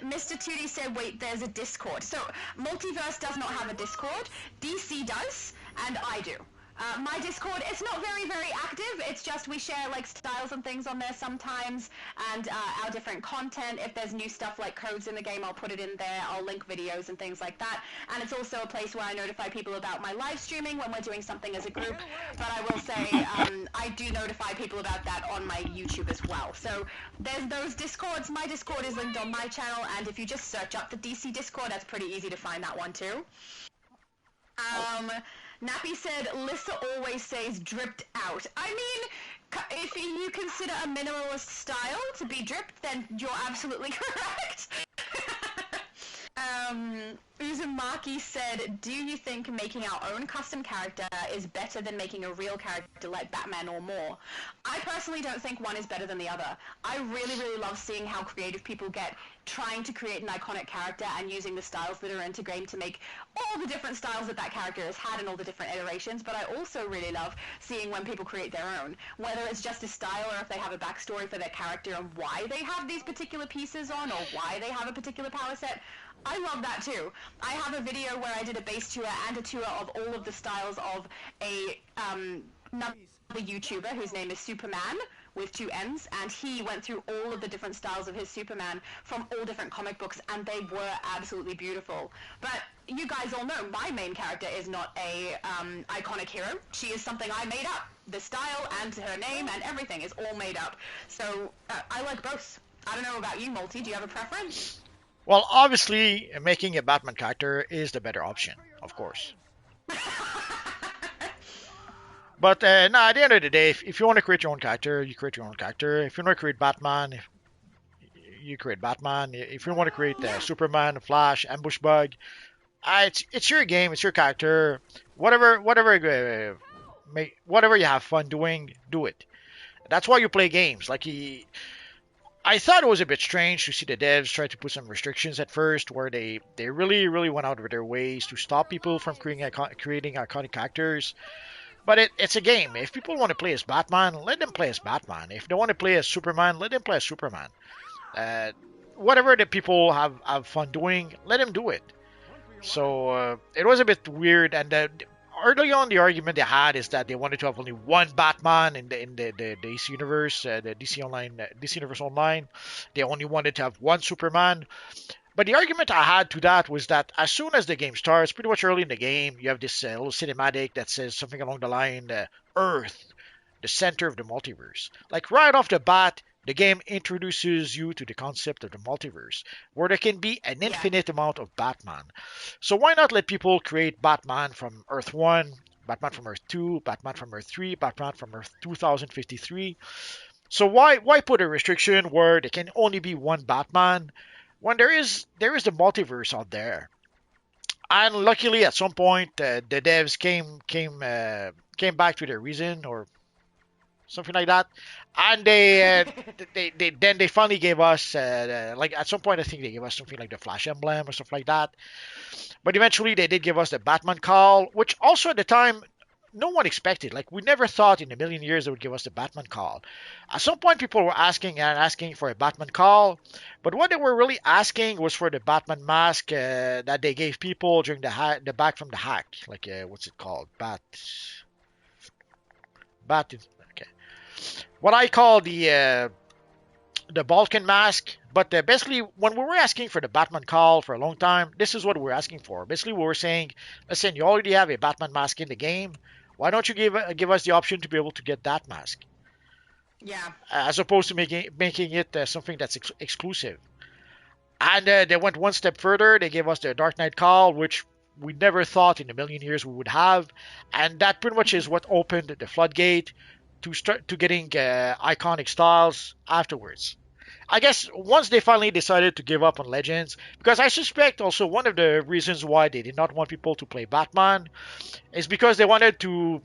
Mr. Tootie said, wait, there's a Discord. So, Multiverse does not have a Discord. DC does, and I do. My Discord, it's not very, very active. It's just we share like styles and things on there sometimes, and our different content. If there's new stuff like codes in the game, I'll put it in there. I'll link videos and things like that. And it's also a place where I notify people about my live streaming when we're doing something as a group. But I will say, I do notify people about that on my YouTube as well. So there's those Discords. My Discord is linked on my channel, and if you just search up the DC Discord, that's pretty easy to find that one too. Nappy said, Lissa always says dripped out. I mean, if you consider a minimalist style to be dripped, then you're absolutely correct. Uzumaki said, do you think making our own custom character is better than making a real character like Batman or more? I personally don't think one is better than the other. I really, really love seeing how creative people get trying to create an iconic character and using the styles that are into game to make all the different styles that that character has had and all the different iterations, but I also really love seeing when people create their own, whether it's just a style or if they have a backstory for their character and why they have these particular pieces on or why they have a particular power set. I love that too. I have a video where I did a base tour and a tour of all of the styles of another YouTuber whose name is Superman with 2 N's, and he went through all of the different styles of his Superman from all different comic books, and they were absolutely beautiful. But you guys all know my main character is not a iconic hero. She is something I made up. The style and her name and everything is all made up. So I like both. I don't know about you, Multi. Do you have a preference? Well, obviously, making a Batman character is the better option, of course. But no, at the end of the day, if you want to create your own character, you create your own character. If you want to create Batman, you create Batman. If you want to create Superman, Flash, Ambush Bug, it's your game, it's your character. Whatever you have fun doing, do it. That's why you play games. I thought it was a bit strange to see the devs try to put some restrictions at first, where they really, really went out of their ways to stop people from creating iconic characters. But it's a game. If people want to play as Batman, let them play as Batman. If they want to play as Superman, let them play as Superman. Whatever the people have fun doing, let them do it. So it was a bit weird, and early on the argument they had is that they wanted to have only one Batman in the DC universe, the DC Universe Online. They only wanted to have one Superman. But the argument I had to that was that as soon as the game starts, pretty much early in the game, you have this little cinematic that says something along the line, Earth, the center of the multiverse. Like right off the bat, the game introduces you to the concept of the multiverse, where there can be an infinite amount of Batman. So why not let people create Batman from Earth 1, Batman from Earth 2, Batman from Earth 3, Batman from Earth 2053? So why put a restriction where there can only be one Batman when there is the multiverse out there? And luckily, at some point, the devs came back to their reason or something like that, and they finally gave us like at some point I think they gave us something like the Flash emblem or stuff like that. But eventually they did give us the Batman call, which also at the time no one expected. Like we never thought in a million years they would give us the Batman call. At some point people were asking for a Batman call, but what they were really asking was for the Batman mask that they gave people during the back from the hack. Like what's it called? Okay. What I call the Balkan mask. But basically, when we were asking for the Batman call for a long time, this is what we were asking for. Basically, we were saying, listen, you already have a Batman mask in the game. Why don't you give us the option to be able to get that mask? Yeah. As opposed to making it something that's exclusive. And they went one step further. They gave us the Dark Knight Call, which we never thought in a million years we would have, and that pretty much is what opened the floodgate to start to getting iconic styles afterwards. I guess once they finally decided to give up on Legends, because I suspect also one of the reasons why they did not want people to play Batman is because they wanted to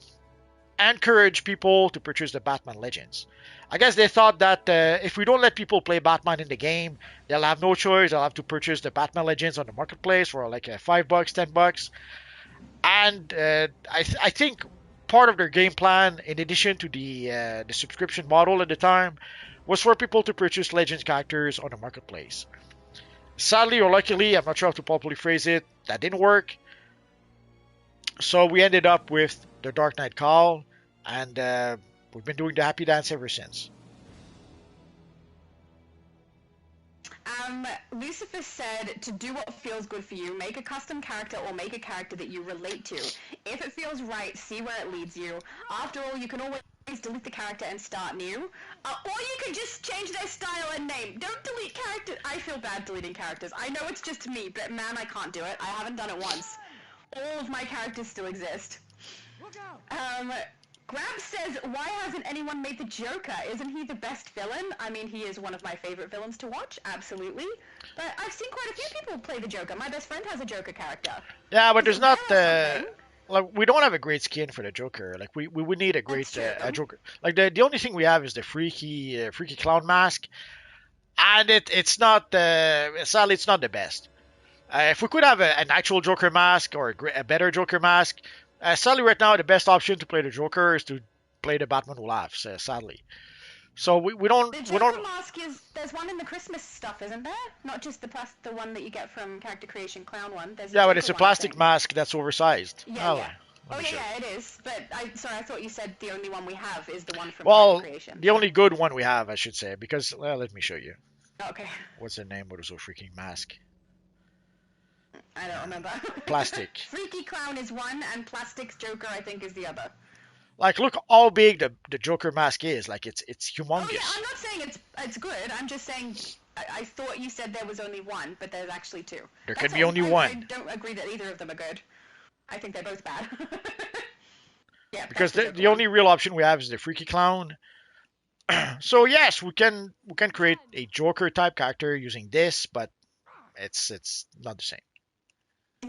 encourage people to purchase the Batman Legends. I guess they thought that if we don't let people play Batman in the game, they'll have no choice. They'll have to purchase the Batman Legends on the marketplace for like $5, $10. And I think part of their game plan, in addition to the subscription model at the time, was for people to purchase Legends characters on the marketplace. Sadly or luckily, I'm not sure how to properly phrase it, that didn't work. So we ended up with the Dark Knight Call, and we've been doing the Happy Dance ever since. Lucifer said to do what feels good for you. Make a custom character or make a character that you relate to. If it feels right, see where it leads you. After all, you can always delete the character and start new. Or you can just change their style and name. Don't delete characters. I feel bad deleting characters. I know it's just me, but man, I can't do it. I haven't done it once. All of my characters still exist. Grab says, why hasn't anyone made the Joker? Isn't he the best villain? I mean, he is one of my favorite villains to watch, absolutely. But I've seen quite a few people play the Joker. My best friend has a Joker character. Yeah, but there's not like we don't have a great skin for the Joker. Like we would need a great Joker. Like the only thing we have is the freaky clown mask, and it's not sadly it's not the best. If we could have an actual Joker mask or a better Joker mask. Sadly, right now, the best option to play the Joker is to play the Batman Who Laughs, sadly. So we don't... The Joker mask is... There's one in the Christmas stuff, isn't there? Not just the one that you get from Character Creation Clown one. There's but it's a plastic mask that's oversized. Yeah. It is. But I thought you said the only one we have is the one from Character Creation. The only good one we have, I should say, because... let me show you. Okay. What's the name of the freaking mask? I don't remember. Plastic. Freaky Clown is one, and Plastic Joker, I think, is the other. Like, look how big the Joker mask is. Like, it's humongous. Oh, yeah, I'm not saying it's good. I'm just saying I thought you said there was only one, but there's actually two. There can be only one. I don't agree that either of them are good. I think they're both bad. Yeah. Because the only real option we have is the Freaky Clown. So yes, we can create a Joker type character using this, but it's not the same.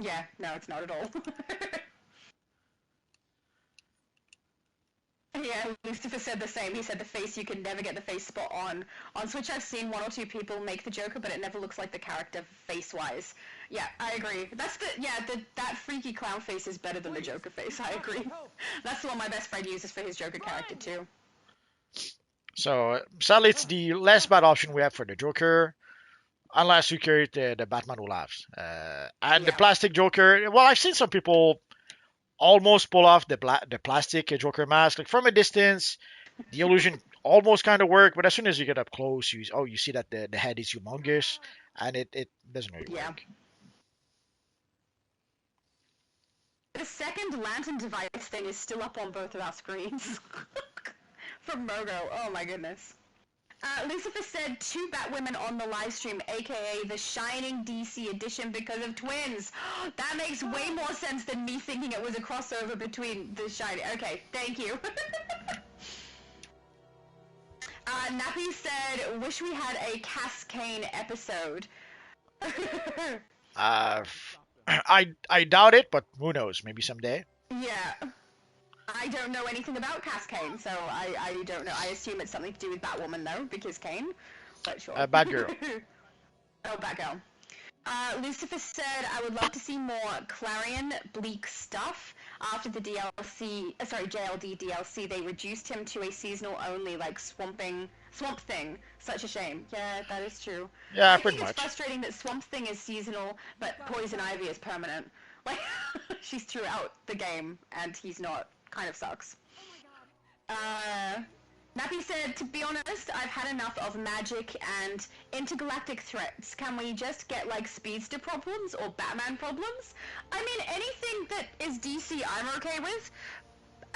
Yeah, no, it's not at all. Yeah, Lucifer said the same. He said the face, you can never get the face spot on. On Switch, I've seen one or two people make the Joker, but it never looks like the character face-wise. Yeah, I agree. That freaky clown face is better than the Joker face. I agree. That's the one my best friend uses for his Joker character, too. So, sadly, it's the less bad option we have for the Joker. Unless you create the Batman Who Laughs. The plastic Joker, well, I've seen some people almost pull off the plastic Joker mask. Like from a distance, the illusion almost kind of worked, but as soon as you get up close, you see that the head is humongous, and it doesn't really work. The second lantern device thing is still up on both of our screens. From Mogo, oh my goodness. Lucifer said 2 Batwomen on the live stream, aka the Shining DC edition because of twins. That makes way more sense than me thinking it was a crossover between the Shining. Okay, thank you. Nappy said, wish we had a Cascane episode. I doubt it, but who knows? Maybe someday. Yeah. I don't know anything about Cascane, so I don't know. I assume it's something to do with Batwoman, though, because Kane. But sure. Batgirl. Oh, Batgirl. Lucifer said, I would love to see more Clarion Bleak stuff. After the JLD DLC, they reduced him to a seasonal only, like Swamp Thing. Such a shame. Yeah, that is true. Yeah, pretty much. It's frustrating that Swamp Thing is seasonal, but Poison Ivy is permanent. Like, she's throughout the game, and he's not. Kind of sucks. Nappy said, to be honest, I've had enough of magic and intergalactic threats. Can we just get, like, speedster problems or Batman problems? I mean, anything that is DC I'm okay with.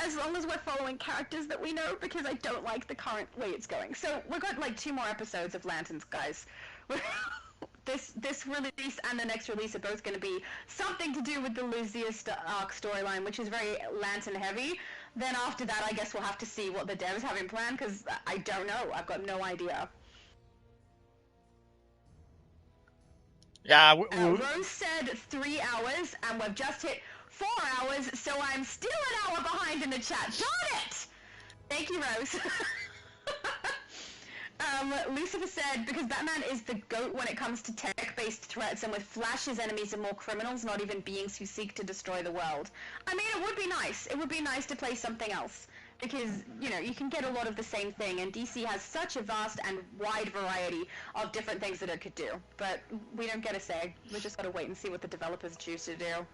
as long as we're following characters that we know, because I don't like the current way it's going. So we've got like 2 more episodes of Lanterns, guys. This release and the next release are both going to be something to do with the Lucius arc storyline, which is very Lantern heavy. Then after that, I guess we'll have to see what the devs have in plan, because I don't know. I've got no idea. Yeah, Rose said 3 hours, and we've just hit 4 hours, so I'm still an hour behind in the chat. Darn it! Thank you, Rose. Lucifer said, because Batman is the GOAT when it comes to tech-based threats, and with Flash, his enemies are more criminals, not even beings who seek to destroy the world. I mean, it would be nice. It would be nice to play something else. Because, you know, you can get a lot of the same thing, and DC has such a vast and wide variety of different things that it could do. But we don't get a say. We just gotta wait and see what the developers choose to do.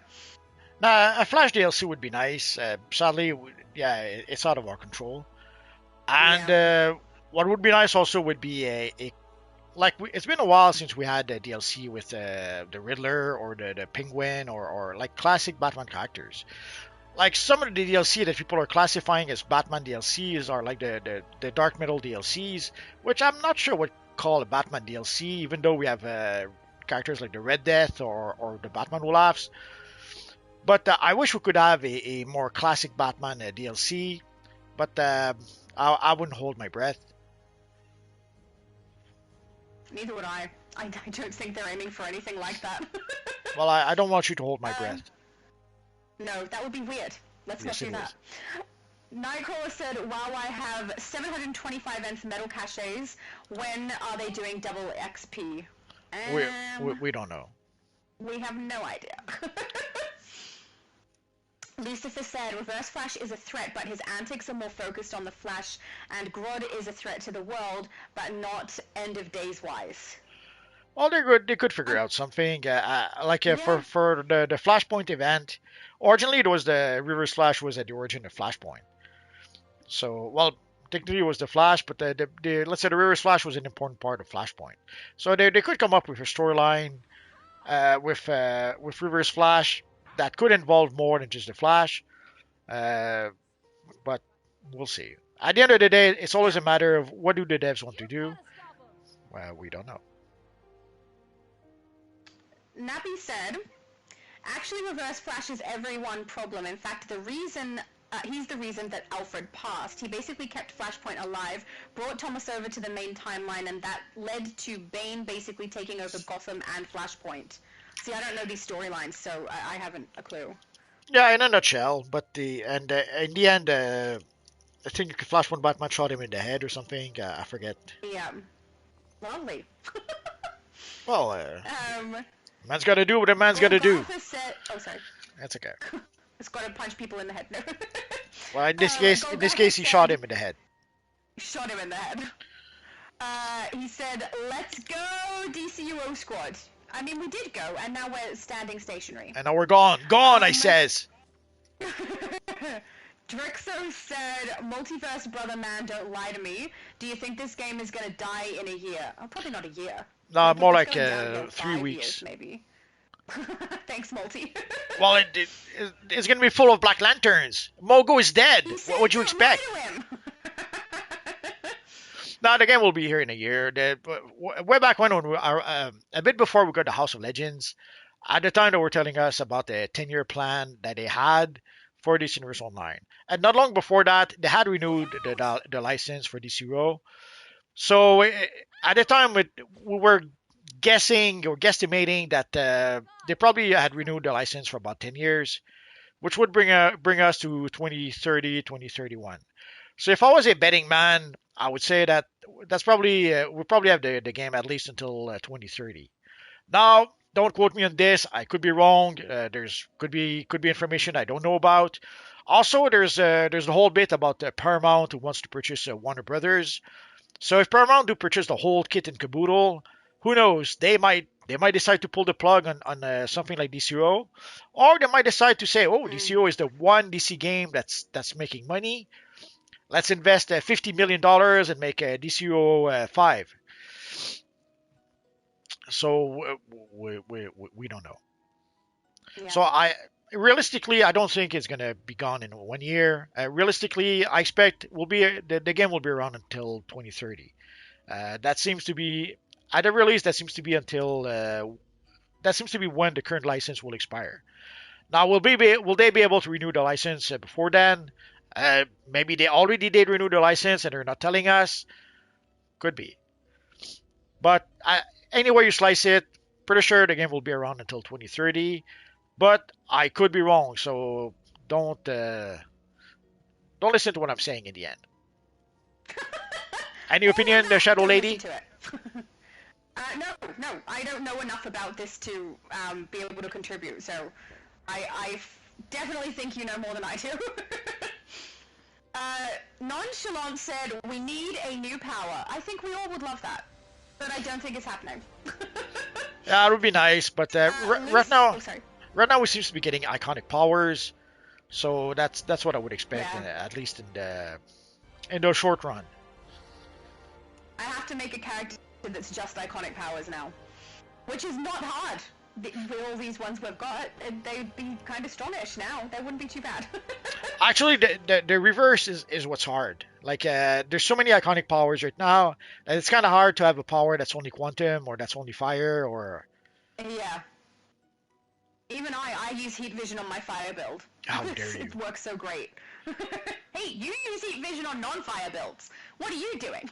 Nah, a Flash DLC would be nice. Sadly, yeah, it's out of our control. And what would be nice also would be it's been a while since we had a DLC with the Riddler or the Penguin or like classic Batman characters. Like some of the DLC that people are classifying as Batman DLCs are like the Dark Metal DLCs, which I'm not sure what call a Batman DLC, even though we have characters like the Red Death or the Batman Olafs. But I wish we could have a more classic Batman DLC, but I wouldn't hold my breath. Neither would I. I don't think they're aiming for anything like that. Well, I don't want you to hold my breath. No, that would be weird. Let's not do that. Nightcrawler said, wow, I have 725 nth metal caches. When are they doing double XP? We don't know. We have no idea. Lucifer said, Reverse Flash is a threat, but his antics are more focused on the Flash, and Grodd is a threat to the world, but not end of days wise. Well, they could figure out something. For the Flashpoint event, originally it was the Reverse Flash was at the origin of Flashpoint. So, well, technically it was the Flash, but the let's say the Reverse Flash was an important part of Flashpoint. So they could come up with a storyline with Reverse Flash that could involve more than just the Flash. But we'll see. At the end of the day, it's always a matter of what do the devs want to do. Well, we don't know. Nappy said, actually Reverse Flash is everyone's problem. In fact, he's the reason that Alfred passed. He basically kept Flashpoint alive, brought Thomas over to the main timeline, and that led to Bane basically taking over Gotham and Flashpoint. See, I don't know these storylines, so I haven't a clue. Yeah, in a nutshell. But in the end, I think Flashpoint Batman shot him in the head or something. I forget. Yeah. Lovely. Well, man's got to do what a man's got to do. Oh, sorry. That's okay. It's got to punch people in the head. No. Well, in this case, he shot him in the head. Shot him in the head. He said, "Let's go, DCUO squad." I mean, we did go, and now we're standing stationary. And now we're gone. Gone, I says. Drexo said, Multiverse brother man, don't lie to me. Do you think this game is going to die in a year? Oh, probably not a year. No, more like 3 weeks. Years, maybe. Thanks, Multi. Well, it's going to be full of Black Lanterns. Mogo is dead. What would you expect? No, the game will be here in a year. Way back when we are a bit before we got the House of Legends, at the time they were telling us about the 10-year plan that they had for DC Universe Online. And not long before that, they had renewed the license for DCUO. So at the time, we were guessing or guesstimating that they probably had renewed the license for about 10 years, which would bring us to 2030, 2031. So if I was a betting man, I would say that's probably we'll probably have the game at least until 2030. Now, don't quote me on this. I could be wrong. There's could be information I don't know about. Also, there's the whole bit about Paramount who wants to purchase Warner Brothers. So if Paramount do purchase the whole kit and caboodle, who knows? They might decide to pull the plug on something like DCUO, or they might decide to say, oh, DCUO is the one DC game that's making money. Let's invest $50 million and make a DCUO 5. So we don't know. Yeah. So realistically, I don't think it's gonna be gone in 1 year. Realistically, I expect the game will be around until 2030. That seems to be at the release. That seems to be until that seems to be when the current license will expire. Now, will they be able to renew the license before then? Maybe they already did renew the license and they're not telling us. Could be. But anyway you slice it, pretty sure the game will be around until 2030. But I could be wrong, so don't listen to what I'm saying in the end. Any opinion, the Shadow Lady? No, I don't know enough about this to be able to contribute. So, I definitely think you know more than I do. Nonchalant said, we need a new power. I think we all would love that, but I don't think it's happening. Yeah, it would be nice, but right now we seem to be getting iconic powers, so that's what I would expect, at least in the short run. I have to make a character that's just iconic powers now, which is not hard. With all these ones we've got, they'd be kind of strongish now. They wouldn't be too bad. Actually, the reverse is what's hard. Like, there's so many iconic powers right now, and it's kind of hard to have a power that's only quantum or that's only fire or. Yeah. Even I use heat vision on my fire build. How dare you? It works so great. Hey, you use heat vision on non-fire builds. What are you doing?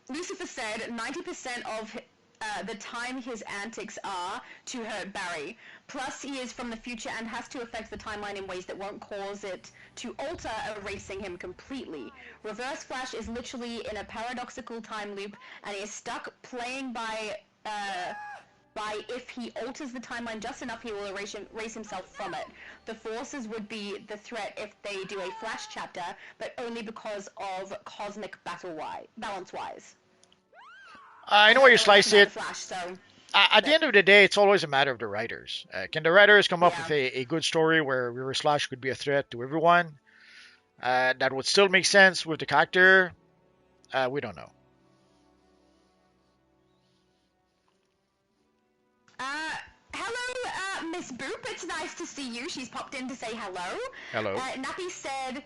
Lucifer said 90% of the time his antics are to hurt Barry. Plus, he is from the future and has to affect the timeline in ways that won't cause it to alter, erasing him completely. Reverse Flash is literally in a paradoxical time loop, and he is stuck playing by if he alters the timeline just enough, he will erase himself from it. The Forces would be the threat if they do a Flash chapter, but only because of cosmic balance-wise. I know where you slice it. Flash, so. At the end of the day, it's always a matter of the writers. Can the writers come up with a good story where Reverse Flash could be a threat to everyone? That would still make sense with the character? We don't know. Hello, Miss Boop. It's nice to see you. She's popped in to say hello. Hello. Nappy said,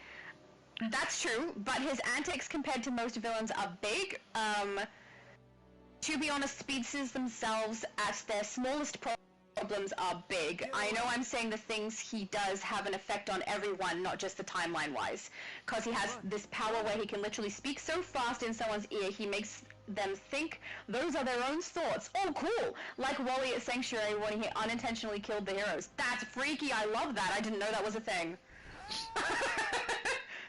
that's true, but his antics compared to most villains are big. To be honest, speedsters themselves at their smallest problems are big. I know I'm saying the things he does have an effect on everyone, not just the timeline-wise. Because he has this power where he can literally speak so fast in someone's ear, he makes them think those are their own thoughts. Oh, cool! Like Wally at Sanctuary when he unintentionally killed the heroes. That's freaky, I love that. I didn't know that was a thing.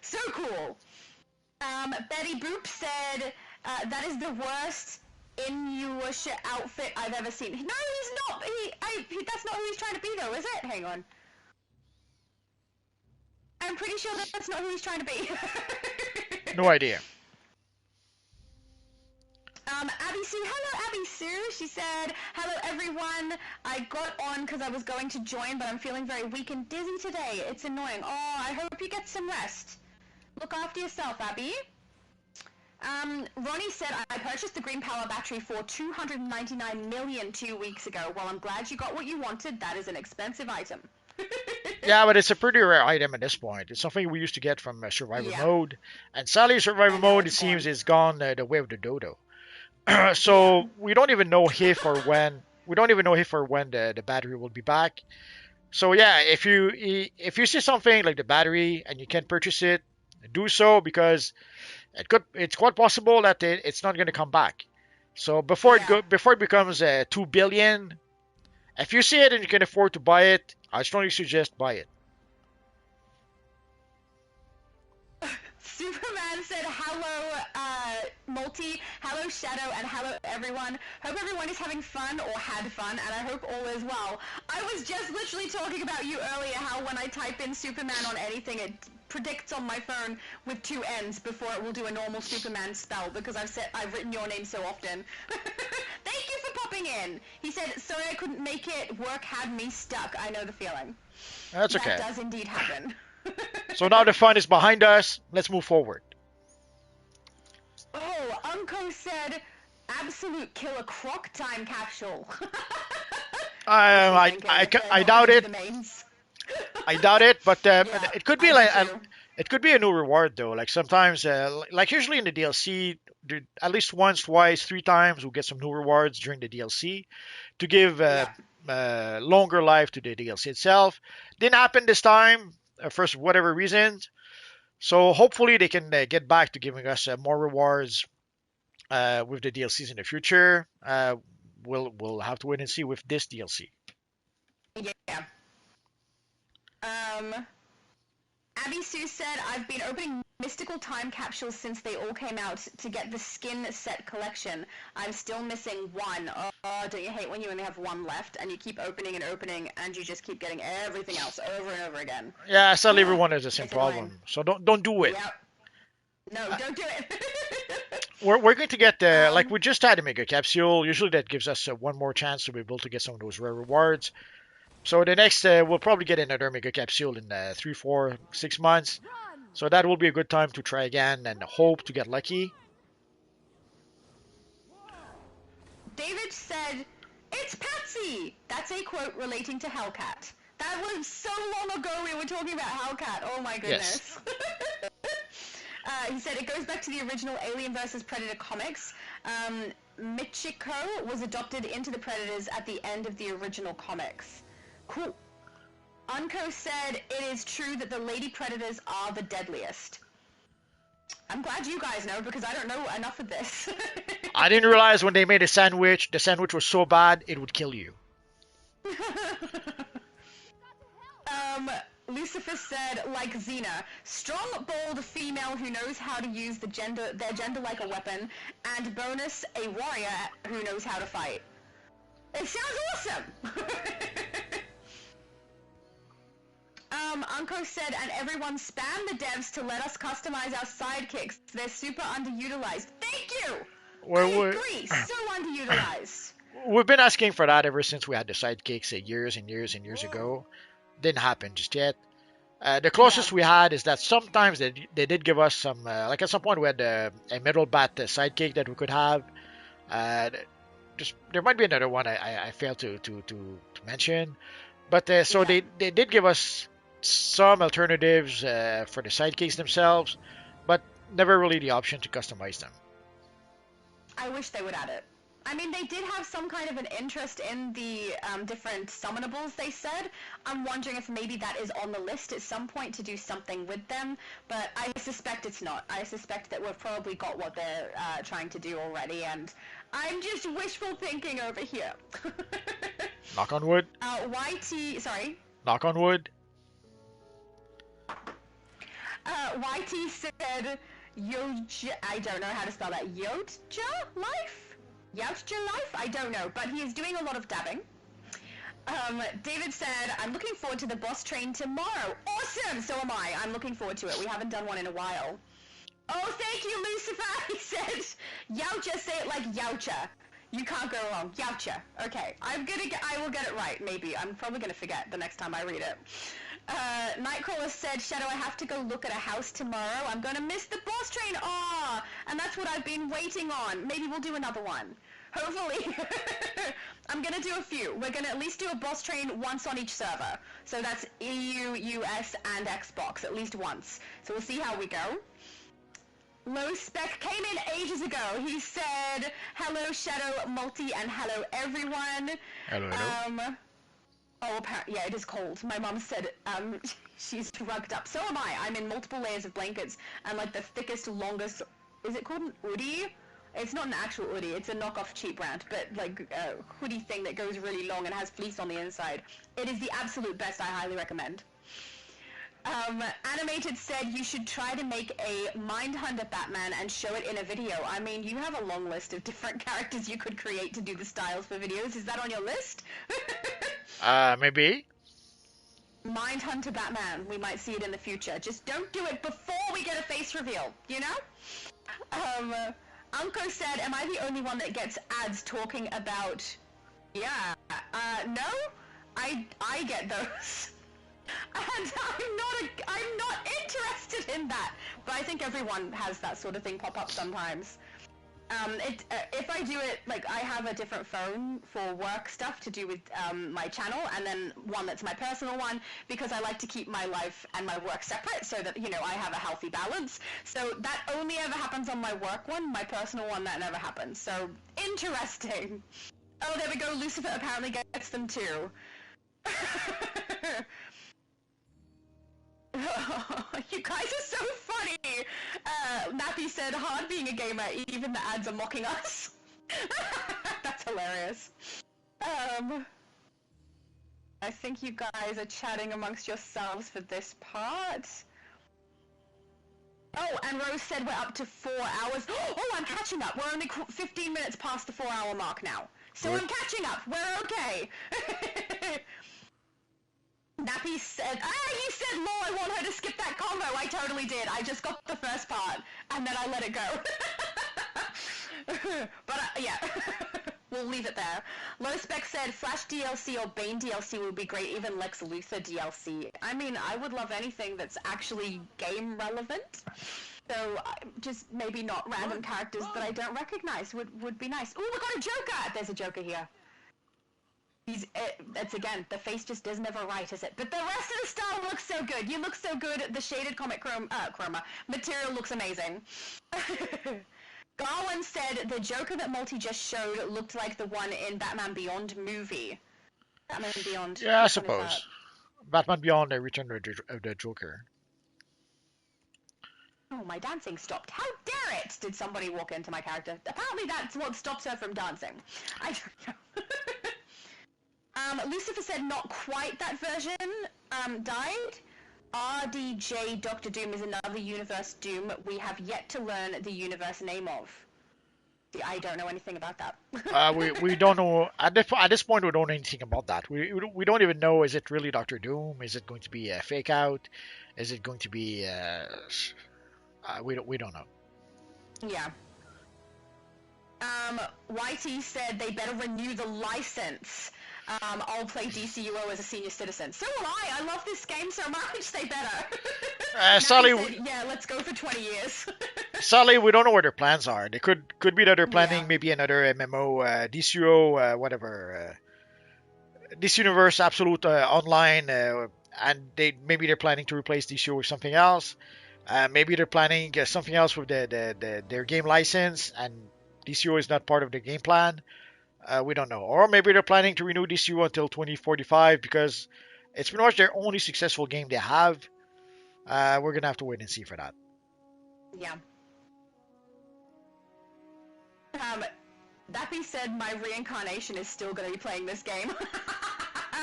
So cool. Betty Boop said, that is the worst Inuyasha outfit I've ever seen. No, he's not. That's not who he's trying to be, though, is it? Hang on. I'm pretty sure that's not who he's trying to be. No idea. Abby Sue, hello Abby Sue. She said, hello everyone. I got on because I was going to join, but I'm feeling very weak and dizzy today. It's annoying. Oh, I hope you get some rest. Look after yourself, Abby. Ronnie said, I purchased the green power battery for $299 million 2 weeks ago. Well, I'm glad you got what you wanted. That is an expensive item. Yeah, but it's a pretty rare item at this point. It's something we used to get from Survivor Mode. And sadly, Survivor Mode, it seems, is gone the way of the dodo. So we don't even know if or when. We don't even know if or when the battery will be back. So yeah, if you see something like the battery and you can't purchase it, do so, because it's quite possible that it's not going to come back. So before it becomes 2 billion, if you see it and you can afford to buy it, I strongly suggest buy it. Superman said, hello, Multi, hello, Shadow, and hello, everyone. Hope everyone is having fun or had fun, and I hope all is well. I was just literally talking about you earlier, how when I type in Superman on anything, it predicts on my phone with 2 N's before it will do a normal Superman spell, because I've written your name so often. Thank you for popping in. He said, sorry I couldn't make it. Work had me stuck. I know the feeling. That's okay. That does indeed happen. So now the fun is behind us. Let's move forward. Oh, Unco said, absolute killer croc time capsule. I doubt it. The mains. I doubt it, but Yeah, it could be I like do too. it could be a new reward though. Like sometimes, like usually in the DLC, at least once, twice, three times, we'll get some new rewards during the DLC to give Yeah. longer life to the DLC itself. Didn't happen this time for whatever reasons. So hopefully they can get back to giving us more rewards with the DLCs in the future. We'll have to wait and see with this DLC. Yeah. Abby Sue said, I've been opening mystical time capsules since they all came out to get the skin set collection. I'm still missing one. Oh, don't you hate when you only have one left and you keep opening and you just keep getting everything else over and over again? Yeah, sadly everyone has the same It's problem. annoying. So don't do it. Yep. No, don't do it. We're going to get like we just had a mega capsule. Usually that gives us one more chance to be able to get some of those rare rewards. So the next we'll probably get another mega capsule in 3, 4, 6 months. So that will be a good time to try again and hope to get lucky. David said, "It's Patsy." That's a quote relating to Hellcat. That was so long ago we were talking about Hellcat. Oh my goodness. Yes. He said it goes back to the original Alien vs. Predator comics. Michiko was adopted into the Predators at the end of the original comics. Cool. Unco said it is true that the Lady Predators are the deadliest. I'm glad you guys know because I don't know enough of this. I didn't realize when they made a sandwich, the sandwich was so bad it would kill you. Lucifer said, like Xena, strong, bold female who knows how to use their gender like a weapon, and bonus, a warrior who knows how to fight. It sounds awesome! Unco said, and everyone spam the devs to let us customize our sidekicks. They're super underutilized. Thank you! I agree, so underutilized. We've been asking for that ever since we had the sidekicks years and years and years ago. Didn't happen just yet. The closest we had is that sometimes they did give us some, like at some point we had a middle bat sidekick that we could have. There might be another one I failed to mention. But so they did give us some alternatives for the sidekicks themselves, but never really the option to customize them. I wish they would add it. I mean, they did have some kind of an interest in the different summonables, they said. I'm wondering if maybe that is on the list at some point to do something with them, but I suspect it's not. I suspect that we've probably got what they're trying to do already, and I'm just wishful thinking over here. Knock on wood. Sorry? Knock on wood. YT said, I don't know how to spell that. Yotja life? Yautja life? I don't know, but he is doing a lot of dabbing. David said, I'm looking forward to the boss train tomorrow. Awesome! So am I. I'm looking forward to it. We haven't done one in a while. Oh, thank you, Lucifer! He said, Yautja, say it like Yautja. You can't go wrong. Yautja. Okay. I will get it right, maybe. I'm probably gonna forget the next time I read it. Nightcrawler said, Shadow, I have to go look at a house tomorrow. I'm gonna miss the boss train. Aw! And that's what I've been waiting on. Maybe we'll do another one. Hopefully. I'm gonna do a few. We're gonna at least do a boss train once on each server. So that's EU, US, and Xbox, at least once. So we'll see how we go. Low Spec came in ages ago. He said, hello, Shadow, Multi, and hello, everyone. Hello, hello. Oh, apparently, yeah, it is cold. My mom said she's rugged up. So am I. I'm in multiple layers of blankets and like the thickest, longest. Is it called an hoodie? It's not an actual hoodie. It's a knockoff cheap brand, but like a hoodie thing that goes really long and has fleece on the inside. It is the absolute best. I highly recommend. Animated said you should try to make a Mindhunter Batman and show it in a video. I mean, you have a long list of different characters you could create to do the styles for videos. Is that on your list? Maybe. Mindhunter Batman. We might see it in the future. Just don't do it before we get a face reveal, you know? Unco said, am I the only one that gets ads talking about... Yeah. No? I get those. And I'm not interested in that. But I think everyone has that sort of thing pop up sometimes. If I do it, like, I have a different phone for work stuff to do with my channel, and then one that's my personal one, because I like to keep my life and my work separate so that, you know, I have a healthy balance. So that only ever happens on my work one. My personal one, that never happens. So, interesting. Oh, there we go. Lucifer apparently gets them too. You guys are so funny! Nappy said, hard being a gamer, even the ads are mocking us. That's hilarious. I think you guys are chatting amongst yourselves for this part. Oh, and Rose said we're up to 4 hours. Oh, I'm catching up. We're only 15 minutes past the 4-hour mark now. So I'm catching up. We're okay. Nappy said, you said, lol, I want her to skip that combo. I totally did. I just got the first part, and then I let it go. But, yeah. We'll leave it there. Low Spec said, Flash DLC or Bane DLC would be great, even Lex Luthor DLC. I mean, I would love anything that's actually game relevant. So, just maybe not random characters that I don't recognize would be nice. Ooh, we got a Joker! There's a Joker here. It's again, the face just is never right, is it? But the rest of the style looks so good. You look so good. The shaded comic chroma material looks amazing. Garwin said the Joker that Multi just showed looked like the one in Batman Beyond movie. Batman Beyond. Yeah, I suppose. Batman Beyond, the Return of the Joker. Oh, my dancing stopped. How dare it! Did somebody walk into my character? Apparently that's what stops her from dancing. I don't know. Lucifer said not quite that version died. RDJ Doctor Doom is another universe Doom we have yet to learn the universe name of. See, I don't know anything about that. We don't know at this point. We don't know anything about that. We don't even know, is it really Doctor Doom? Is it going to be a fake out? Is it going to be we don't know. Yeah. YT said they better renew the license. I'll play DCUO as a senior citizen. So will I. I love this game so much. They better. Sally, said, yeah, let's go for 20 years. Sally, we don't know what their plans are. They could be that they're planning maybe another MMO, DCUO, whatever. This universe absolute online, and they're planning to replace DCUO with something else. Maybe they're planning something else with their game license, and DCUO is not part of the game plan. We don't know. Or maybe they're planning to renew DCUO until 2045 because it's pretty much their only successful game they have. We're going to have to wait and see for that. Yeah. That being said, my reincarnation is still going to be playing this game.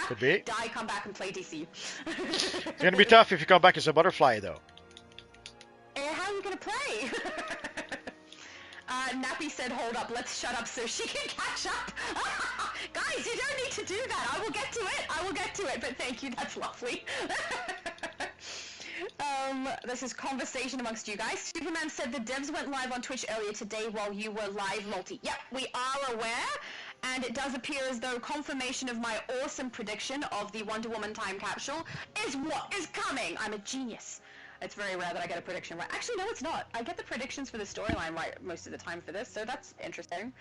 Could be. Die, come back and play DC. It's going to be tough if you come back as a butterfly, though. How are you going to play? Nappy said, hold up, let's shut up so she can catch up. Guys, you don't need to do that. I will get to it, but thank you, that's lovely. This is conversation amongst you guys. Superman said the devs went live on Twitch earlier today while you were live, Multi. Yep, we are aware, and it does appear as though confirmation of my awesome prediction of the Wonder Woman time capsule is what is coming. I'm a genius. It's very rare that I get a prediction right. Actually, no, it's not. I get the predictions for the storyline right most of the time for this, so that's interesting.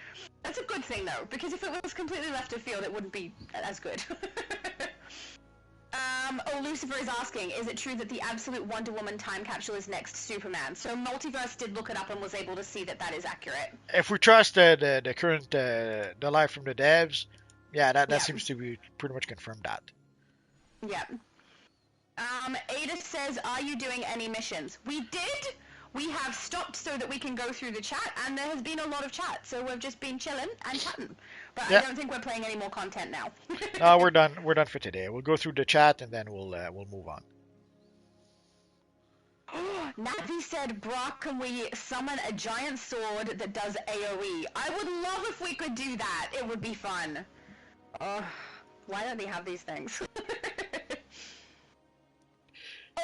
That's a good thing, though, because if it was completely left of field, it wouldn't be as good. Lucifer is asking, is it true that the absolute Wonder Woman time capsule is next Superman? So Multiverse did look it up and was able to see that that is accurate. If we trust the current, the live from the devs, yeah, that seems to be pretty much confirmed that. Yeah. Ada says, are you doing any missions? We did! We have stopped so that we can go through the chat, and there has been a lot of chat, so we've just been chilling and chatting. But I don't think we're playing any more content now. No, we're done. We're done for today. We'll go through the chat, and then we'll move on. Nappy said, Brock, can we summon a giant sword that does AoE? I would love if we could do that. It would be fun. Why don't they have these things?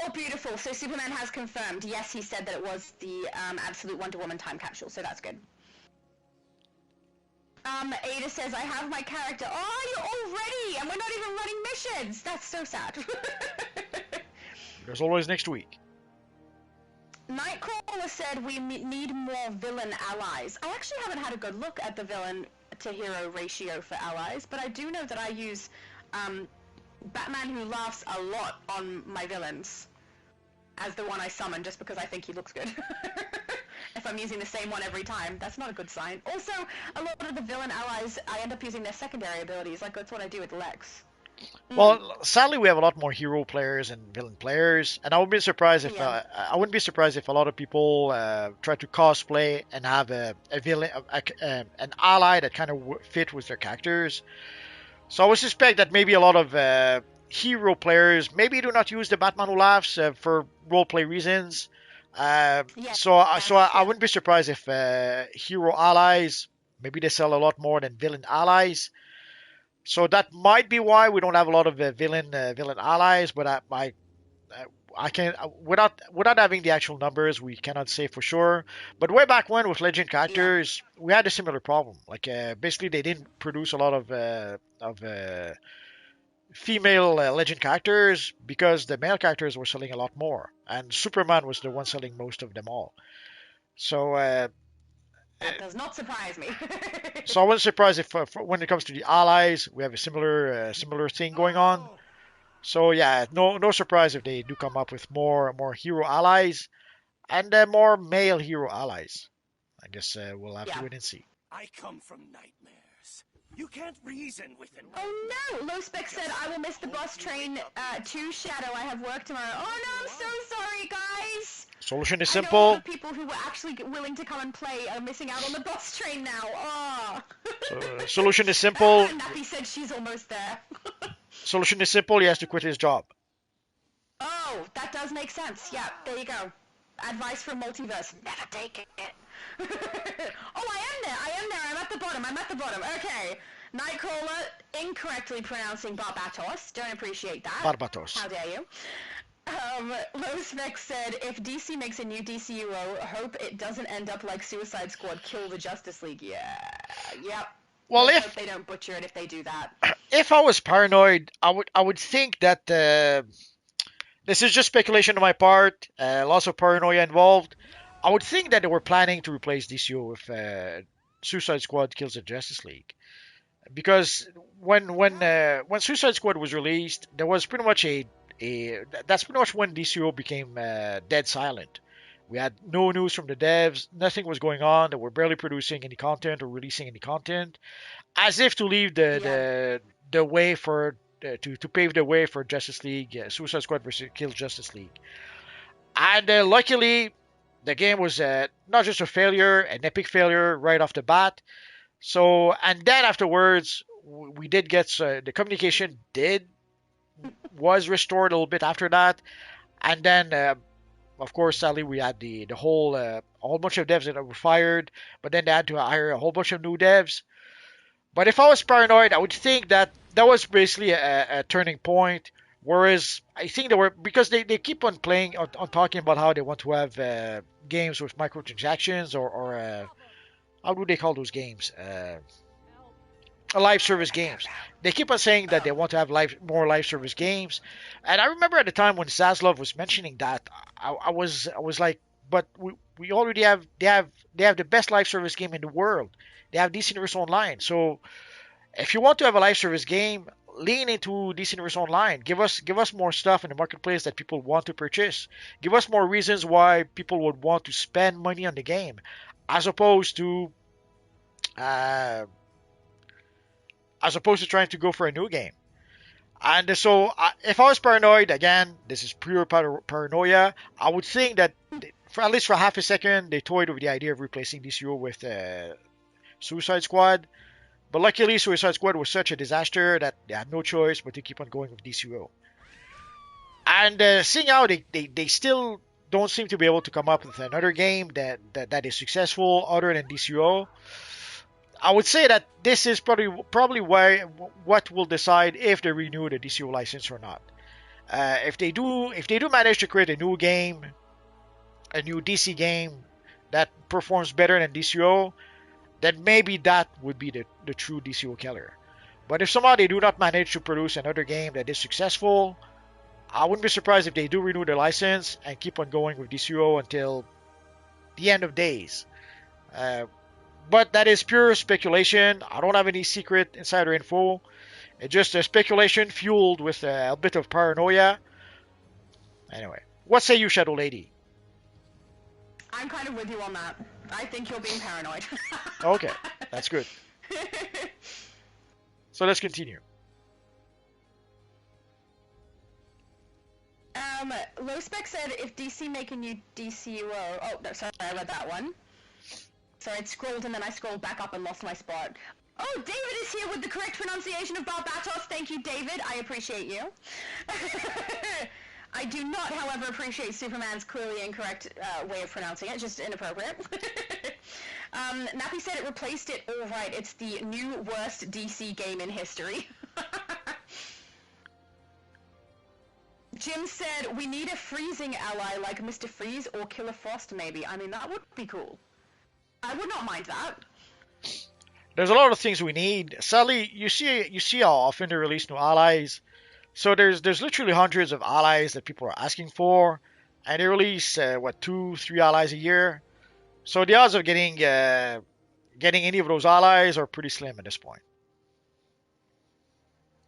Oh, beautiful. So Superman has confirmed. Yes, he said that it was the absolute Wonder Woman time capsule, so that's good. Ada says, I have my character. Oh, you're all ready, and we're not even running missions. That's so sad. There's always next week. Nightcrawler said we need more villain allies. I actually haven't had a good look at the villain to hero ratio for allies, but I do know that I use Batman Who Laughs a lot on my villains as the one I summon just because I think he looks good. If I'm using the same one every time, that's not a good sign. Also, a lot of the villain allies, I end up using their secondary abilities, like that's what I do with Lex. Well, sadly, we have a lot more hero players and villain players, and I wouldn't be surprised if I wouldn't be surprised if a lot of people try to cosplay and have a villain, an ally that kind of fit with their characters. So I would suspect that maybe a lot of hero players maybe do not use the Batman Who Laughs for roleplay reasons. I wouldn't be surprised if hero allies maybe they sell a lot more than villain allies. So that might be why we don't have a lot of villain allies. But I can't without having the actual numbers, we cannot say for sure. But way back when with legend characters, we had a similar problem. Like basically, they didn't produce a lot of female legend characters because the male characters were selling a lot more, and Superman was the one selling most of them all. So that does not surprise me. so I wasn't surprised if when it comes to the allies, we have a similar thing going on. So yeah, no surprise if they do come up with more hero allies and more male hero allies. I guess we'll have to wait and see. I come from nightmares. You can't reason with an. Oh no! Lowspec said I will miss the bus train to Shadow. I have work tomorrow. Oh no! I'm so sorry, guys. Solution is I know simple. the people who were actually willing to come and play are missing out on the bus train now. Oh. Solution is simple. Nappy said she's almost there. Solution is simple. He has to quit his job. Oh, that does make sense. Yeah, there you go. Advice from multiverse: never take it. Oh, I am there. I'm at the bottom. Okay. Nightcrawler incorrectly pronouncing Barbatos. Don't appreciate that. Barbatos. How dare you? Lowspec said, if DC makes a new DCUO, hope it doesn't end up like Suicide Squad, kill the Justice League. Yeah. Yep. Well, if they don't butcher it, if they do that. If I was paranoid, I would think that this is just speculation on my part. Lots of paranoia involved. I would think that they were planning to replace DCO with Suicide Squad kills the Justice League, because when Suicide Squad was released, there was pretty much that's pretty much when DCO became dead silent. We had no news from the devs. Nothing was going on. They were barely producing any content or releasing any content, as if to leave the way for to pave the way for Justice League, Suicide Squad versus Kill Justice League. And luckily, the game was not just a failure, an epic failure right off the bat. So, and then afterwards, we did get the communication was restored a little bit after that, and then of course, sadly, we had the whole a whole bunch of devs that were fired, but then they had to hire a whole bunch of new devs. But if I was paranoid, I would think that was basically a turning point. Whereas I think they were, because they keep on playing on talking about how they want to have games with microtransactions or how do they call those games? Live service games. They keep on saying that they want to have more live service games, and I remember at the time when Zaslav was mentioning that, I was like, but we already have they have the best live service game in the world. They have DC Universe Online. So if you want to have a live service game, lean into DC Universe Online. Give us more stuff in the marketplace that people want to purchase. Give us more reasons why people would want to spend money on the game, as opposed to trying to go for a new game. And so, if I was paranoid, again, this is pure paranoia, I would think that, at least for half a second, they toyed with the idea of replacing DCO with Suicide Squad. But luckily, Suicide Squad was such a disaster that they had no choice but to keep on going with DCO. And seeing how they still don't seem to be able to come up with another game that is successful other than DCO, I would say that this is probably what will decide if they renew the DCO license or not. If they do manage to create a new game, a new DC game that performs better than DCO, then maybe that would be the true DCO killer. But if somehow they do not manage to produce another game that is successful, I wouldn't be surprised if they do renew their license and keep on going with DCUO until the end of days. But that is pure speculation. I don't have any secret insider info. It's just a speculation fueled with a bit of paranoia. Anyway, what say you, Shadow Lady? I'm kind of with you on that. I think you're being paranoid. Okay, that's good. So let's continue. Low Spec said if DC make a new DCUO. Oh no, sorry, I read that one. Sorry, it scrolled and then I scrolled back up and lost my spot. Oh, David is here with the correct pronunciation of Barbatos. Thank you, David. I appreciate you. I do not, however, appreciate Superman's clearly incorrect way of pronouncing it. Just inappropriate. Nappy said it replaced it. All right, it's the new worst DC game in history. Jim said we need a freezing ally like Mr. Freeze or Killer Frost, maybe. I mean, that would be cool. I would not mind that. There's a lot of things we need. Sadly, you see how often they release new allies. So there's literally hundreds of allies that people are asking for, and they release 2-3 allies a year. So the odds of getting any of those allies are pretty slim at this point.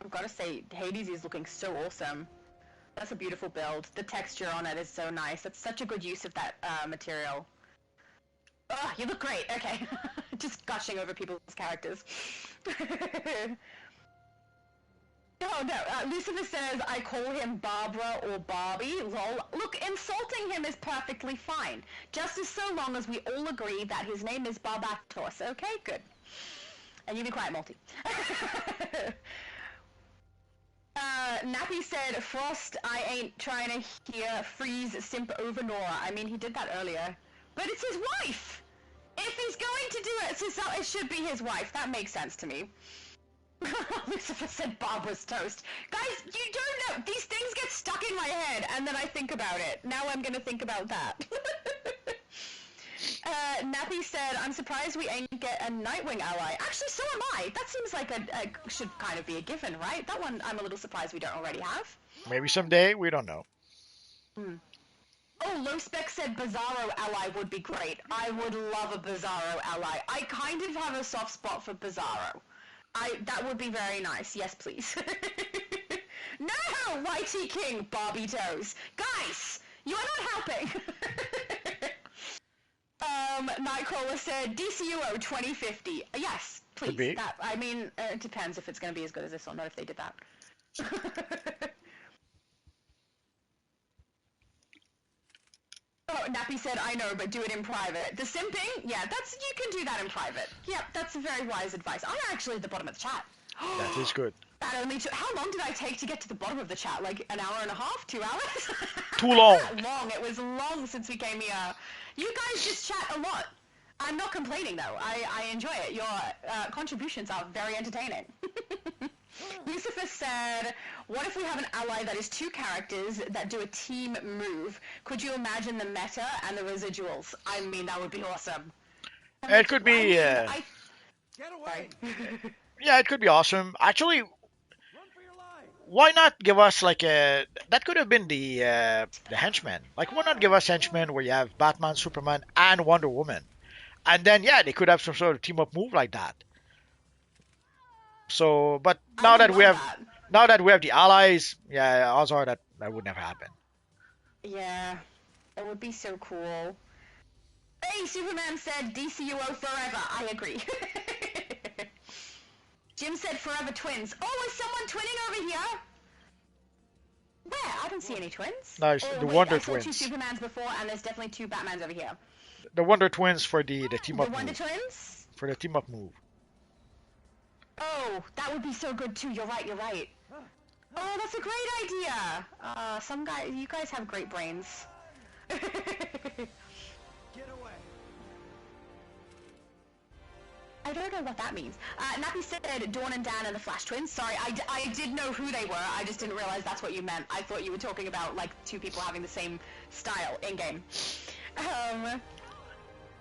I've got to say, Hades is looking so awesome. That's a beautiful build. The texture on it is so nice. That's such a good use of that material. Oh, you look great. Okay. Just gushing over people's characters. Oh no, Lucifer says I call him Barbara or Barbie. Lol. Look, insulting him is perfectly fine. Just as so long as we all agree that his name is Barbatos. Okay, good. And you be quiet, Multi. Nappy said, Frost, I ain't trying to hear Freeze simp over Nora. I mean, he did that earlier. But it's his wife! If he's going to do it, so it should be his wife. That makes sense to me. Lucifer said Barbara's toast. Guys, you don't know. These things get stuck in my head, and then I think about it. Now I'm gonna think about that. Nappy said, I'm surprised we ain't get a Nightwing ally. Actually, so am I. That seems like should kind of be a given, right? That one I'm a little surprised we don't already have. Maybe someday, we don't know. Oh, Low Spec said Bizarro ally would be great. I would love a Bizarro ally. I kind of have a soft spot for Bizarro. That would be very nice. Yes, please. No! YT King, Barbie Toes. Guys, you are not helping. Nightcrawler said DCUO 2050. Yes, please. Could be. That, I mean, it depends if it's going to be as good as this or not if they did that. Oh, Nappy said, I know, but do it in private. The simping? Yeah, you can do that in private. Yep, that's very wise advice. I'm actually at the bottom of the chat. That is good. That only took, how long did I take to get to the bottom of the chat? Like an hour and a half? 2 hours? Too long. Long. It was long since we came here. You guys just chat a lot. I'm not complaining, though. I enjoy it. Your contributions are very entertaining. Lucifer said, what if we have an ally that is 2 characters that do a team move? Could you imagine the meta and the residuals? I mean, that would be awesome. It could be... Get away! Yeah, it could be awesome. Actually, why not give us like a... That could have been the henchmen. Like, why not give us henchmen where you have Batman, Superman, and Wonder Woman? And then, yeah, they could have some sort of team-up move like that. So, but now that we have the allies, yeah, odds are that would never happen. Yeah, it would be so cool. Hey, Superman said DCUO forever. I agree. Jim said forever twins. Oh, is someone twinning over here? Where? I don't see any twins. Nice, oh, the wait, Wonder I saw Twins. 2 Supermans before, and there's definitely 2 Batmans over here. The Wonder Twins for the team-up The Wonder move. Twins? For the team-up move. Oh, that would be so good too. You're right. Oh, that's a great idea. You guys have great brains. Get away! I don't know what that means. Nappy said Dawn and Dan and the Flash Twins. Sorry, I did know who they were. I just didn't realize that's what you meant. I thought you were talking about like 2 people having the same style in game.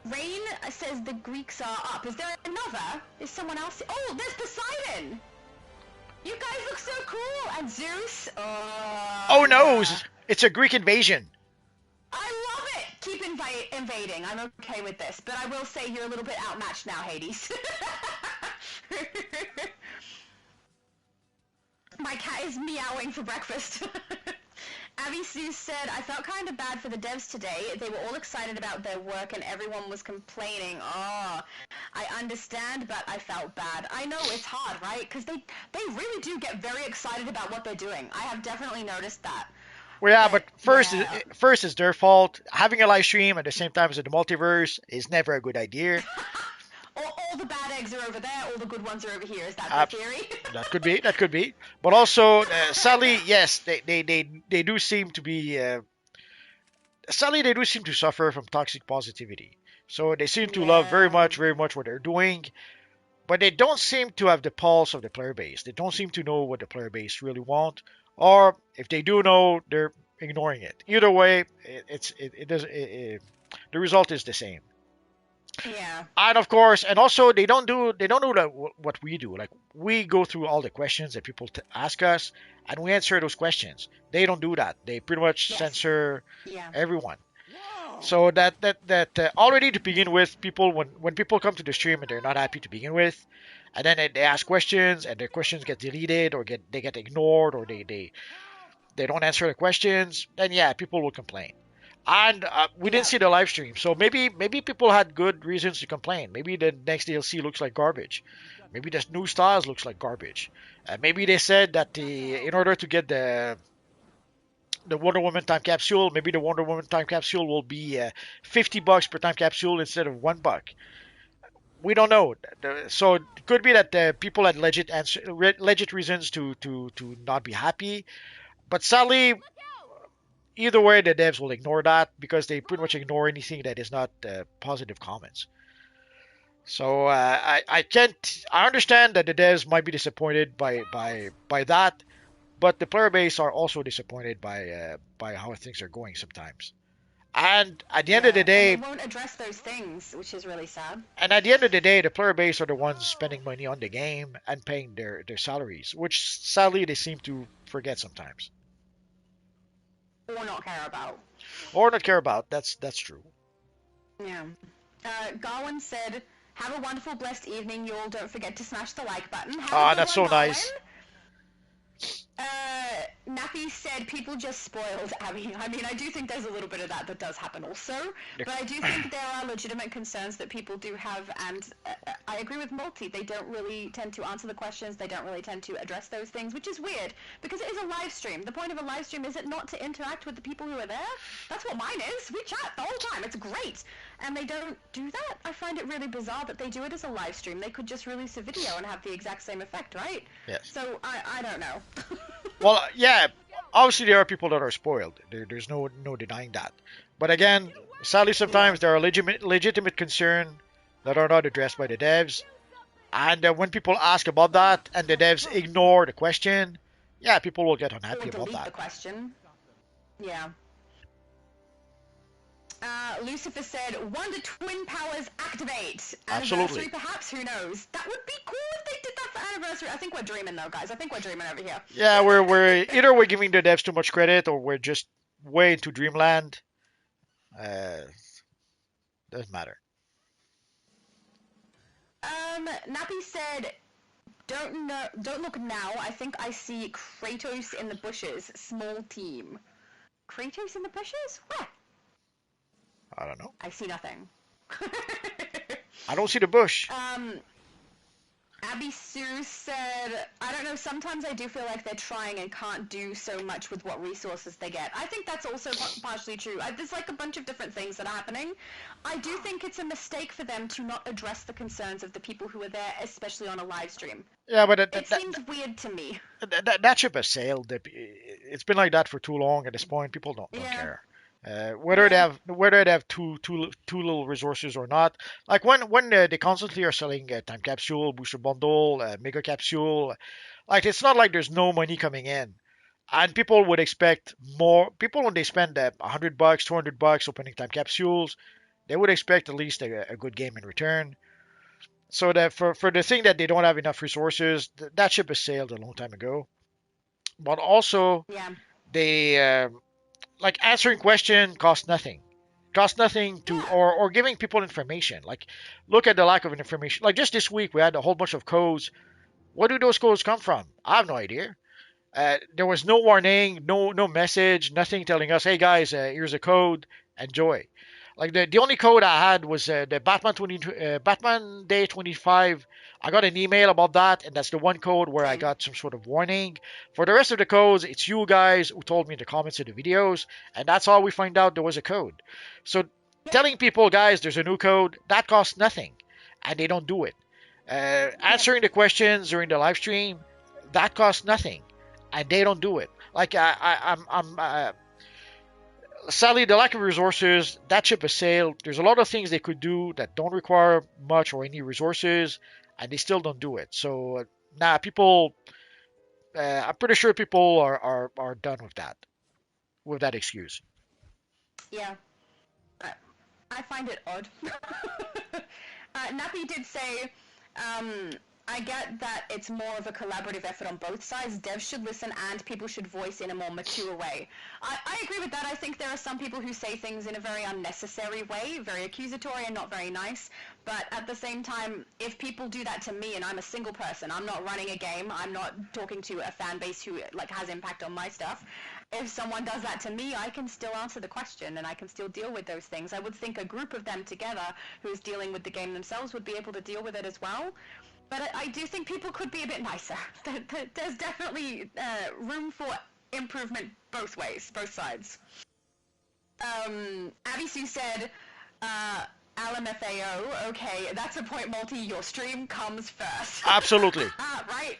Rain says the Greeks are up. Is there another? Is someone else? Oh, there's Poseidon! You guys look so cool. And Zeus. Oh no, it's a Greek invasion. I love it. Keep invading. I'm okay with this, but I will say you're a little bit outmatched now, Hades. My cat is meowing for breakfast. Abby Sue said, I felt kind of bad for the devs today. They were all excited about their work and everyone was complaining. Oh, I understand, but I felt bad. I know it's hard, right? Because they really do get very excited about what they're doing. I have definitely noticed that. Well, yeah, but first it's their fault. Having a live stream at the same time as the multiverse is never a good idea. All the bad eggs are over there, all the good ones are over here. Is that the theory? That could be. But also, sadly, yes, they do seem to be. Sadly, they do seem to suffer from toxic positivity. So they seem to love very much what they're doing, but they don't seem to have the pulse of the player base. They don't seem to know what the player base really want, or if they do know, they're ignoring it. Either way, the result is the same. Yeah. And of course, and also they don't do what we do. Like we go through all the questions that people ask us, and we answer those questions. They don't do that. They pretty much censor everyone. So that already to begin with, people when people come to the stream and they're not happy to begin with, and then they ask questions and their questions get deleted or they get ignored or they don't answer the questions, then yeah, people will complain. And we didn't see the live stream, so maybe people had good reasons to complain. Maybe the next DLC looks like garbage. Maybe the new styles looks like garbage. Maybe they said that in order to get the Wonder Woman time capsule, maybe the Wonder Woman time capsule will be $50 per time capsule instead of $1. We don't know. So it could be that people had legit reasons to not be happy. But sadly, either way, the devs will ignore that because they pretty much ignore anything that is not positive comments. So I can't. I understand that the devs might be disappointed by that, but the player base are also disappointed by how things are going sometimes. And at the end of the day, and they won't address those things, which is really sad. And at the end of the day, the player base are the ones spending money on the game and paying their salaries, which sadly they seem to forget sometimes. Or not care about. Or not care about. That's true. Yeah. Garwin said, "Have a wonderful, blessed evening. You all don't forget to smash the like button." That's so nice. Nappy said people just spoiled Abby. I mean, I do think there's a little bit of that does happen also, but I do think there are legitimate concerns that people do have, and I agree with Multi. They don't really tend to answer the questions. They don't really tend to address those things, which is weird, because it is a live stream. The point of a live stream is it not to interact with the people who are there? That's what mine is. We chat the whole time. It's great. And they don't do that? I find it really bizarre that they do it as a live stream. They could just release a video and have the exact same effect, right? Yes. So I don't know. Well, yeah, obviously there are people that are spoiled. There's no denying that. But again, sadly sometimes there are legitimate concern that are not addressed by the devs. And when people ask about that and the devs ignore the question, yeah, people will get unhappy about that. The question. Yeah. Lucifer said, "Wonder Twin Powers activate." Absolutely. Anniversary, perhaps? Who knows? That would be cool if they did that for anniversary. I think we're dreaming, though, guys. I think we're dreaming over here. Yeah, we're either we're giving the devs too much credit or we're just way into dreamland. Doesn't matter. Nappy said, Don't look now. I think I see Kratos in the bushes. Small team. Kratos in the bushes? Where? I don't know. I see nothing. I don't see the bush. Abby Sue said, "I don't know, sometimes I do feel like they're trying and can't do so much with what resources they get." I think that's also partially true. There's like a bunch of different things that are happening. I do think it's a mistake for them to not address the concerns of the people who are there, especially on a live stream. Yeah, but it seems weird to me. That ship has sailed. It's been like that for too long at this point. People don't care. Whether they have too little resources or not. Like when they constantly are selling time capsule, booster bundle, mega capsule, like it's not like there's no money coming in, and people would expect more. People when they spend $100, $200 opening time capsules, they would expect at least a good game in return. So that for the thing that they don't have enough resources, that ship has sailed a long time ago. But also, Yeah. they like answering question costs nothing. Costs nothing to or giving people information. Like look at the lack of information. Like just this week we had a whole bunch of codes. Where do those codes come from? I have no idea. There was no warning, no message, nothing telling us, hey guys, here's a code, enjoy. Like the only code I had was the Batman Day 25. I got an email about that, and that's the one code where I got some sort of warning. For the rest of the codes, it's you guys who told me in the comments of the videos, and that's how we find out there was a code. So telling people, guys, there's a new code, that costs nothing, and they don't do it. Answering the questions during the live stream, that costs nothing, and they don't do it. Like I'm sadly the lack of resources. That ship has sailed. There's a lot of things they could do that don't require much or any resources, and they still don't do it. So people. I'm pretty sure people are done with that excuse. Yeah. I find it odd. Nappy did say, I get that it's more of a collaborative effort on both sides. Devs should listen and people should voice in a more mature way. I agree with that. I think there are some people who say things in a very unnecessary way, very accusatory and not very nice. But at the same time, if people do that to me and I'm a single person, I'm not running a game, I'm not talking to a fan base who like has impact on my stuff. If someone does that to me, I can still answer the question and I can still deal with those things. I would think a group of them together who's dealing with the game themselves would be able to deal with it as well. But I do think people could be a bit nicer. There's definitely room for improvement both ways, both sides. Abby Sue said, LMFAO, okay, that's a point, Multi, your stream comes first. Absolutely. Right.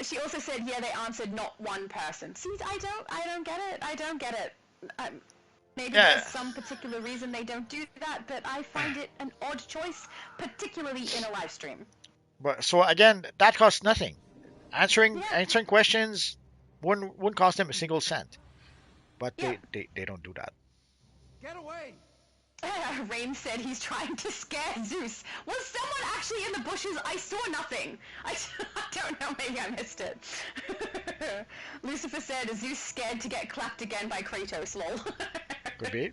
She also said, yeah, they answered not one person. See, I don't get it. I don't get it. Maybe there's some particular reason they don't do that, but I find it an odd choice, particularly in a live stream. But so again, that costs nothing. Answering questions wouldn't cost them a single cent. But they don't do that. Get away! Rain said he's trying to scare Zeus. Was someone actually in the bushes? I saw nothing. I don't know, maybe I missed it. Lucifer said Zeus scared to get clapped again by Kratos, lol. Could be.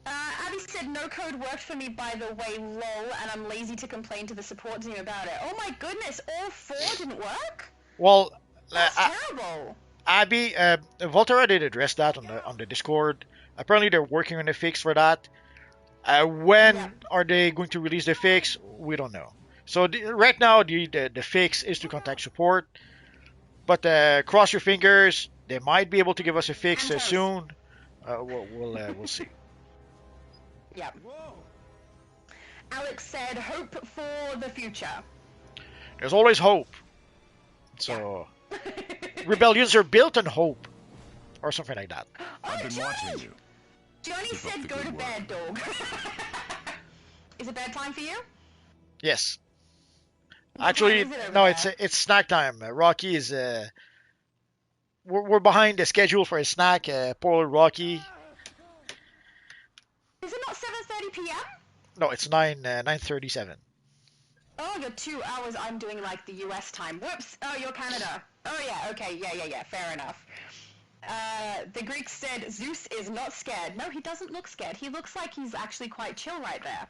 Abby said no code worked for me by the way, lol, and I'm lazy to complain to the support team about it. Oh my goodness, all four didn't work? Well, that's terrible. Abby, Volterra did address that on the Discord. Apparently, they're working on a fix for that. When are they going to release the fix? We don't know. So right now, the fix is to contact support. But cross your fingers. They might be able to give us a fix soon. We'll see. Yeah. Alex said, "Hope for the future." There's always hope. So rebellions are built on hope, or something like that. I've been watching you. Johnny said, "Go to bed, dog." Is it bedtime for you? Yes. Actually, no. It's snack time. Rocky is. We're behind the schedule for a snack. Poor Rocky. Is it not 7:30 p.m.? No, it's 9:37. Oh, you're 2 hours. I'm doing like the U.S. time. Whoops. Oh, you're Canada. Oh yeah. Okay. Yeah. Fair enough. The Greek said Zeus is not scared. No, he doesn't look scared. He looks like he's actually quite chill right there.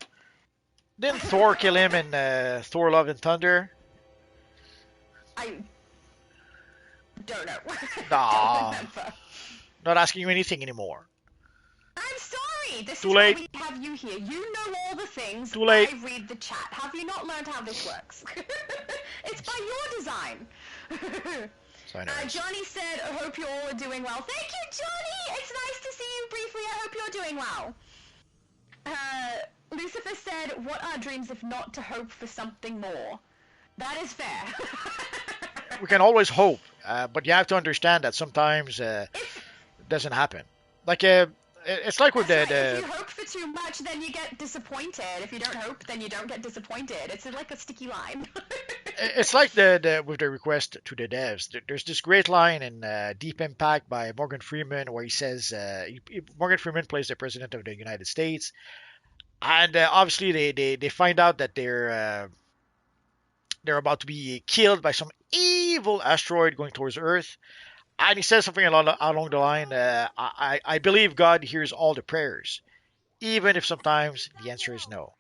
Didn't Thor kill him in Thor: Love and Thunder? I don't know. Nah. Not asking you anything anymore. I'm sorry. This Too is late. why we have you here. You know all the things. Too late. I read the chat. Have you not learned how this works? It's by your design. Johnny said, I hope you all are doing well. Thank you, Johnny! It's nice to see you briefly. I hope you're doing well. Lucifer said, what are dreams if not to hope for something more? That is fair. We can always hope, but you have to understand that sometimes it doesn't happen. Like it's like with If you hope for too much, then you get disappointed. If you don't hope, then you don't get disappointed. It's like a sticky line. It's like with the request to the devs. There's this great line in Deep Impact by Morgan Freeman where he says, Morgan Freeman plays the President of the United States. And obviously they find out that they're about to be killed by some evil asteroid going towards Earth. And he says something along the line, I believe God hears all the prayers, even if sometimes the answer is no.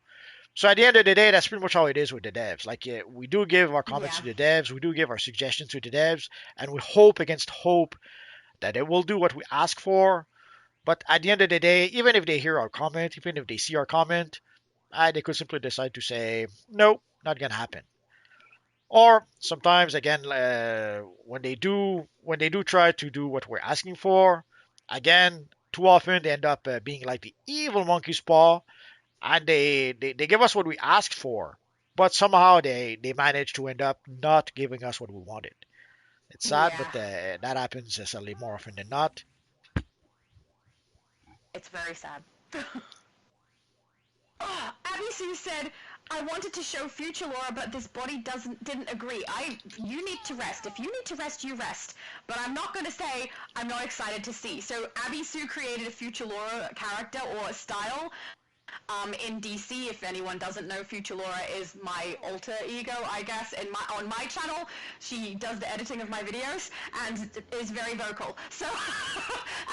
So at the end of the day, that's pretty much how it is with the devs. Like we do give our comments to the devs, we do give our suggestions to the devs, and we hope against hope that they will do what we ask for. But at the end of the day, even if they hear our comment, even if they see our comment, they could simply decide to say, no, not gonna happen. Or sometimes again, when they do try to do what we're asking for, again, too often they end up being like the evil monkey's paw, and they give us what we asked for, but somehow they manage to end up not giving us what we wanted. It's sad, but that happens sadly more often than not. It's very sad. Oh, Abby Sue said, I wanted to show future Laura, but this body didn't agree. You need to rest. If you need to rest, you rest. But I'm not going to say I'm not excited to see. So Abby Sue created a future Laura character or style. In DC, if anyone doesn't know, Future Laura is my alter ego, I guess. On my channel, she does the editing of my videos and is very vocal. So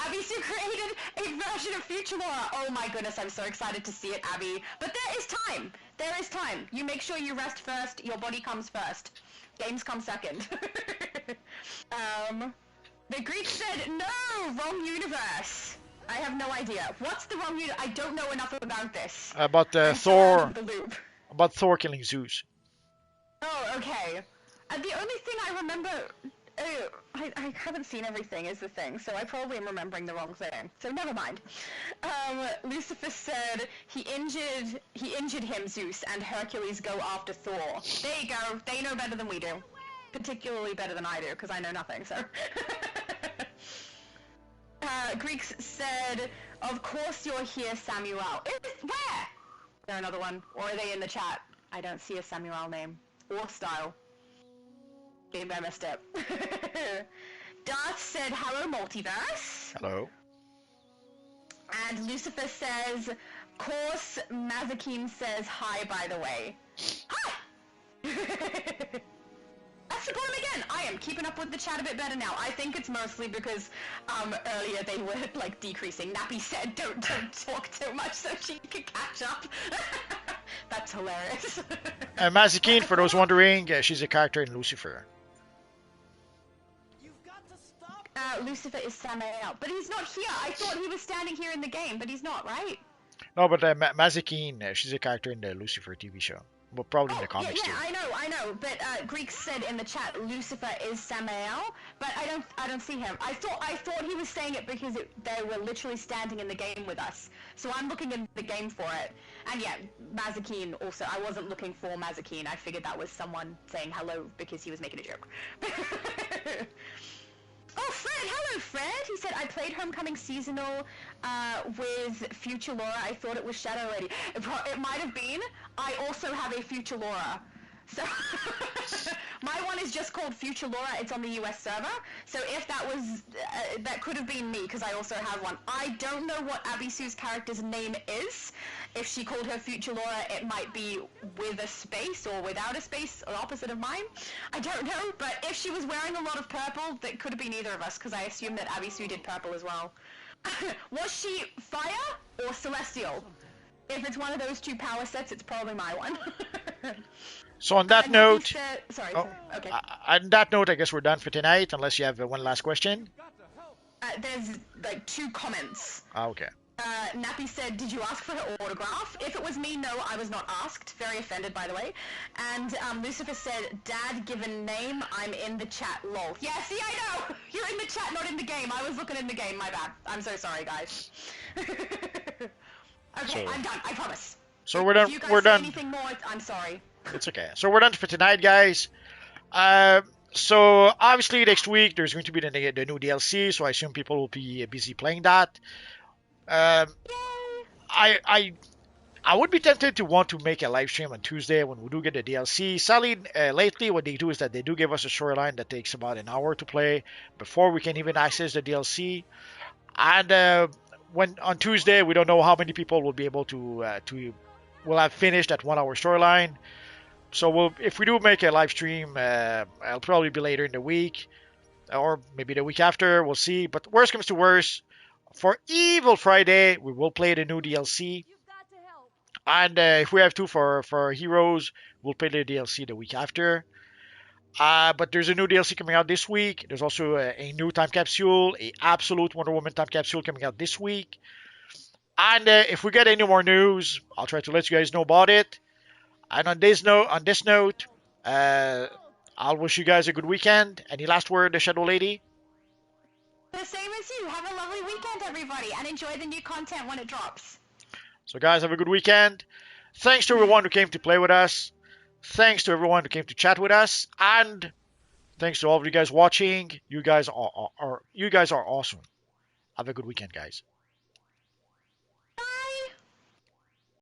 Abby Sue created a version of Future Laura. Oh my goodness, I'm so excited to see it, Abby. But there is time. There is time. You make sure you rest first. Your body comes first. Games come second. The Greek said, no, wrong universe. I have no idea. What's the wrong unit? I don't know enough about this. About I'm so Thor. out of the loop. About Thor killing Zeus. Oh, okay. The only thing I remember, I haven't seen everything is the thing, so I probably am remembering the wrong thing. So never mind. Lucifer said he injured him, Zeus, and Hercules go after Thor. There you go. They know better than we do. Particularly better than I do, because I know nothing. So. Greeks said, of course you're here, Samuel. Where? Is there another one? Or are they in the chat? I don't see a Samuel name. Or style. Maybe I missed it. Darth said, hello, multiverse. Hello. And Lucifer says, course, Mazakine says, hi, by the way. Hi! I support him again. I am keeping up with the chat a bit better now. I think it's mostly because earlier they were like decreasing. Nappy said don't talk too much so she could catch up. That's hilarious. Mazikine, for those wondering, she's a character in Lucifer. Lucifer is Samael, but he's not here. I thought he was standing here in the game, but he's not, right? No, but Mazikine, she's a character in the Lucifer TV show. Well, probably in the comics too. I know. But Greek said in the chat, Lucifer is Samael, but I don't see him. I thought he was saying it because they were literally standing in the game with us. So I'm looking in the game for it. And yeah, Mazakine also. I wasn't looking for Mazakine. I figured that was someone saying hello because he was making a joke. Oh, Fred! Hello, Fred! He said, I played Homecoming Seasonal with Future Laura. I thought it was Shadow Lady. It might have been. I also have a Future Laura. So, my one is just called Future Laura. It's on the US server. So if that was, that could have been me, because I also have one. I don't know what Abby Sue's character's name is. If she called her Future Laura, it might be with a space or without a space, or opposite of mine. I don't know, but if she was wearing a lot of purple, that could have been either of us, because I assume that Abby Sue did purple as well. Was she fire or celestial? If it's one of those two power sets, it's probably my one. So on that note, okay. On that note, I guess we're done for tonight, unless you have one last question. There's like two comments. Okay. Nappy said, did you ask for her autograph? If it was me, no, I was not asked. Very offended, by the way. And Lucifer said, Dad, given name, I'm in the chat, lol. Yeah, see, I know! You're in the chat, not in the game. I was looking in the game, my bad. I'm so sorry, guys. Okay, I'm done, I promise. So we're done. If you guys we're say done. anything more, I'm sorry. It's okay. So we're done for tonight, guys. So obviously next week there's going to be the new DLC, so I assume people will be busy playing that. I would be tempted to want to make a live stream on Tuesday when we do get the DLC. Sadly, lately what they do is that they do give us a storyline that takes about an hour to play before we can even access the DLC. And when on Tuesday we don't know how many people will be able to will have finished that 1 hour storyline. So if we do make a live stream, it'll probably be later in the week or maybe the week after. We'll see. But worst comes to worst, for Evil Friday we will play the new DLC. And if we have to for Heroes, we'll play the DLC the week after. But there's a new DLC coming out this week. There's also a new time capsule, a Absolute Wonder Woman time capsule coming out this week. And if we get any more news, I'll try to let you guys know about it. And on this note, I'll wish you guys a good weekend. Any last word, the Shadow Lady? The same as you. Have a lovely weekend, everybody, and enjoy the new content when it drops. So, guys, have a good weekend. Thanks to everyone who came to play with us. Thanks to everyone who came to chat with us, and thanks to all of you guys watching. You guys are awesome. Have a good weekend, guys.